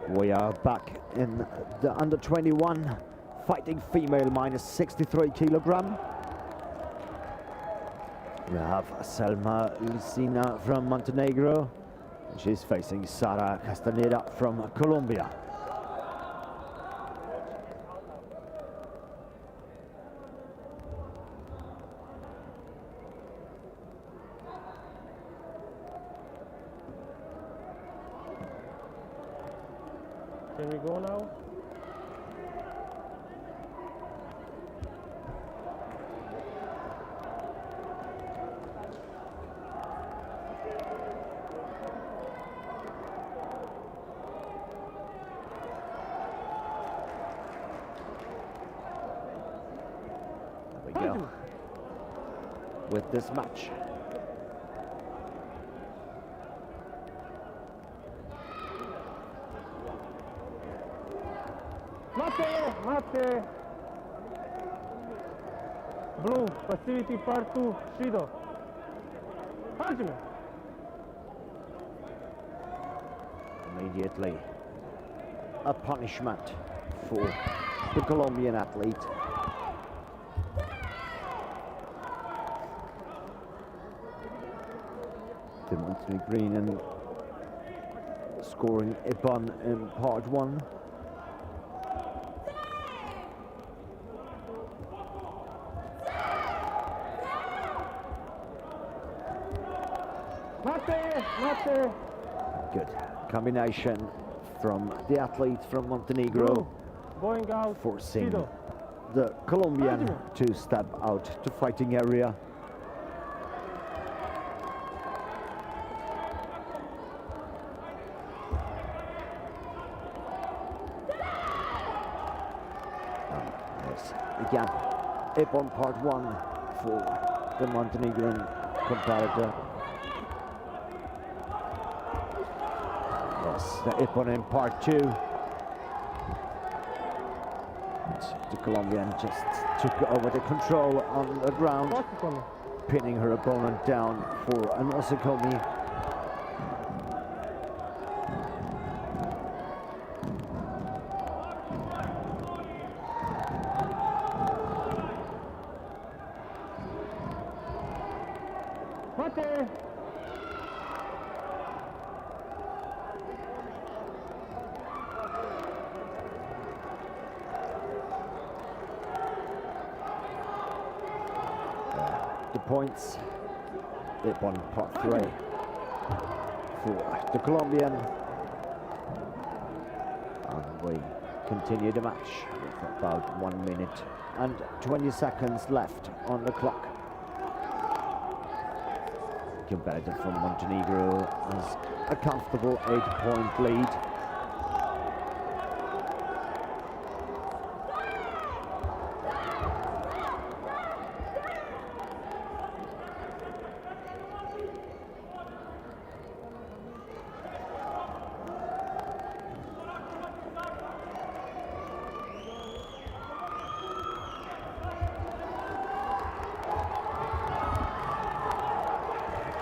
We are back in the under 21 fighting female minus 63 kilogram. We have Selma Lucina from Montenegro. She's facing Sara Castaneda from Colombia. Can we go now? There we go. With this match. Mate. Blue, passivity part 2, Shido. Punch me. Immediately a punishment for the Colombian athlete. The Montenegrin scoring Ipan in part 1. Mate. Good combination from the athlete from Montenegro, Blue, going out, forcing Shido. the Colombian to step out to fighting area. Yes, again, Ipan part 1 for the Montenegrin competitor. Yes, the Ipan in part 2. The Colombian just took over the control on the ground, pinning her opponent down for an osakomi. The points, Ipan part 3 for the Colombian. And we continue the match with about 1 minute and 20 seconds left on the clock. Competitor from Montenegro has a comfortable 8-point lead.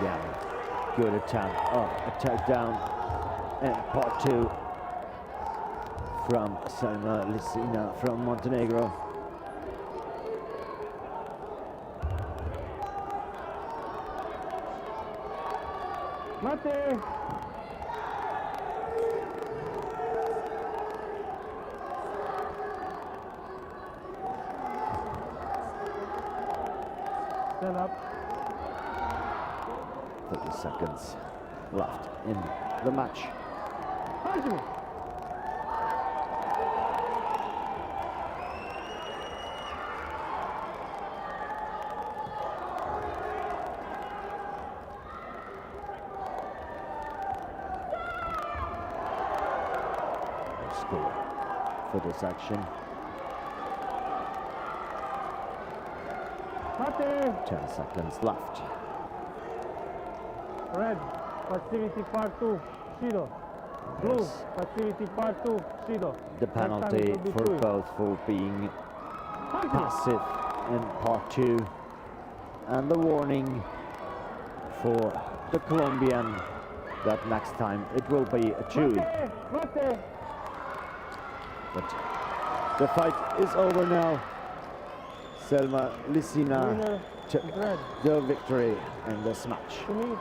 Yeah, good attempt of a takedown in part 2 from Selma Lucina from Montenegro. Mate. Stand up. 30 seconds left in the match. Score for this action. 10 seconds left. Red, passivity part 2, Shido. Blue, Yes. passivity part 2, Shido. The penalty for both for being passive in part 2, and the warning for the Colombian that next time it will be a chewy. But the fight is over now. Selma Lissina Winner took is red. the victory in this match. To me.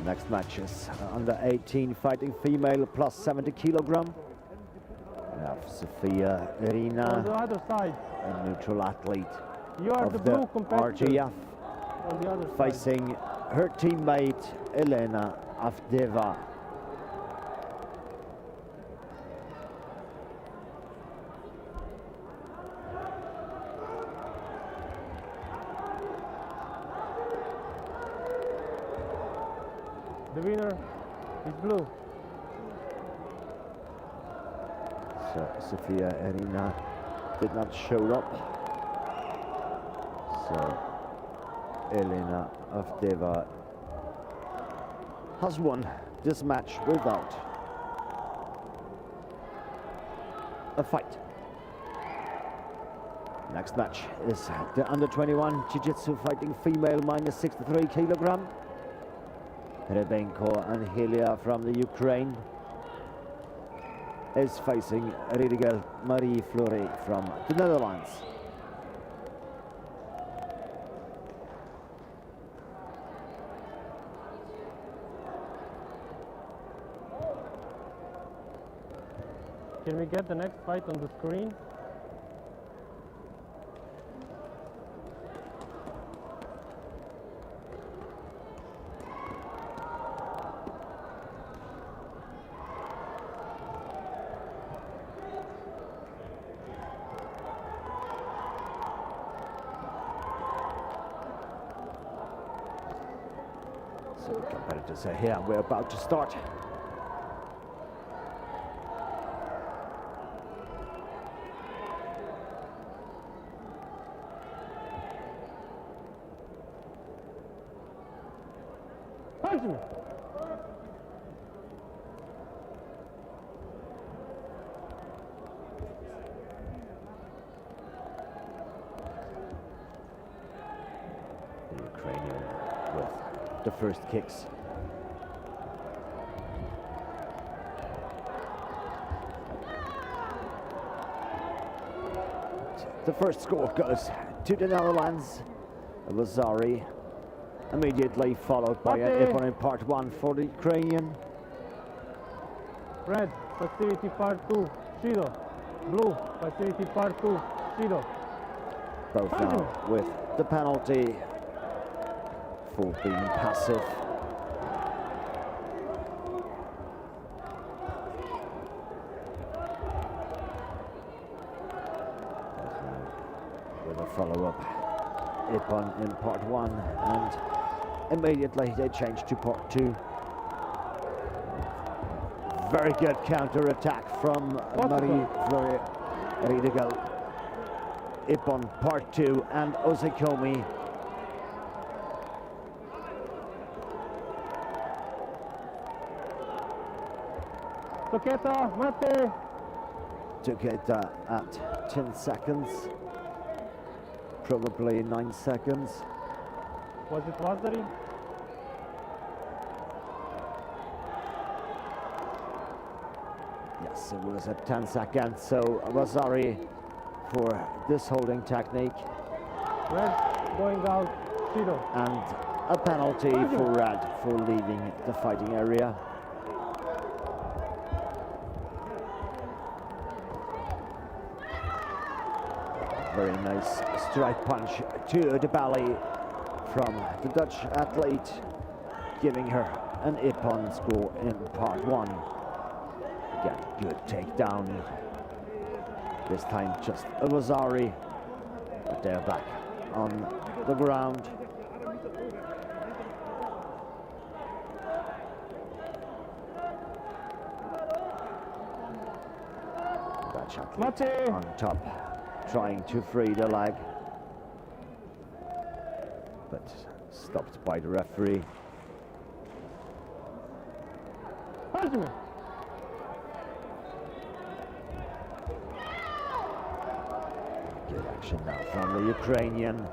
Next match is under 18 fighting female plus 70 kilogram. We have Sofia On the Irina, other side. a neutral athlete You are the of blue the competitor. RGF, On the other side. facing her teammate Elena Avdeva. The winner is blue. So Sofia Irina did not show up. So Elena Avdeva has won this match without a fight. Next match is the under 21 Jiu-Jitsu fighting female minus 63 kilogram. Rebenko Angelia from the Ukraine is facing Rüdiger Marie Fleury from the Netherlands. Can we get the next fight on the screen? So the competitors are here. We're about to start. Punch me! The Ukrainian with the first kicks. The first score goes to the Netherlands. Lazari immediately followed by an Mate. Ippon in part 1 for the Ukrainian. Red, facility part 2, Shido. Blue, facility part 2, Shido. Both now with the penalty for being passive. With a follow-up, Ippon in part 1, and immediately they change to part 2. Very good counter-attack from Marie Fleury Rüdiger. Ippon part 2 and Osekomi. Toketa, mate! Toketa at 10 seconds. Probably 9 seconds. Was it Lazari? Yes, it was at 10 seconds. So Lazari for this holding technique. Red, going out, Shido. And a penalty for Red for leaving the fighting area. Very nice strike punch to the belly from the Dutch athlete, giving her an Ippon score in part 1. Again, good takedown. This time just a Rosari, but they're back on the ground. Dutch athlete on top, trying to free the leg, but stopped by the referee. Good action now from the Ukrainian.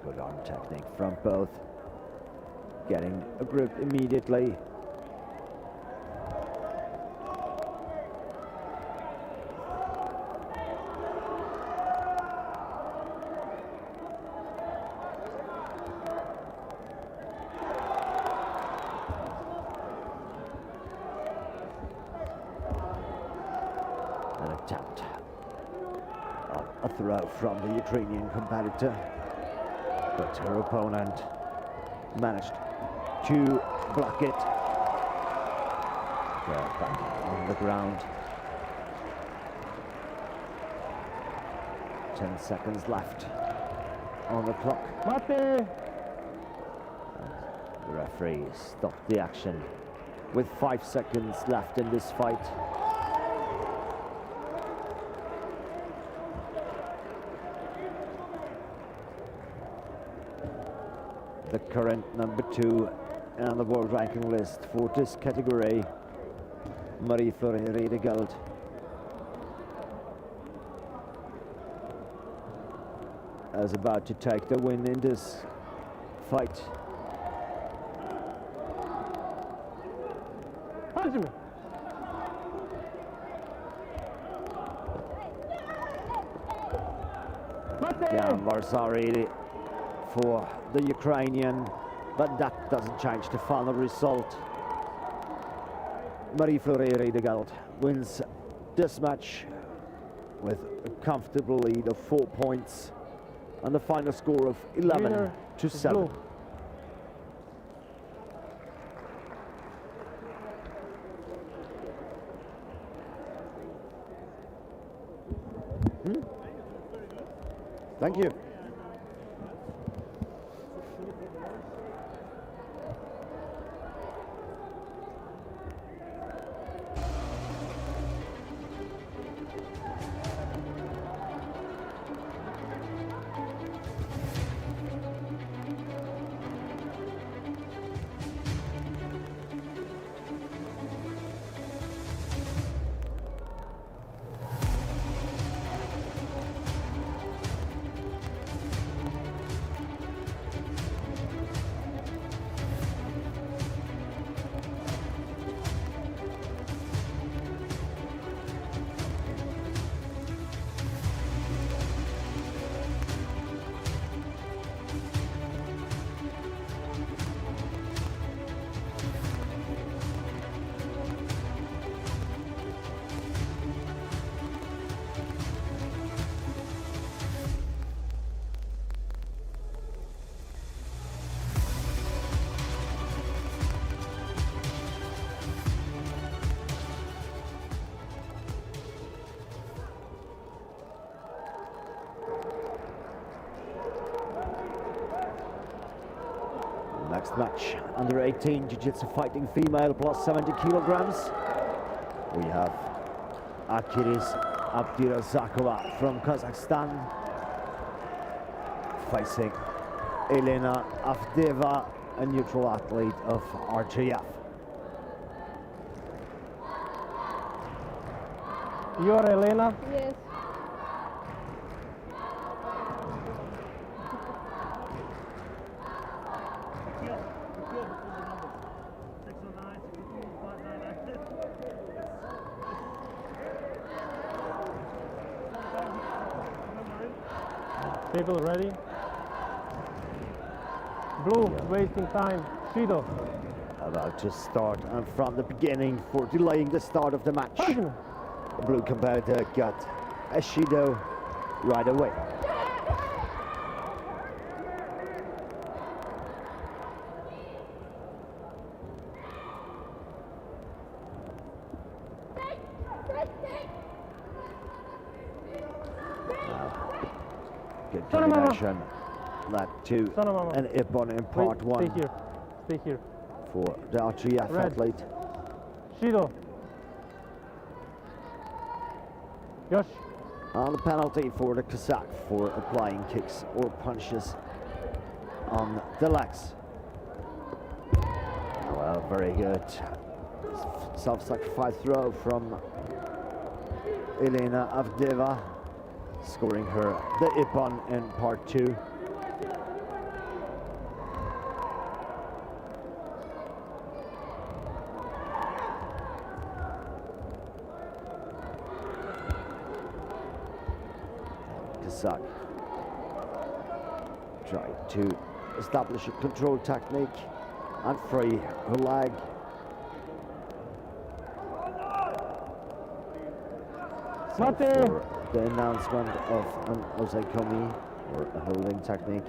Good arm technique from both. Getting a grip immediately. An attempt on a throw from the Ukrainian competitor, but her opponent managed to block it. They're back on the ground. 10 seconds left on the clock. The referee stopped the action with 5 seconds left in this fight. The current number 2 on the world ranking list for this category, Marie-Flore Redegeld, is about to take the win in this fight. Jan Varsari for the Ukrainian, but that doesn't change the final result. Marie-Flore Redegeld wins this match with a comfortable lead of 4 points and a final score of 11-7. Thank you. Next match, under 18 Jiu-Jitsu fighting female plus 70 kilograms. We have Akiris Abdirazakova from Kazakhstan facing Elena Avdeva, a neutral athlete of RJF. You're Elena? Yes. People ready? Blue, wasting time. Shido. About to start, and from the beginning for delaying the start of the match. Blue competitor got a Shido right away. Good combination. Led to an Ippon in part one. Stay here. Stay here. For the RGF Red. athlete. Shido. Yosh. And a penalty for the Kazakh for applying kicks or punches on the legs. Well, very good self-sacrifice throw from Elena Avdeva, scoring her the Ippon in part two. Kazakh tried to establish a control technique and free her leg. So Mate. for the announcement of an oseikomi, or a holding technique,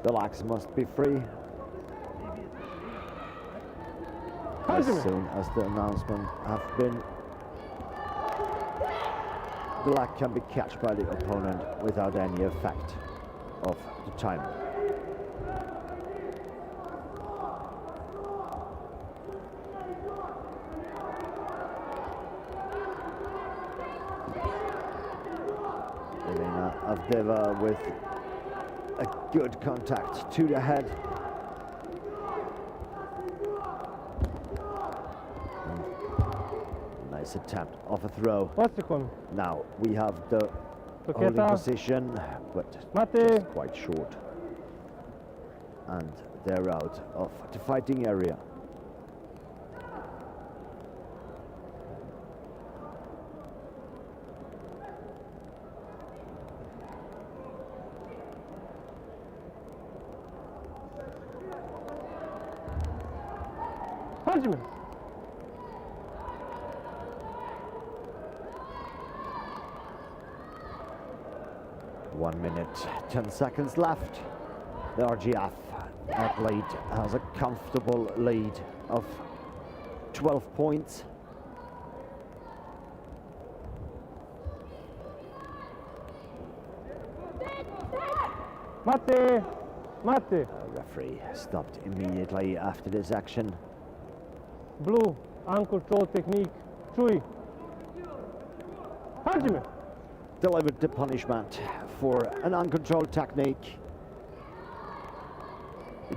the legs must be free. As soon as the announcement have been, the leg can be catched by the opponent without any effect of the timer. Elena Avdeva with a good contact to the head. Nice attempt of a throw. What's the one? Now we have the holding position, but just quite short. And they're out of the fighting area. Hajime. 1 minute, 10 seconds left. The RGF athlete has a comfortable lead of 12 points. Mate. Mate. The referee stopped immediately after this action. Blue. Uncontrolled technique. Chui. Hajime. Delivered the punishment for an uncontrolled technique.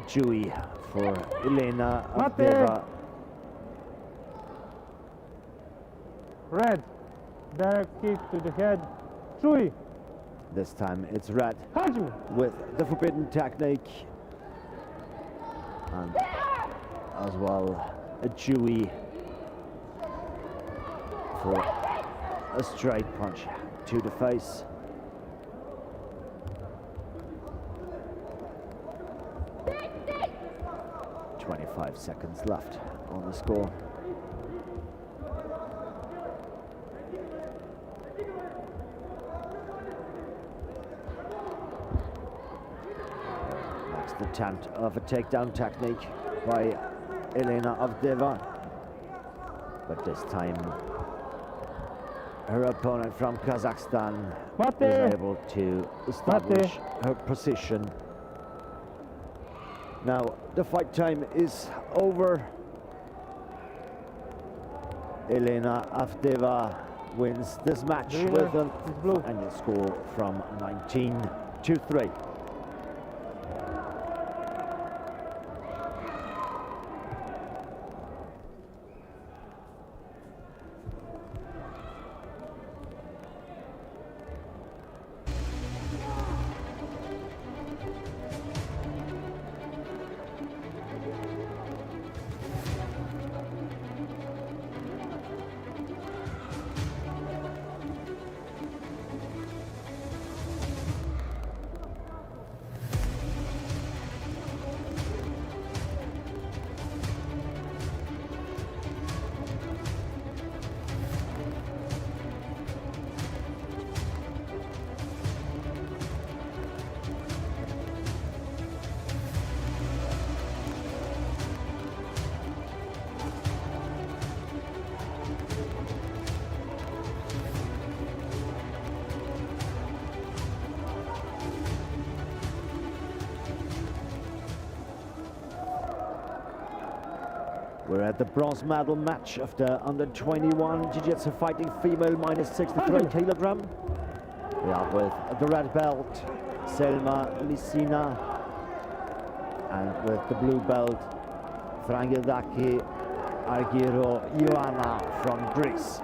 Jui for Elena Avdeva. Red. Direct kick to the head. Chui. This time it's red Hajime. with the forbidden technique. And as well a Jui for a straight punch to the face. .25 seconds left on the score. Next attempt of a takedown technique by Elena Avdeva, but this time her opponent from Kazakhstan is able to establish her position. Now the fight time is over. Elena Avdeva wins this match with a final score from 19-3. We're at the bronze medal match of the under-21 Jiu-Jitsu fighting female minus 63 kilogram. We are with the red belt, Selma Lissina, and with the blue belt, Frangedaki Argiro Ioanna from Greece.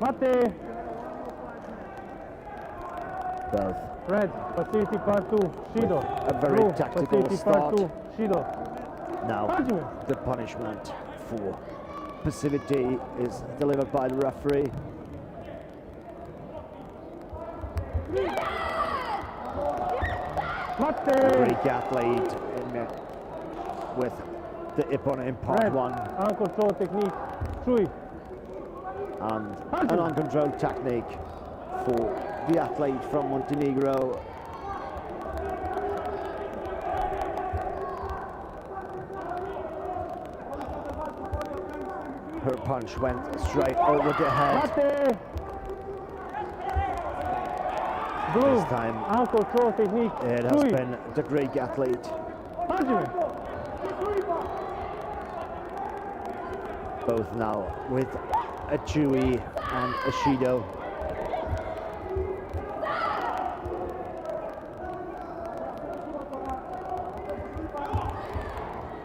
Mate! Both Red, facility part 2, Shido. a very Blue, tactical facility start. part 2, Shido. Now Punishment. the punishment for passivity is delivered by the referee. Mate! Greek athlete with the Ippon in part Red, 1 uncontrolled technique, Chui. and an uncontrolled technique for the athlete from Montenegro. Her punch went straight over the head. Mate! Blue, This time uncontrolled technique, it has Chui. been the Greek athlete. Punishment. Both now with a Chewy and a Shido.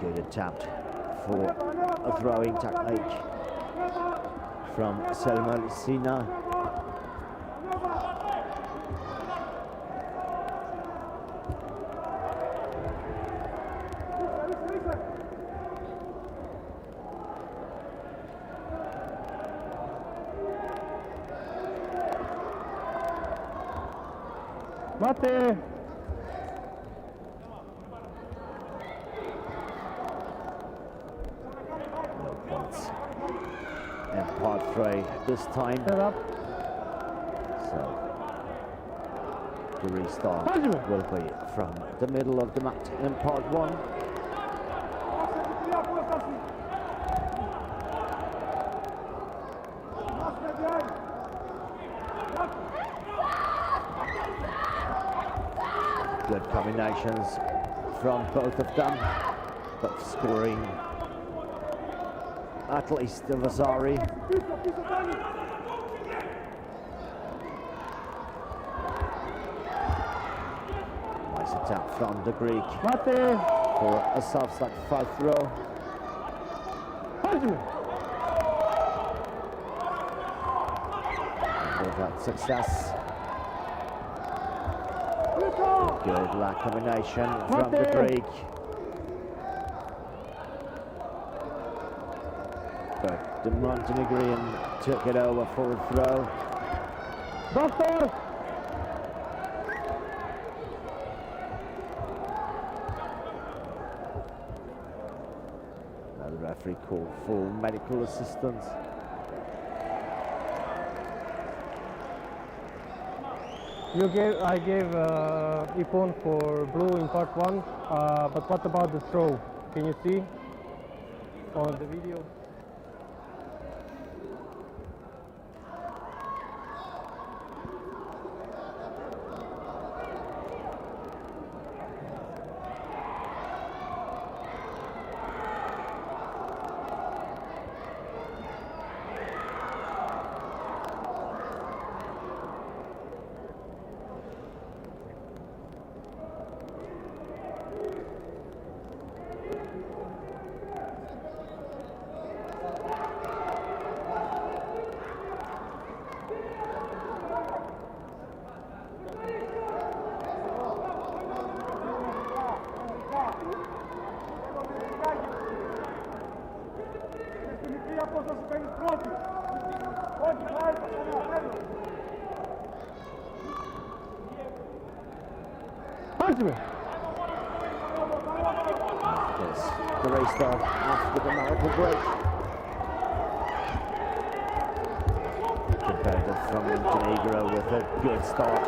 Good attempt for a throwing technique from Selma Lissina. Mate! No points. And part 3 this time. Set up. So the restart Punishment. will be from the middle of the mat in part 1. Good combinations from both of them, but scoring at least the Vasari. Nice attempt from the Greek Mate! for a self-sacrifice throw. Punishment. With that success. Good leg combination from the Greek. But the Montenegrin took it over for a throw. Doctor! Now the referee called for medical assistance. I gave Ippon for blue in part 1, but what about the throw? Can you see on the video? Punishment. Yes, the restart after the miracle break. Competitor from Montenegro with a good start.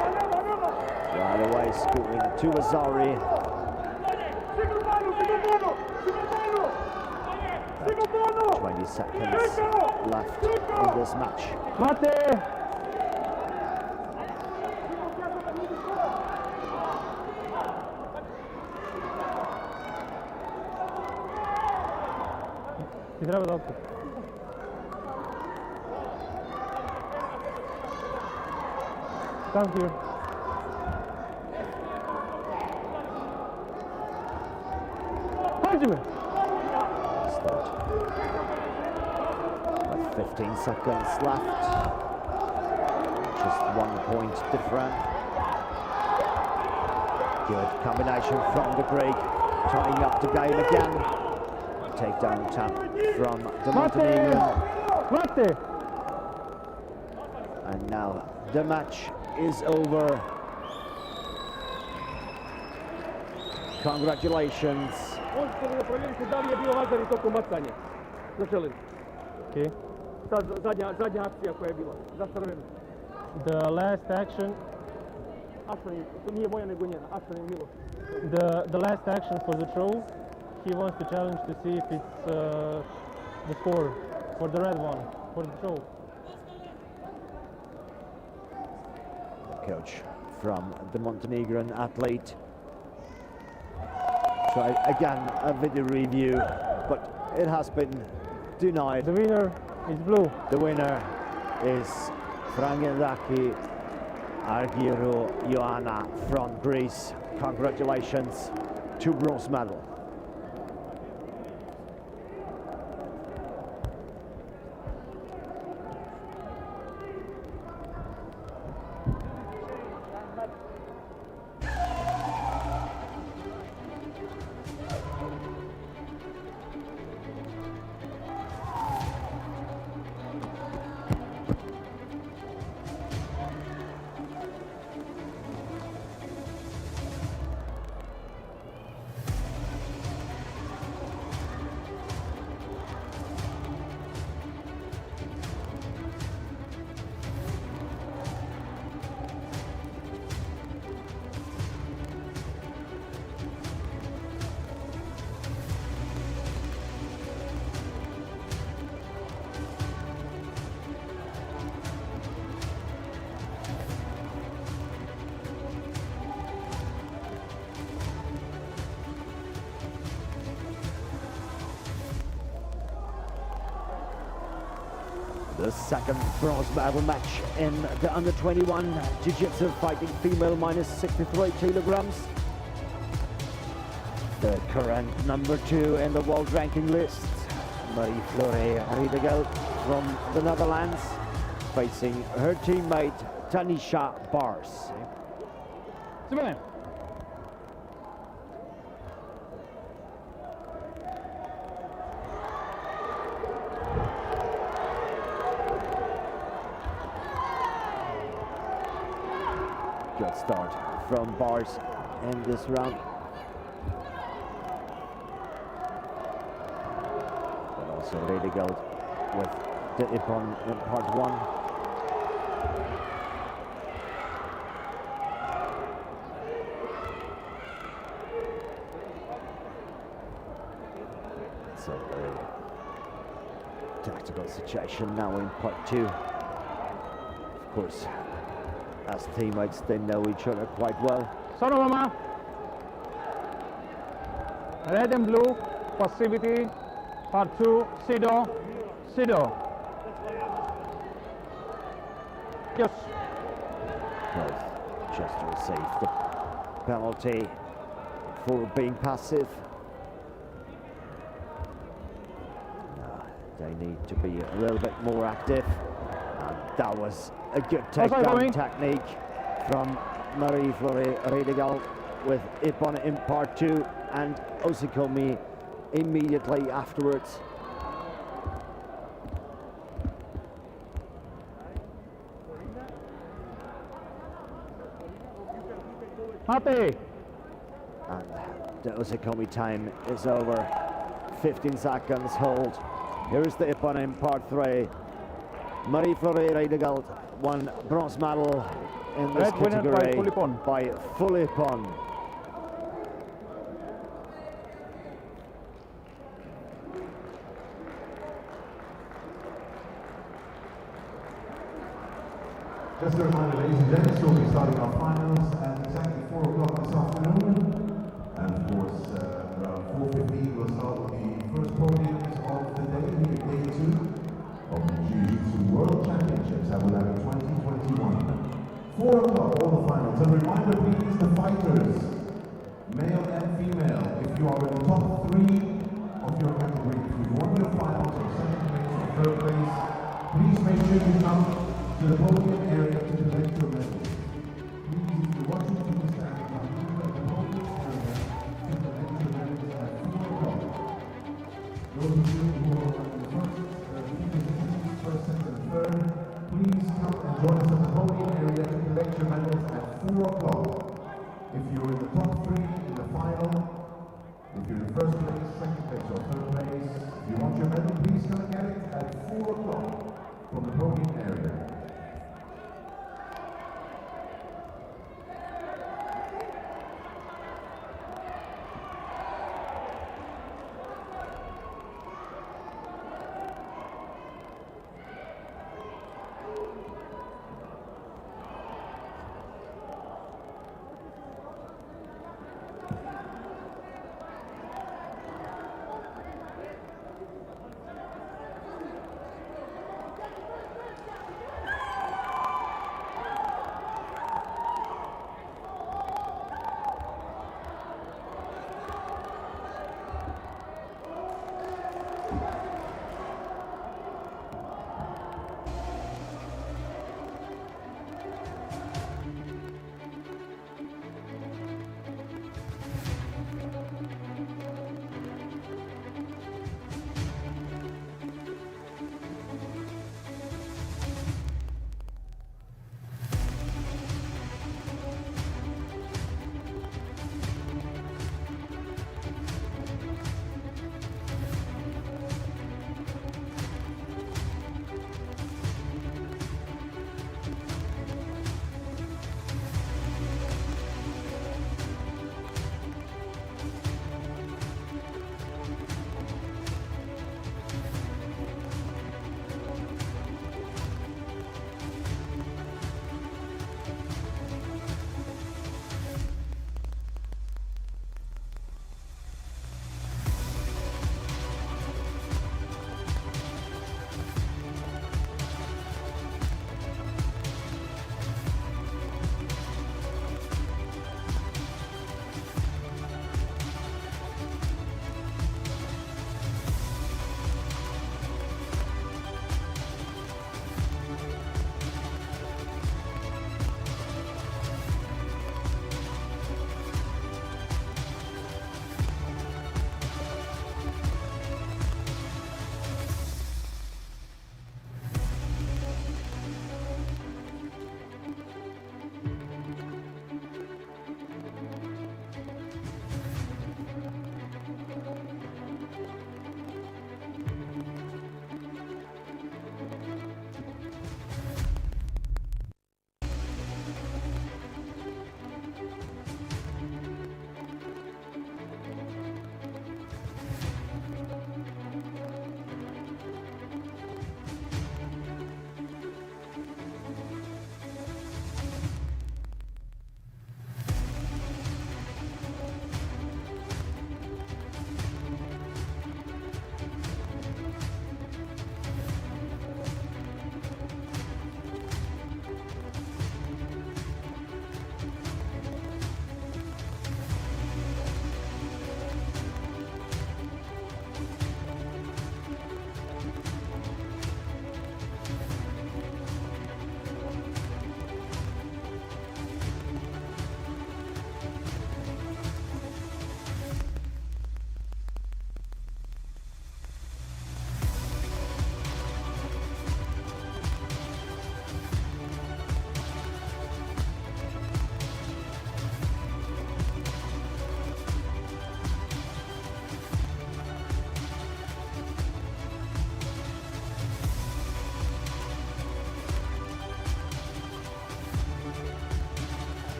Right away scoring to Vasari. 20 seconds left in this match. Mate! Ti treba da opet. Come here. Hadi mi? Start. With 15 seconds left. Just 1 point different. Good combination from the Greek. Tying up the game again. Takedown attempt from the Montenegrin. Mate! And now the match is over. Congratulations. Možete li da provjerite da li je bio lažari tokom bacanja? Zaželim. Okay. Sad zadnja akcija koja je bila, za crvenu. The last action, Ašan, to nije moja nego njena, Ašan je Milo. the last action for the throw, he wants to challenge to see if it's the score for the red one, for the throw. Coach from the Montenegrin athlete. Try again a video review, but it has been denied. The winner is blue. The winner is Frangendaki Argyro Ioanna from Greece. Congratulations to bronze medal. The second bronze medal match in the under-21 Jiu-Jitsu fighting female minus 63 kilograms. The current number 2 in the world ranking list, Marie-Flore Riedegel from the Netherlands, facing her teammate Tanisha Bars. Good start from Bars in this round. But also Riedegel with the Ippon in part 1. So a tactical situation now in part 2. Of course, as teammates, they know each other quite well. Sono mama. Red and blue, passivity, part 2, Sido, Sido. Yes. Both just received the penalty for being passive. They need to be a little bit more active. And that was a good takedown technique from Marie-Flore Riedegel with Ippon in part 2 and Osikomi immediately afterwards. Happy. And the Osikomi time is over. 15 seconds hold. Here is the Ippon in part 3. Marie-Flore Riedegel won bronze medal in this category by full Ippon. Just a reminder, ladies and gents, we'll be starting our finals at exactly 4 o'clock this afternoon. And of course, around 4:15 we'll start with the first podiums of the day, here day 2 of the Jiu-Jitsu World Championships Abu Dhabi 2021. 4 o'clock, all the finals. A reminder, please, the fighters, male and female, if you are in the top 3 of your category, if you won your finals or second place or third place, please make sure you come to the podium area to collect your medals. Please, if you're watching, please stand at the podium area to collect your medals at 4 o'clock. Those of you who are in the first, second, and third, please come and join us at the podium area to collect your medals at 4 o'clock. If you're in the top 3 in the final, if you're in first place, second place, or third place, if you want your medal, please come and get it at 4 o'clock from the podium area.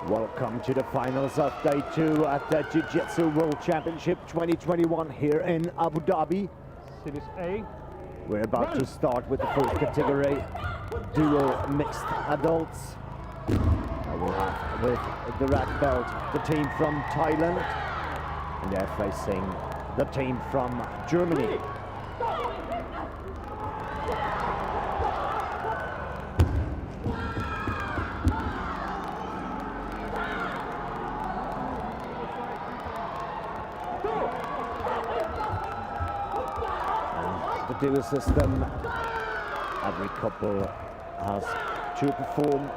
Welcome to the finals of day 2 at the Jiu-Jitsu World Championship 2021 here in Abu Dhabi. Series A. We're about to start with the first category, dual mixed adults. We'll have with the red belt the team from Thailand, and they're facing the team from Germany. And the dual system, every couple has to perform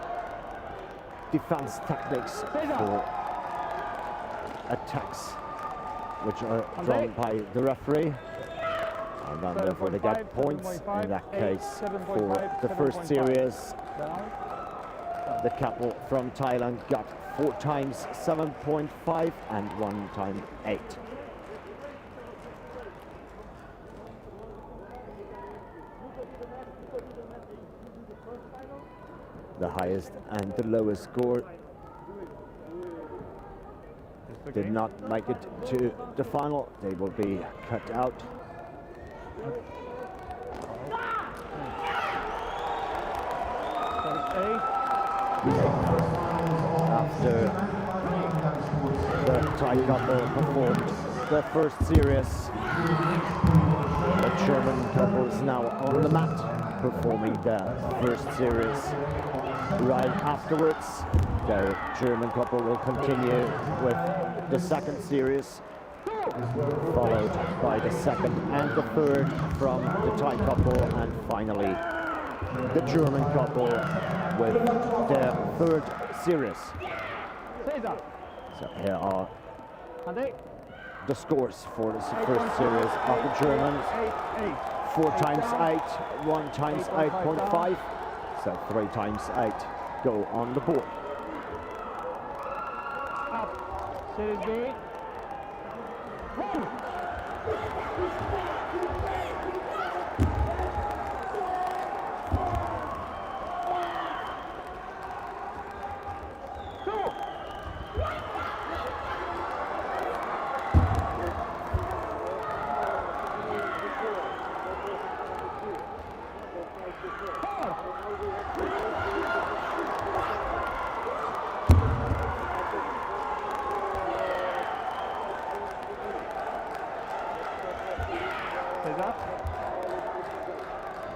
defense techniques for attacks which are drawn by the referee, and then therefore they get points. In that case, for the first series, the couple from Thailand got 4 times 7.5 and 1 time 8. The highest and the lowest score did not make it to the final. They will be cut out. After the Thai couple performed the first series, the German couple is now on the mat performing the first series. Right afterwards, the German couple will continue with the second series, followed by the second and the third from the Thai couple, and finally the German couple with the third series. So here are the scores for the first series of the Germans. 4 times 8, 1 times 8.5. So 3 times 8 go on the board. Series B.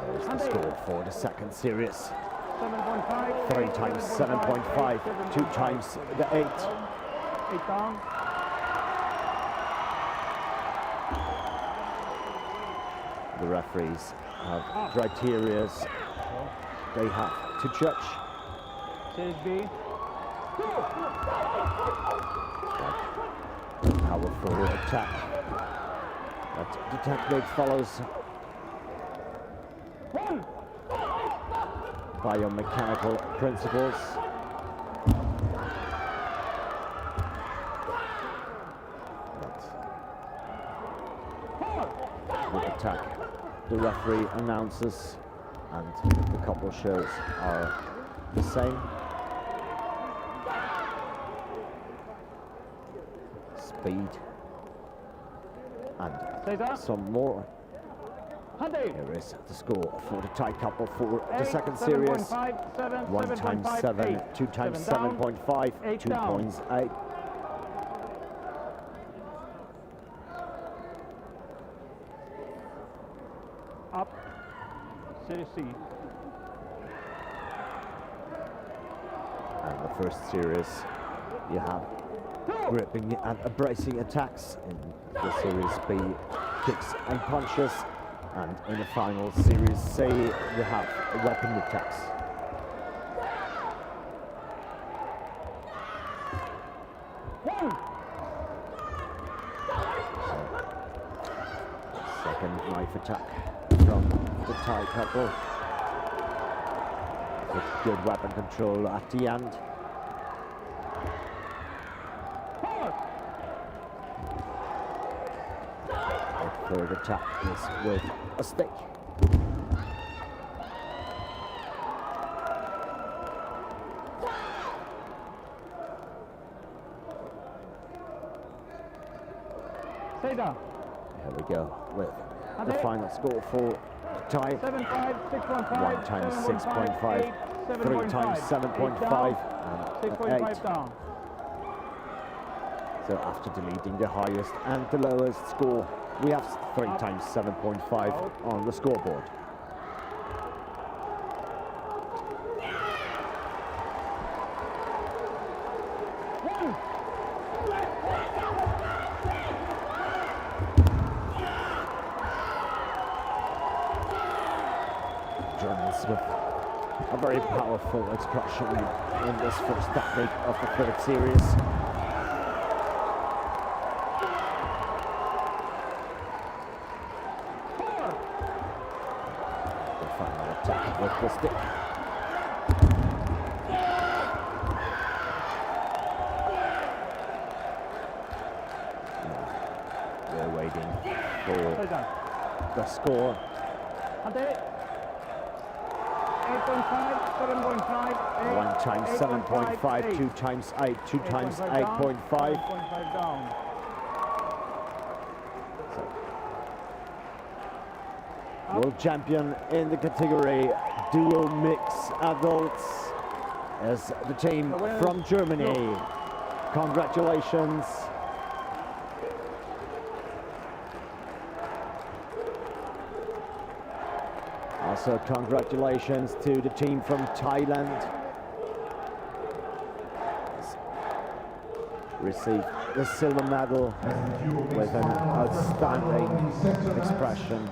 There's the score for the second series. 7.5. 3 times 7.5, 2 times the 8. 8 down. The referees have criteria they have to judge. Series B. Powerful attack. But the technique follows biomechanical principles. The attack the referee announces and the couple shows are the same. Speed and some more. Here is the score for the Thai couple for the second series. 1 times 7, 2 times 7.5, 2 points 8. Up. Series C. And the first series, you have gripping and bracing attacks. In the series B, kicks and punches. And in the final series C, you have weapon attacks. Second knife attack from the Thai couple. With good weapon control at the end. The third attack is with a stick. Taylor. Here we go with the final score for tie. 7-5, 6-1-5, 1 times 6.5, 3 times 7.5, and 6.5 8. down. So after deleting the highest and the lowest score, we have 3 times 7.5 on the scoreboard. Germans with a very powerful expression in this first technique of the third series. The final attack with the stick. We're waiting for the score. 8.5, 7.5, 1 times 7.5, 2 times 8, 2 times 8.5. 8.5 down. World champion in the category dual mix adults is the team from Germany. Congratulations. Also, congratulations to the team from Thailand. Received the silver medal with an outstanding expression.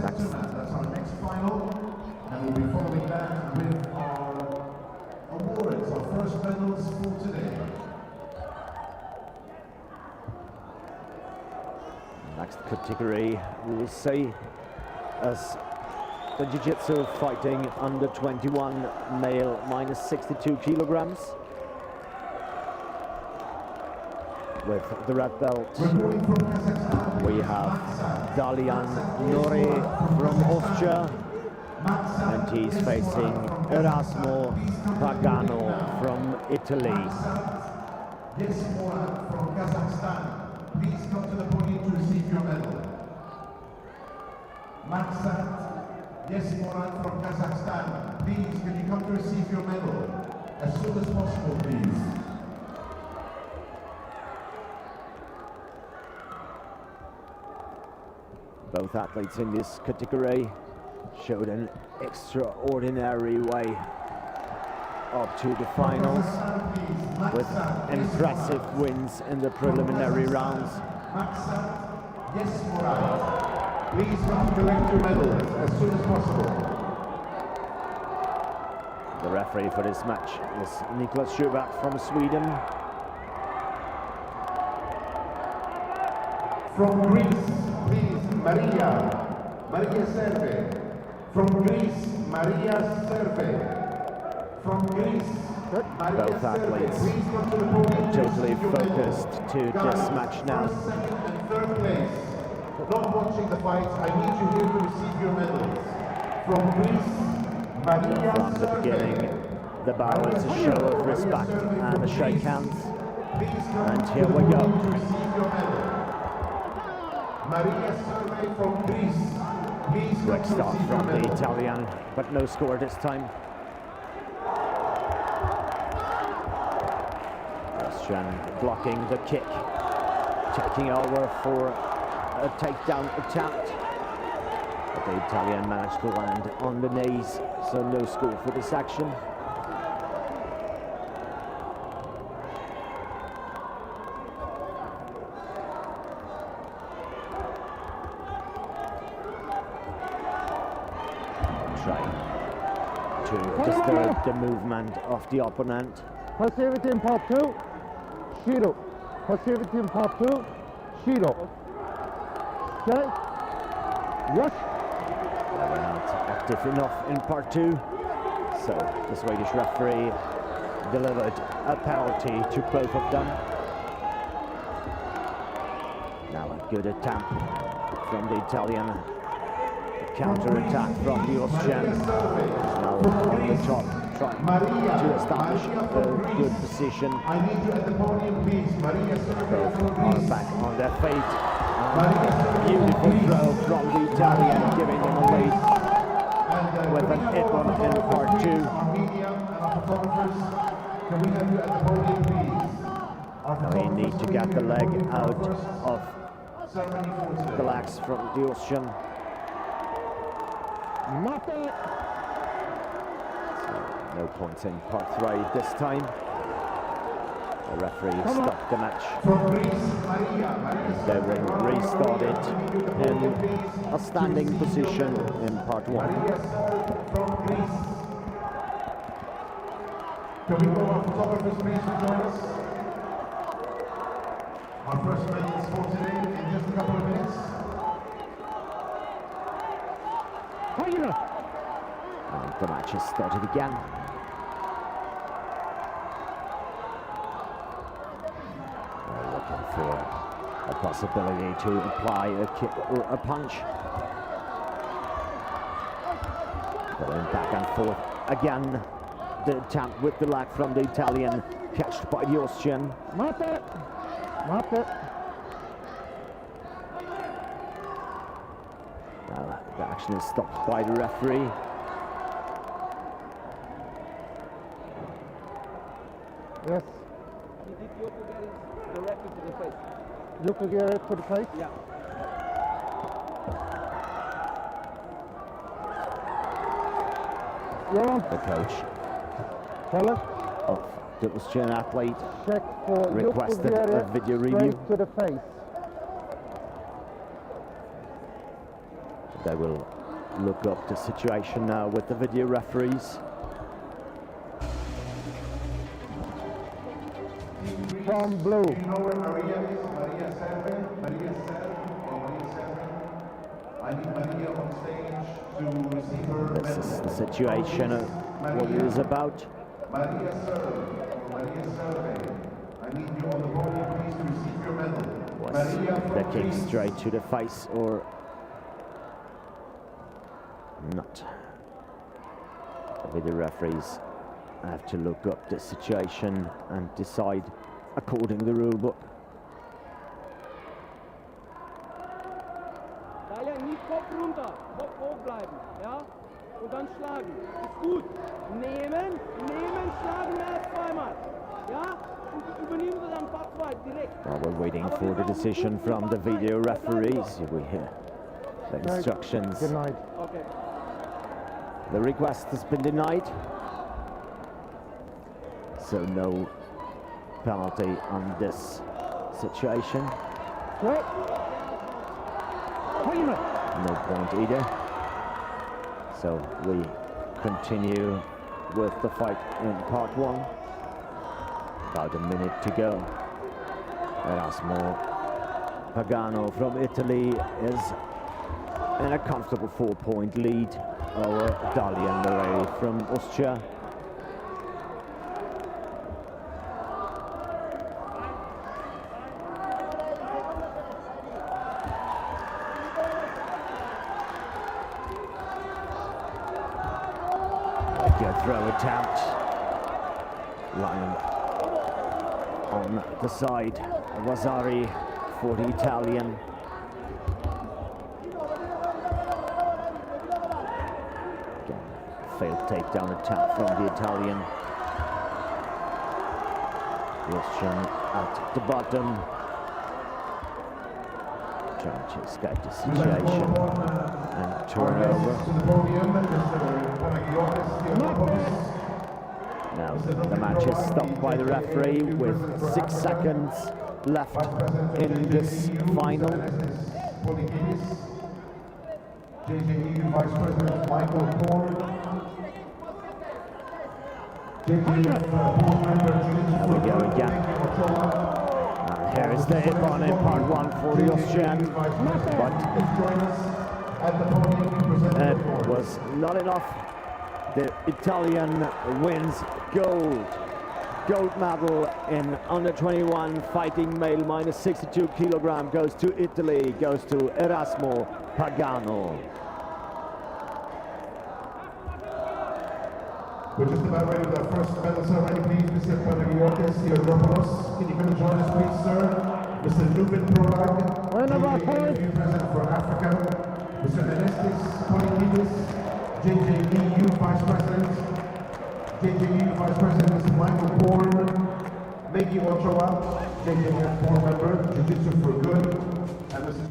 That's our next final. And we'll be following that with our awards, our first medals for today. Next category we will see as the Jiu-Jitsu fighting under 21 male minus 62 kilograms. With the red belt we have Dalian Nori from Austria, and he's facing Erasmo Pagano from Italy. Yes, Moran from Kazakhstan. Please come to the podium to receive your medal. Maksat, yes, Moran from Kazakhstan. Please, can you come to receive your medal as soon as possible, please? Both athletes in this category showed an extraordinary way up to the finals with impressive wins in the preliminary rounds. Yes, Moran. Please come collect your medals as soon as possible. The referee for this match is Niklas Schubert from Sweden. From Greece, please, Maria Serve. From Greece, Maria Serve. From Greece, Maria Both athletes Serve. Please come to the podium totally receive your focused medal. to Guys, this match now. First, second, and third place. Not watching the fights, I need you here to receive your medals. From Greece, Maria From the Serve. beginning, the bow is a show of respect and a shake hands. Please come And to here the we go. podium to receive your medal. Maria Serve from Greece. Please come Quick to start receive your from the medal. Italian, but no score this time. Austrian blocking the kick, taking over for a takedown attempt. But the Italian managed to land on the knees, so no score for this action. Trying to disturb the movement of the opponent. Passivity in part 2, Shiro. Passivity in part 2, Shiro. Okay? Yes. They were not active enough in part 2, so the Swedish referee delivered a penalty to both of them. Now a good attempt from the Italian. Counter-attack from the Austrian. Now on the top, trying to establish a good position. I need you at the podium, please. Maria Both are back on their feet. Beautiful throw from the Italian, giving them a lead with an ippon in part 2. Our media and our photographers, can we have you at the podium, please? Now they need to get the leg out of the legs from the Austrian. Mate. So no points in part 3 this time. The referee stopped the match. They will restart it in a standing position in part 1. Can we go our photographers, please, to join us? Our first medals for today in just a couple of minutes. And the match has started again. They're looking for a possibility to apply a kick or a punch. Going back and forth again. The attempt with the leg from the Italian, catched by the Austrian. Mate. Now the action is stopped by the referee. Yes. Did you get it directly to the face? Look again to the face. Yeah. You're on. The coach Tell us. of the Austrian athlete Check for requested look a video straight review. to the face. They will look up the situation now with the video referees. From blue. Do you know where Maria is? Maria Serve? Maria Serve? Or Maria Serve? I need Maria on stage to receive her This is medal. the situation of what it is about. Maria Serve or Maria Serve. I need you on the podium, please, to receive your medal. Was Maria the from kick Greece. straight to the face or not? The video referees have to look up the situation and decide according to the rule book. Dalia, nicht Kopf runter, Kopf hoch bleiben, ja? Und dann schlagen. Ist gut. Nehmen, schlagen mehr als zweimal. Ja? Und übernehmen Sie dann Part 2 direkt. While we're waiting for the decision from the video referees, we hear the instructions. Denied. Okay. The request has been denied, so no penalty on this situation. Right. No point either. So we continue with the fight in part 1. About a minute to go. Erasmo Pagano from Italy is in a comfortable 4-point lead over Dalian Murray from Austria. Good throw attempt. Lying on the side. Vasari for the Italian. Again, failed takedown attempt from the Italian. The Austrian at the bottom. Trying to escape the situation and turn over. To the podium, Mr. Panagiotis Theotokopoulos. Now the match is stopped by the referee with 6 seconds left in this final. JJE Vice President Michael Ford. JJE Board Member There we go again. And here is the ippon in part 1 for the Austrian, but it was not enough. The Italian wins gold gold medal in under 21 fighting male minus 62 kilogram goes to Italy, goes to Erasmo Pagano. We're just about ready with our first medal ceremony, please. Mr. Panagiotis Theodoropoulos, can you come and join us, please, sir? Mr. Lubin Prorag, President for Africa. Mr. Enestis Polydidis, JJEU Vice President. JJEU Vice President, Mr. Michael Bourne. Maggie Ochoa, JJEF board member, Jiu-Jitsu for Good. And Mr.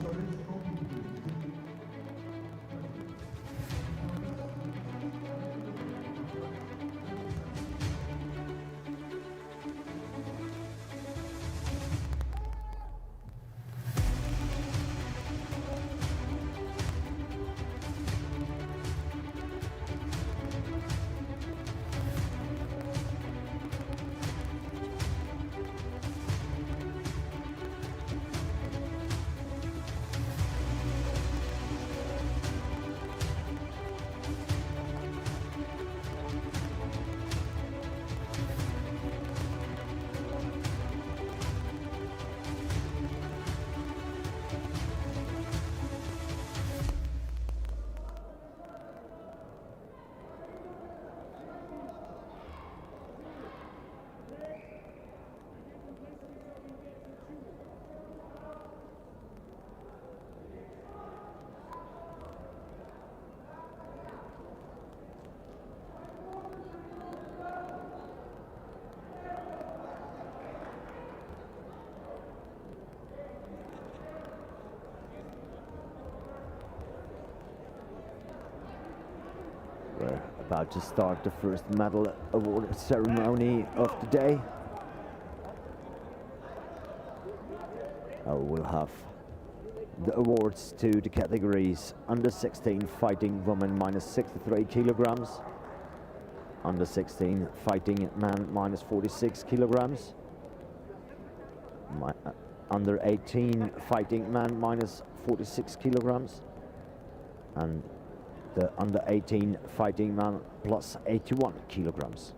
We're about to start the first medal award ceremony of the day. We'll have the awards to the categories under 16 fighting woman minus 63 kilograms, under 16 fighting man minus 46 kilograms, under 18 fighting man minus 46 kilograms, and the under 18 fighting man plus 81 kilograms.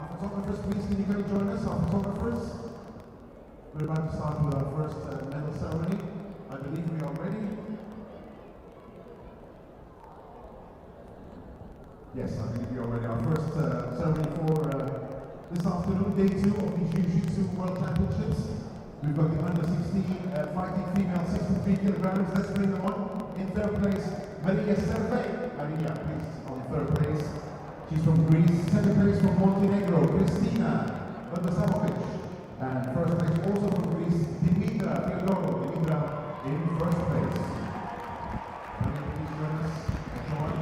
Our photographers, please, can you come and join us? Our photographers. We're about to start with our first medal ceremony. I believe we are ready. Yes, I believe we are ready. Our first ceremony for this afternoon, day 2 of the Jiu-Jitsu World Championships. We've got the under 16 fighting female 63 kilograms. Let's bring them on. In third place, Maria Servei. Maria, please, on third place. She's from Greece. Second place from Montenegro, Kristina Vadasamovic. And first place also from Greece, Dimitra Theodoro. Dimitra in first place. Maria, please join us. Join.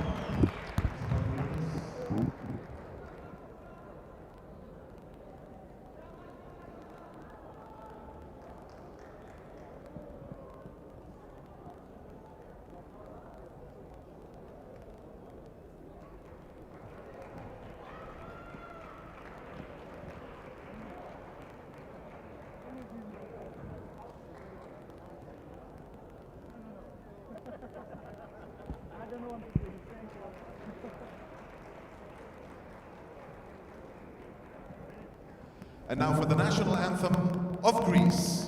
And now for the national anthem of Greece.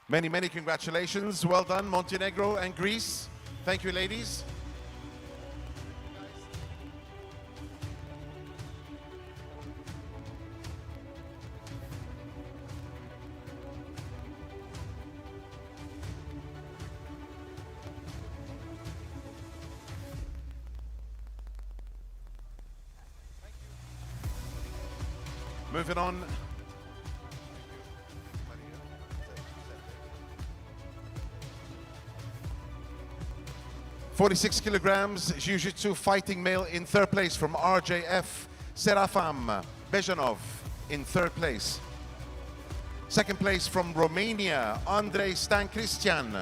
Many, many congratulations. Well done, Montenegro and Greece. Thank you, ladies. Moving on. 46 kilograms, Jiu-Jitsu fighting male in third place from RJF, Serafam Bejanov in third place. Second place from Romania, Andrei Stan Christian.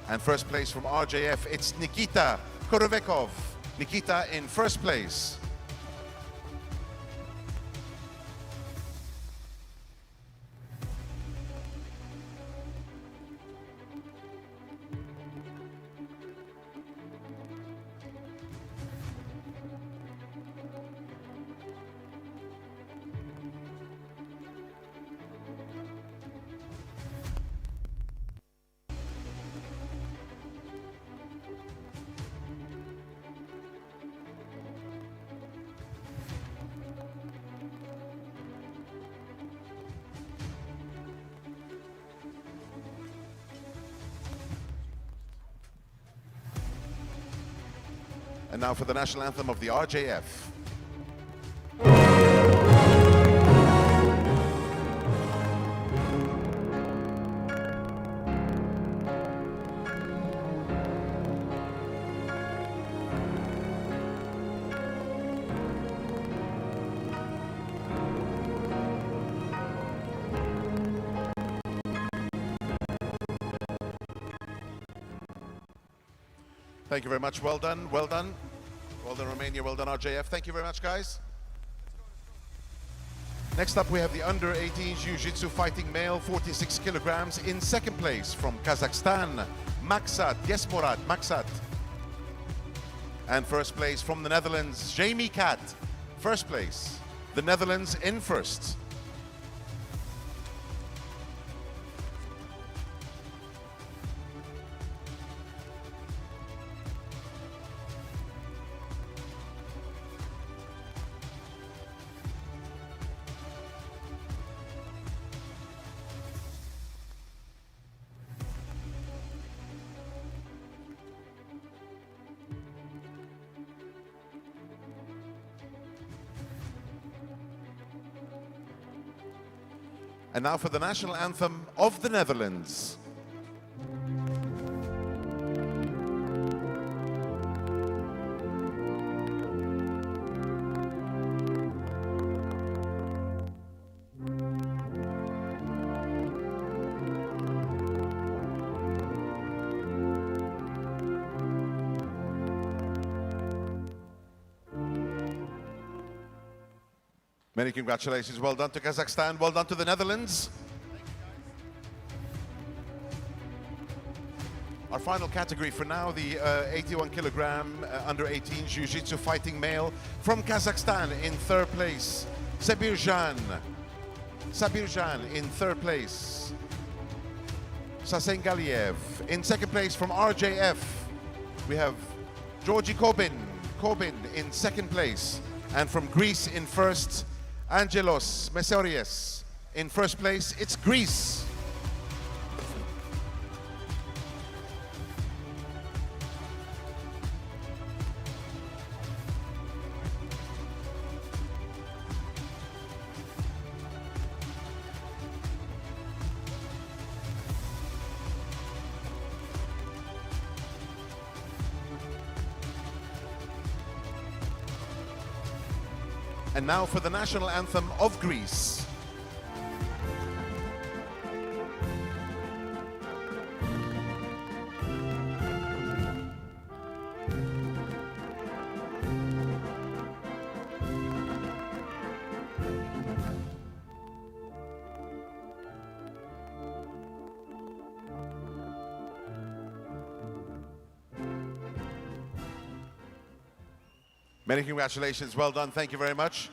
And first place from RJF, it's Nikita Korovekov. Nikita in first place. And now for the national anthem of the RJF. Thank you very much. Well done. Well done. Well done, Romania. Well done, RJF. Thank you very much, guys. Next up, we have the under-18 Jiu-Jitsu fighting male, 46 kilograms, in second place from Kazakhstan, Maksat. Yes, Murat, Maksat. And first place from the Netherlands, Jamie Kat. First place. The Netherlands in first. And now for the national anthem of the Netherlands. Many congratulations. Well done to Kazakhstan. Well done to the Netherlands. Our final category for now, the 81 kilogram under 18 Jiu-Jitsu fighting male from Kazakhstan in third place, Sabirjan. Sabirjan in third place. Sasen Galiev. In second place from RJF, we have Georgi Kobin. Kobin in second place. And from Greece in first, Angelos Mesorias. In first place, it's Greece. And now for the national anthem of Greece. Many congratulations. Well done. Thank you very much.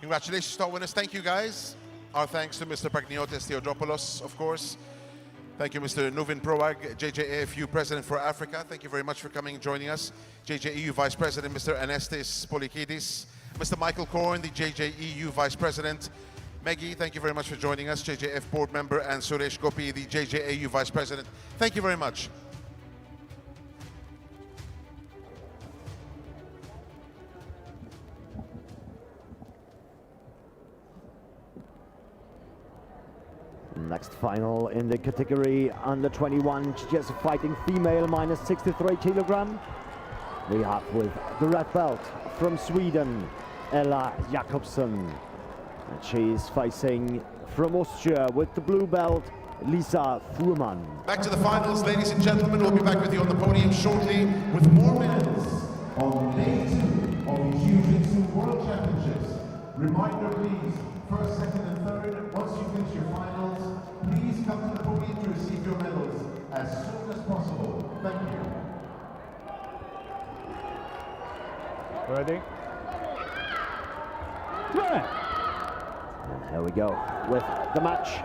Congratulations to our winners. Thank you, guys. Our thanks to Mr. Pragniotis Theodropoulos, of course. Thank you, Mr. Nuvin Proag, JJAFU President for Africa. Thank you very much for coming and joining us. JJEU Vice President, Mr. Anestis Polikidis. Mr. Michael Korn, the JJEU Vice President. Meggie, thank you very much for joining us. JJF Board Member, and Suresh Gopi, the JJAU Vice President. Thank you very much. Next final in the category under 21 Jiu-Jitsu fighting female minus 63 kilogram. We have with the red belt from Sweden, Ella Jakobsson. And she is facing from Austria with the blue belt, Lisa Fuhrmann. Back to the finals, ladies and gentlemen. We'll be back with you on the podium shortly with more medals On day 2 of the Ju-Jitsu World Championships. Reminder please, first, second and third, once you finish your finals, please come to the podium to receive your medals as soon as possible. Thank you. Ready? And here we go with the match.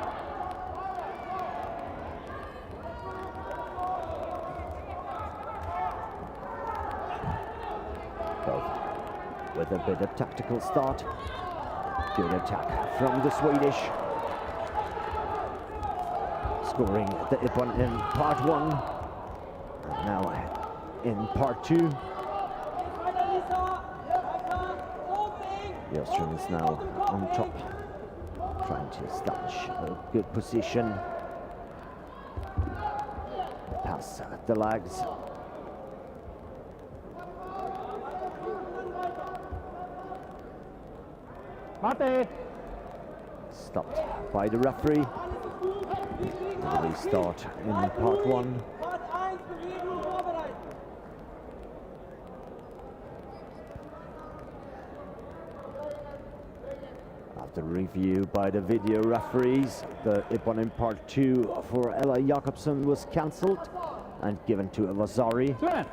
Both with a bit of tactical start. Good attack from the Swedish. Scoring the Ippon in part 1. And now in part 2. The Austrian is now on top, trying to establish a good position. Pass the legs. Mate! Stopped by the referee. And we start in part 1. After review by the video referees, the Ippon in part 2 for Ella Jakobsson was cancelled and given to Vasari. The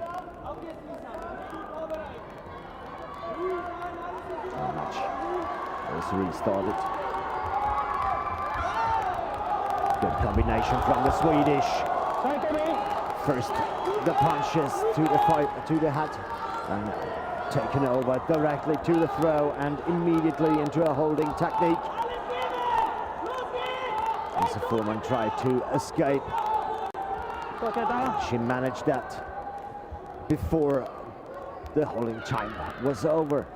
match is restarted. Good combination from the Swedish. First the punches to the head and taken over directly to the throw and immediately into a holding technique. As the Fuhrmann tried to escape. She managed that before the holding time was over.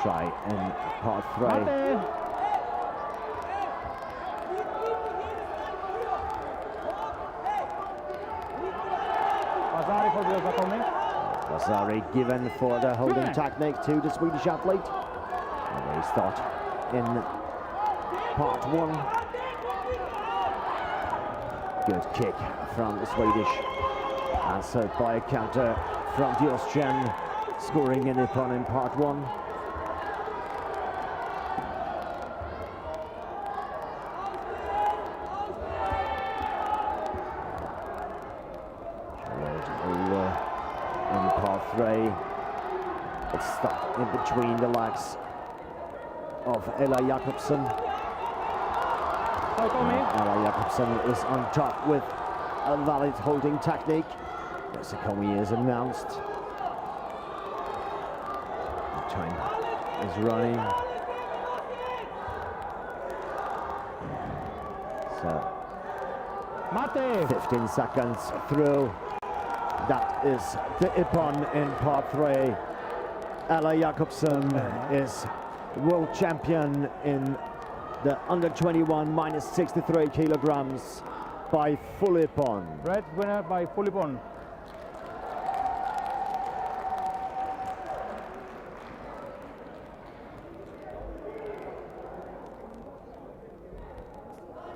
Try in part 3. Vasari given for the holding technique to the Swedish athlete. And they start in part 1. Good kick from the Swedish, answered by a counter from the Austrian, scoring in Ippon in part 1. In part 3, it's stuck in between the legs of Ella Jakobsson. Ella Jakobsson is on top with a valid holding technique. The Sakomi is announced. The time is running. So 15 seconds through. That is the Ippon in part 3. Ella Jakobsson is world champion in the under 21 minus 63 kilograms by full Ippon. Red winner by full Ippon.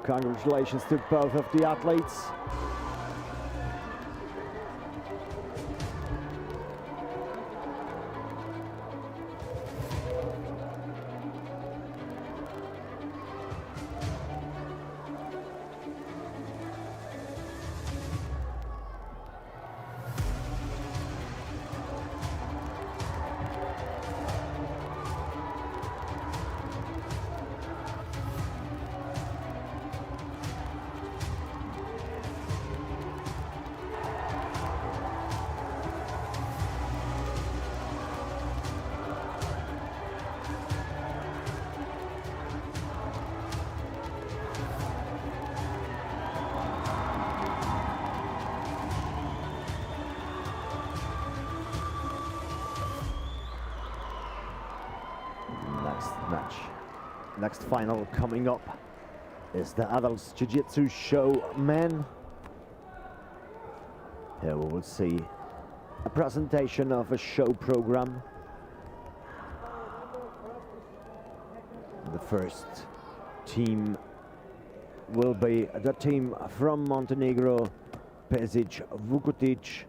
Congratulations to both of the athletes. next match, next final coming up is the Adults Jiu-Jitsu Show Men. Here we will see a presentation of a show program. The first team will be the team from Montenegro, Pesic Vukotic.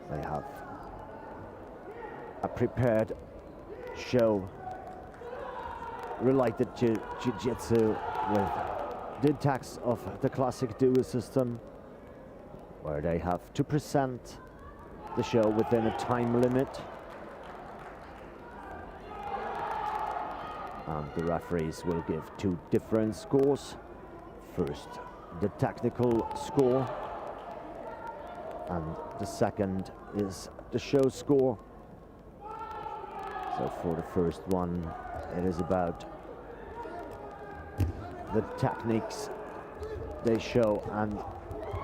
They have a prepared show related to Jiu-Jitsu with the attacks of the classic duo system, where they have to present the show within a time limit. And the referees will give two different scores. First, the technical score, and the second is the show score. So for the first one, it is about the techniques they show, and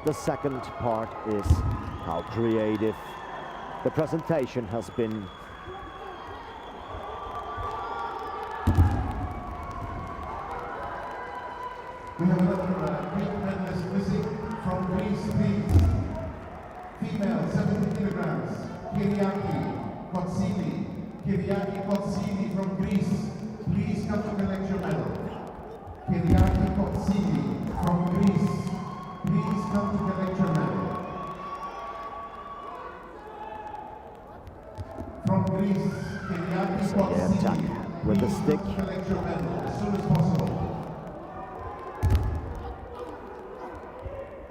the second part is how creative the presentation has been. We have another big medalist missing from Greece, please. Female, 70 kilograms, Kyriaki Kotsili. Kyriaki Kotsili from Greece, please come to collect your medal. Kyriaki Kotsili from Greece, please come to collect your medal. From Greece, Kyriaki So they attack Kotsili, with the please stick. come to collect your medal as soon as possible.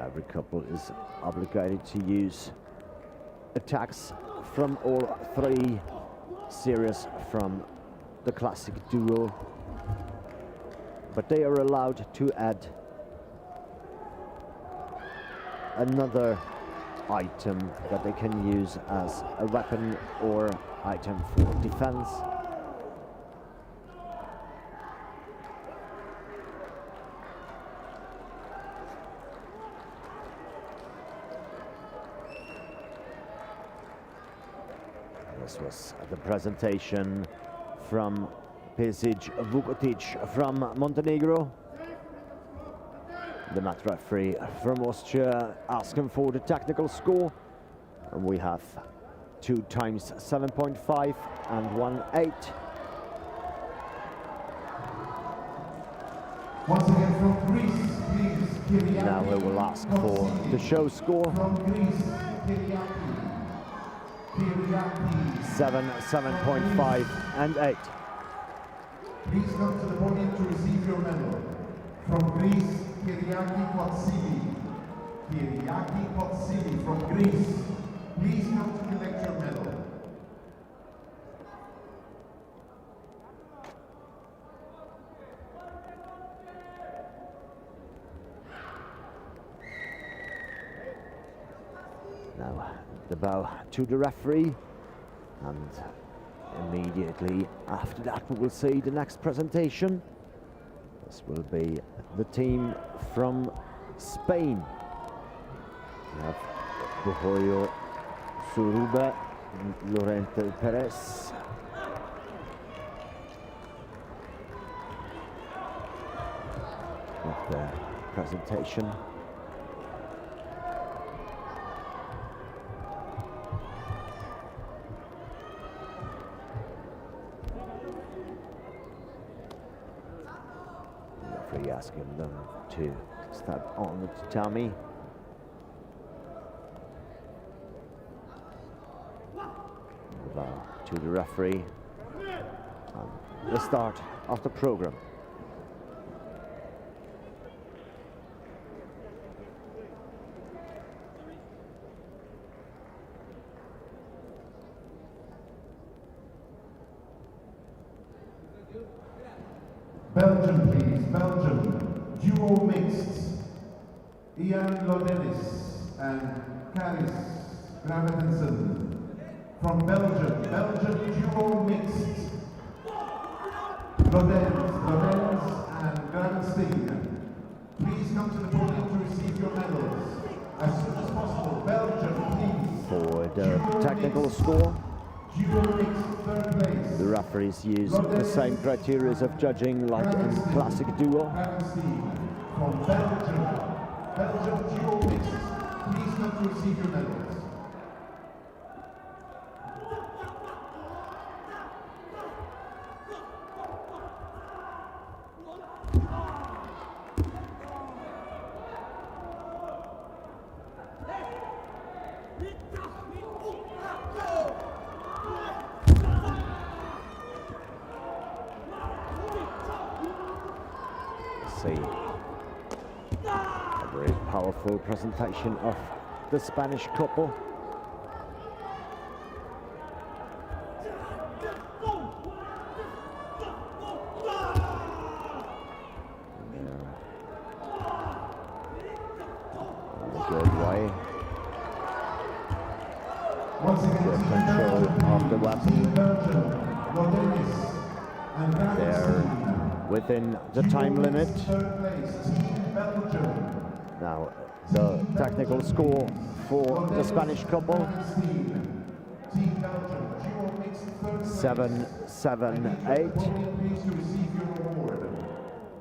Every couple is obligated to use attacks from all three series from the classic duo, but they are allowed to add another item that they can use as a weapon or item for defense. This was the presentation from Pesic Vukotic from Montenegro. The mat referee from Austria asking for the technical score. And we have 2 times 7.5 and 1.8. Once again from Greece, please, Kyriaki. Now we will ask for the show score. From Greece, Kyriaki. 7, 7.5 and 8. Please come to the podium to receive your medal. From Greece, Kyriaki Kotsili. Kyriaki Kotsili from Greece. Please come to collect your medal. Now the bow to the referee, and immediately after that we will see the next presentation. This will be the team from Spain. We have Bujoyo Suruba, Lorente Perez. With the presentation. Asking them to step on the tatami. To the referee. And the start of the program. Belgium, please. Belgium. Duo mixed. Ian Lodenis and Caris Gravensen. From Belgium. Belgium duo mixed. Lorenz and Gravenstein, please come to the podium to receive your medals. As soon as possible, Belgium, please. For the technical score, Judo mixed third place. the referees use the same criteria of judging like in classic duo. Gravenstein from Belgium. Belgium Judo mixed. Please come to receive your medals. See a very powerful presentation of the Spanish couple. Good way. Once again, Good control of the weapon. They're within the time limit. Now the technical score for the Spanish couple, 7-7-8.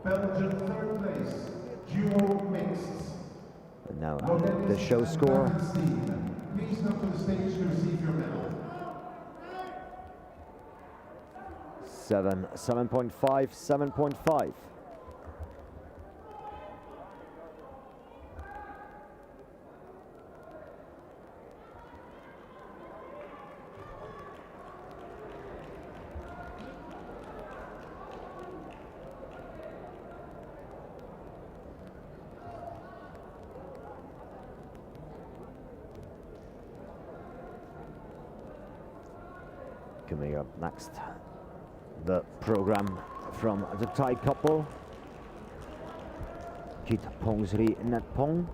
Belgium third place, duo mixed. And now the show score, Please come to the stage to receive your medal. 7.5, 7.5. Coming up next, the program from the Thai couple, Kit Pongsri Netpong.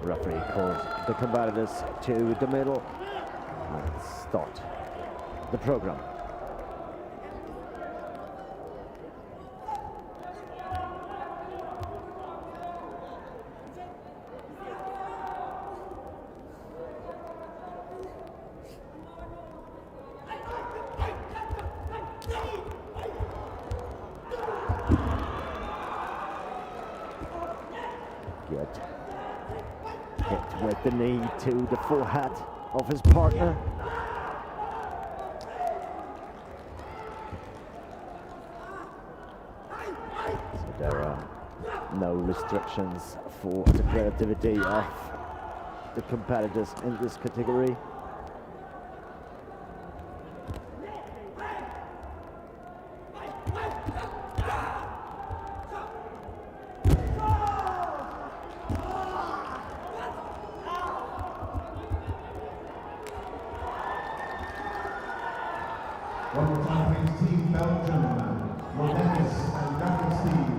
Referee calls the combatants to the middle. Let's start the program. Good. Hit with the knee to the forehead of his partner. So there are no restrictions for the creativity of the competitors in this category. One more time, please, Team Belgium, Lorenz and Gravenstein.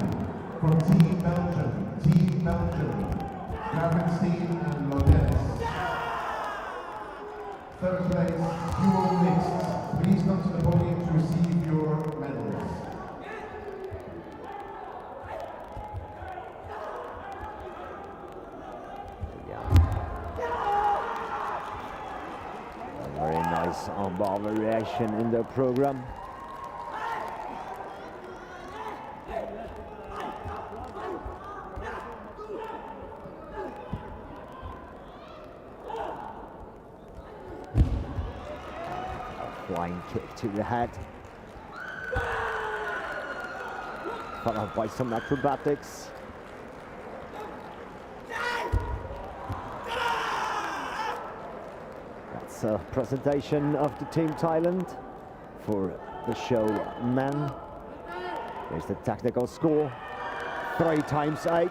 From Team Belgium, Gravenstein and Lorenz. Third place, dual mixed. Please come to the podium to receive your medals. Very nice on-ball variation in the program. A flying kick to the head, followed by some acrobatics. That's a presentation of the Team Thailand for the show men. Here's the technical score, 3 times 8.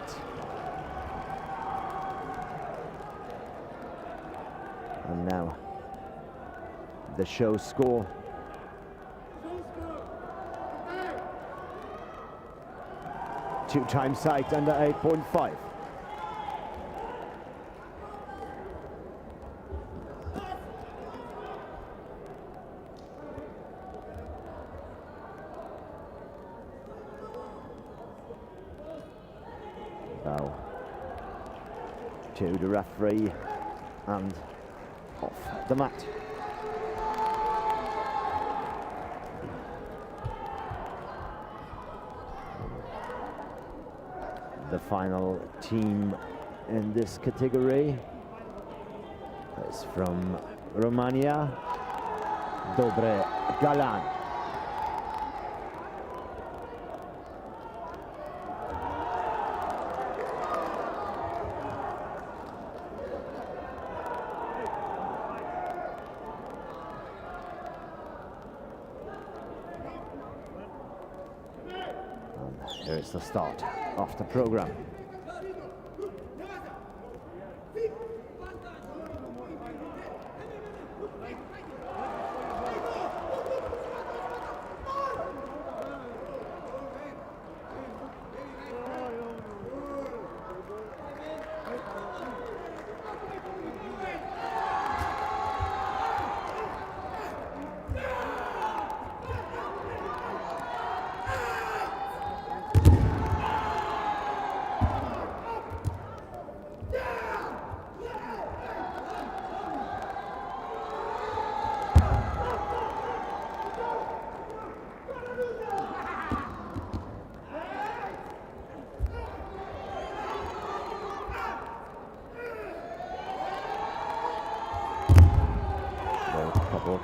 And now the show score. Two times 8 under 8.5. Now to the referee and off the mat. The final team in this category is from Romania, Dobre Galan. Here is the start of the program.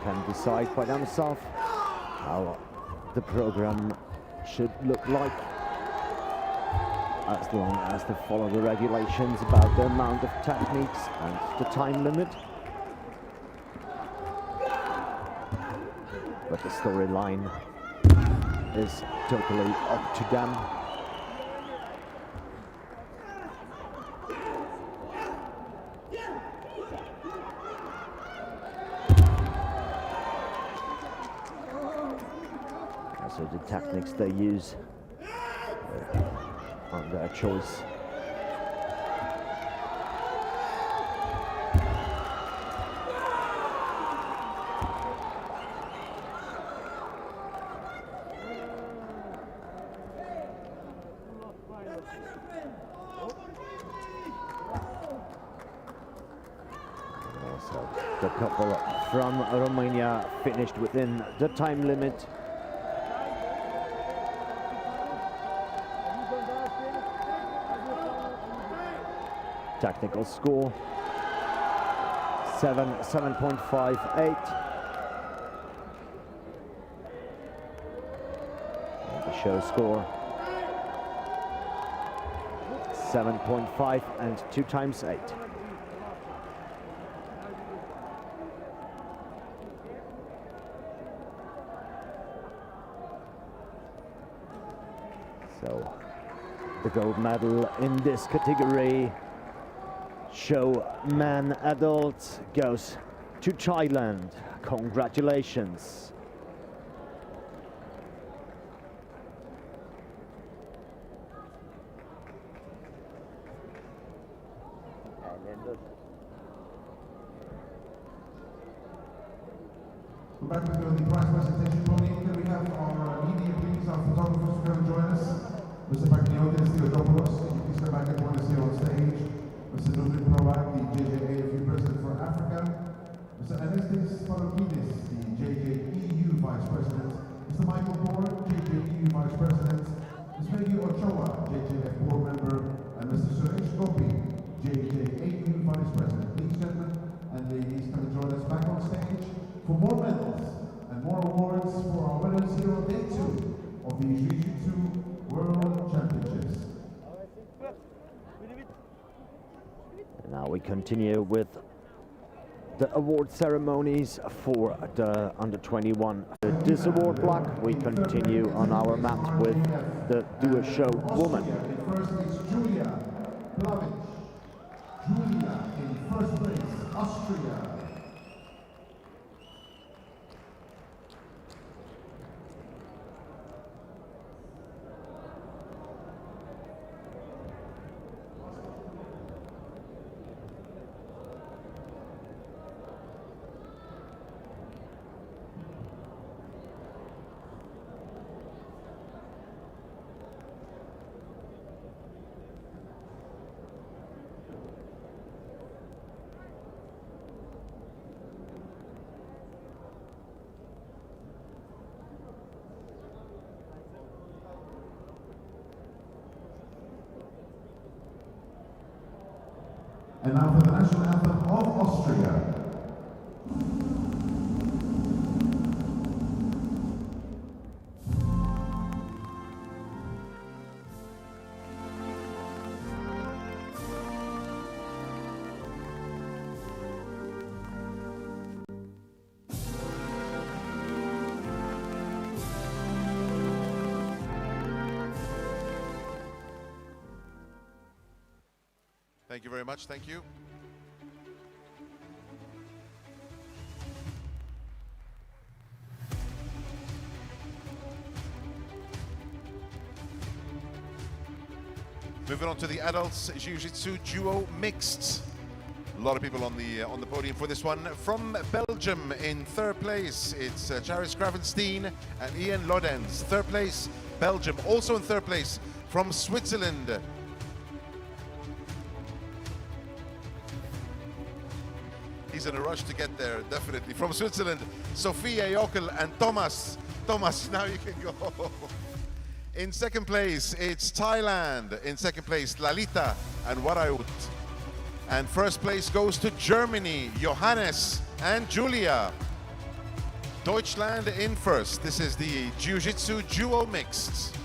Can decide by themselves how the program should look like, as long as they follow the regulations about the amount of techniques and the time limit. But the storyline is totally up to them. So the techniques they use are their choice. Also, the couple from Romania finished within the time limit. Technical score 7.58. And the show score 7.5 and 2 times 8. So the gold medal in this category, show man adult, goes to Thailand. Congratulations. Back to the prize presentation podium. Can we have our media, please, our photographers to come and join us? Mr. Pagniotis, Theodopoulos, can you please come back and join us here on stage? Mr. Nubin Provak, the JJAFU President for Africa. Mr. Anestis Palokidis, the JJEU Vice President. Mr. Michael Bohr, JJEU Vice President. Ms. Maggie Ochoa, JJF Board Member. And Mr. Suresh Gopi, JJAU Vice President. Please, gentlemen and ladies, come and join us back on stage for more medals and more awards for our winners here on day 2 of the Ju-Jitsu World Championships. Now we continue with the award ceremonies for the under-21. This award block, we continue on our mat with the duo show woman. First is Julia Plavich. Julia in first place, Austria. And now for the national anthem of Austria. Thank you very much. Thank you. Moving on to the adults Jiu-Jitsu duo mixed. A lot of people on the podium for this one. From Belgium in third place, it's Charis Gravenstein and Ian Lodens. Third place, Belgium. Also in third place, from Switzerland, he's in a rush to get there, definitely. From Switzerland, Sophia Jokel and Thomas. Thomas, now you can go. In second place, it's Thailand. In second place, Lalita and Waraut. And first place goes to Germany, Johannes and Julia. Deutschland in first. This is the Jiu-Jitsu duo mixed.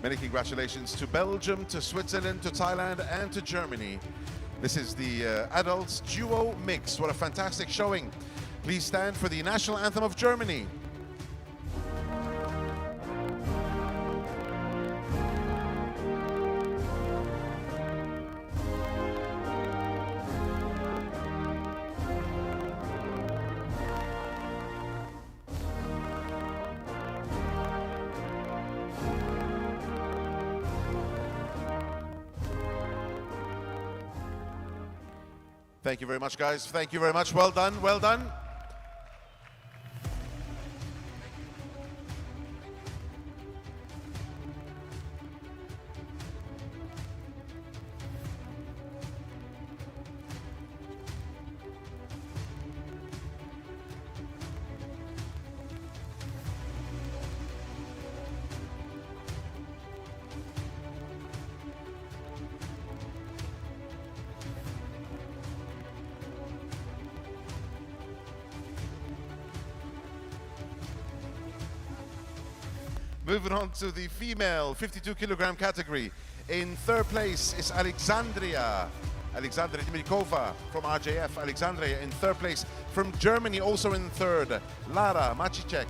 Many congratulations to Belgium, to Switzerland, to Thailand, and to Germany. This is the adults duo mix. What a fantastic showing. Please stand for the national anthem of Germany. Thank you very much, guys. Thank you very much. Well done. Well done. Moving on to the female 52 kilogram category. In third place is Alexandria Dimitrikova from RJF. Alexandria in third place. From Germany, also in third, Lara Macicek.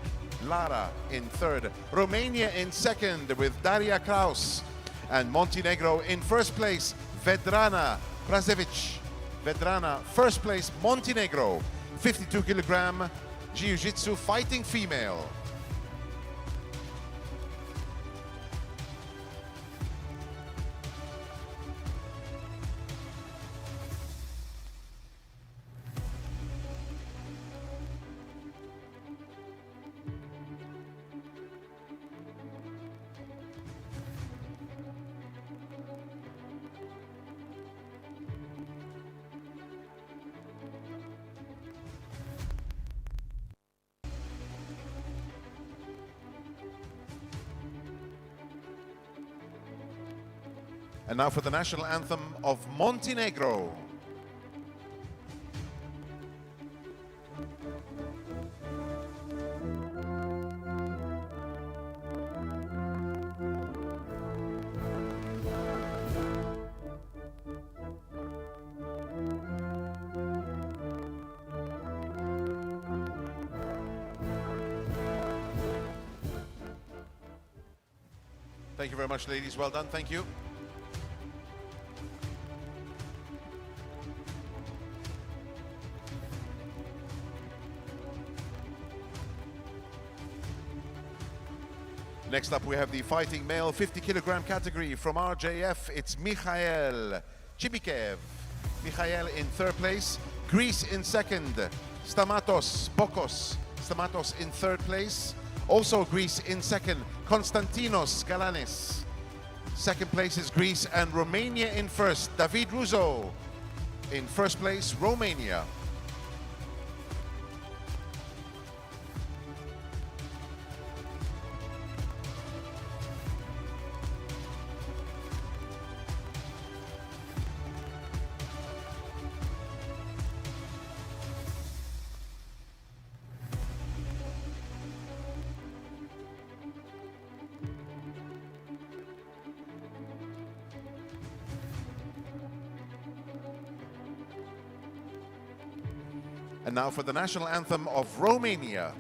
Lara in third. Romania in second with Daria Kraus. And Montenegro in first place, Vedrana Prazevic. Vedrana. First place, Montenegro, 52 kilogram Jiu-Jitsu fighting female. And now for the national anthem of Montenegro. Thank you very much, ladies. Well done. Thank you. Next up, we have the fighting male 50 kilogram category from RJF. It's Mikhail Chibikev. Mikhail in third place. Greece in second. Stamatos Bokos. Stamatos in third place. Also Greece in second. Konstantinos Galanis. Second place is Greece, and Romania in first. David Ruzo in first place, Romania. And now for the national anthem of Romania.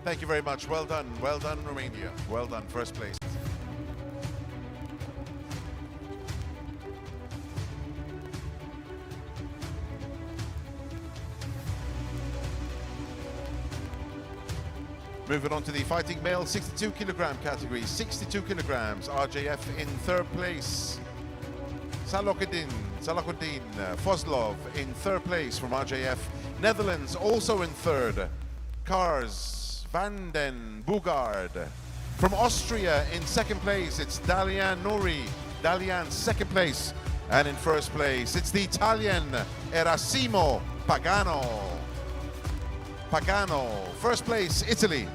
Thank you very much. Well done, Romania. Well done, first place. Moving on to the fighting male 62 kilogram category. 62 kilograms, RJF in third place. Salahuddin Fozlov in third place from RJF. Netherlands also in third. Kars Van den Bogaard. From Austria in second place, it's Dalian Nouri. Dalian second place. And in first place, it's the Italian Erasimo Pagano. Pagano, first place, Italy.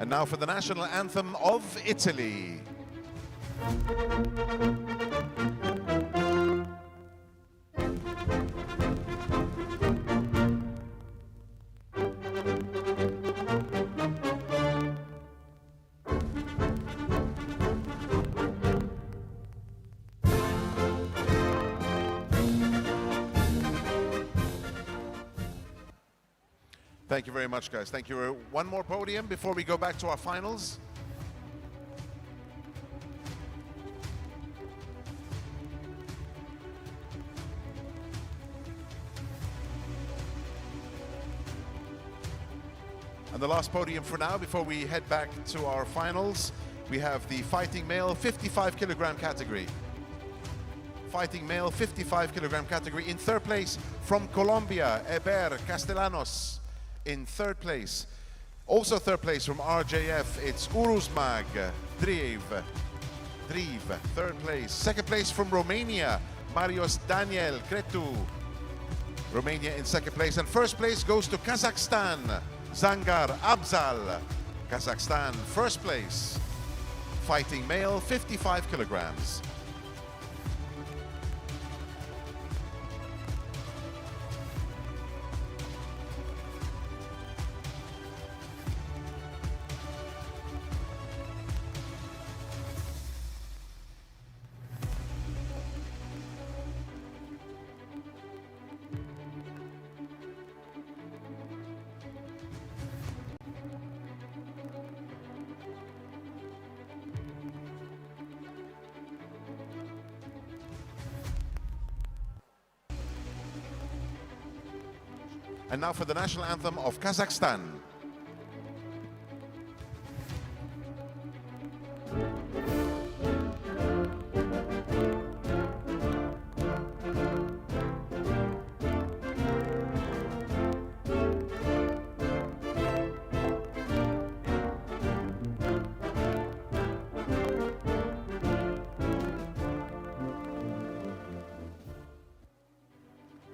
And now for the national anthem of Italy. Thank you very much, guys. Thank you. One more podium before we go back to our finals. And the last podium for now, before we head back to our finals, we have the fighting male 55 kilogram category. fighting male 55 kilogram category. In third place from Colombia, Eber Castellanos in third place. Also third place from RJF, it's Uruzmag Driv, third place. Second place from Romania, Marius Daniel Cretu, Romania in second place. And first place goes to Kazakhstan, Zangar Abzal, Kazakhstan, first place. Fighting male, 55 kilograms. And now for the national anthem of Kazakhstan.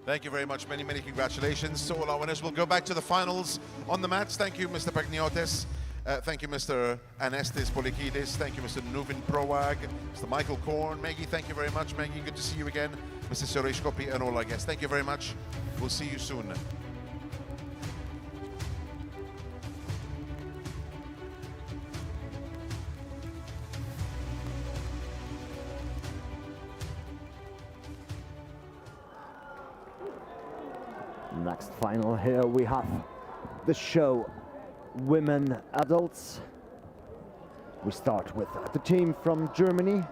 Thank you very much. Many, many congratulations to all our winners. We'll go back to the finals on the mats. Thank you, Mr. Pagniotis. Thank you, Mr. Anestis Polikidis. Thank you, Mr. Nuvin Prowag. Mr. Michael Korn. Maggie, thank you very much. Maggie, good to see you again. Mr. Suresh Kopi and all our guests. Thank you very much. We'll see you soon. Next final here we have the show women adults. We start with the team from Germany.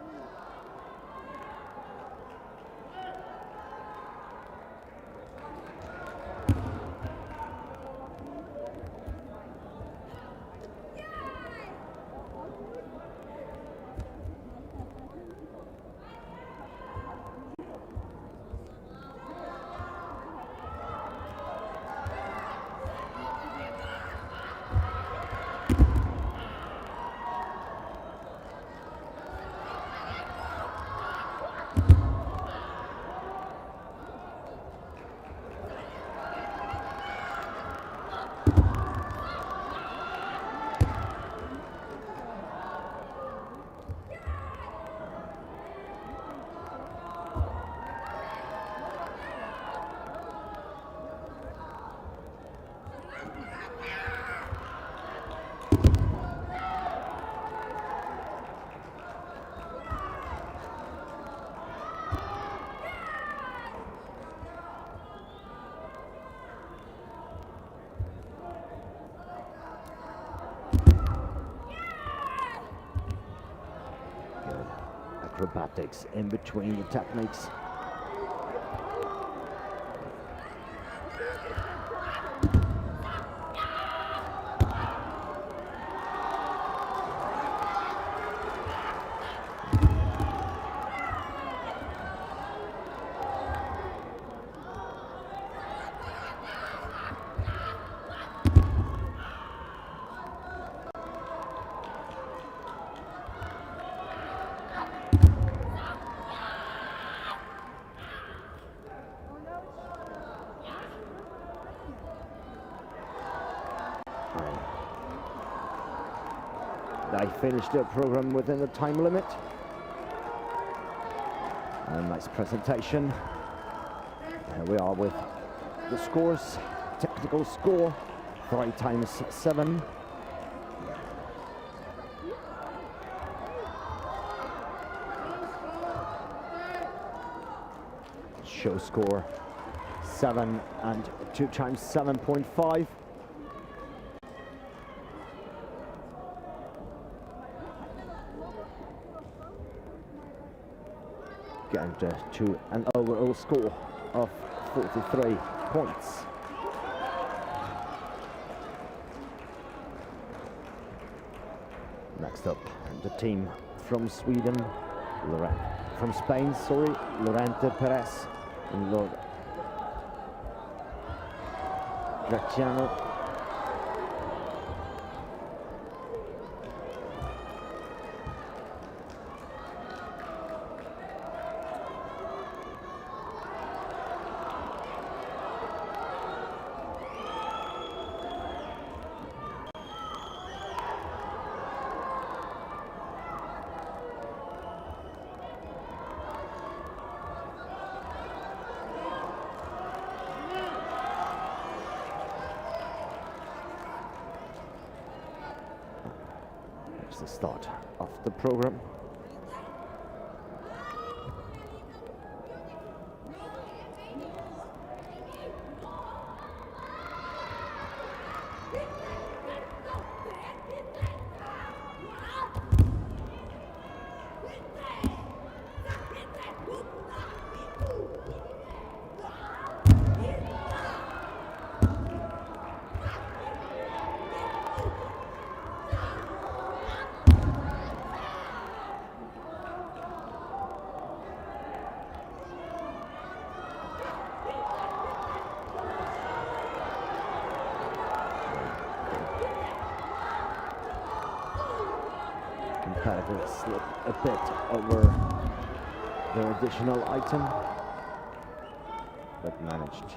Acrobatics in between the techniques. They finished their program within the time limit. And a nice presentation. Here we are with the scores. Technical score, 3 times 7. Show score, 7 and 2 times 7.5. Getting to an overall score of 43 points. Next up, the team from Sweden, Lorraine from Spain, sorry, Lorente Perez and Lord Graciano. The start of the program. Competitor slip a bit over their additional item, but managed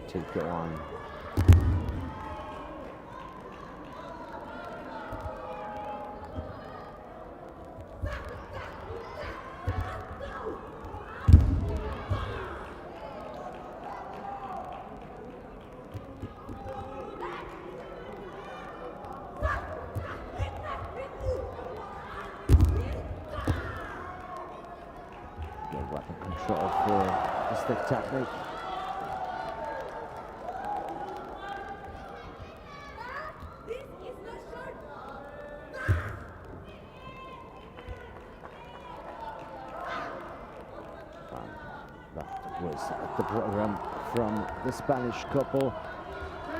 to go on. Weapon control for the stick technique. That was the program from the Spanish couple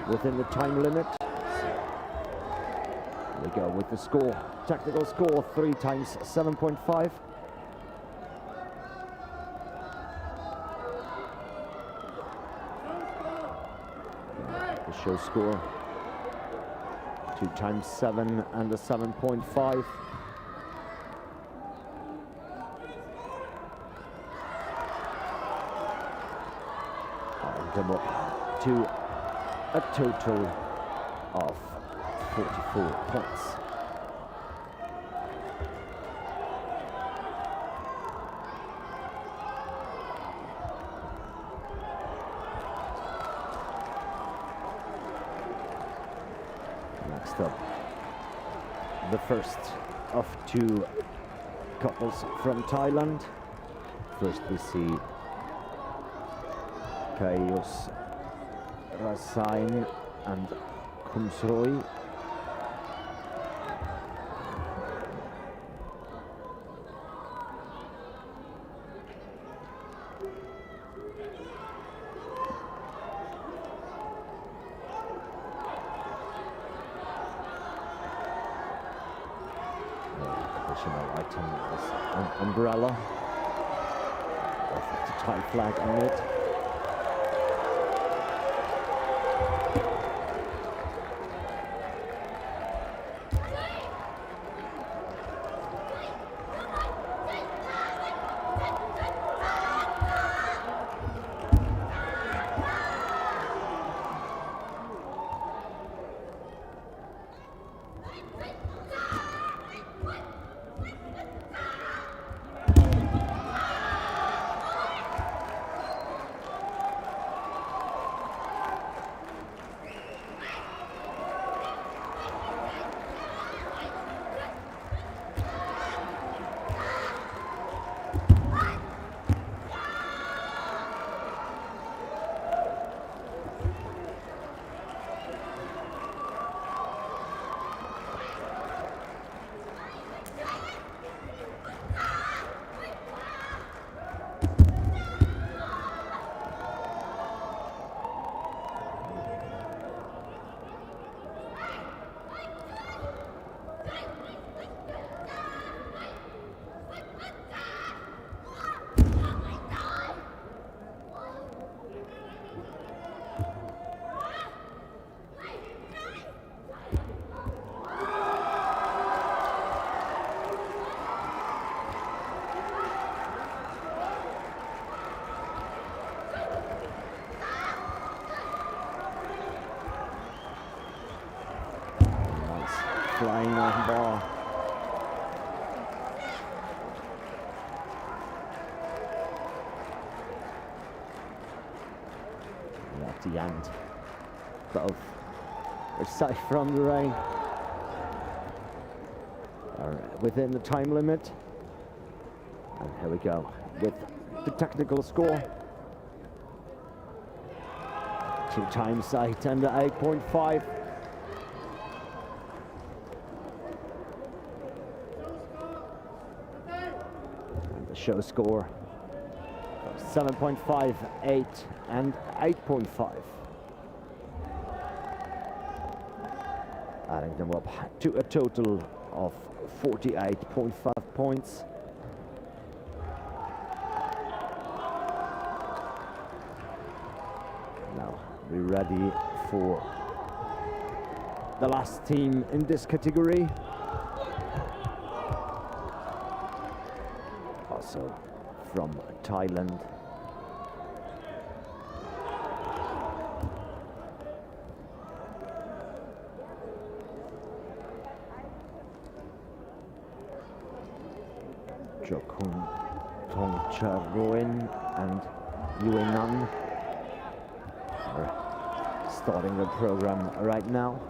within the time limit. Here we go with the score. Technical score 3 times 7.5. Show score 2 times 7 and a 7.5. Them up to a total of 44 points. Next up, the first of 2 couples from Thailand. First we see Kaios Rasain and Kumsroy. Additional item is an umbrella with the Thai flag on it. flying arm bar. And at the end, both are safe from the rain. Are within the time limit. And here we go with the technical score. 2 times 8 and 8.5. And the show score 7.5, 8 and 8.5. Adding them up to a total of 48.5 points. Now we're ready for the last team in this category. Also from Thailand. Jokun Tongcharoen and Yuenan are starting the program right now.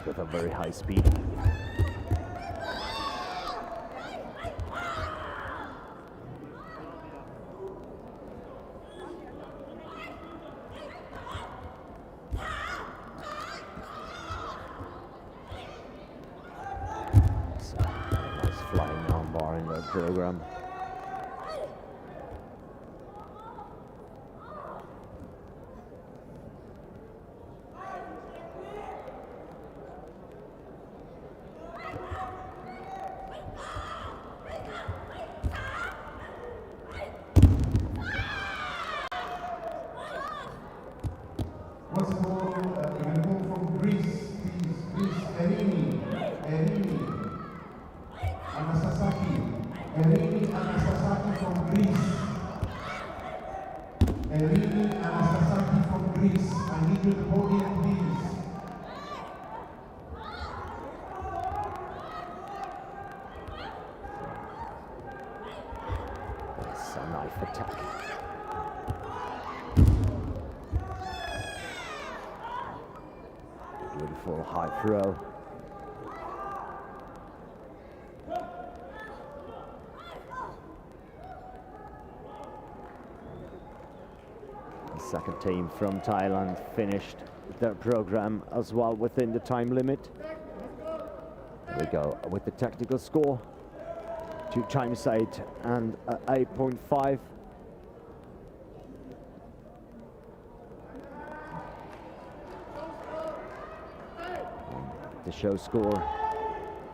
With a very high speed. So, nice flying armbar in the program. Once more, we're going to move from Greece, please, Erini, Anastasaki from Greece. Erini Anastasaki from Greece. I need you to podium, please. That's a knife attack. Beautiful high throw. The second team from Thailand finished their program as well within the time limit. Here we go with the technical score. 2 times 8 and 8.5. The show score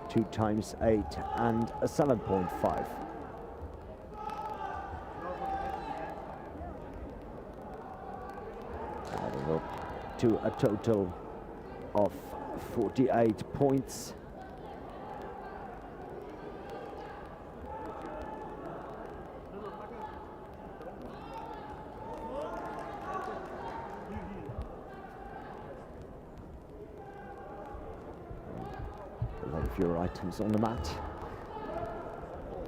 2 times 8 and a 7.5. Adding up to a total of 48 points. A lot of your items on the mat.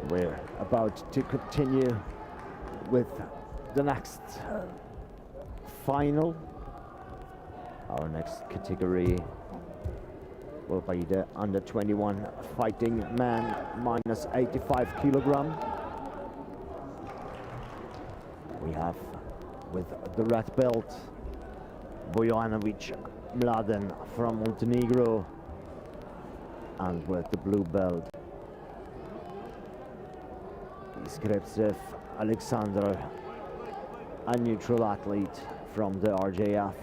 We're about to continue with the next final. Our next category will be the under 21 fighting man minus 85 kilogram. We have with the red belt Bojanovic Mladen from Montenegro, and with the blue belt Iskrepsev Alexander, a neutral athlete from the RJF.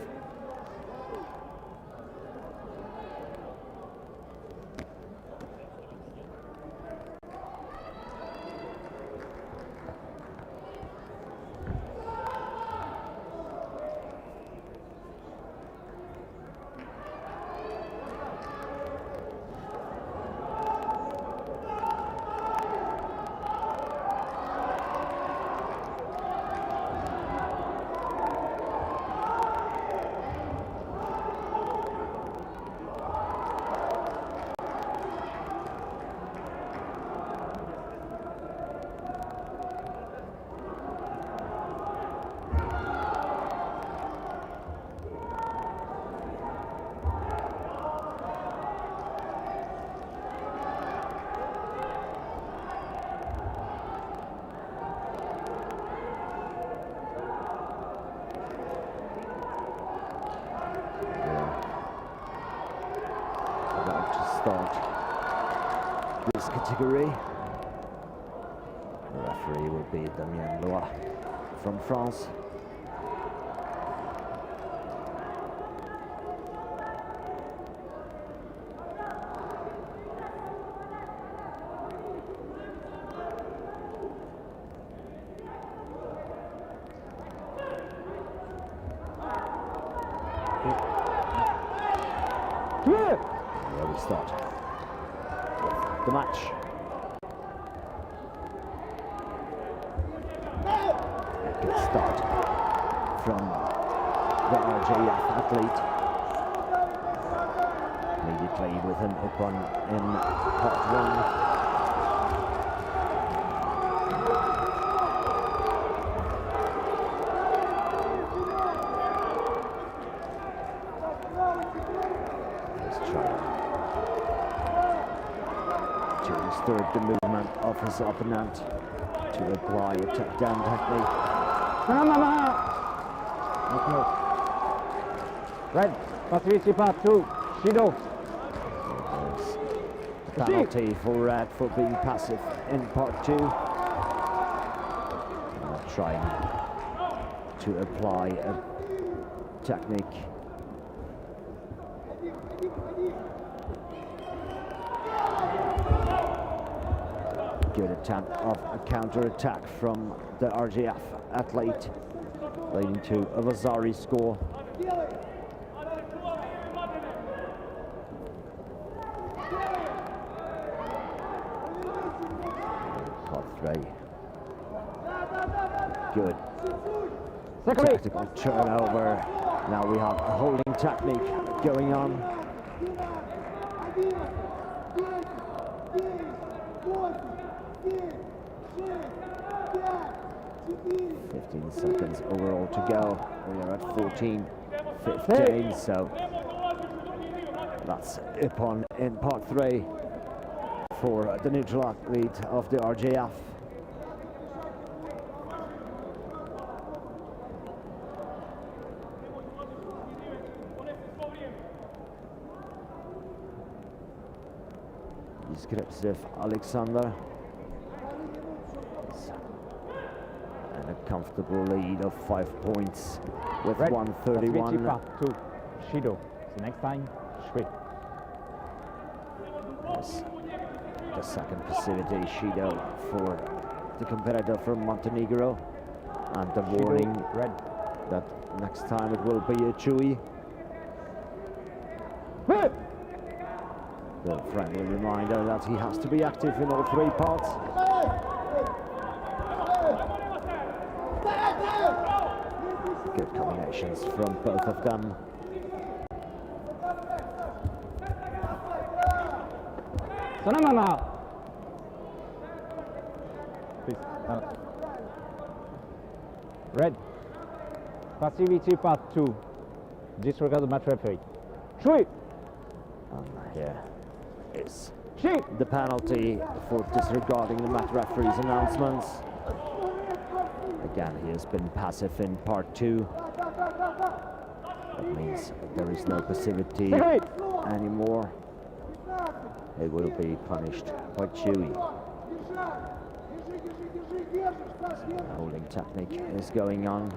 start this category. The referee will be Damien Loa from France. Where we start the match. A good start from the RJF athlete. Immediately with an open in part one. To disturb the movement of his opponent to apply a takedown technique. Red, Patrici part 2, Shido. There's a penalty for red for being passive in part 2. Trying to apply a technique. Good attempt of a counter-attack from the RJF athlete, leading to a Vasari score. Part 3. Good tactical turnover. Now we have a holding technique going on. 15 seconds overall to go. We are at 14-15, so that's Ippon in part 3 for the neutral athlete of the RJF. Skripsev Alexander. And a comfortable lead of 5 points with Red, 131. part 2, Shido. The next time, Shri. Yes. The second passivity, Shido, for the competitor from Montenegro. And the warning Red. that next time it will be a Chewy. The friendly reminder that he has to be active in all 3 parts. Good combinations from both of them. Please. Red. Passivity part 2. Disregard the match referee. Shui. And here is the penalty for disregarding the match referee's announcements. Again, he has been passive in part 2. That means there is no passivity anymore. He will be punished by Chewy. The holding technique is going on.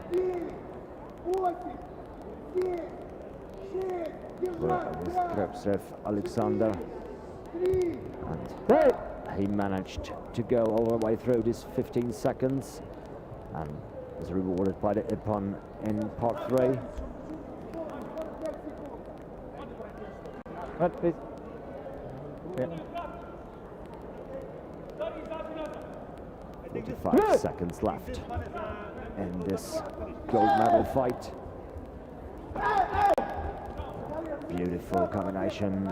With Krepsev Alexander, and he managed to go all the way through this 15 seconds and was rewarded by the Ippon in part 3. Red, please. Yeah. 45 seconds left in this gold medal fight. Beautiful combination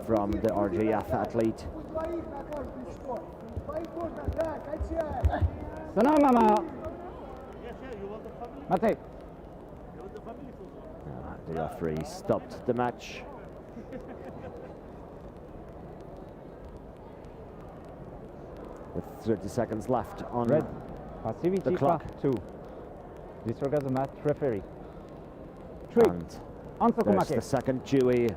from the RJF athlete. The referee stopped the match. With 30 seconds left on Red, passivity the clock. part 2. Disregard the match referee. And there's the second Chewy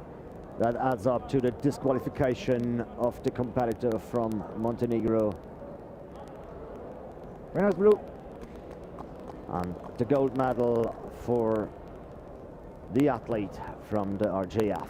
That adds up to the disqualification of the competitor from Montenegro. Winners blue. And the gold medal for the athlete from the RJF.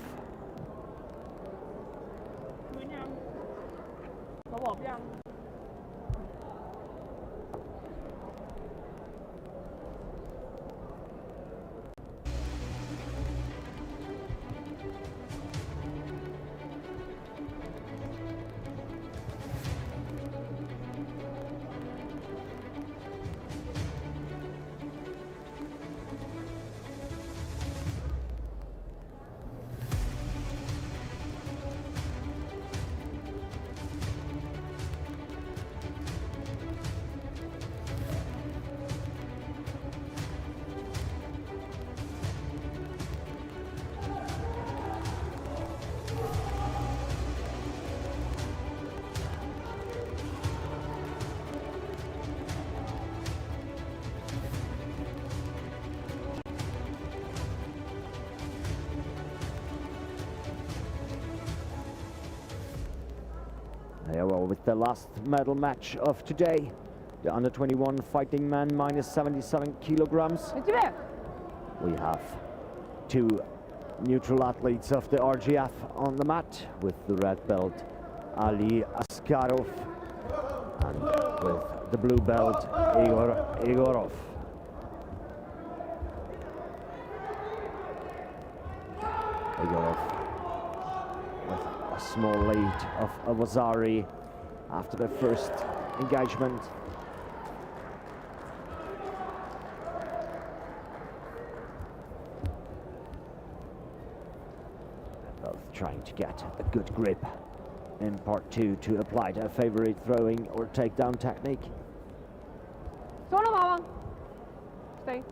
Here we are with the last medal match of today. The under 21 fighting men minus 77 kilograms. We have two neutral athletes of the RGF on the mat, with the red belt Ali Askarov and with the blue belt Igor Igorov. Igorov with a small lead of Avazari after the first engagement. Both trying to get a good grip in part two to apply their favorite throwing or takedown technique. Solo, mama. Stay.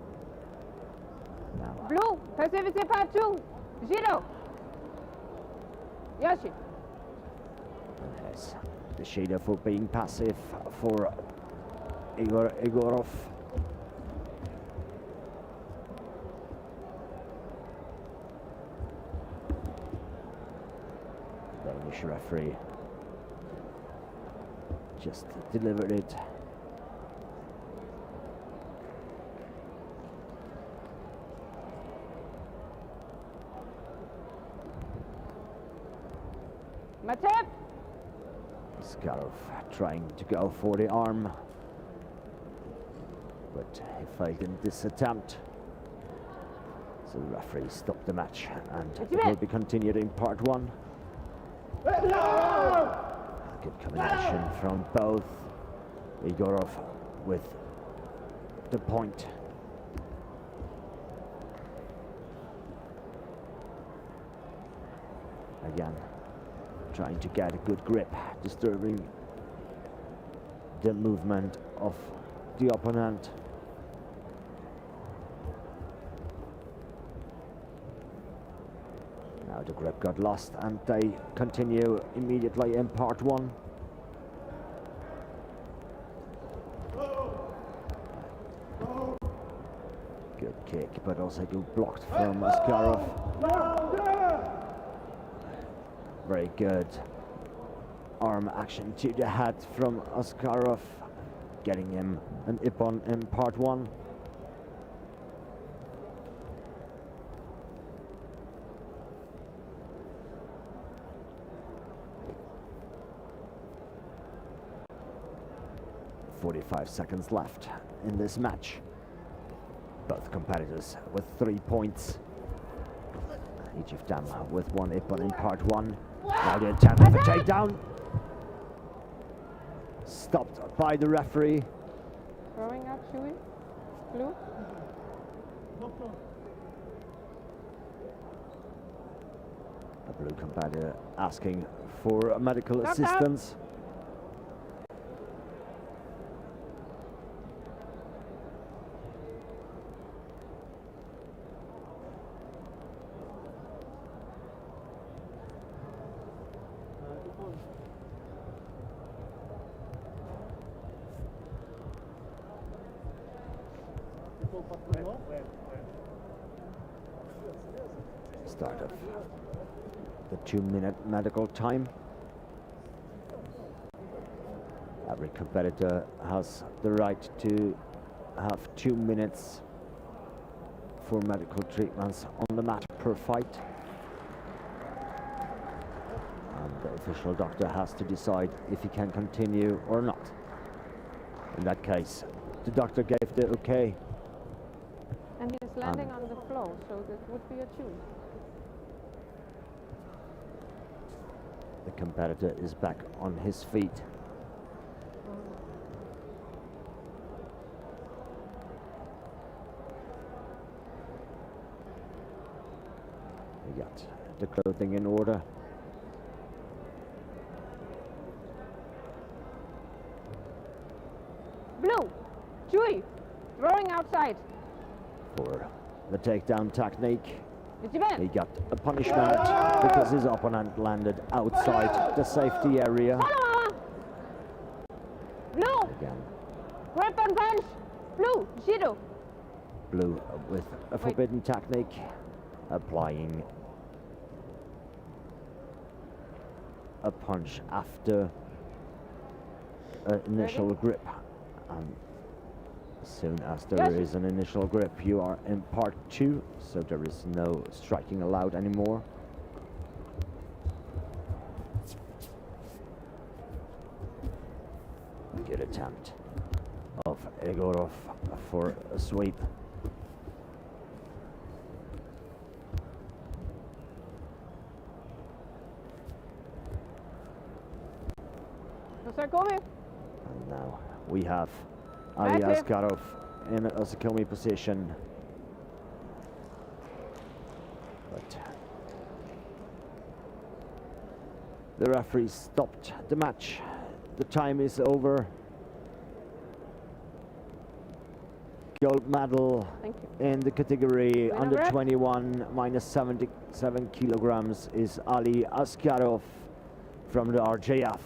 Now, Blue, passivity part 2. Zero. Yoshi. there's the shader for being passive for Igor Igorov. Danish referee just delivered it. Matip. Askarov trying to go for the arm, but he failed in this attempt. So the referee stopped the match, and it will be continued in part one. Good combination from both. Igorov with the point. Again, trying to get a good grip, disturbing the movement of the opponent. Now the grip got lost, and they continue immediately in part one. Good kick, but also good blocked from Askarov. Very good arm action to the head from Askarov, getting him an ippon in part one. .45 seconds left in this match. Both competitors with 3 points. Each of them with 1 ippon in part one. Now the attempt at the takedown. Stopped by the referee. Throwing up, Chewy. Blue. A blue competitor asking for medical assistance. Start of the 2-minute medical time. Every competitor has the right to have 2 minutes for medical treatments on the mat per fight. And the official doctor has to decide if he can continue or not. In that case, the doctor gave the okay. And he's landing on the floor, so that would be a choose. The competitor is back on his feet. We got the clothing in order. Blue, Chewy, throwing outside. For the takedown technique. It's He got a punishment because his opponent landed outside the safety area. Blue, Again, grip and punch. Blue, Shido. Blue with a forbidden technique, applying a punch after an initial grip. And as soon as there is an initial grip, you are in part 2, so there is no striking allowed anymore. Good attempt of Egorov for a sweep. And now we have Ali Askarov in a Sakomi position. But the referee stopped the match. The time is over. Gold medal in the category under 21 minus 77 kilograms is Ali Askarov from the RJF.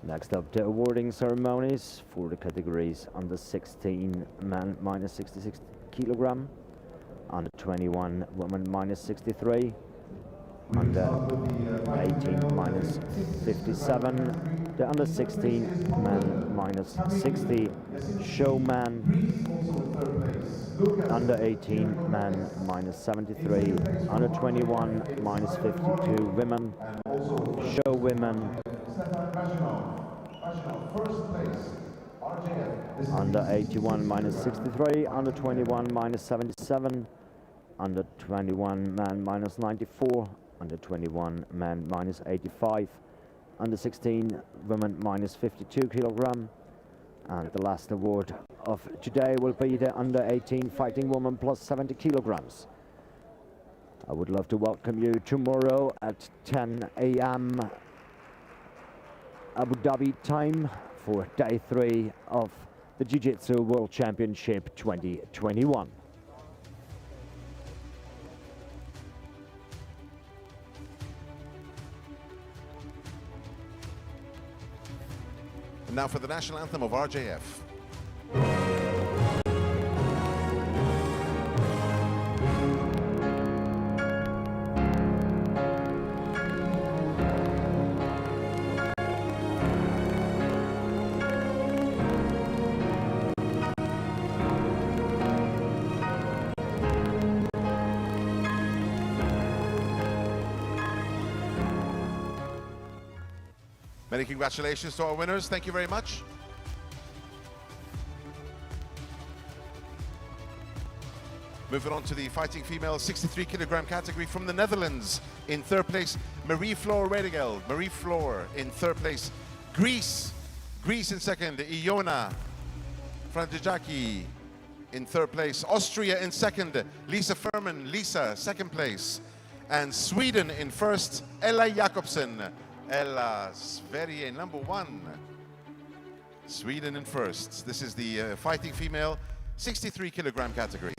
Next up, the awarding ceremonies for the categories under 16 men minus 66 kilogram, under 21 women minus 63, under 18 minus 57, the under 16 men minus 60, showman, under 18 men minus 73, under 21 minus 52 women, show women, under 81 minus 63, under 21 minus 77, under 21 man minus 94, under 21 man minus 85, under 16 women minus 52 kilogram, and the last award of today will be the under 18 fighting woman plus 70 kilograms. I would love to welcome you tomorrow at 10 a.m. Abu Dhabi time for day 3 of the Jiu-Jitsu World Championship 2021. And now for the national anthem of RJF. Many congratulations to our winners. Thank you very much. Moving on to the fighting female 63 kilogram category from the Netherlands. In third place, Marie-Floor Redegel. Marie-Floor in third place. Greece in second, Iona Franjaki in third place. Austria in second, Lisa Furman, Lisa, second place. And Sweden in first, Ella Jakobsen. Ella Sverige, number one. Sweden in first. This is the fighting female 63 kilogram category.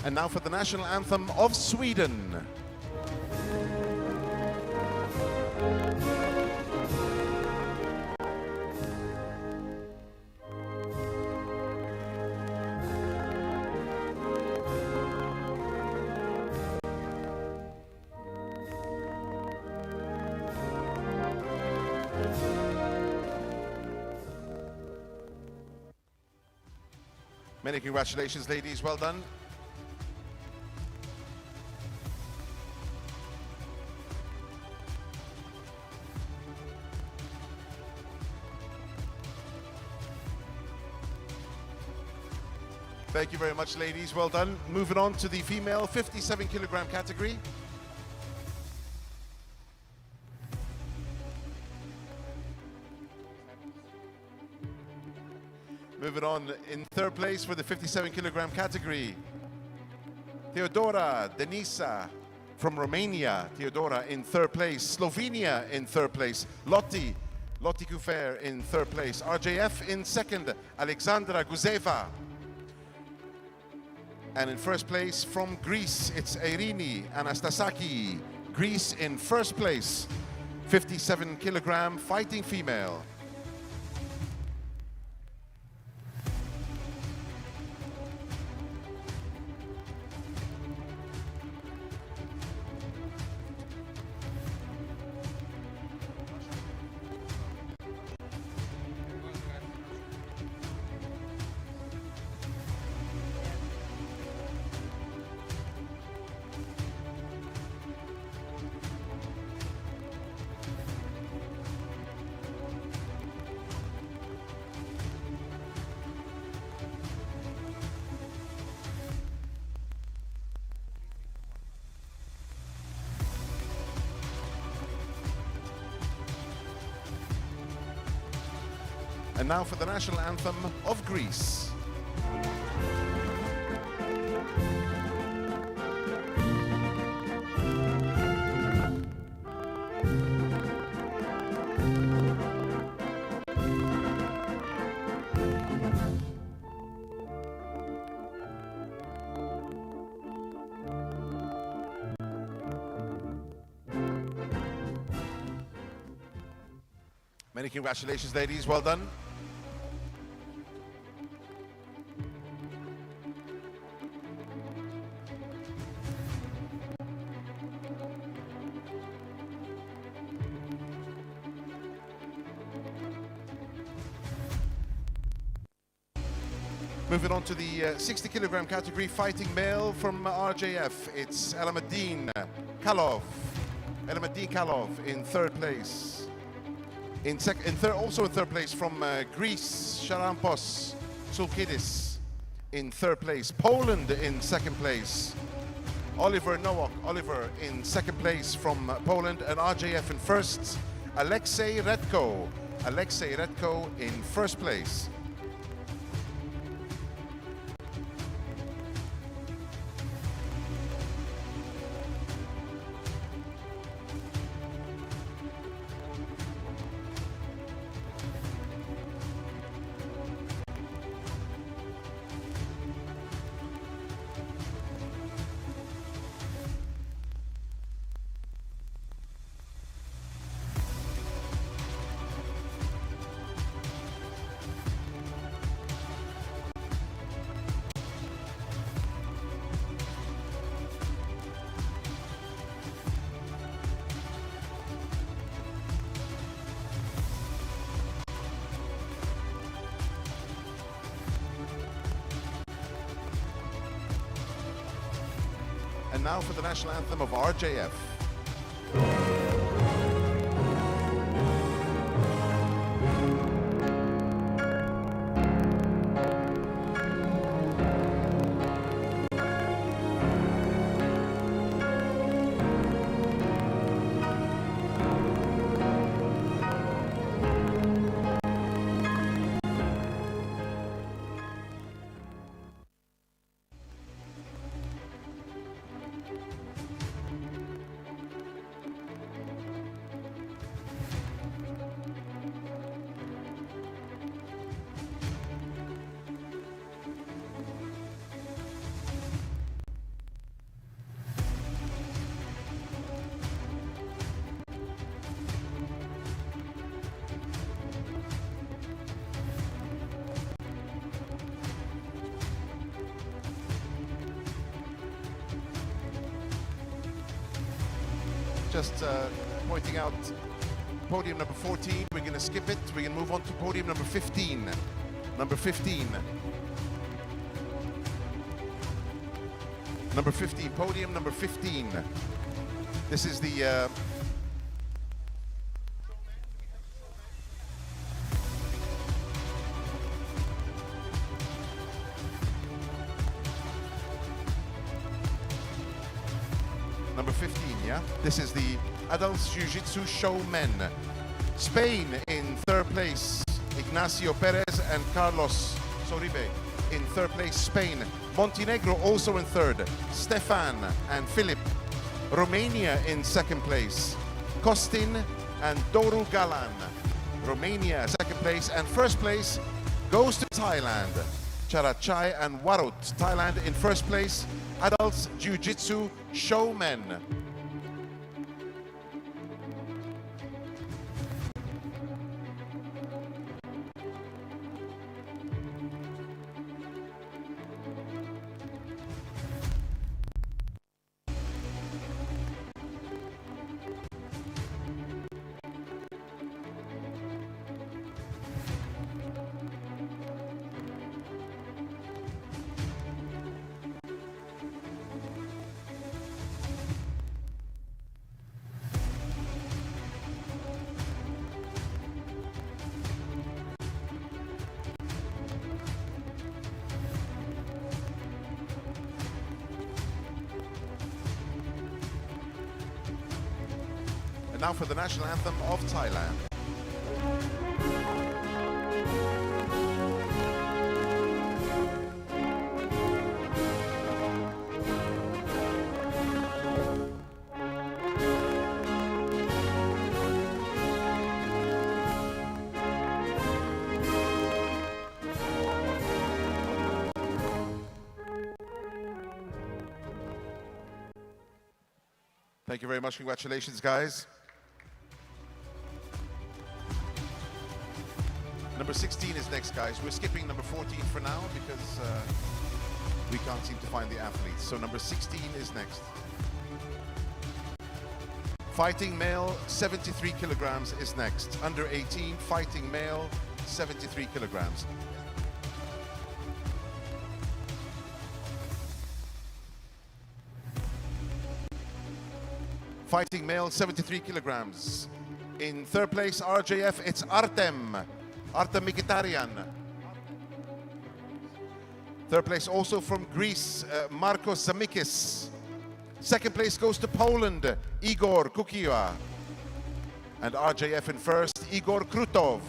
And now for the national anthem of Sweden. Many congratulations, ladies. Well done. Thank you very much, ladies. Well done. Moving on to the female 57 kilogram category. Moving on, in third place for the 57 kilogram category, Theodora Denisa from Romania. Theodora in third place. Slovenia in third place. Lotti Kufer in third place. RJF in second. Alexandra Guzeva. And in first place from Greece, it's Irini Anastasaki. Greece in first place, 57 kilogram fighting female. And now for the national anthem of Greece. Many congratulations, ladies. Well done. Moving on to the 60 kilogram category, fighting male from RJF. It's Elameddin Kalov. Elameddin Kalov in third place. Also in third place from Greece, Sharampos Sulkidis in third place. Poland in second place. Oliver Nowak, Oliver in second place from Poland, and RJF in first. Alexei Redko. Alexei Redko in first place. now for the national anthem of RJF. Just pointing out podium number 14, we're going to skip it. We're going to move on to podium number 15. Number 15. Number 15, podium number 15. This is the number 15, yeah? This is the Adults Jiu-Jitsu Showmen. Spain in third place, Ignacio Perez and Carlos Soribe in third place, Spain. Montenegro also in third, Stefan and Filip. Romania in second place, Costin and Doru Galan. Romania second place, and first place goes to Thailand. Charachai and Warut, Thailand in first place, Adults Jiu-Jitsu Showmen. And now for the national anthem of Thailand. Thank you very much. Congratulations, guys. Number 16 is next, guys. We're skipping number 14 for now because we can't seem to find the athletes. So number 16 is next. Fighting male, 73 kilograms is next. Under 18, fighting male, 73 kilograms. Fighting male, 73 kilograms. In third place, RJF, it's Artem Mkhitaryan. Third place also from Greece, Marcos Zamikis. Second place goes to Poland, Igor Kukiwa. And RJF in first, Igor Krutov.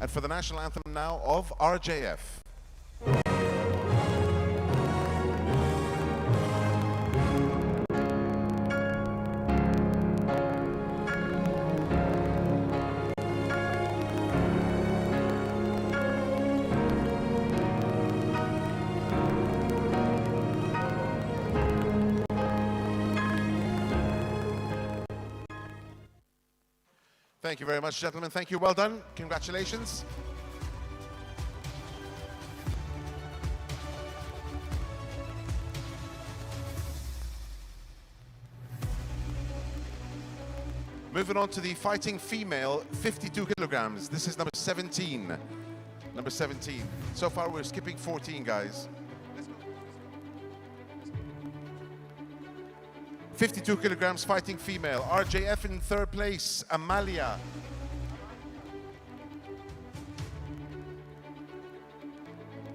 And for the national anthem now of RJF. Thank you very much, gentlemen. Thank you. Well done. Congratulations. Moving on to the fighting female, 52 kilograms. This is number 17. Number 17. So far, we're skipping 14, guys. 52 kilograms fighting female. RJF in third place, Amalia.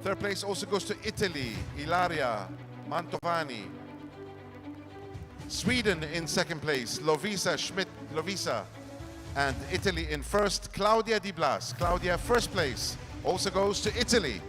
Third place also goes to Italy, Ilaria Mantovani. Sweden in second place, Lovisa Schmidt, Lovisa. And Italy in first, Claudia Di Blas. Claudia, first place, also goes to Italy.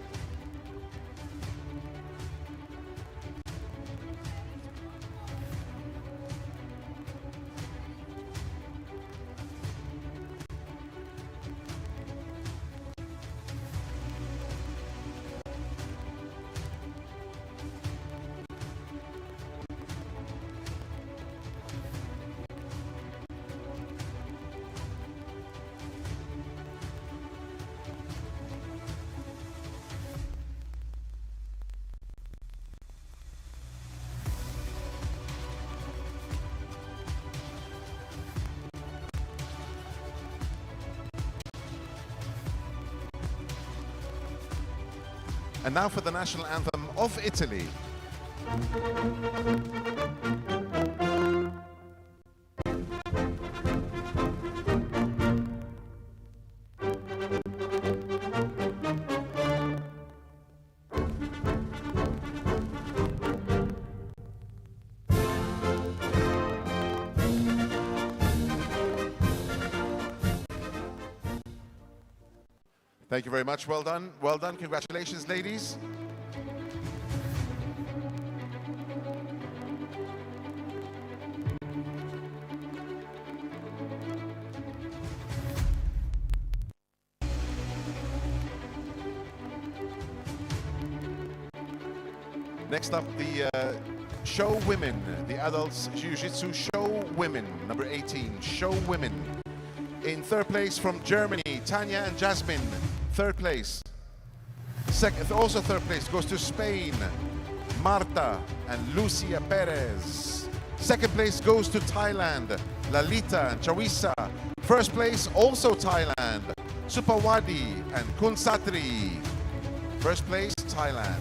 And now for the national anthem of Italy. Thank you very much. Well done. Well done. Congratulations, ladies. Next up, the show women, the adults Jiu-Jitsu show women, number 18, show women. In third place from Germany, Tanya and Jasmine. Third place. Also third place goes to Spain, Marta and Lucia Perez. Second place goes to Thailand, Lalita and Chawisa. First place also Thailand, Supawadi and Kunsatri. First place Thailand.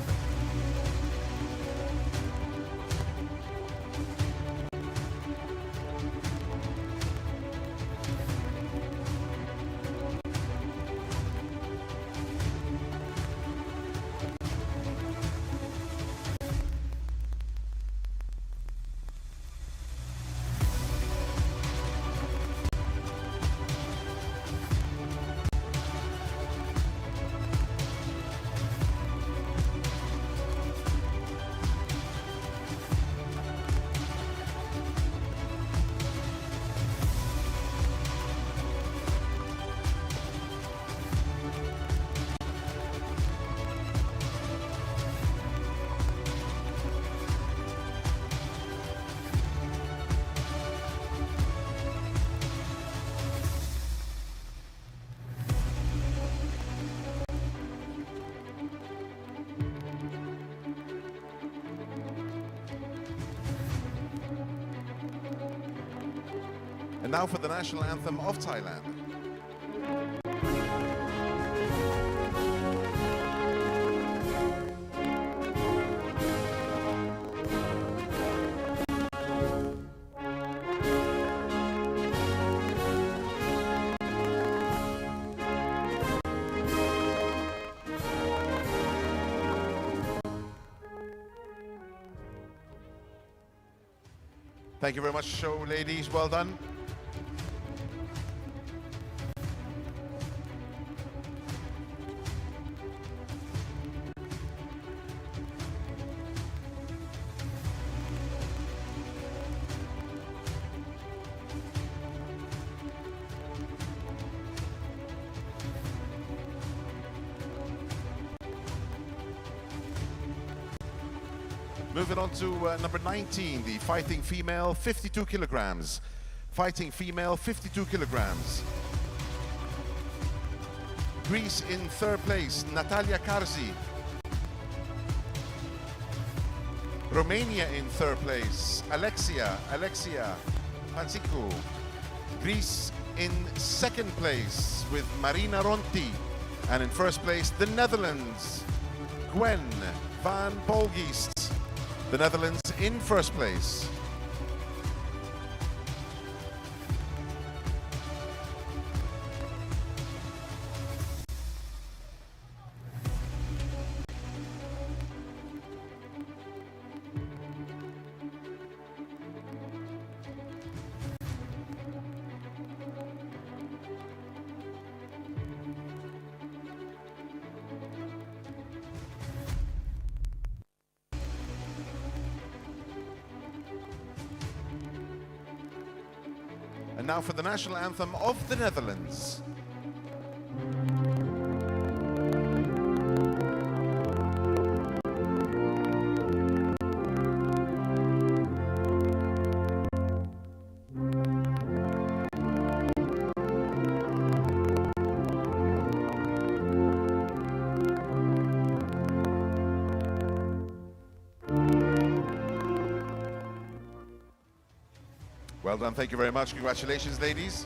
And now for the national anthem of Thailand. Thank you very much, show ladies. Well done. Moving on to number 19, the fighting female, 52 kilograms. Fighting female, 52 kilograms. Greece in third place, Natalia Karzi. Romania in third place, Alexia Pansiku. Greece in second place with Marina Ronti. And in first place, the Netherlands, Gwen van Polgeest. The Netherlands in first place. And now for the national anthem of the Netherlands. Well done, thank you very much. Congratulations, ladies.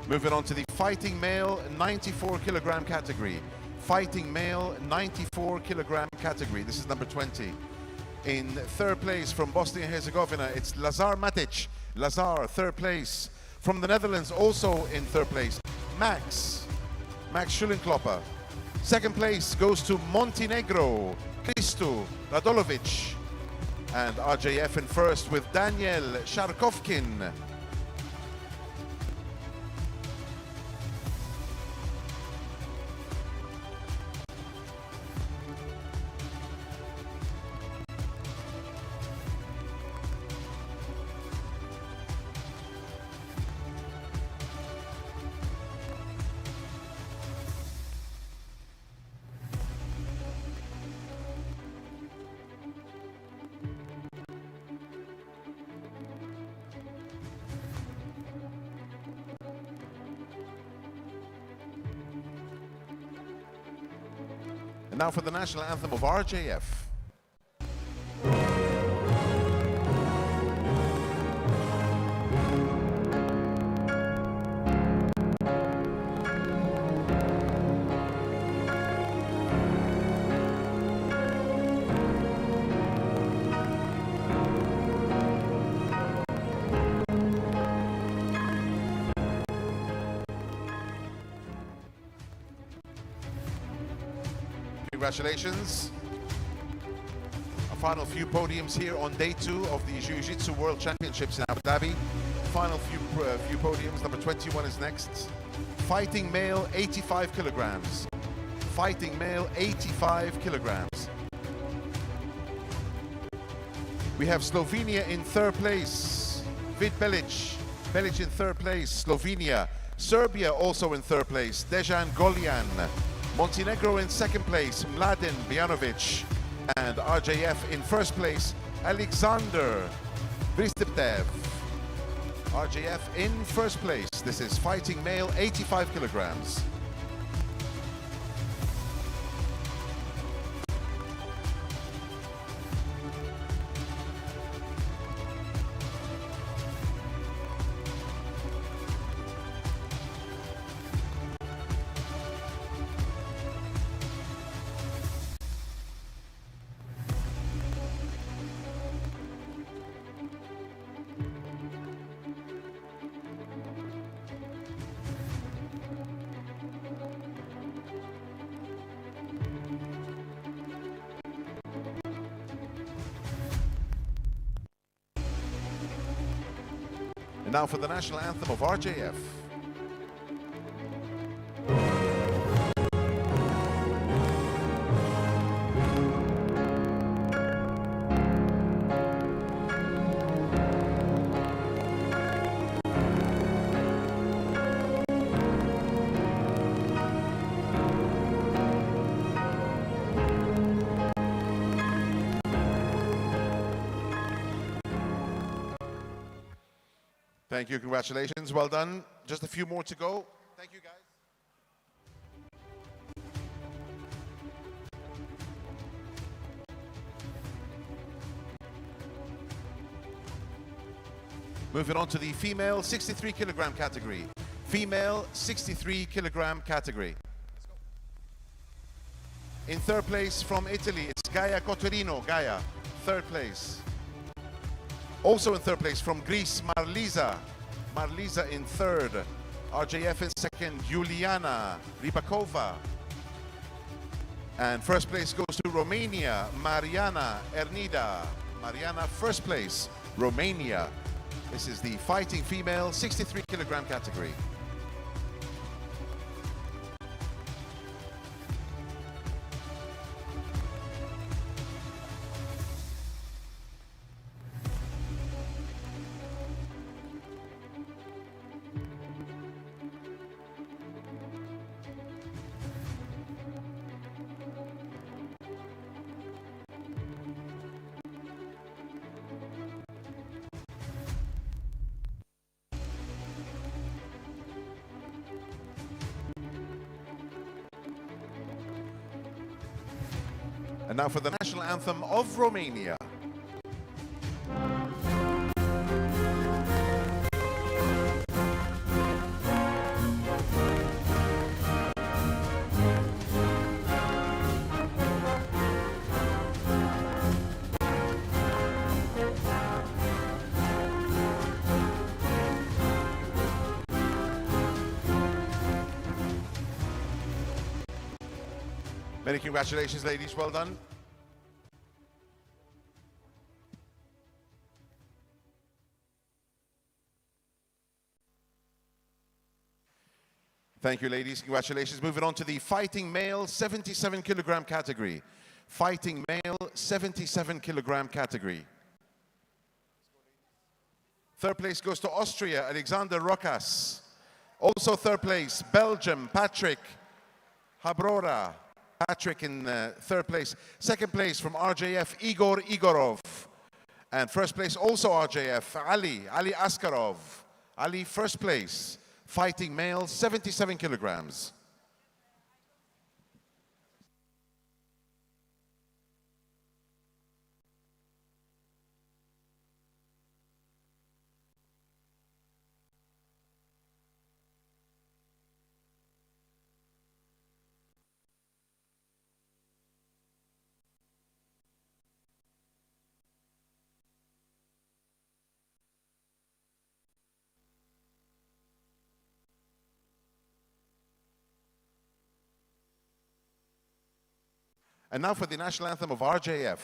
Moving on to the fighting male 94 kilogram category. Fighting male 94 kilogram category. This is number 20. In third place from Bosnia and Herzegovina, it's Lazar Matic. Lazar, third place. From the Netherlands, also in third place, Max Schulenklopper. Second place goes to Montenegro, Kristu Radolovic. And RJF in first with Daniel Sharkovkin. And now for the national anthem of RJF. Congratulations. A final few podiums here on day 2 of the Jiu-Jitsu World Championships in Abu Dhabi. Final few podiums. Number 21 is next. Fighting male, 85 kilograms. Fighting male, 85 kilograms. We have Slovenia in third place. Vid Belic. Belic in third place, Slovenia. Serbia also in third place. Dejan Golyan. Montenegro in second place, Mladen Bijanovic. And RJF in first place, Alexander Vristeptev. RJF in first place. This is fighting male, 85 kilograms. And now for the national anthem of RJF. Thank you, congratulations, well done. Just a few more to go. Thank you, guys. Moving on to the female 63 kilogram category. Female 63 kilogram category. In third place from Italy, it's Gaia Cottorino. Gaia, third place. Also in third place from Greece, Marlisa. Marlisa in third. RJF in second, Juliana Rybakova. And first place goes to Romania, Mariana Ernida. Mariana, first place, Romania. This is the fighting female 63 kilogram category. And now for the national anthem of Romania. Many congratulations, ladies. Well done. Thank you, ladies. Congratulations. Moving on to the fighting male 77 kilogram category. Fighting male 77 kilogram category. Third place goes to Austria, Alexander Rokas. Also third place, Belgium, Patrick Habrora. Patrick in third place. Second place from RJF, Igor Igorov. And first place also RJF, Ali Askarov. Ali first place, fighting male, 77 kilograms. And now for the national anthem of RJF.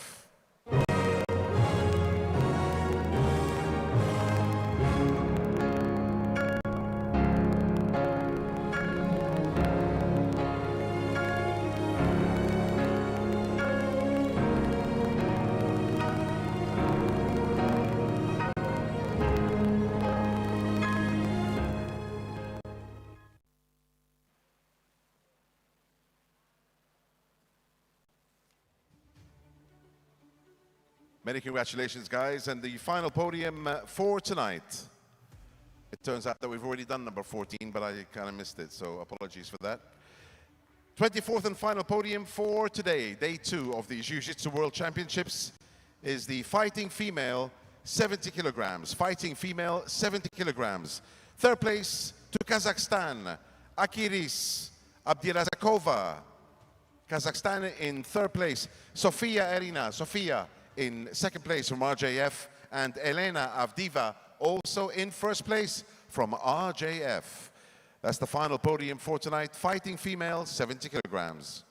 Many congratulations, guys. And the final podium for tonight. It turns out that we've already done number 14, but I kind of missed it, so apologies for that. 24th and final podium for today, day 2 of the Jiu-Jitsu World Championships, is the fighting female 70 kilograms. Fighting female 70 kilograms. Third place to Kazakhstan, Akiris Abdirazakova. Kazakhstan in third place. Sofia Erina, Sofia in second place from RJF, and Elena Avdiva also in first place from RJF. That's the final podium for tonight, fighting female 70 kilograms.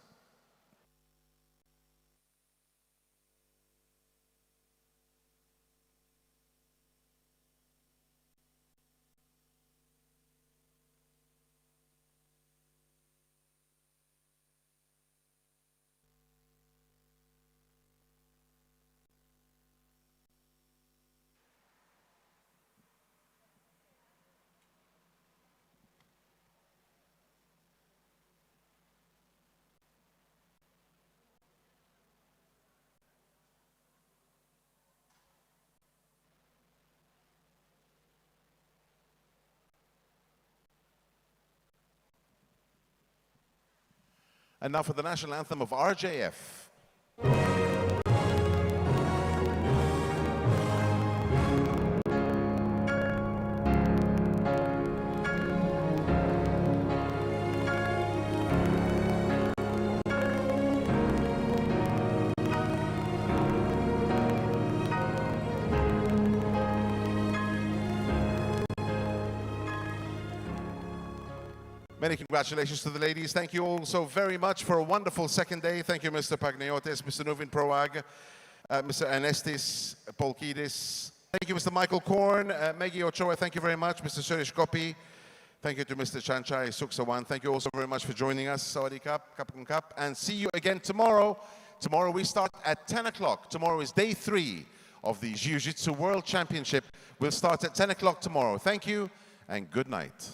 And now for the national anthem of RJF. Many congratulations to the ladies. Thank you all so very much for a wonderful second day. Thank you, Mr. Pagniotis, Mr. Nuvin Proag, Mr. Anestis Polkidis. Thank you, Mr. Michael Korn, Maggie Ochoa. Thank you very much, Mr. Suresh Gopi. Thank you to Mr. Chanchai Suksawan. Thank you also very much for joining us. Sawadee Kap, Kapkun Kap. And see you again tomorrow. Tomorrow we start at 10 o'clock. Tomorrow is day 3 of the Jiu-Jitsu World Championship. We'll start at 10 o'clock tomorrow. Thank you and good night.